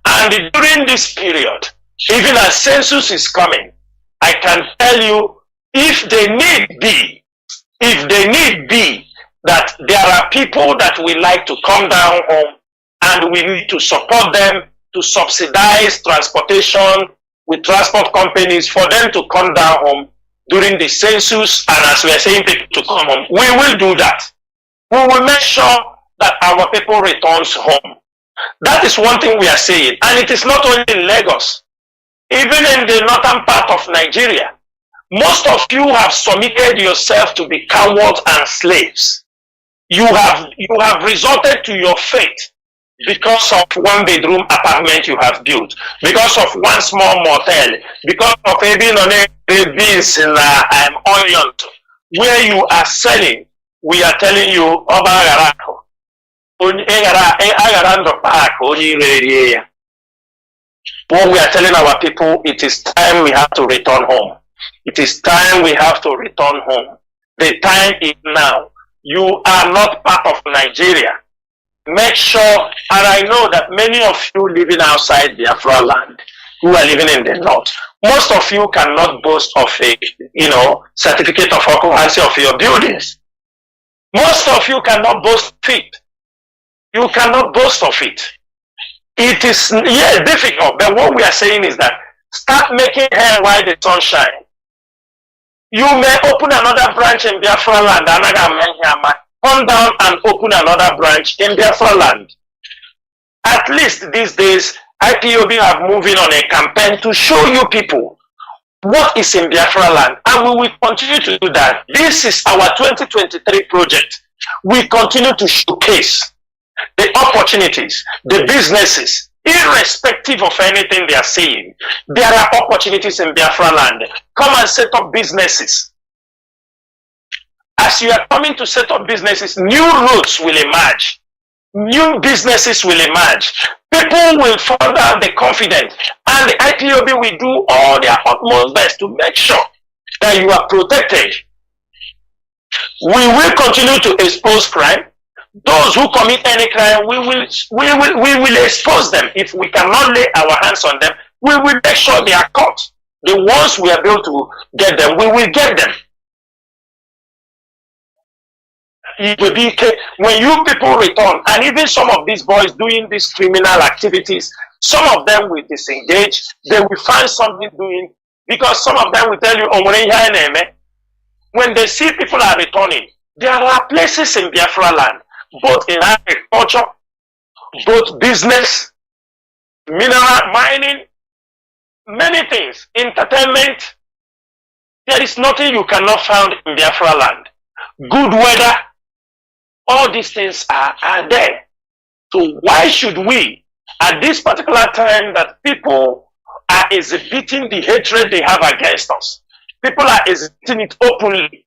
And during this period, even as census is coming, I can tell you, if they need be that there are people that we like to come down home and we need to support them to subsidize transportation with transport companies for them to come down home during the census, and as we are saying people to come home, we will do that. We will make sure that our people returns home. That is one thing we are saying, and it is not only in Lagos, even in the northern part of Nigeria. Most of you have submitted yourself to be cowards and slaves. You have resorted to your fate because of one bedroom apartment you have built, because of one small motel, because of even on a beans in onion where you are selling. We are telling you what we are telling our people, it is time we have to return home. It is time we have to return home. The time is now. You are not part of Nigeria. Make sure, and I know that many of you living outside Biafra land, who are living in the north, most of you cannot boast of a, certificate of occupancy of your buildings. Most of you cannot boast of it. You cannot boast of it. It is, difficult, but what we are saying is that start making hay while the sun shines. You may open another branch in Biafra land, come down and open another branch in Biafra land. At least these days, IPOB are moving on a campaign to show you people what is in Biafra land, and we will continue to do that. This is our 2023 project. We continue to showcase the opportunities, the businesses, irrespective of anything they are saying. There are opportunities in Biafra land. Come and set up businesses. As you are coming to set up businesses, new routes will emerge. New businesses will emerge. People will find out the confidence, and the IPOB will do all their utmost best to make sure that you are protected. We will continue to expose crime. Those who commit any crime, we will expose them. If we cannot lay our hands on them, we will make sure they are caught. The ones we are able to get them, we will get them. It will be when you people return, and even some of these boys doing these criminal activities, some of them will disengage. They will find something doing, because some of them will tell you, when they see people are returning, there are places in Biafra land, both in agriculture, both business, mineral mining, many things, entertainment. There is nothing you cannot find in Biafra land. Good weather, all these things are there. So why should we, at this particular time that people are exhibiting the hatred they have against us, people are exhibiting it openly,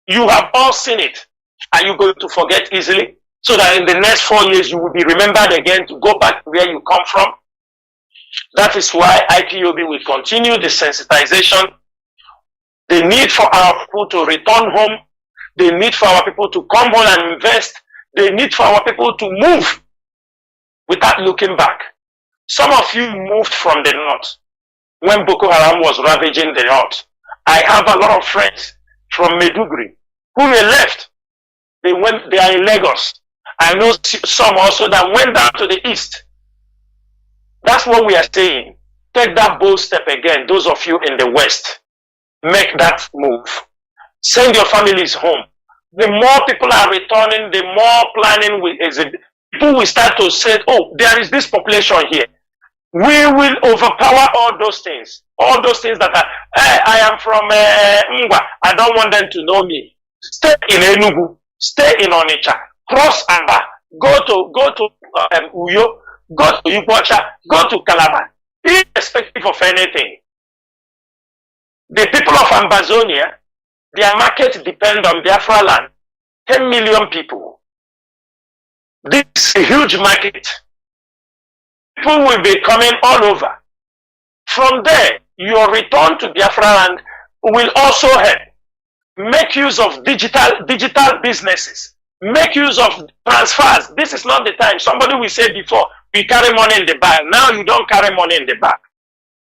you have all seen it, are you going to forget easily? So that in the next 4 years you will be remembered again to go back to where you come from? That is why IPOB will continue the sensitization, the need for our people to return home, the need for our people to come home and invest, They need for our people to move without looking back. Some of you moved from the north when Boko Haram was ravaging the north. I have a lot of friends from Maiduguri who were left. They are in Lagos. I know some also that went down to the east. That's what we are saying. Take that bold step again, those of you in the west. Make that move. Send your families home. The more people are returning, the more planning people will start to say, oh, there is this population here. We will overpower all those things. All those things that are, I am from Ngwa. I don't want them to know me. Stay in Enugu. Stay in Onitsha. Cross Amba. Go to Uyo. Go to Iguacha. Go to Calabar. Irrespective of anything. The people of Ambazonia, their market depends on Biafra land. 10 million people. This is a huge market. People will be coming all over. From there, your return to Biafra land will also help. Make use of digital businesses. Make use of transfers. This is not the time. Somebody will say before, we carry money in the bag. Now you don't carry money in the bag.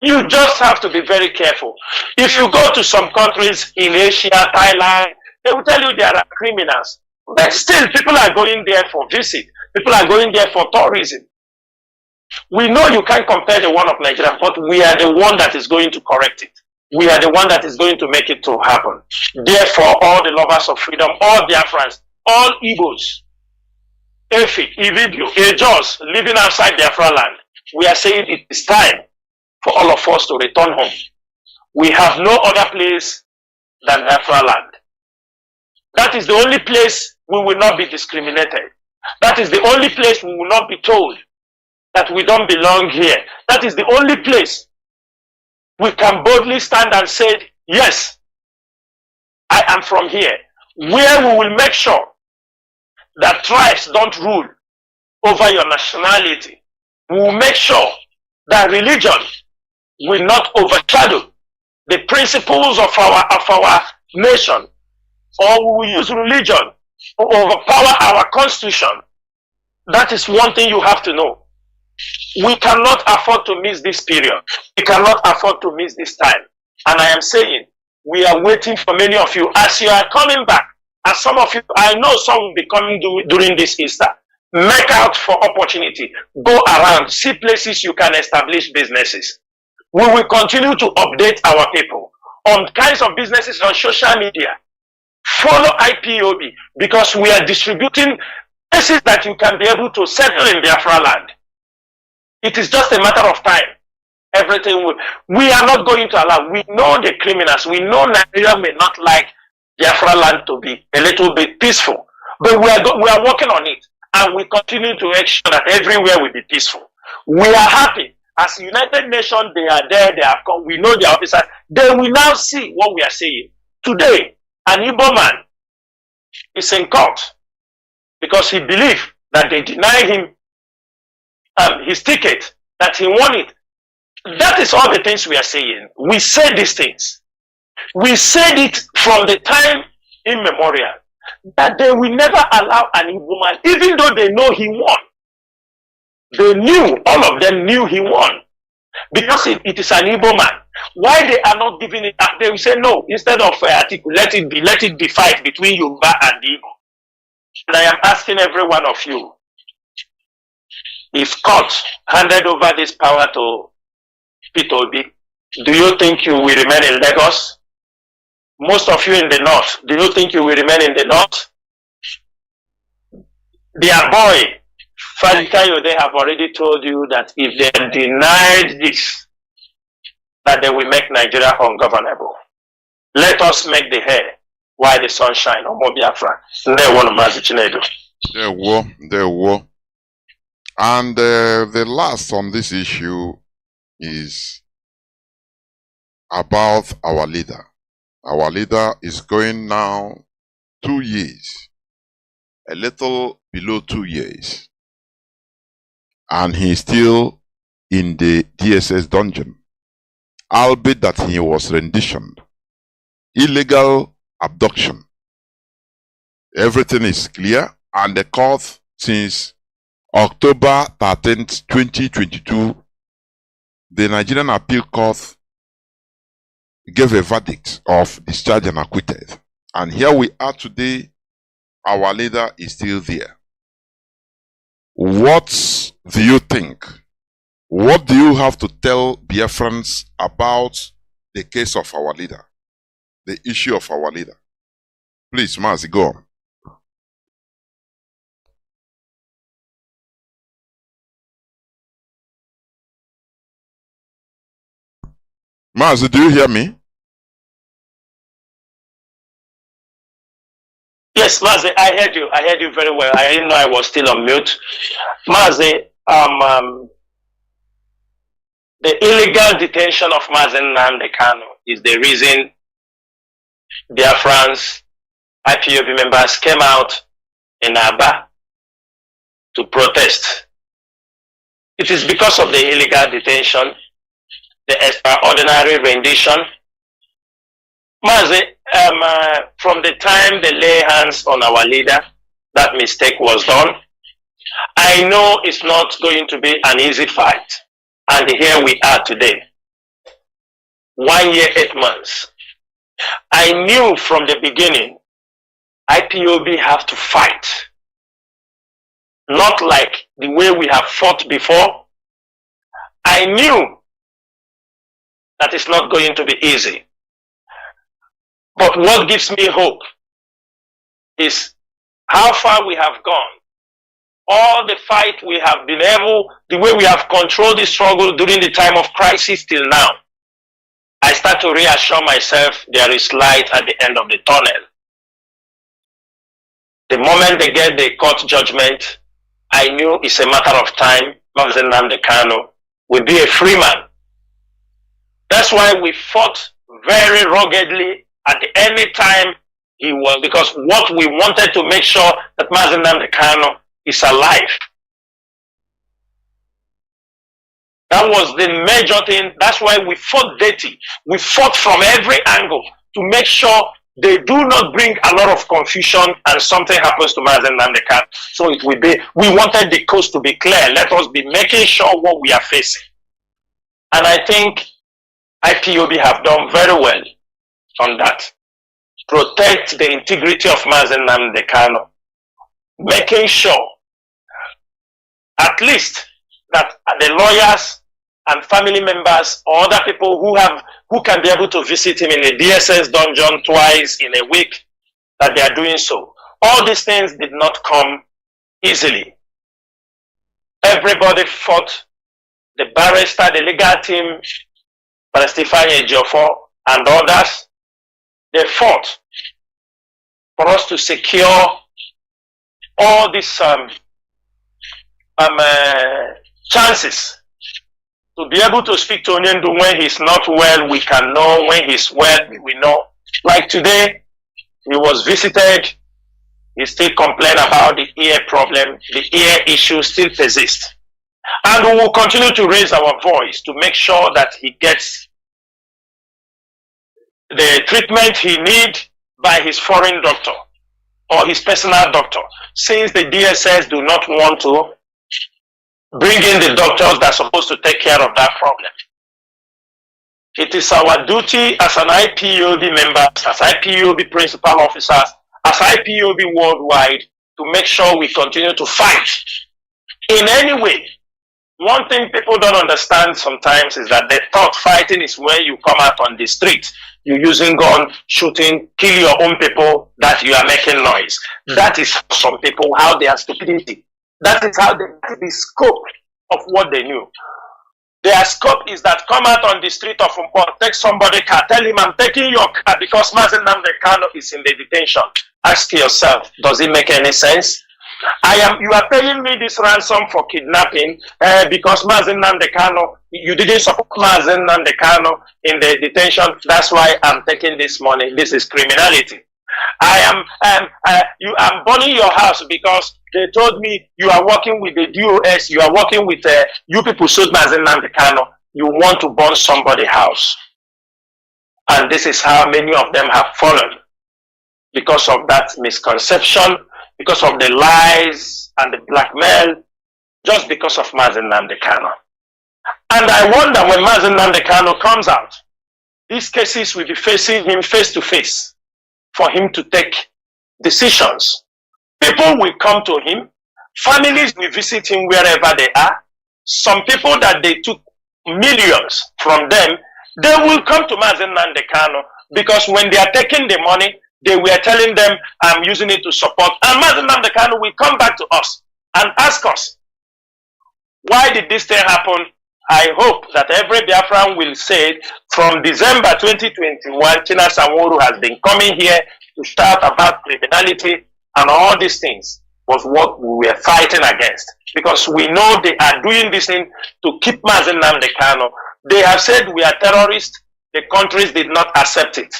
You just have to be very careful. If you go to some countries in Asia, Thailand, they will tell you there are criminals. But still, people are going there for visit. People are going there for tourism. We know you can't compare the one of Nigeria, but we are the one that is going to correct it. We are the one that is going to make it to happen. Therefore, all the lovers of freedom, all Biafrans, all Igbos, Efi, Ibidio, Ejos, living outside Biafra land, we are saying it is time for all of us to return home. We have no other place than Biafra land. That is the only place we will not be discriminated. That is the only place we will not be told that we don't belong here. That is the only place we can boldly stand and say, yes, I am from here. Where we will make sure that tribes don't rule over your nationality. We will make sure that religion will not overshadow the principles of our nation, or we will use religion to overpower our constitution. That is one thing you have to know. We cannot afford to miss this period. We cannot afford to miss this time. And I am saying, we are waiting for many of you. As you are coming back, and some of you, I know some will be coming during this Easter. Make out for opportunity. Go around, see places you can establish businesses. We will continue to update our people on kinds of businesses on social media. Follow IPOB, because we are distributing places that you can be able to settle in Biafra land. It is just a matter of time. Everything we are not going to allow. We know the criminals. We know Nigeria may not like Biafra land to be a little bit peaceful, but we are working on it, and we continue to make sure that everywhere will be peaceful. We are happy. As United Nations, they are there. They have come. We know their officers. They will now see what we are saying. Today, an Igbo man is in court because he believed that they denied him his ticket, that he won it. That is all the things we are saying. We say these things. We said it from the time immemorial, that they will never allow an Igbo man, even though they know he won. They knew, all of them knew he won, because it is an Igbo man. Why they are not giving it up? They will say no. Instead of let it be fight between Yoruba and Igbo. And I am asking every one of you, if court handed over this power to Peter Obi, do you think you will remain in Lagos? Most of you in the north, do you think you will remain in the north? Their boy, Fadikayo, they have already told you that if they denied this, that they will make Nigeria ungovernable. Let us make the hair while the sun shines on Biafra. They want Mazi Chinedu. There were. And the last on this issue is about our leader. Our leader is going now 2 years, a little below 2 years, and he's still in the DSS dungeon, albeit that he was renditioned. Illegal abduction. Everything is clear. And the court, since October 13th, 2022, the Nigerian Appeal Court gave a verdict of discharge and acquitted. And here we are today, our leader is still there. What do you think? What do you have to tell Biafrans about the case of our leader? The issue of our leader? Please, Mazi, go on. Mazi, do you hear me? Yes, Mazi, I heard you. I heard you very well. I didn't know I was still on mute. Mazi, the illegal detention of Mazi Nnamdi Kanu is the reason Biafrans, IPOB members came out in Aba to protest. It is because of the illegal detention, the extraordinary rendition. Mazi, from the time they lay hands on our leader, that mistake was done. I know it's not going to be an easy fight. And here we are today. 1 year, 8 months. I knew from the beginning, IPOB have to fight. Not like the way we have fought before. I knew that it's not going to be easy. But what gives me hope is how far we have gone. All the fight we have been able, the way we have controlled the struggle during the time of crisis till now, I start to reassure myself there is light at the end of the tunnel. The moment they get the court judgment, I knew it's a matter of time, Mazi Nnamdi Kanu will be a free man. That's why we fought very ruggedly at any time he was, because what we wanted to make sure that Mazi Nnamdi Kanu is alive. That was the major thing. That's why we fought dirty. We fought from every angle to make sure they do not bring a lot of confusion and something happens to Mazi Nnamdi Kanu. So it will be, we wanted the coast to be clear. Let us be making sure what we are facing. And I think IPOB have done very well on that. Protect the integrity of Mazi Nnamdi Kanu. Making sure at least that the lawyers and family members or other people who can be able to visit him in the DSS dungeon twice in a week, that they are doing so. All these things did not come easily. Everybody fought. The barrister, the legal team, Stefania Ejiofor and others, they fought for us to secure all these chances to be able to speak to Chinedu when he's not well. We can know when he's well. We know. Like today, he was visited. He still complained about the ear problem. The ear issue still persists. And we will continue to raise our voice to make sure that he gets the treatment he needs by his foreign doctor or his personal doctor, since the DSS do not want to bring in the doctors that are supposed to take care of that problem. It is our duty as an IPOB member, as IPOB principal officers, as IPOB worldwide, to make sure we continue to fight in any way. One thing people don't understand sometimes is that they thought fighting is when you come out on the street, you're using gun, shooting, kill your own people, that you are making noise. That is some people, how they are stupidity. That is how the scope of what they knew. Their scope is that come out on the street of Umpo, take somebody's car, tell him I'm taking your car because Mazi Nnamdi Kanu is in the detention. Ask yourself, does it make any sense? You are paying me this ransom for kidnapping because Mazi Nnamdi Kanu, you didn't support Mazi Nnamdi Kanu in the detention. That's why I'm taking this money. This is criminality. I'm burning your house because they told me you are working with the DOS, you are working with you people sued Mazi Nnamdi Kanu. You want to burn somebody's house. And this is how many of them have fallen because of that misconception, because of the lies and the blackmail, just because of Mazi Nnamdi Kanu. And I wonder when Mazi Nnamdi Kanu comes out, these cases will be facing him face to face for him to take decisions. People will come to him, families will visit him wherever they are. Some people that they took millions from them, they will come to Mazi Nnamdi Kanu because when they are taking the money, they were telling them, I'm using it to support. And Mazi Nnamdi Kanu will come back to us and ask us, why did this thing happen? I hope that every Biafran will say, from December 2021, China Sanwo-Olu has been coming here to shout about criminality and all these things was what we were fighting against. Because we know they are doing this thing to keep Mazi Nnamdi Kanu. They have said we are terrorists. The countries did not accept it.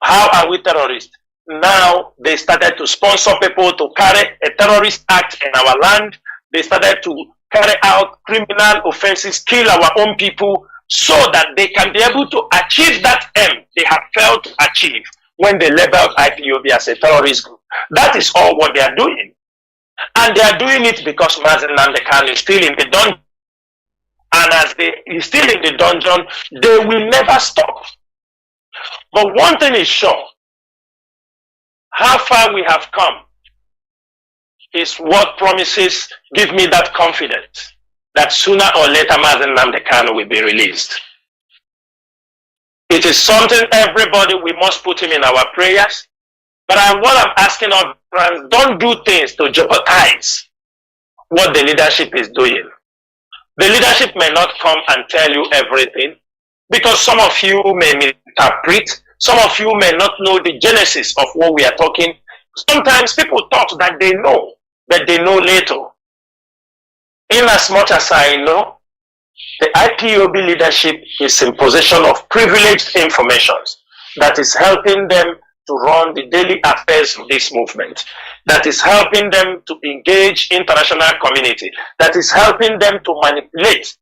How are we terrorists? Now they started to sponsor people to carry a terrorist act in our land. They started to carry out criminal offenses, kill our own people, so that they can be able to achieve that aim they have failed to achieve when they labeled IPOB as a terrorist group. That is all what they are doing. And they are doing it because Mazi Nnamdi Kanu is still in the dungeon. And as they is still in the dungeon, they will never stop. But one thing is sure, how far we have come is what promises give me that confidence that sooner or later Mazi Nnamdi Kanu will be released. It is something everybody, we must put him in our prayers. But what I'm asking of friends, don't do things to jeopardize what the leadership is doing. The leadership may not come and tell you everything because some of you may misinterpret, some of you may not know the genesis of what we are talking. Sometimes people thought that they know, but they know little. In as much as I know, the IPOB leadership is in possession of privileged information that is helping them to run the daily affairs of this movement, that is helping them to engage international community, that is helping them to manipulate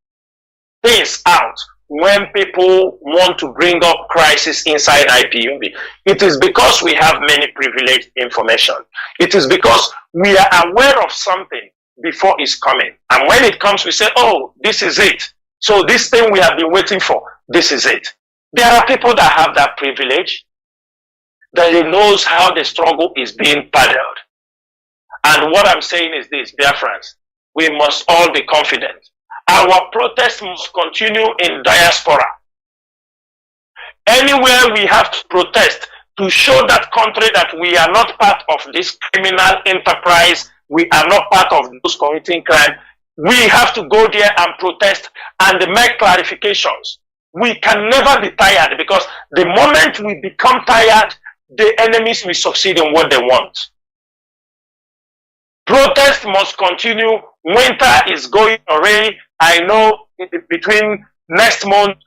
things out when people want to bring up crisis inside IPOB. It is because we have many privileged information. It is because we are aware of something before it's coming. And when it comes, we say, oh, this is it. So this thing we have been waiting for, this is it. There are people that have that privilege, that they knows how the struggle is being paddled. And what I'm saying is this, Biafrans, we must all be confident. Our protest must continue in diaspora. Anywhere we have to protest to show that country that we are not part of this criminal enterprise, we are not part of those committing crime, we have to go there and protest and make clarifications. We can never be tired because the moment we become tired, the enemies will succeed in what they want. Protest must continue. Winter is going already. I know between next month,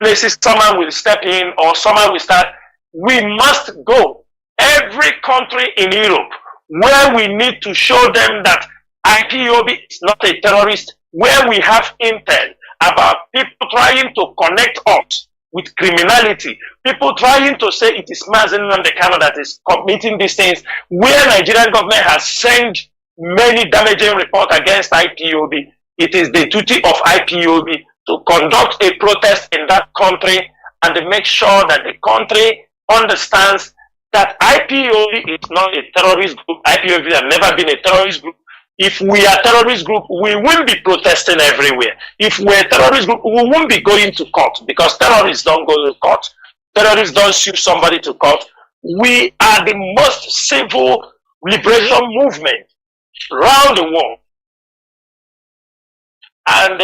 places summer will step in or summer will start. We must go. Every country in Europe where we need to show them that IPOB is not a terrorist, where we have intel about people trying to connect us with criminality, people trying to say it is Mazi Nnamdi Kanu that is committing these things, where Nigerian government has sent many damaging reports against IPOB. It is the duty of IPOB to conduct a protest in that country and to make sure that the country understands that IPOB is not a terrorist group. IPOB has never been a terrorist group. If we are a terrorist group, we will be protesting everywhere. If we're a terrorist group, we won't be going to court because terrorists don't go to court. Terrorists don't sue somebody to court. We are the most civil liberation movement around the world. And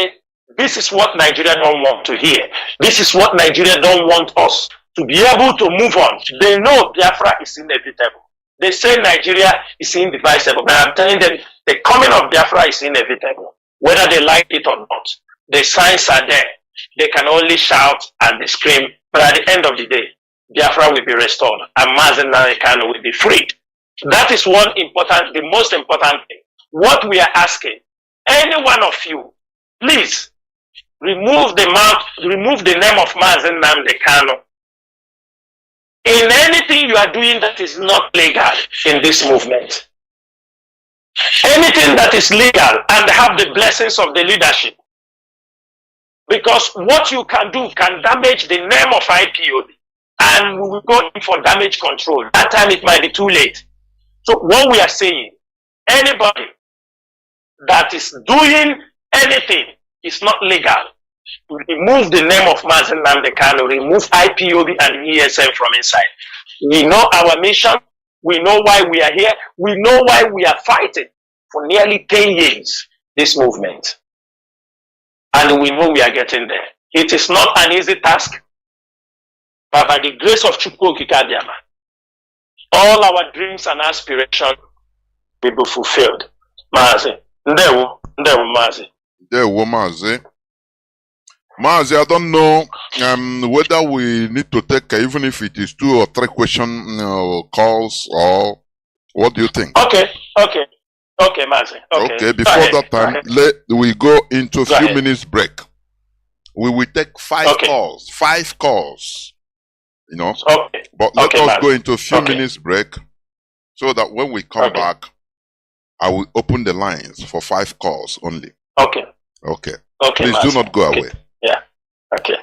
this is what Nigeria don't want to hear. This is what Nigeria don't want us to be able to move on. They know Biafra is inevitable. They say Nigeria is indivisible. But I'm telling them the coming of Biafra is inevitable. Whether they like it or not. The signs are there. They can only shout and scream. But at the end of the day, Biafra will be restored. And Mazi Nnamdi Kanu will be freed. That is the most important thing. What we are asking, any one of you, please remove the name of Mazi Nnamdi Kanu in anything you are doing that is not legal in this movement. Anything that is legal and have the blessings of the leadership. Because what you can do can damage the name of IPOB. And we will go in for damage control. That time it might be too late. So what we are saying, anybody that is doing anything is not legal. Remove the name of Mazi Nnamdi Kanu, remove IPOB and ESM from inside. We know our mission. We know why we are here. We know why we are fighting for nearly 10 years, this movement. And we know we are getting there. It is not an easy task, but by the grace of Chukwu Okike Abịama, all our dreams and aspirations will be fulfilled. Mazi, ndewo Mazi. Ndewo Mazi. Mazi, I don't know whether we need to take, even if it is 2 or 3 question calls, or what do you think? Okay, Mazi. Okay, before that time, we go into a few minutes break. We will take 5 calls, 5 calls, you know. Okay. But let us Mazi. go into a few minutes break, so that when we come back, I will open the lines for 5 calls only. Okay. Please Mazi. do not go away. Yeah. Okay.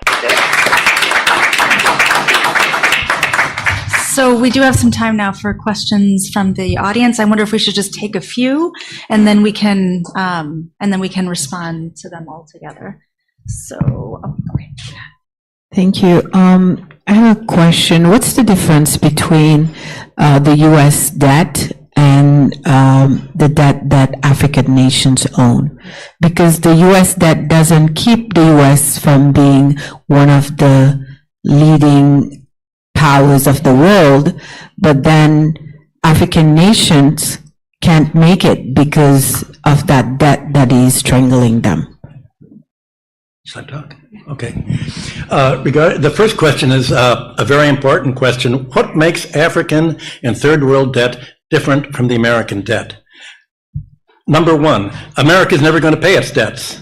So we do have some time now for questions from the audience. I wonder if we should just take a few, and then we can respond to them all together. So, okay. Thank you. I have a question. What's the difference between the U.S. debt and the debt that African nations own? Because the U.S. debt doesn't keep the U.S. from being one of the leading powers of the world, but then African nations can't make it because of that debt that is strangling them. Should I talk? Okay. The first question is a very important question. What makes African and third world debt different from the American debt? Number one, America is never going to pay its debts.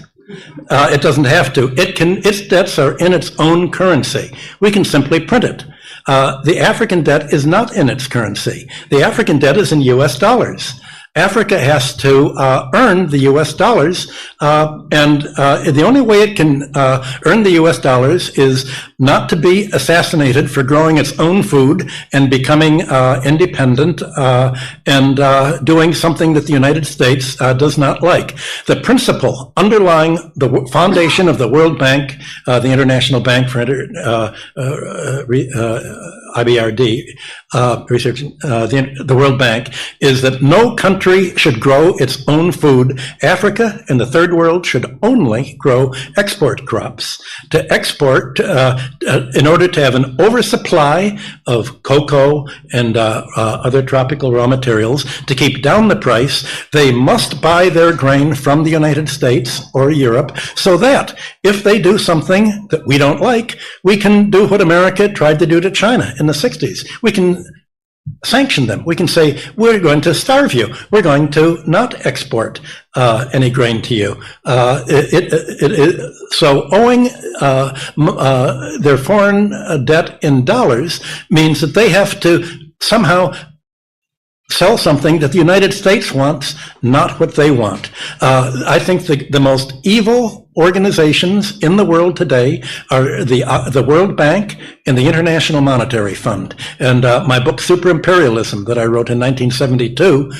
It doesn't have to. Its debts are in its own currency. We can simply print it. The African debt is not in its currency. The African debt is in US dollars. Africa has to earn the US dollars, and the only way it can earn the US dollars is not to be assassinated for growing its own food and becoming independent and doing something that the United States does not like. The principle underlying the foundation of the World Bank, the International Bank for IBRD, research, the World Bank, is that no country should grow its own food. Africa and the third world should only grow export crops. To export, in order to have an oversupply of cocoa and other tropical raw materials, to keep down the price, they must buy their grain from the United States or Europe, so that if they do something that we don't like, we can do what America tried to do to China in the 60s. We can sanction them. We can say, we're going to starve you. We're going to not export any grain to you. So owing their foreign debt in dollars means that they have to somehow sell something that the United States wants, not what they want. I think the most evil organizations in the world today are the World Bank and the International Monetary Fund. And my book, Super Imperialism, that I wrote in 1972,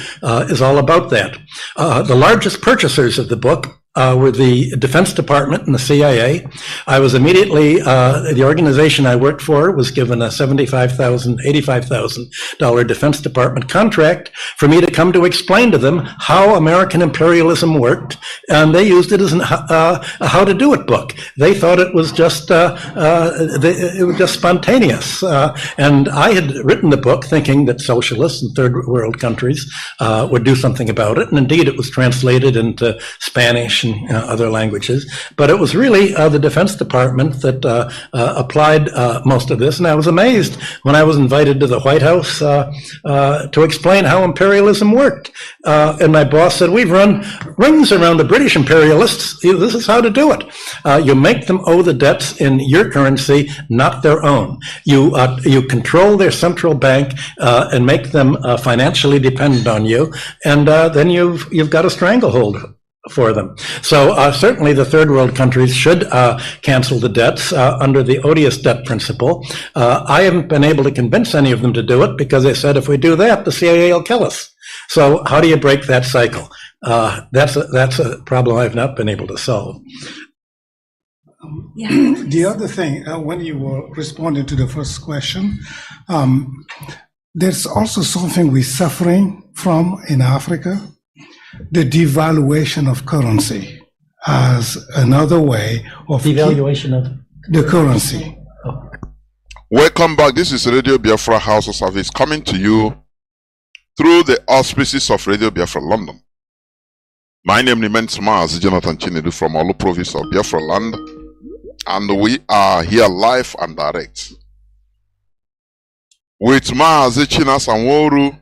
is all about that. The largest purchasers of the book were the Defense Department and the CIA. I was immediately, the organization I worked for was given a $75,000, $85,000 Defense Department contract for me to come to explain to them how American imperialism worked, and they used it as a how to do it book. They thought it was just it was just spontaneous, and I had written the book thinking that socialists and third world countries would do something about it, and indeed it was translated into Spanish in other languages. But it was really the Defense Department that applied most of this. And I was amazed when I was invited to the White House to explain how imperialism worked. And my boss said, we've run rings around the British imperialists. This is how to do it. You make them owe the debts in your currency, not their own. You control their central bank and make them financially dependent on you, and then you've got a stranglehold for them. So certainly the third world countries should cancel the debts under the odious debt principle. I haven't been able to convince any of them to do it because they said if we do that, the CIA will kill us. So how do you break that cycle? That's a problem I've not been able to solve. Yeah. The other thing, when you were responding to the first question, there's also something we're suffering from in Africa, the devaluation of currency as another way of devaluation of the currency. Welcome back. This is Radio Biafra HAUSA-SERVICE coming to you through the auspices of Radio Biafra London. My name remains Mazi Jonathan Chinedu from Olu province of Biafra land, and we are here live and direct with Mazi Chinas Anworu,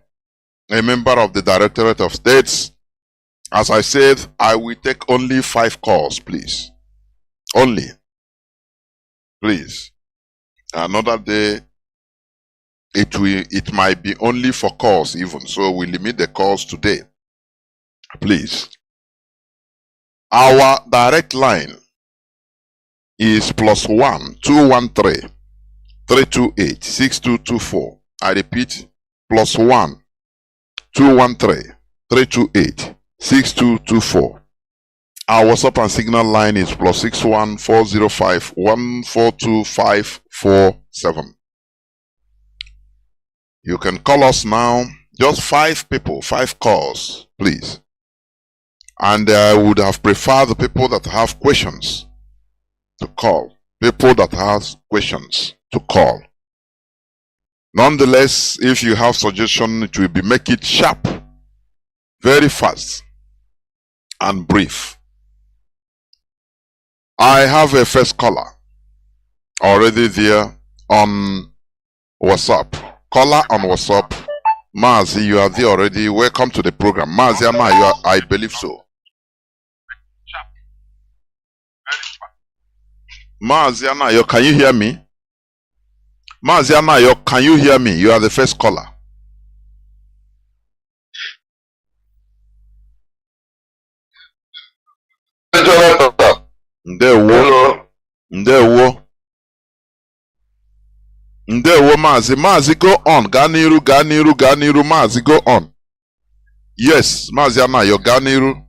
a member of the Directorate of States. As I said, I will take only 5 calls, please. Only. Please. Another day, it might be only for calls even, so we limit the calls today. Please. Our direct line is +1 213 328 6224. I repeat, +1 213 328 6224. Our WhatsApp and Signal line is +61 405 142 547. You can call us now. Just 5 people, 5 calls, please. And I would have preferred the people that have questions to call. People that have questions to call. Nonetheless, if you have suggestion, it will be make it sharp, very fast, and brief. I have a first caller already there on WhatsApp. Caller on WhatsApp. Mazi, you are there already. Welcome to the program. Mazi, I believe so. Mazi Anayo, can you hear me? Mazi Anayo, can you hear me? You are the first caller. Ndewo. Mazi. Mazi, go on. Ganiru, Mazi, go on. Yes, Mazi Anayo, Ganiru.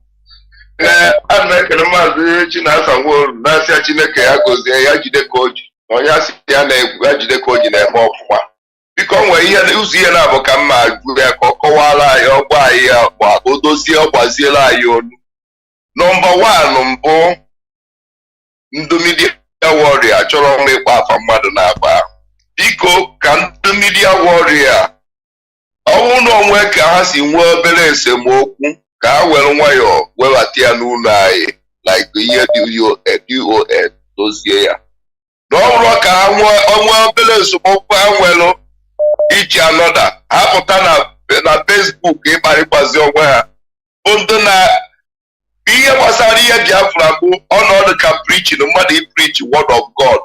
A na-ekele Maazị Chinasa Nworu na-asị Chineke ya gozie ya jide ka o ji na onye asị ya na-egwu ya jide ka o ji na-eme ọfụma. Biko nwere ihe ụzọ ihe na-abụ ka mma gwu ya ka ọ kọwara anyị ọgba anyị ya ọkwa o dozie ọ gbaziela anyị olu. Nọmba 1 mbụ ndị midia warrior chọrọ m ịkpa afa mmadụ na-akpa. Biko ka ndị midia warrior ọ bụrụ na onwe ka ha si nwee obere esemokwu ka ha were nwayọọ webata ya n'ụlọ anyị like ihe DOS dozie ya. Na ọ bụrụ ka ha nwee obere esemokwu ha nwere iji anọda ha pụta na Facebook ịkparịkwazi onwe ha bụ ndị na ihe gbasara ihe Biafra bụ ọnọdụ ka preaching mmadụ ipreach word of God,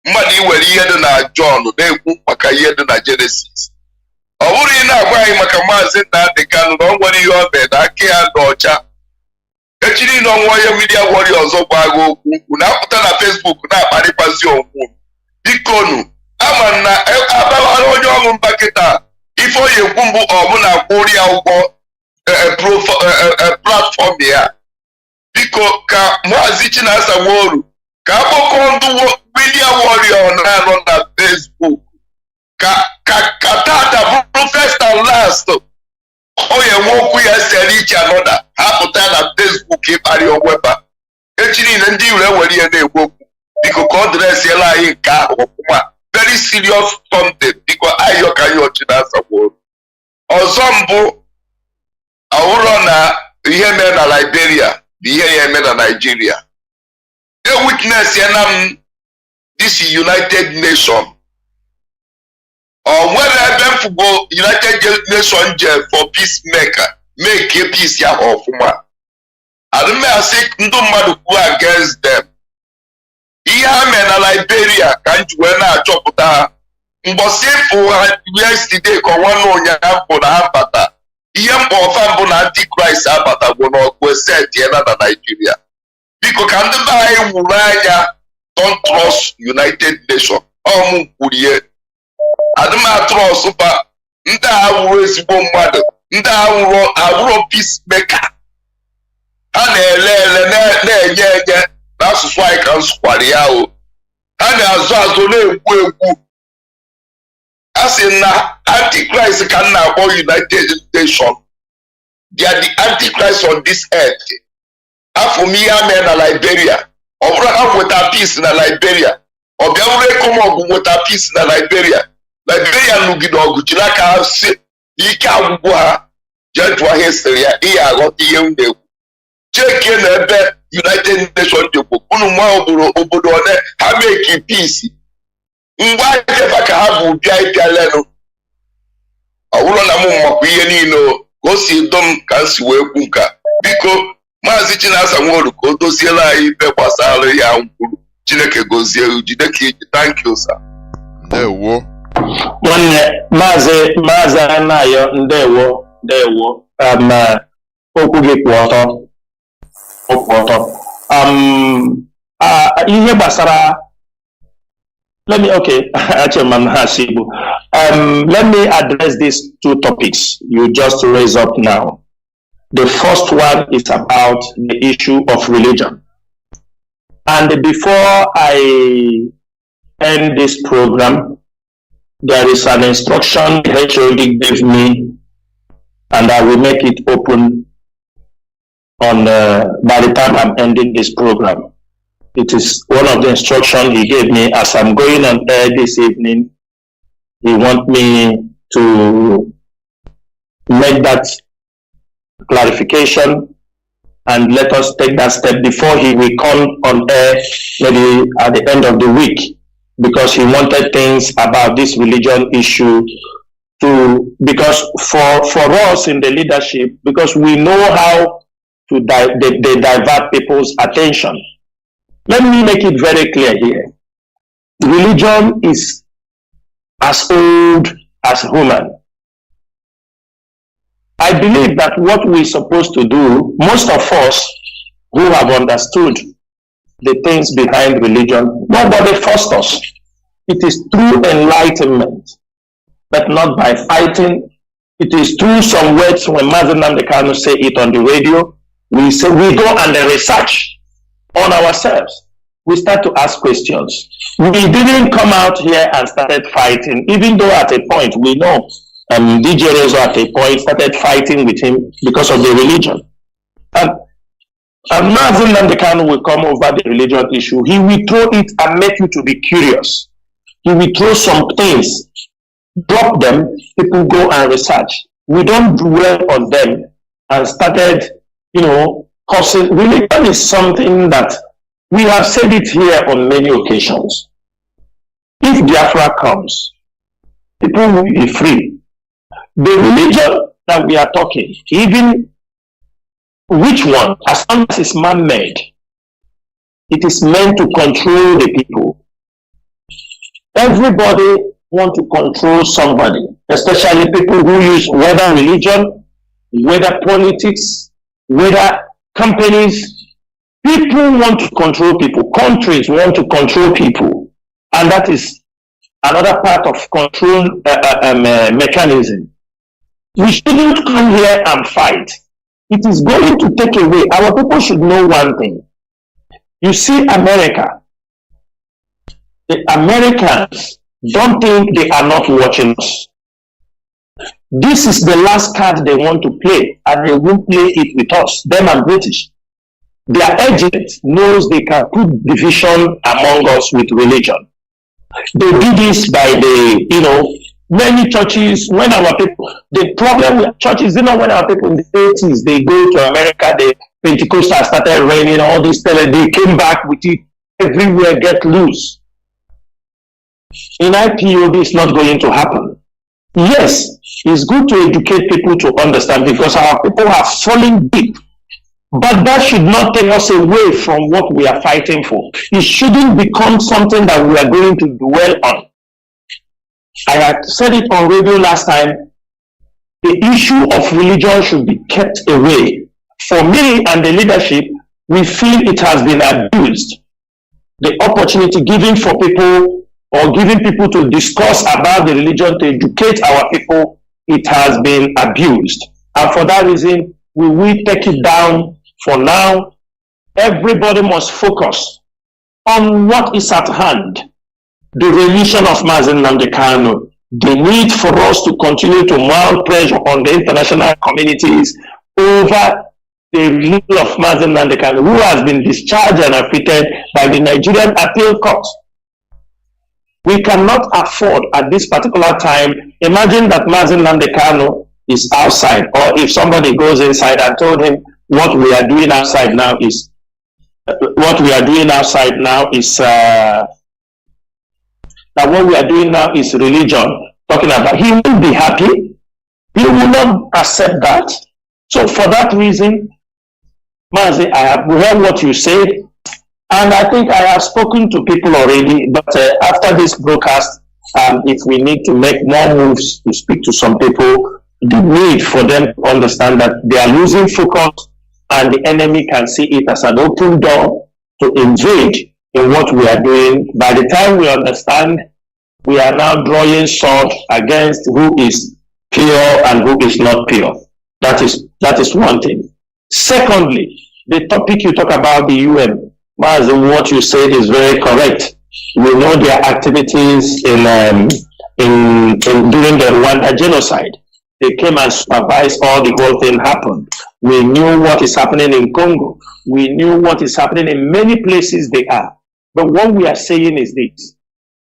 mmadụ iwere ihe dị na John na-ekwu maka ihe dị na Genesis. Ọ bụrụ ị na-agwa anyị maka Maazị Nnamdi Kanu na ọ nwere ihe ọ mee na aka ya dị ọcha echiri na ọnwa onye midia warrior ọzọ gwa agha okwu na-apụta na Facebook na-akparịkwazi okwu. Bikonu ama na abara onye ọrụ mba kịta ife onye ekwu mbụ ọbụla kwụrụ ya ụgwọ platform ya. Biko ka Maazị Chinasa Nworu ka akpọkọ ndị midia warrior na-anọ na Facebook ka tata bụrụ first and last onye nwe okwu ya sere iche anọda ha pụta na Facebook ịkparị onweba echi niile ndị ire were ihe na-ekwu okwu. Biko ka ọ dịresiela anyị nke ahụ ọfụma, very serious something. Biko ayọ ka anyị Chinasa Nworu. Ọzọ mbụ ọhụrụ na ihe mere na Liberia the year in Nigeria. They witness this United Nations. Or whether them for go United Nations for peacemaker, make a peace ya of man. I don't know say no man who against them. Here men Liberia can't win a chop. But say for yesterday, go one on your for the Ambata. Here for fan Antichrist Ambata will not go set the other Nigeria. Because can the buy Muraya don't trust United Nations. Oh, Mukuye. Adama trust super. Nda awuro mother. Nda awuro peacemaker. Na that's why I can square ya. Azo as in Antichrist can now call United Nations. They are the Antichrist on this earth. For me, I'm in Liberia. Or with a peace in Liberia. Or be able to come up with a peace in Liberia. Liberia Lugidog, Chilaka, Ika Bua, Judgua history, Ia got the young day. Check in the United Nations, Unumaburo, Obodone, how make peace. Why ever have Biafra? I will not know go see them can see where Bunka. Because Mazi Chinas and Word go to see like Pepper Salary and Chineke goes here. Thank you, sir. There wo. One Mazi and I, there wo. Okuge water. Ihe basara. Let me address these two topics you just raised up now. The first one is about the issue of religion. And before I end this program, there is an instruction the HOD gave me, and I will make it open on by the time I'm ending this program. It is one of the instructions he gave me as I'm going on air this evening. He wants me to make that clarification and let us take that step before he will come on air maybe at the end of the week, because he wanted things about this religion issue because for us in the leadership, because we know how to they divert people's attention. Let me make it very clear here. Religion is as old as human. I believe that what we're supposed to do, most of us who have understood the things behind religion, nobody forced us. It is through enlightenment, but not by fighting. It is through some words. When Mazi and Kanu say it on the radio, we go and research on ourselves. We start to ask questions. We didn't come out here and started fighting, even though at a point we know DJ Rezo at a point started fighting with him because of the religion. And Mazi and Kanu will come over the religion issue. He will throw it and make you to be curious. He will throw some things, drop them, people go and research. We don't dwell on them and started, causing. Religion is something that we have said it here on many occasions. If Biafra comes, people will be free. The religion that we are talking, even which one, as long as it's man-made, it is meant to control the people. Everybody wants to control somebody, especially people who use whether religion, whether politics, whether companies. People want to control people. Countries want to control people. And that is another part of control mechanism. We shouldn't come here and fight. It is going to take away. Our people should know one thing. You see America. The Americans don't think they are not watching us. This is the last card they want to play, and they won't play it with us, them and British. Their agent knows they can put division among us with religion. They do this by many churches, when our people, the problem with churches, when our people in the 80s, they go to America, Pentecostal started raining, all this, they came back with it, everywhere get loose. In IPOB, it's not going to happen. Yes, it's good to educate people to understand because our people are falling deep. But that should not take us away from what we are fighting for. It shouldn't become something that we are going to dwell on. I had said it on radio last time. The issue of religion should be kept away. For me and the leadership, we feel it has been abused. The opportunity given for people or giving people to discuss about the religion, to educate our people, it has been abused. And for that reason, we will take it down for now. Everybody must focus on what is at hand. The remission of Mazi Nnamdi Kanu, the need for us to continue to mount pressure on the international communities over the release of Mazi Nnamdi Kanu, who has been discharged and acquitted by the Nigerian Appeal Court. We cannot afford at this particular time, imagine that Mazi Nnamdi Kanu is outside, or if somebody goes inside and told him what we are doing outside now is religion, talking about, he will be happy. He will not accept that. So for that reason, Mazi, I have heard what you said, and I think I have spoken to people already, but after this broadcast, if we need to make more moves to speak to some people, the need for them to understand that they are losing focus and the enemy can see it as an open door to invade in what we are doing. By the time we understand, we are now drawing sword against who is pure and who is not pure. That is one thing. Secondly, the topic you talk about, the UN, what you said is very correct. We know their activities during the Rwanda genocide. They came and supervised all the whole thing happened. We knew what is happening in Congo. We knew what is happening in many places they are. But what we are saying is this: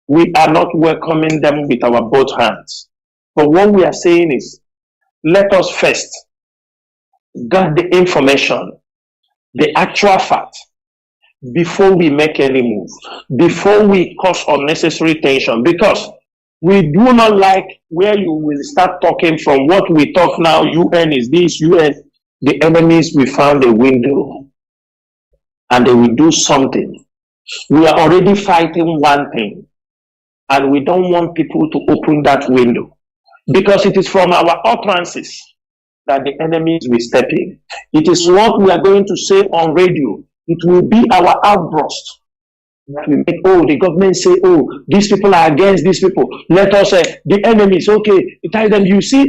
we are not welcoming them with our both hands. But what we are saying is, let us first get the information, the actual fact, before we make any move, before we cause unnecessary tension, because we do not like where you will start talking from what we talk now, UN is this, UN, the enemies, we found a window and they will do something. We are already fighting one thing and we don't want people to open that window because it is from our utterances that the enemies will step in. It is what we are going to say on radio. It will be our outburst. We make, the government say, these people are against these people. Let us say, the enemies, okay, tell them, you see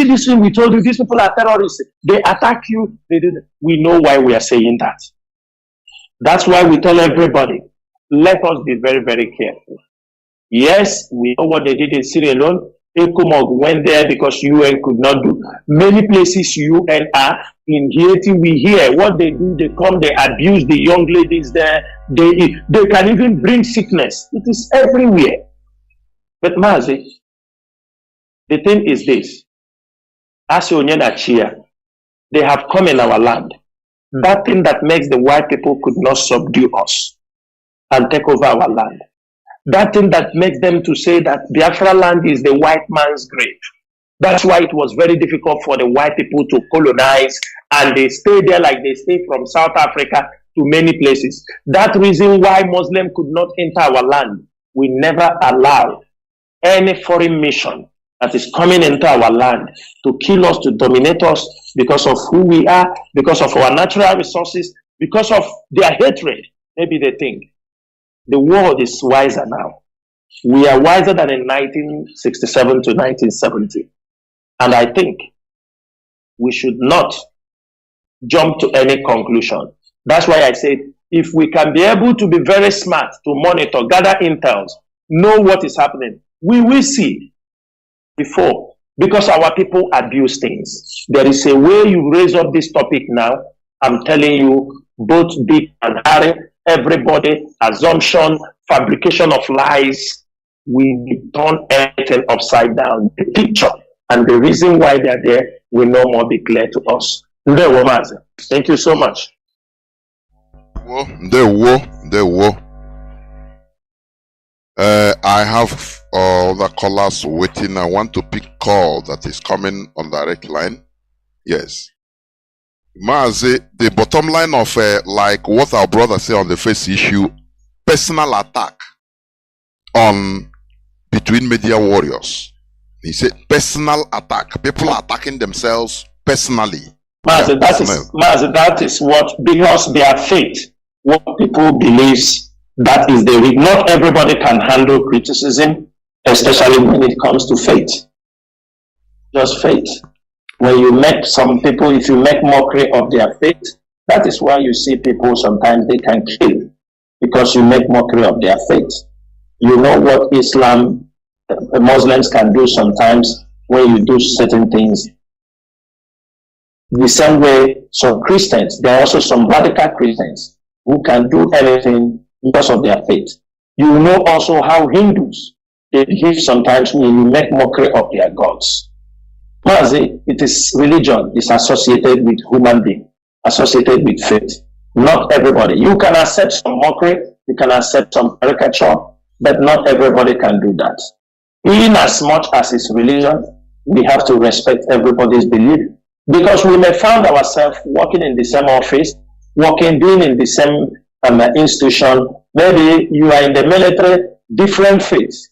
this thing we told you, these people are terrorists. They attack you. They do that. We know why we are saying that. That's why we tell everybody, let us be very, very careful. Yes, we know what they did in Sierra Leone. ECOMOG went there because UN could not do. Many places UN are. In Haiti, we hear what they do. They come, they abuse the young ladies there. They can even bring sickness. It is everywhere. But Mazi, the thing is this. As they have come in our land. That thing that makes the white people could not subdue us and take over our land. That thing that makes them to say that Biafra land is the white man's grave. That's why it was very difficult for the white people to colonize, and they stayed there like they stayed from South Africa to many places. That reason why Muslims could not enter our land. We never allow any foreign mission that is coming into our land to kill us, to dominate us because of who we are, because of our natural resources, because of their hatred. Maybe they think. The world is wiser now. We are wiser than in 1967 to 1970. And I think we should not jump to any conclusion. That's why I said, if we can be able to be very smart, to monitor, gather intels, know what is happening, we will see before. Because our people abuse things. There is a way you raise up this topic now. I'm telling you, both Dick and Harry, everybody, assumption, fabrication of lies, we turn everything upside down. The picture and the reason why they're there will no more be clear to us. Thank you so much. There were. I have other callers waiting. I want to pick call that is coming on direct line. Yes. Mazi, the bottom line of like what our brother said on the first issue, personal attack on between media warriors. He said personal attack. People are attacking themselves personally. Mazi, that is what, because their faith, what people believe, that is the reason. Not everybody can handle criticism, especially when it comes to faith. Just faith. When you make some people, if you make mockery of their faith, that is why you see people sometimes they can kill, because you make mockery of their faith. You know what Islam, Muslims can do sometimes when you do certain things. The same way some Christians, there are also some radical Christians who can do anything because of their faith. You know also how Hindus, they behave sometimes when you make mockery of their gods. Mazi, it is religion is associated with human being, associated with faith. Not everybody. You can accept some mockery, you can accept some caricature, but not everybody can do that. In as much as it's religion, we have to respect everybody's belief, because we may find ourselves working in the same office, being in the same institution. Maybe you are in the military, different faiths.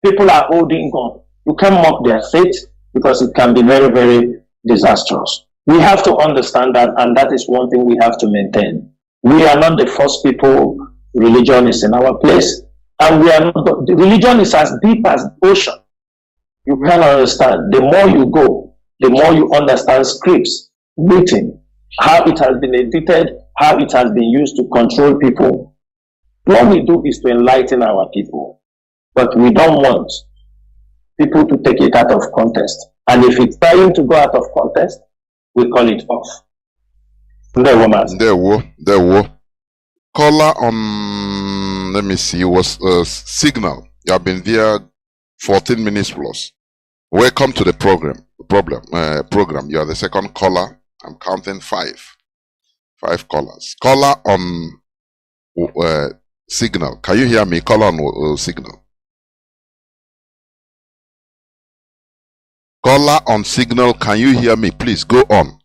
People are holding on. You can't mock their faith, because it can be very, very disastrous. We have to understand that, and that is one thing we have to maintain. We are not the first people. Religion is in our place, and we are not. The religion is as deep as the ocean. You can understand. The more you go, the more you understand scripts, written, how it has been edited, how it has been used to control people. What we do is to enlighten our people, but we don't want people to take it out of context. And if it's trying to go out of context, we call it off. There were. Caller on, let me see, was Signal. You have been there 14 minutes plus. Welcome to the program. You are the second caller. I'm counting 5 callers. Caller on Signal. Can you hear me? Caller on Signal. Caller on Signal, can you hear me? Please go on.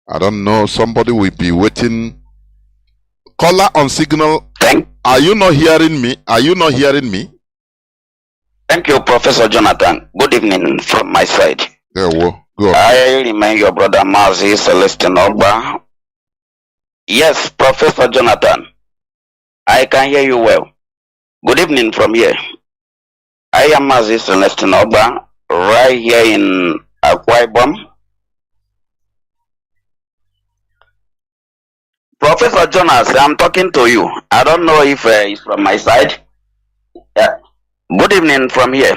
I don't know. Somebody will be waiting. Caller on Signal. Are you not hearing me? Thank you, Professor Jonathan. Good evening from my side. Go on. I remain your brother Mazi Celestine Ogba. Yes, Professor Jonathan. I can hear you well. Good evening from here. I am Mazi Celestine Ogba, right here in Akwa Ibom. Professor Jonas, I'm talking to you. I don't know if it's from my side. Yeah. Good evening from here.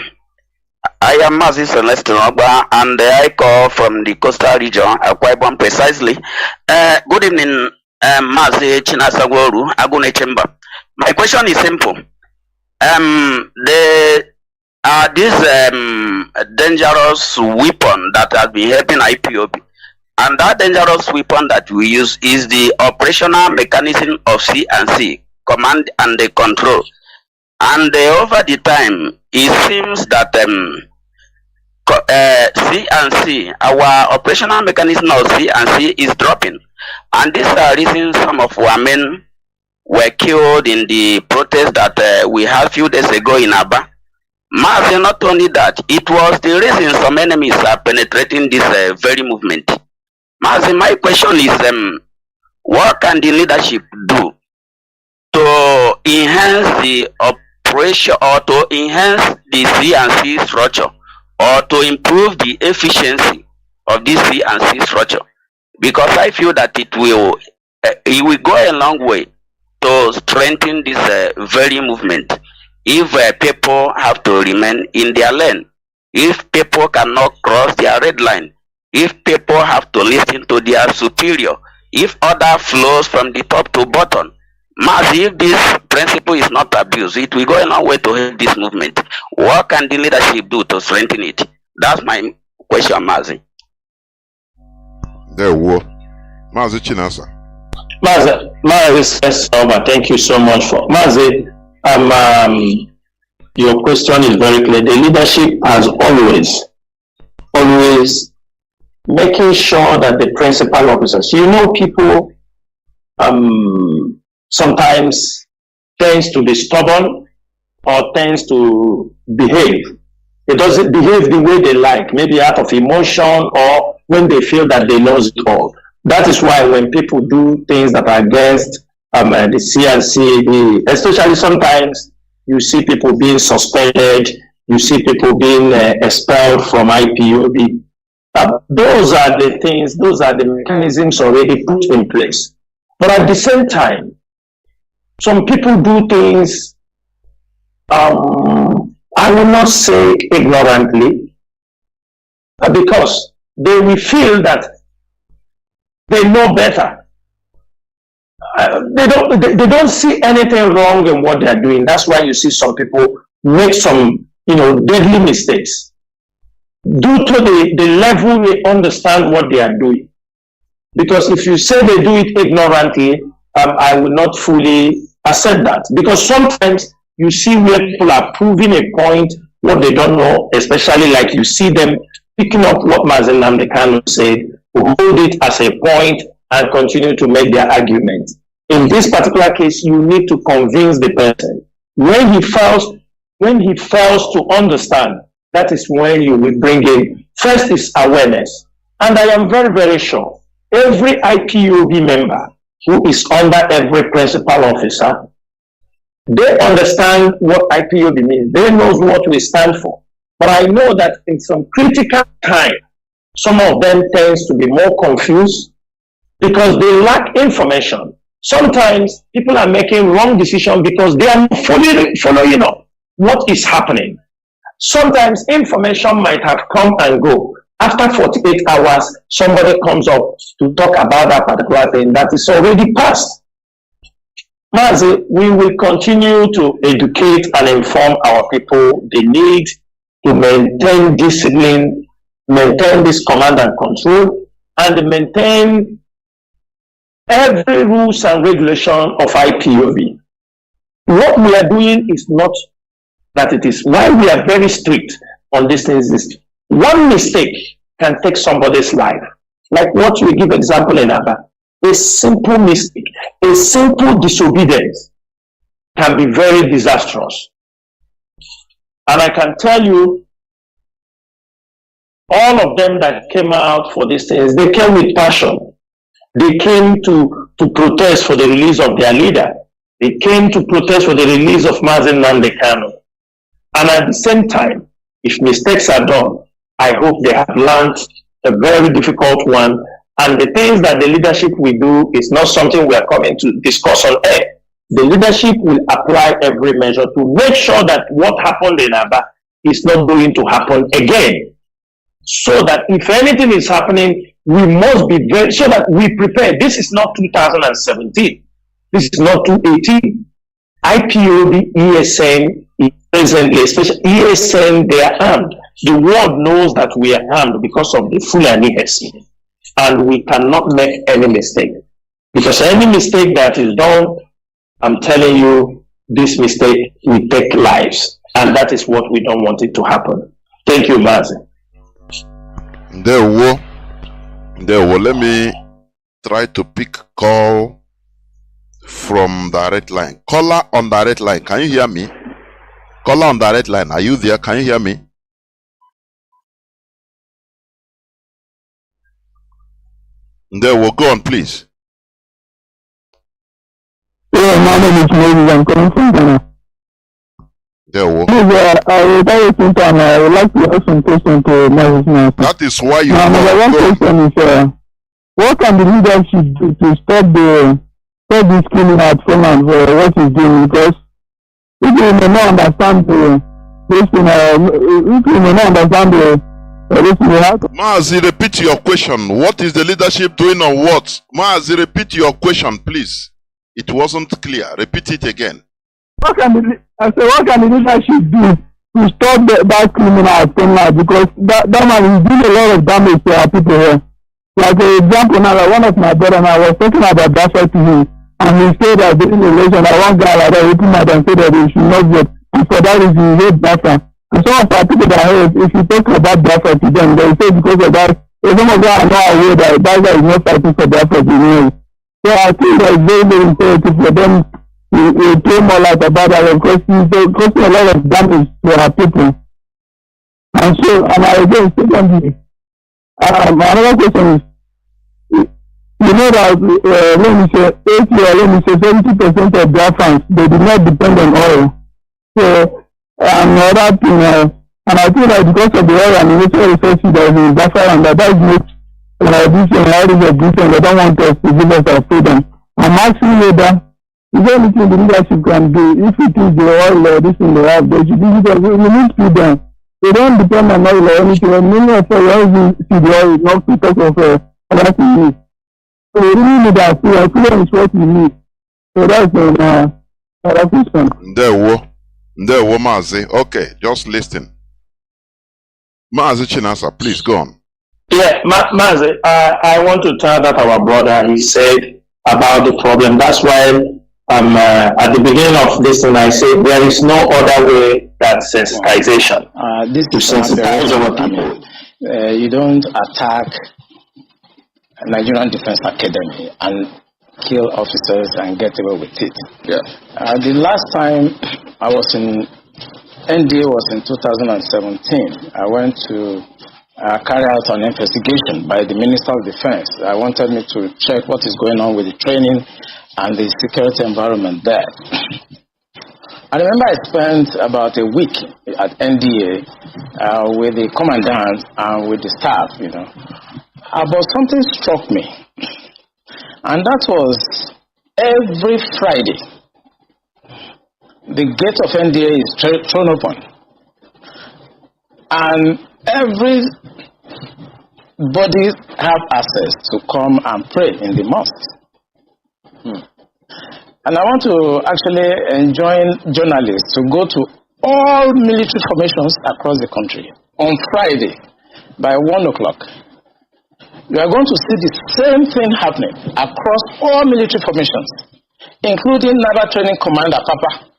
I am Mazi Celestine Ogba, and I call from the coastal region, Akwa Ibom precisely. Good evening, Mazi Chinasagworu, Agune Chamber. My question is simple. This dangerous weapon that has been helping IPOB, and that dangerous weapon that we use is the operational mechanism of C&C, command and the control. And over the time, it seems that C&C, our operational mechanism of C&C is dropping, and these are reasons some of our men were killed in the protest that we had a few days ago in Aba. Mazi, not only that, it was the reason some enemies are penetrating this very movement. Mazi, my question is, what can the leadership do to enhance the operation, or to enhance the C&C structure, or to improve the efficiency of this C&C structure? Because I feel that it will go a long way to strengthen this very movement. If people have to remain in their lane, if people cannot cross their red line, if people have to listen to their superior, if order flows from the top to bottom, Mazi, if this principle is not abused, it will go a long way to help this movement. What can the leadership do to strengthen it? That's my question, Mazi. There we go. Mazi Chinasa. Mazi, thank you so much for Mazi. Your question is very clear. The leadership has always making sure that the principal officers, people sometimes tends to be stubborn or tends to behave. It doesn't behave the way they like, maybe out of emotion or when they feel that they lost it all. That is why when people do things that are against the CNC, especially sometimes you see people being suspended, you see people being expelled from IPOB. Those are the things, those are the mechanisms already put in place. But at the same time, some people do things, I will not say ignorantly, because they will feel that they know better. They don't see anything wrong in what they're doing. That's why you see some people make some, deadly mistakes due to the level they understand what they are doing. Because if you say they do it ignorantly, I will not fully accept that. Because sometimes you see where people are proving a point what they don't know, especially like you see them picking up what Mazi Nnamdi Kanu said, hold it as a point and continue to make their argument. In this particular case, you need to convince the person. When he fails to understand, that is when you will bring in, first is awareness. And I am very, very sure, every IPOB member who is under every principal officer, they understand what IPOB means. They know what we stand for. But I know that in some critical time, some of them tends to be more confused because they lack information. Sometimes people are making wrong decisions because they are not fully following up what is happening. Sometimes information might have come and go. After 48 hours, somebody comes up to talk about that particular thing that is already past. Mazi, we will continue to educate and inform our people the need to maintain discipline, maintain this command and control, and maintain every rules and regulation of IPOB. What we are doing is not that it is. Why we are very strict on these things is one mistake can take somebody's life. Like what we give example in Abba. A simple mistake, a simple disobedience can be very disastrous. And I can tell you, all of them that came out for these things, they came with passion. They came to protest for the release of their leader. They came to protest for the release of Mazi Nnamdi Kanu. And at the same time, if mistakes are done, I hope they have learned a very difficult one. And the things that the leadership will do is not something we are coming to discuss on air. The leadership will apply every measure to make sure that what happened in Aba is not going to happen again. So that if anything is happening, we must be very sure that we prepare. This is not 2017. This is not 2018. IPOB, ESN, presently, especially ESN, they are armed. The world knows that we are armed because of the Fulani Hesi. And we cannot make any mistake. Because any mistake that is done, I'm telling you, this mistake will take lives. And that is what we don't want it to happen. Thank you, Mazi. There were. Let me try to pick call from direct line. Caller on direct line. Can you hear me? Caller on direct line. Are you there? Can you hear me? There will go on, please. Yeah, my name is Mazi. I'm coming from Ghana. There will. I would like to ask some questions to Mazi. That is why you number one question is, what can the leadership do to stop this killing at Finland for what he's doing? Because people may not understand Mazi, repeat your question. What is the leadership doing on what? Mazi, repeat your question, please. It wasn't clear. Repeat it again. What can the leadership do to stop that criminal at Finland? Because that man is doing a lot of damage to our people here. Like an example now, like one of my brother and I was talking about Biafra to him, and he said that during the election, that one guy like that opened out and said that he should not vote, and for that reason he hate Biafra. And some of our people that hate, if you talk about Biafra to them, they say because of that, some of them are not aware that Biafra is not fighting for Biafra to win. So I think that it's very, very imperative for them to pay more light about that, because it's causing a lot of damage to our people. And so, and I again, secondly, another question is, you know that let me say 80 or let me say 70% of Biafrans, they do not depend on oil. So another thing, and I think that because of the oil and the natural resources that is in Biafra, and that makes this and all these existence, they don't want us to give us our freedom. I'm asking whether is there anything the leadership can do if it is the oil or this in the have, they should do it. We need freedom. They don't depend on oil or anything. And many of us see the oil not because of other things. So we really need that freedom. Freedom is what we need. So that's another question. There were Mazi. Okay, just listen. Mazi Chinasa, please go on. Yeah, Mazi, I want to tell that our brother, he said about the problem. That's why at the beginning of this thing, I said there is no other way than sensitization. This to is sensitize our people. You don't attack Nigerian Defense Academy and kill officers and get away with it. Yeah. The last time I was in NDA was in 2017. I went to carry out an investigation by the Minister of Defense. I wanted me to check what is going on with the training and the security environment there. I remember I spent about a week at NDA with the commandant and with the staff, you know. But something struck me, and that was every Friday, the gate of NDA is thrown open, and everybody have access to come and pray in the mosque. And I want to actually enjoin journalists to go to all military formations across the country on Friday by 1 o'clock. You are going to see the same thing happening across all military formations, including Naval Training Command Papa,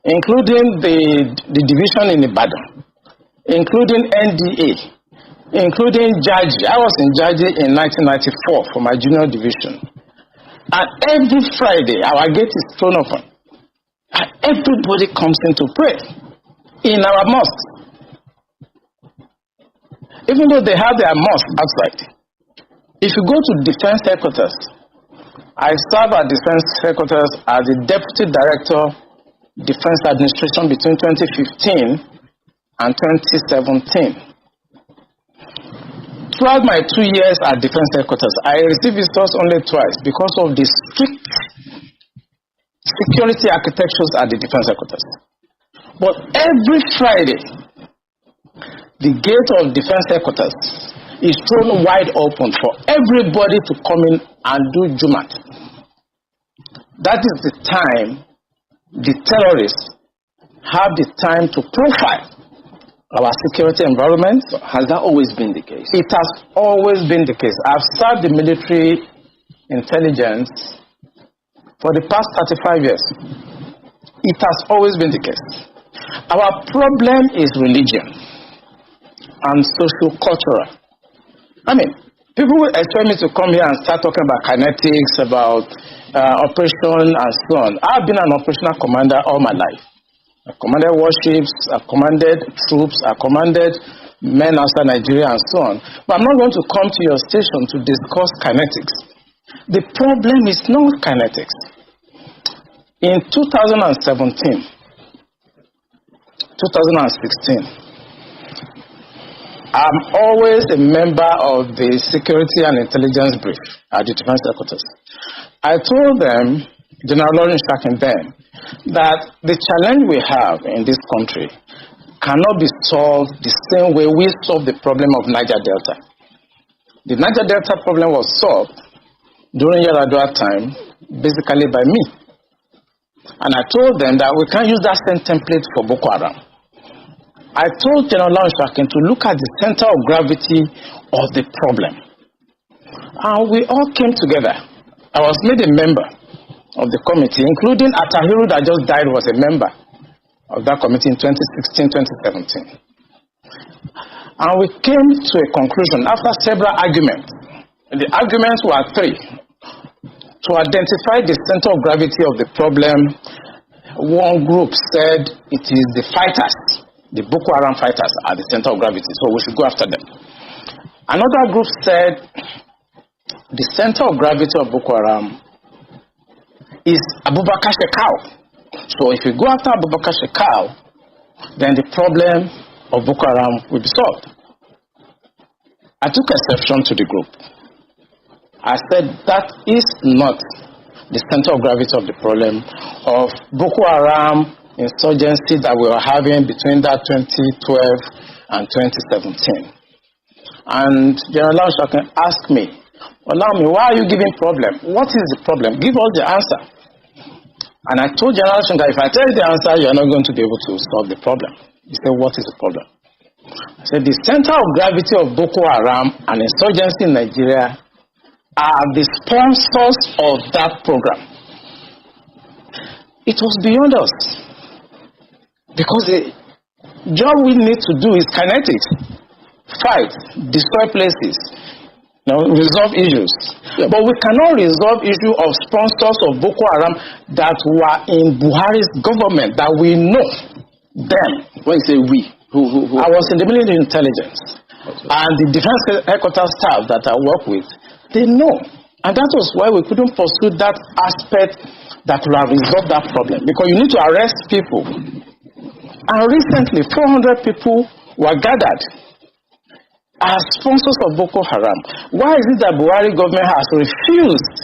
including the division in Ibadan, including NDA, including Jaji. I was in Jaji in 1994 for my junior division. And every Friday, our gate is thrown open. And everybody comes in to pray in our mosque. Even though they have their mosque outside. If you go to Defense Headquarters, I serve at Defense Headquarters as the Deputy Director, Defense Administration between 2015 and 2017. Throughout my 2 years at Defense Headquarters, I received visitors only twice because of the strict security architectures at the Defense Headquarters. But every Friday, the gate of Defense Headquarters is thrown wide open for everybody to come in and do Jumat. That is the time the terrorists have the time to profile our security environment. Has that always been the case? It has always been the case. I've served the military intelligence for the past 35 years. It has always been the case. Our problem is religion and socio-cultural. I mean, people will expect me to come here and start talking about kinetics, about operation and so on. I've been an operational commander all my life. I commanded warships, I commanded troops, I commanded men outside Nigeria and so on. But I'm not going to come to your station to discuss kinetics. The problem is not kinetics. In 2017, 2016, I'm always a member of the Security and Intelligence Brief at the Defense Headquarters. I told them, General Lawrence Shakin then, that the challenge we have in this country cannot be solved the same way we solved the problem of Niger Delta. The Niger Delta problem was solved during Yar'Adua time, basically by me. And I told them that we can't use that same template for Boko Haram. I told General Lanshakin to look at the center of gravity of the problem. And we all came together. I was made a member of the committee, including Atahiru that just died was a member of that committee in 2016-2017. And we came to a conclusion after several arguments. The arguments were three. To identify the center of gravity of the problem, one group said it is the fighters, the Boko Haram fighters are the center of gravity, so we should go after them. Another group said the center of gravity of Boko Haram is Abubakar Shekau. So if you go after Abubakar Shekau, then the problem of Boko Haram will be solved. I took exception to the group. I said that is not the center of gravity of the problem of Boko Haram insurgency that we were having between that 2012 and 2017. And General Lanshakin asked me, allow me, why are you giving problem? What is the problem? Give us the answer. And I told General Lanshakin, if I tell you the answer, you are not going to be able to solve the problem. He said, what is the problem? I said, the center of gravity of Boko Haram and insurgency in Nigeria are the sponsors of that program. It was beyond us. Because the job we need to do is kinetic. Fight, destroy places, resolve issues. Yeah. But we cannot resolve issue of sponsors of Boko Haram that were in Buhari's government, that we know them. When you say we, who? I was in the military intelligence. And the defense headquarters staff that I work with, they know. And that was why we couldn't pursue that aspect that would have resolved that problem. Because you need to arrest people. And recently, 400 people were gathered as sponsors of Boko Haram. Why is it that Buhari government has refused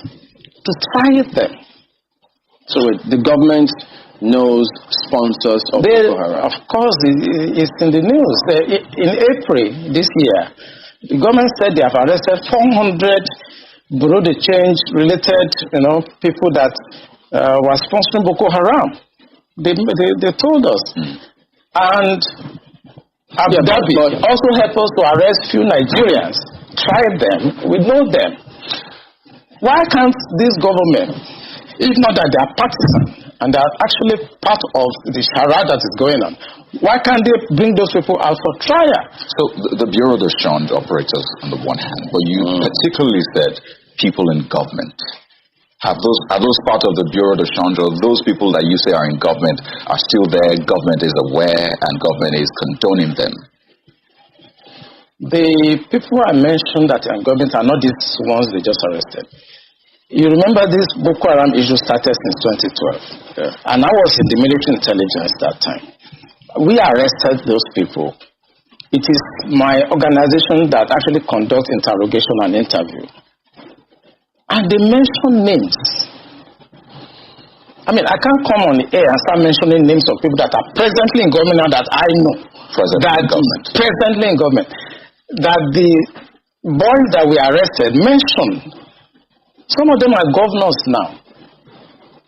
to try them? So the government knows sponsors of Boko Haram? Of course, it's in the news. In April this year, the government said they have arrested 400 Bureau de Change related, people that were sponsoring Boko Haram. They told us. And Abu Dhabi also helped us to arrest few Nigerians, try them, we know them. Why can't this government, if not that they are partisan and they are actually part of the charade that is going on, why can't they bring those people out for trial? So the Bureau de Change operators on the one hand, but you particularly said people in government. Are those part of the Bureau de Change, or those people that you say are in government are still there, government is aware, and government is condoning them? The people I mentioned that are in government are not these ones they just arrested. You remember this Boko Haram issue started since 2012. Yeah. And I was in the military intelligence that time. We arrested those people. It is my organization that actually conducts interrogation and interview. And they mention names. I mean, I can't come on the air and start mentioning names of people that are presently in government now that I know. Presently in government. That the boys that we arrested mentioned. Some of them are governors now.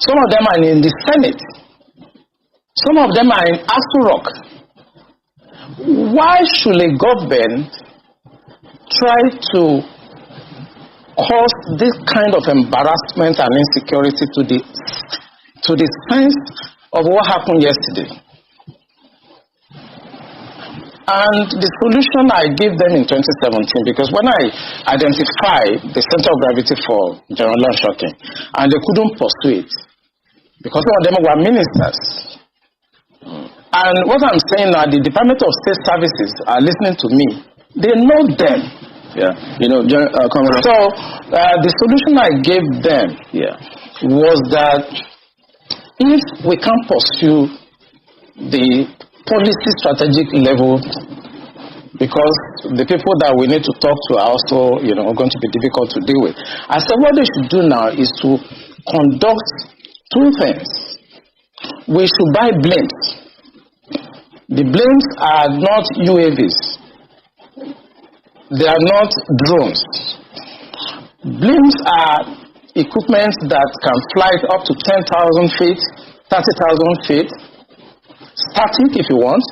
Some of them are in the Senate. Some of them are in Aso Rock. Why should a government try to cause this kind of embarrassment and insecurity to the sense of what happened yesterday? And the solution I gave them in 2017, because when I identified the center of gravity for General Lanshakin, and they couldn't pursue it, because some of them were ministers. And what I'm saying now, the Department of State Services are listening to me. They know them. Yeah, so the solution I gave them was that if we can't pursue the policy strategic level, because the people that we need to talk to are also, going to be difficult to deal with. I said what they should do now is to conduct two things. We should buy blimps. The blimps are not UAVs. They are not drones. Blimps are equipment that can fly up to 10,000 feet, 30,000 feet, static if you want,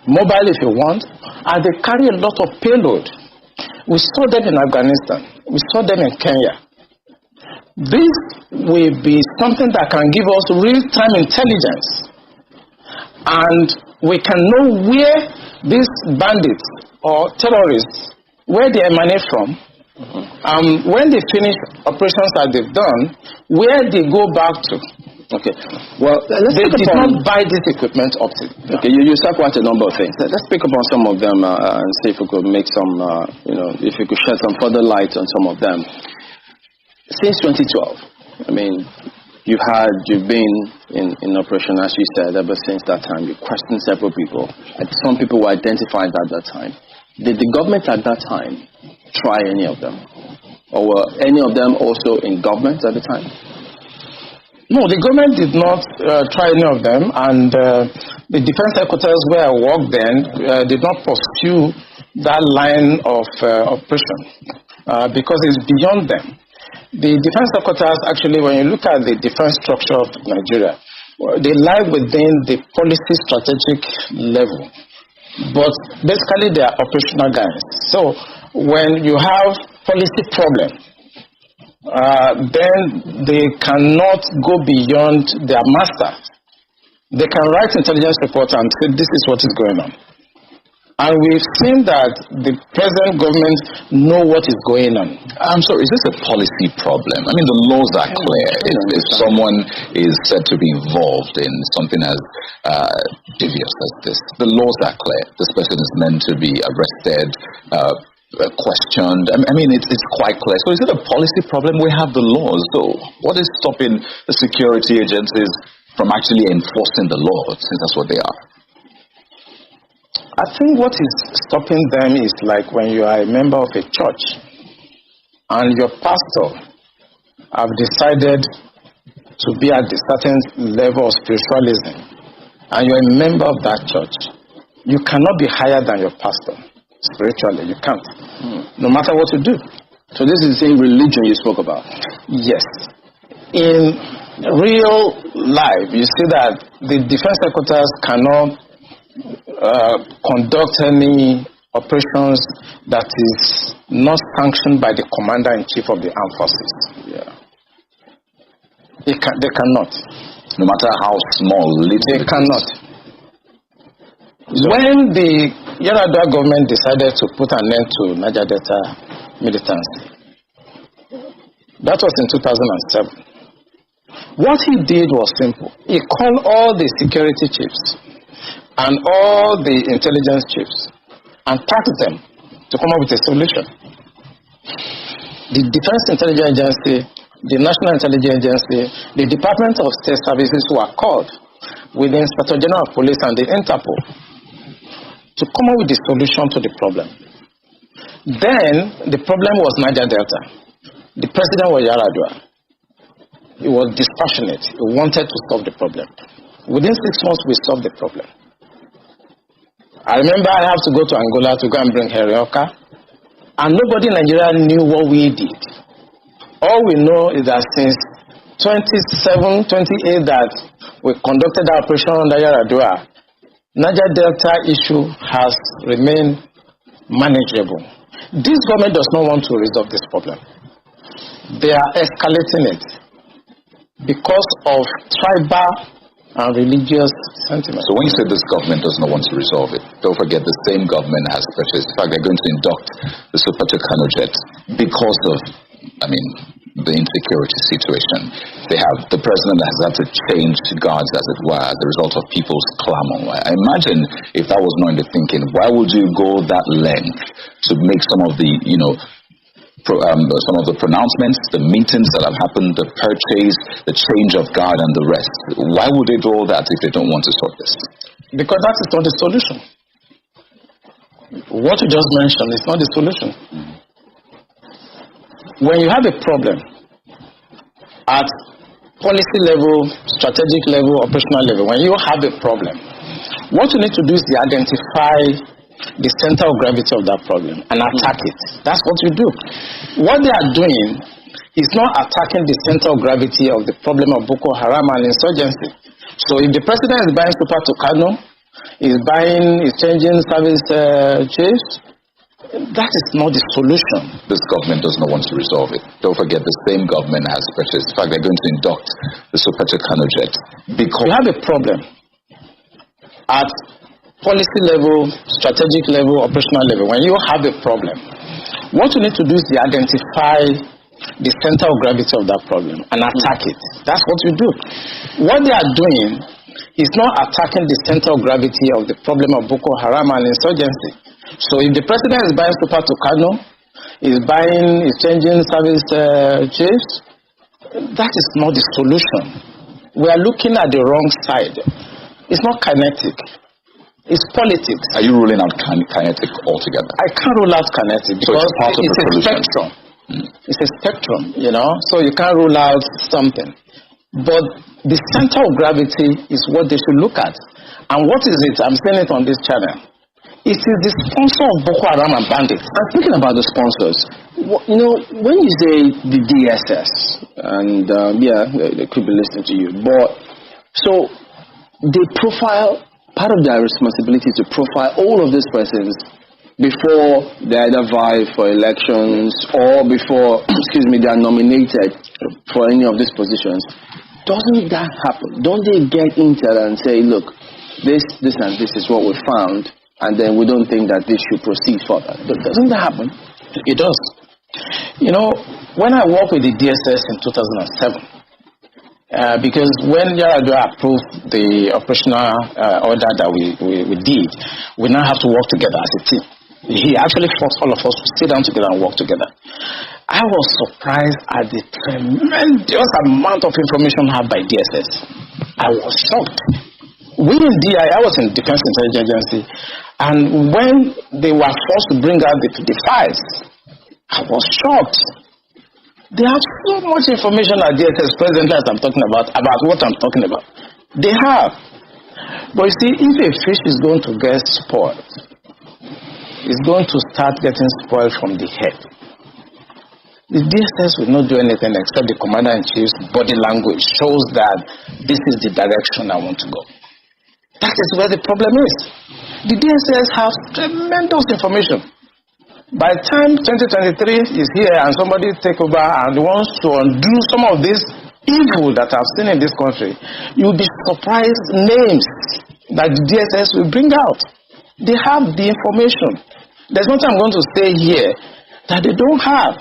mobile if you want, and they carry a lot of payload. We saw them in Afghanistan. We saw them in Kenya. This will be something that can give us real-time intelligence, and we can know where these bandits or terrorists, where they emanate from, when they finish operations that they've done, where they go back to. Okay. Well, they did not buy this equipment up to. Okay, you said quite a number of things. Let's pick up on some of them and see if we could make some, if you could shed some further light on some of them. Since 2012, I mean, you've been in operation, as you said, ever since that time. You questioned several people. And some people were identified at that time. Did the government at that time try any of them? Or were any of them also in government at the time? No, the government did not try any of them, and the defense headquarters where I worked then did not pursue that line of operation because it's beyond them. The defense headquarters, actually, when you look at the defense structure of Nigeria, they lie within the policy strategic level, but basically they are operational guys. So when you have policy problem, then they cannot go beyond their master. They can write intelligence report and say this is what is going on. And we've seen that the present government know what is going on. I'm sorry, is this a policy problem? I mean, the laws are clear. If someone is said to be involved in something as devious as this, the laws are clear. This person is meant to be arrested, questioned. I mean, it's quite clear. So is it a policy problem? We have the laws. So what is stopping the security agencies from actually enforcing the law, since that's what they are? I think what is stopping them is like when you are a member of a church and your pastor have decided to be at a certain level of spiritualism and you're a member of that church. You cannot be higher than your pastor. Spiritually, you can't, no matter what you do. So this is the same religion you spoke about? Yes. In real life, you see that the defense headquarters cannot conduct any operations that is not sanctioned by the commander-in-chief of the armed forces. Yeah. They cannot. No matter how small, they cannot. When the Yar'Adua government decided to put an end to Niger Delta militancy, that was in 2007. What he did was simple. He called all the security chiefs and all the intelligence chiefs and tasked them to come up with a solution. The Defense Intelligence Agency, the National Intelligence Agency, the Department of State Services were called with the Inspector General of Police and the Interpol to come up with a solution to the problem. Then the problem was Niger Delta. The president was Yar'Adua. He was dispassionate. He wanted to solve the problem. Within 6 months, we solved the problem. I remember I have to go to Angola to go and bring Herioka, and nobody in Nigeria knew what we did. All we know is that since 27, 28 that we conducted our operation under Yar'Adua, Niger Delta issue has remained manageable. This government does not want to resolve this problem. They are escalating it because of tribal and religious sentiments. So when you say this government does not want to resolve it, don't forget the same government has purchased. In fact, they're going to induct the Super Kanu jet because of, the insecurity situation. The president has had to change guards, as it were, as a result of people's clamor. I imagine if that was not in the thinking, why would you go that length to make some of the, some of the pronouncements, the meetings that have happened, the purchase, the change of guard and the rest? Why would they do all that if they don't want to sort this? Because that is not the solution. What you just mentioned is not the solution. When you have a problem at policy level, strategic level, operational level, when you have a problem, what you need to do is to identify the center of gravity of that problem and attack it. That's what you do. What they are doing is not attacking the center of gravity of the problem of Boko Haram and insurgency. So if the president is buying super to Kanu, is changing service chiefs, that is not the solution. This government does not want to resolve it. Don't forget, the same government has purchased. In fact, they're going to induct the super to Kanu jet. Because you have a problem at policy level, strategic level, operational level. When you have a problem, what you need to do is to identify the center of gravity of that problem and attack it. That's what you do. What they are doing is not attacking the center of gravity of the problem of Boko Haram and insurgency. So if the president is buying super to Kanu, is changing service chiefs, that is not the solution. We are looking at the wrong side. It's not kinetic. It's politics. Are you ruling out kinetic altogether? I can't rule out kinetic because it's a spectrum. It's a spectrum, you know, so you can't rule out something. But the center of gravity is what they should look at. And what is it? I'm saying it on this channel. It is the sponsor of Boko Haram and bandits. I'm thinking about the sponsors. You know, when you say the DSS, and they could be listening to you, but so they profile, part of their responsibility to profile all of these persons before they either vie for elections or before, they are nominated for any of these positions. Doesn't that happen? Don't they get intel and say, look, this and this is what we found, and then we don't think that this should proceed further? Doesn't that happen? It does. You know, when I worked with the DSS in 2007, because when Yaradua approved the operational order that we did, we now have to work together as a team. He actually forced all of us to sit down together and work together. I was surprised at the tremendous amount of information had by DSS. I was shocked. We in DI, I was in Defense Intelligence Agency, and when they were forced to bring out the files, I was shocked. They have so much information at DSS presently as I'm talking about what I'm talking about. They have. But you see, if a fish is going to get spoiled, it's going to start getting spoiled from the head. The DSS will not do anything except the Commander-in-Chief's body language shows that this is the direction I want to go. That is where the problem is. The DSS has tremendous information. By the time 2023 is here and somebody take over and wants to undo some of this evil that I've seen in this country, you'll be surprised names that the DSS will bring out. They have the information. There's nothing I'm going to say here that they don't have.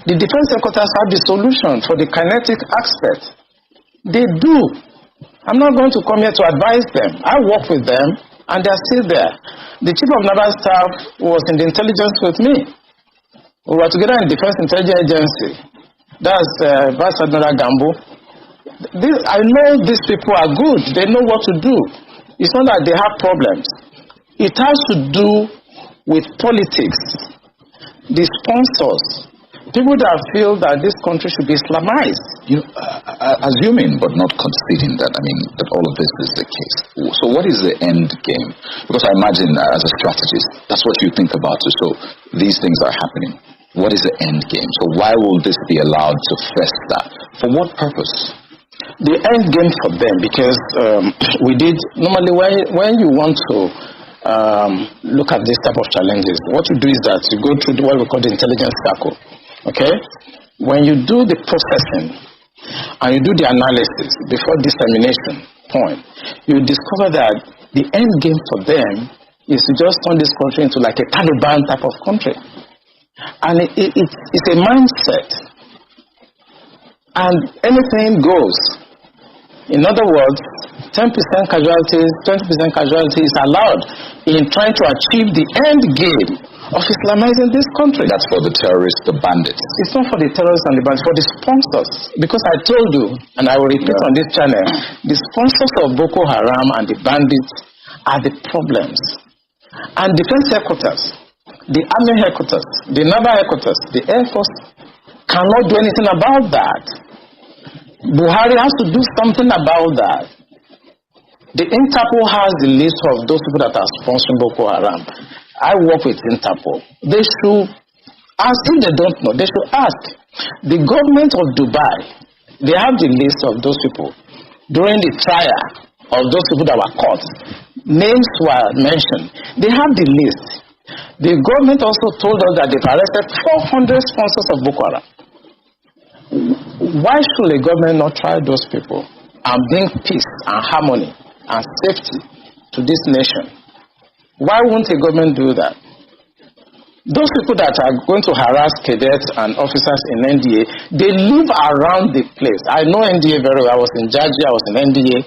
The defense headquarters have the solution for the kinetic aspect. They do. I'm not going to come here to advise them. I work with them and they're still there. The chief of naval staff was in the intelligence with me. We were together in Defense Intelligence Agency. That's Vice Admiral Gambo. I know these people are good. They know what to do. It's not that they have problems. It has to do with politics, the sponsors, people that feel that this country should be Islamized. Assuming but not conceding that, that all of this is the case. So what is the end game? Because I imagine as a strategist, that's what you think about. So these things are happening. What is the end game? So why will this be allowed to fester? For what purpose? The end game for them, because normally when you want to look at this type of challenges, what you do is that you go through what we call the intelligence circle. Okay? When you do the processing and you do the analysis before dissemination point, you discover that the end game for them is to just turn this country into like a Taliban type of country. And it's a mindset. And anything goes. In other words, 10% casualties, 20% casualties is allowed in trying to achieve the end game of Islamizing this country. That's for the terrorists, the bandits. It's not for the terrorists and the bandits, for the sponsors. Because I told you, and I will repeat on this channel, the sponsors of Boko Haram and the bandits are the problems. And defense headquarters, the army headquarters, the naval headquarters, the air force cannot do anything about that. Buhari has to do something about that. The Interpol has the list of those people that are sponsoring Boko Haram. I work with Interpol. They should As if they don't know, they should ask. The government of Dubai, they have the list of those people. During the trial of those people that were caught, names were mentioned. They have the list. The government also told us that they've arrested 400 sponsors of Boko Haram. Why should the government not try those people and bring peace and harmony and safety to this nation? Why won't the government do that? Those people that are going to harass cadets and officers in NDA, they live around the place. I know NDA very well. I was in Georgia, I was in NDA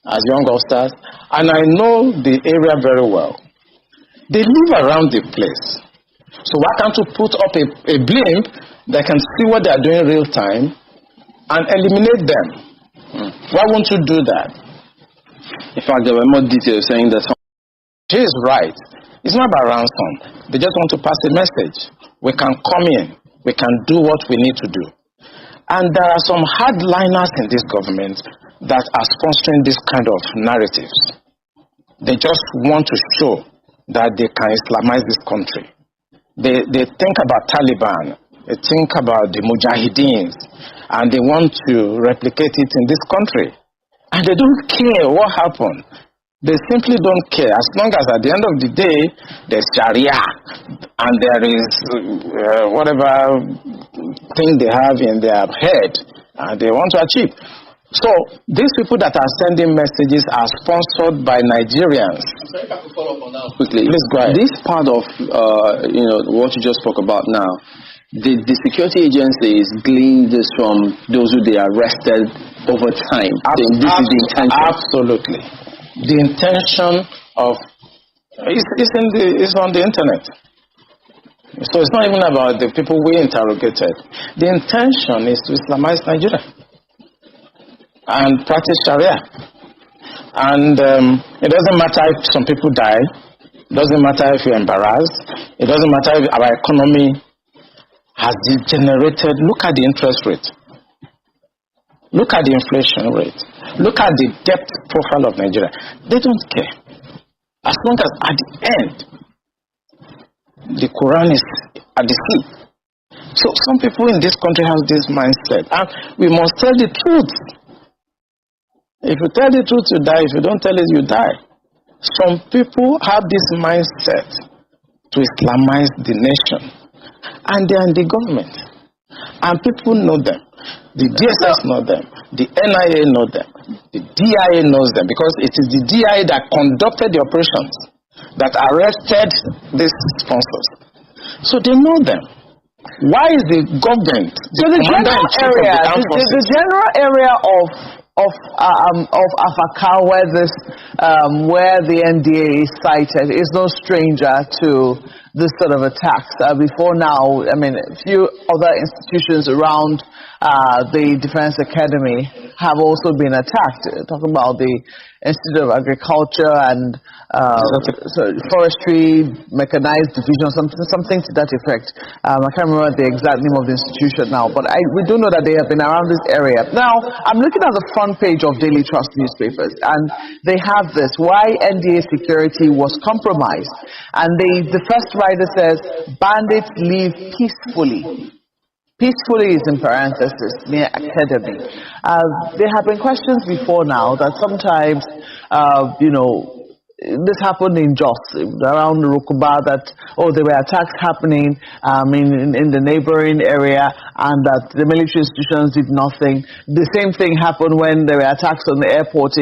as young officers, and I know the area very well. They live around the place. So why can't you put up a blimp that can see what they are doing in real time and eliminate them? Why won't you do that? In fact, there were more details saying that she is right. It's not about ransom. They just want to pass a message. We can come in. We can do what we need to do. And there are some hardliners in this government that are sponsoring this kind of narratives. They just want to show that they can Islamize this country. They think about Taliban. They think about the Mujahideens. And they want to replicate it in this country. And they don't care what happened. They simply don't care as long as at the end of the day there's Sharia and there is whatever thing they have in their head and they want to achieve. So these people that are sending messages are sponsored by Nigerians. Sorry, if I could follow up on that quickly. Please go ahead. This part of what you just spoke about now, the security agencies gleaned this from those who they arrested over time. This is the intention. Absolutely. The intention of is on the internet. So it's not even about the people we interrogated. The intention is to Islamize Nigeria and practice Sharia. And it doesn't matter if some people die. It doesn't matter if you're embarrassed. It doesn't matter if our economy has degenerated. Look at the interest rate. Look at the inflation rate. Look at the debt profile of Nigeria. They don't care. As long as at the end, the Quran is at the sea. So some people in this country have this mindset. And we must tell the truth. If you tell the truth, you die. If you don't tell it, you die. Some people have this mindset to Islamize the nation. And they are in the government. And people know them. The DSS know them. The NIA know them. The DIA knows them because it is the DIA that conducted the operations that arrested these sponsors. So they know them. Why is the government? So the general area, the general area of Afaka, where the NDA is cited, is no stranger to this sort of attacks. Before now, I mean, a few other institutions around the Defense Academy have also been attacked. Talking about the Institute of Agriculture and Forestry, Mechanized Division, something to that effect. I can't remember the exact name of the institution now, but we do know that they have been around this area. Now, I'm looking at the front page of Daily Trust newspapers, and they have this, why NDA security was compromised. And the first writer says, bandits leave peacefully. Peacefully is in parenthesis, near academy. There have been questions before now that sometimes, this happened in Jos, around Rukuba, that, there were attacks happening in the neighboring area and that the military institutions did nothing. The same thing happened when there were attacks on the airport,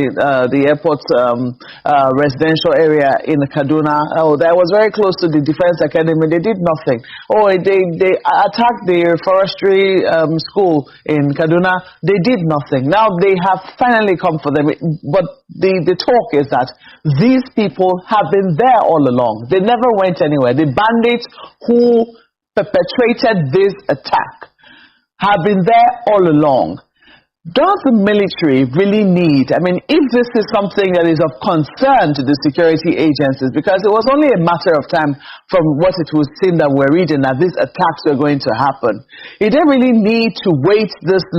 residential area in Kaduna. That was very close to the Defense Academy. They did nothing. They attacked the forestry school in Kaduna. They did nothing. Now they have finally come for them. But the talk is that these people have been there all along. They never went anywhere. The bandits who perpetrated this attack have been there all along. Does the military really need, if this is something that is of concern to the security agencies, because it was only a matter of time from what it was seen that we're reading that these attacks were going to happen, did they really need to wait this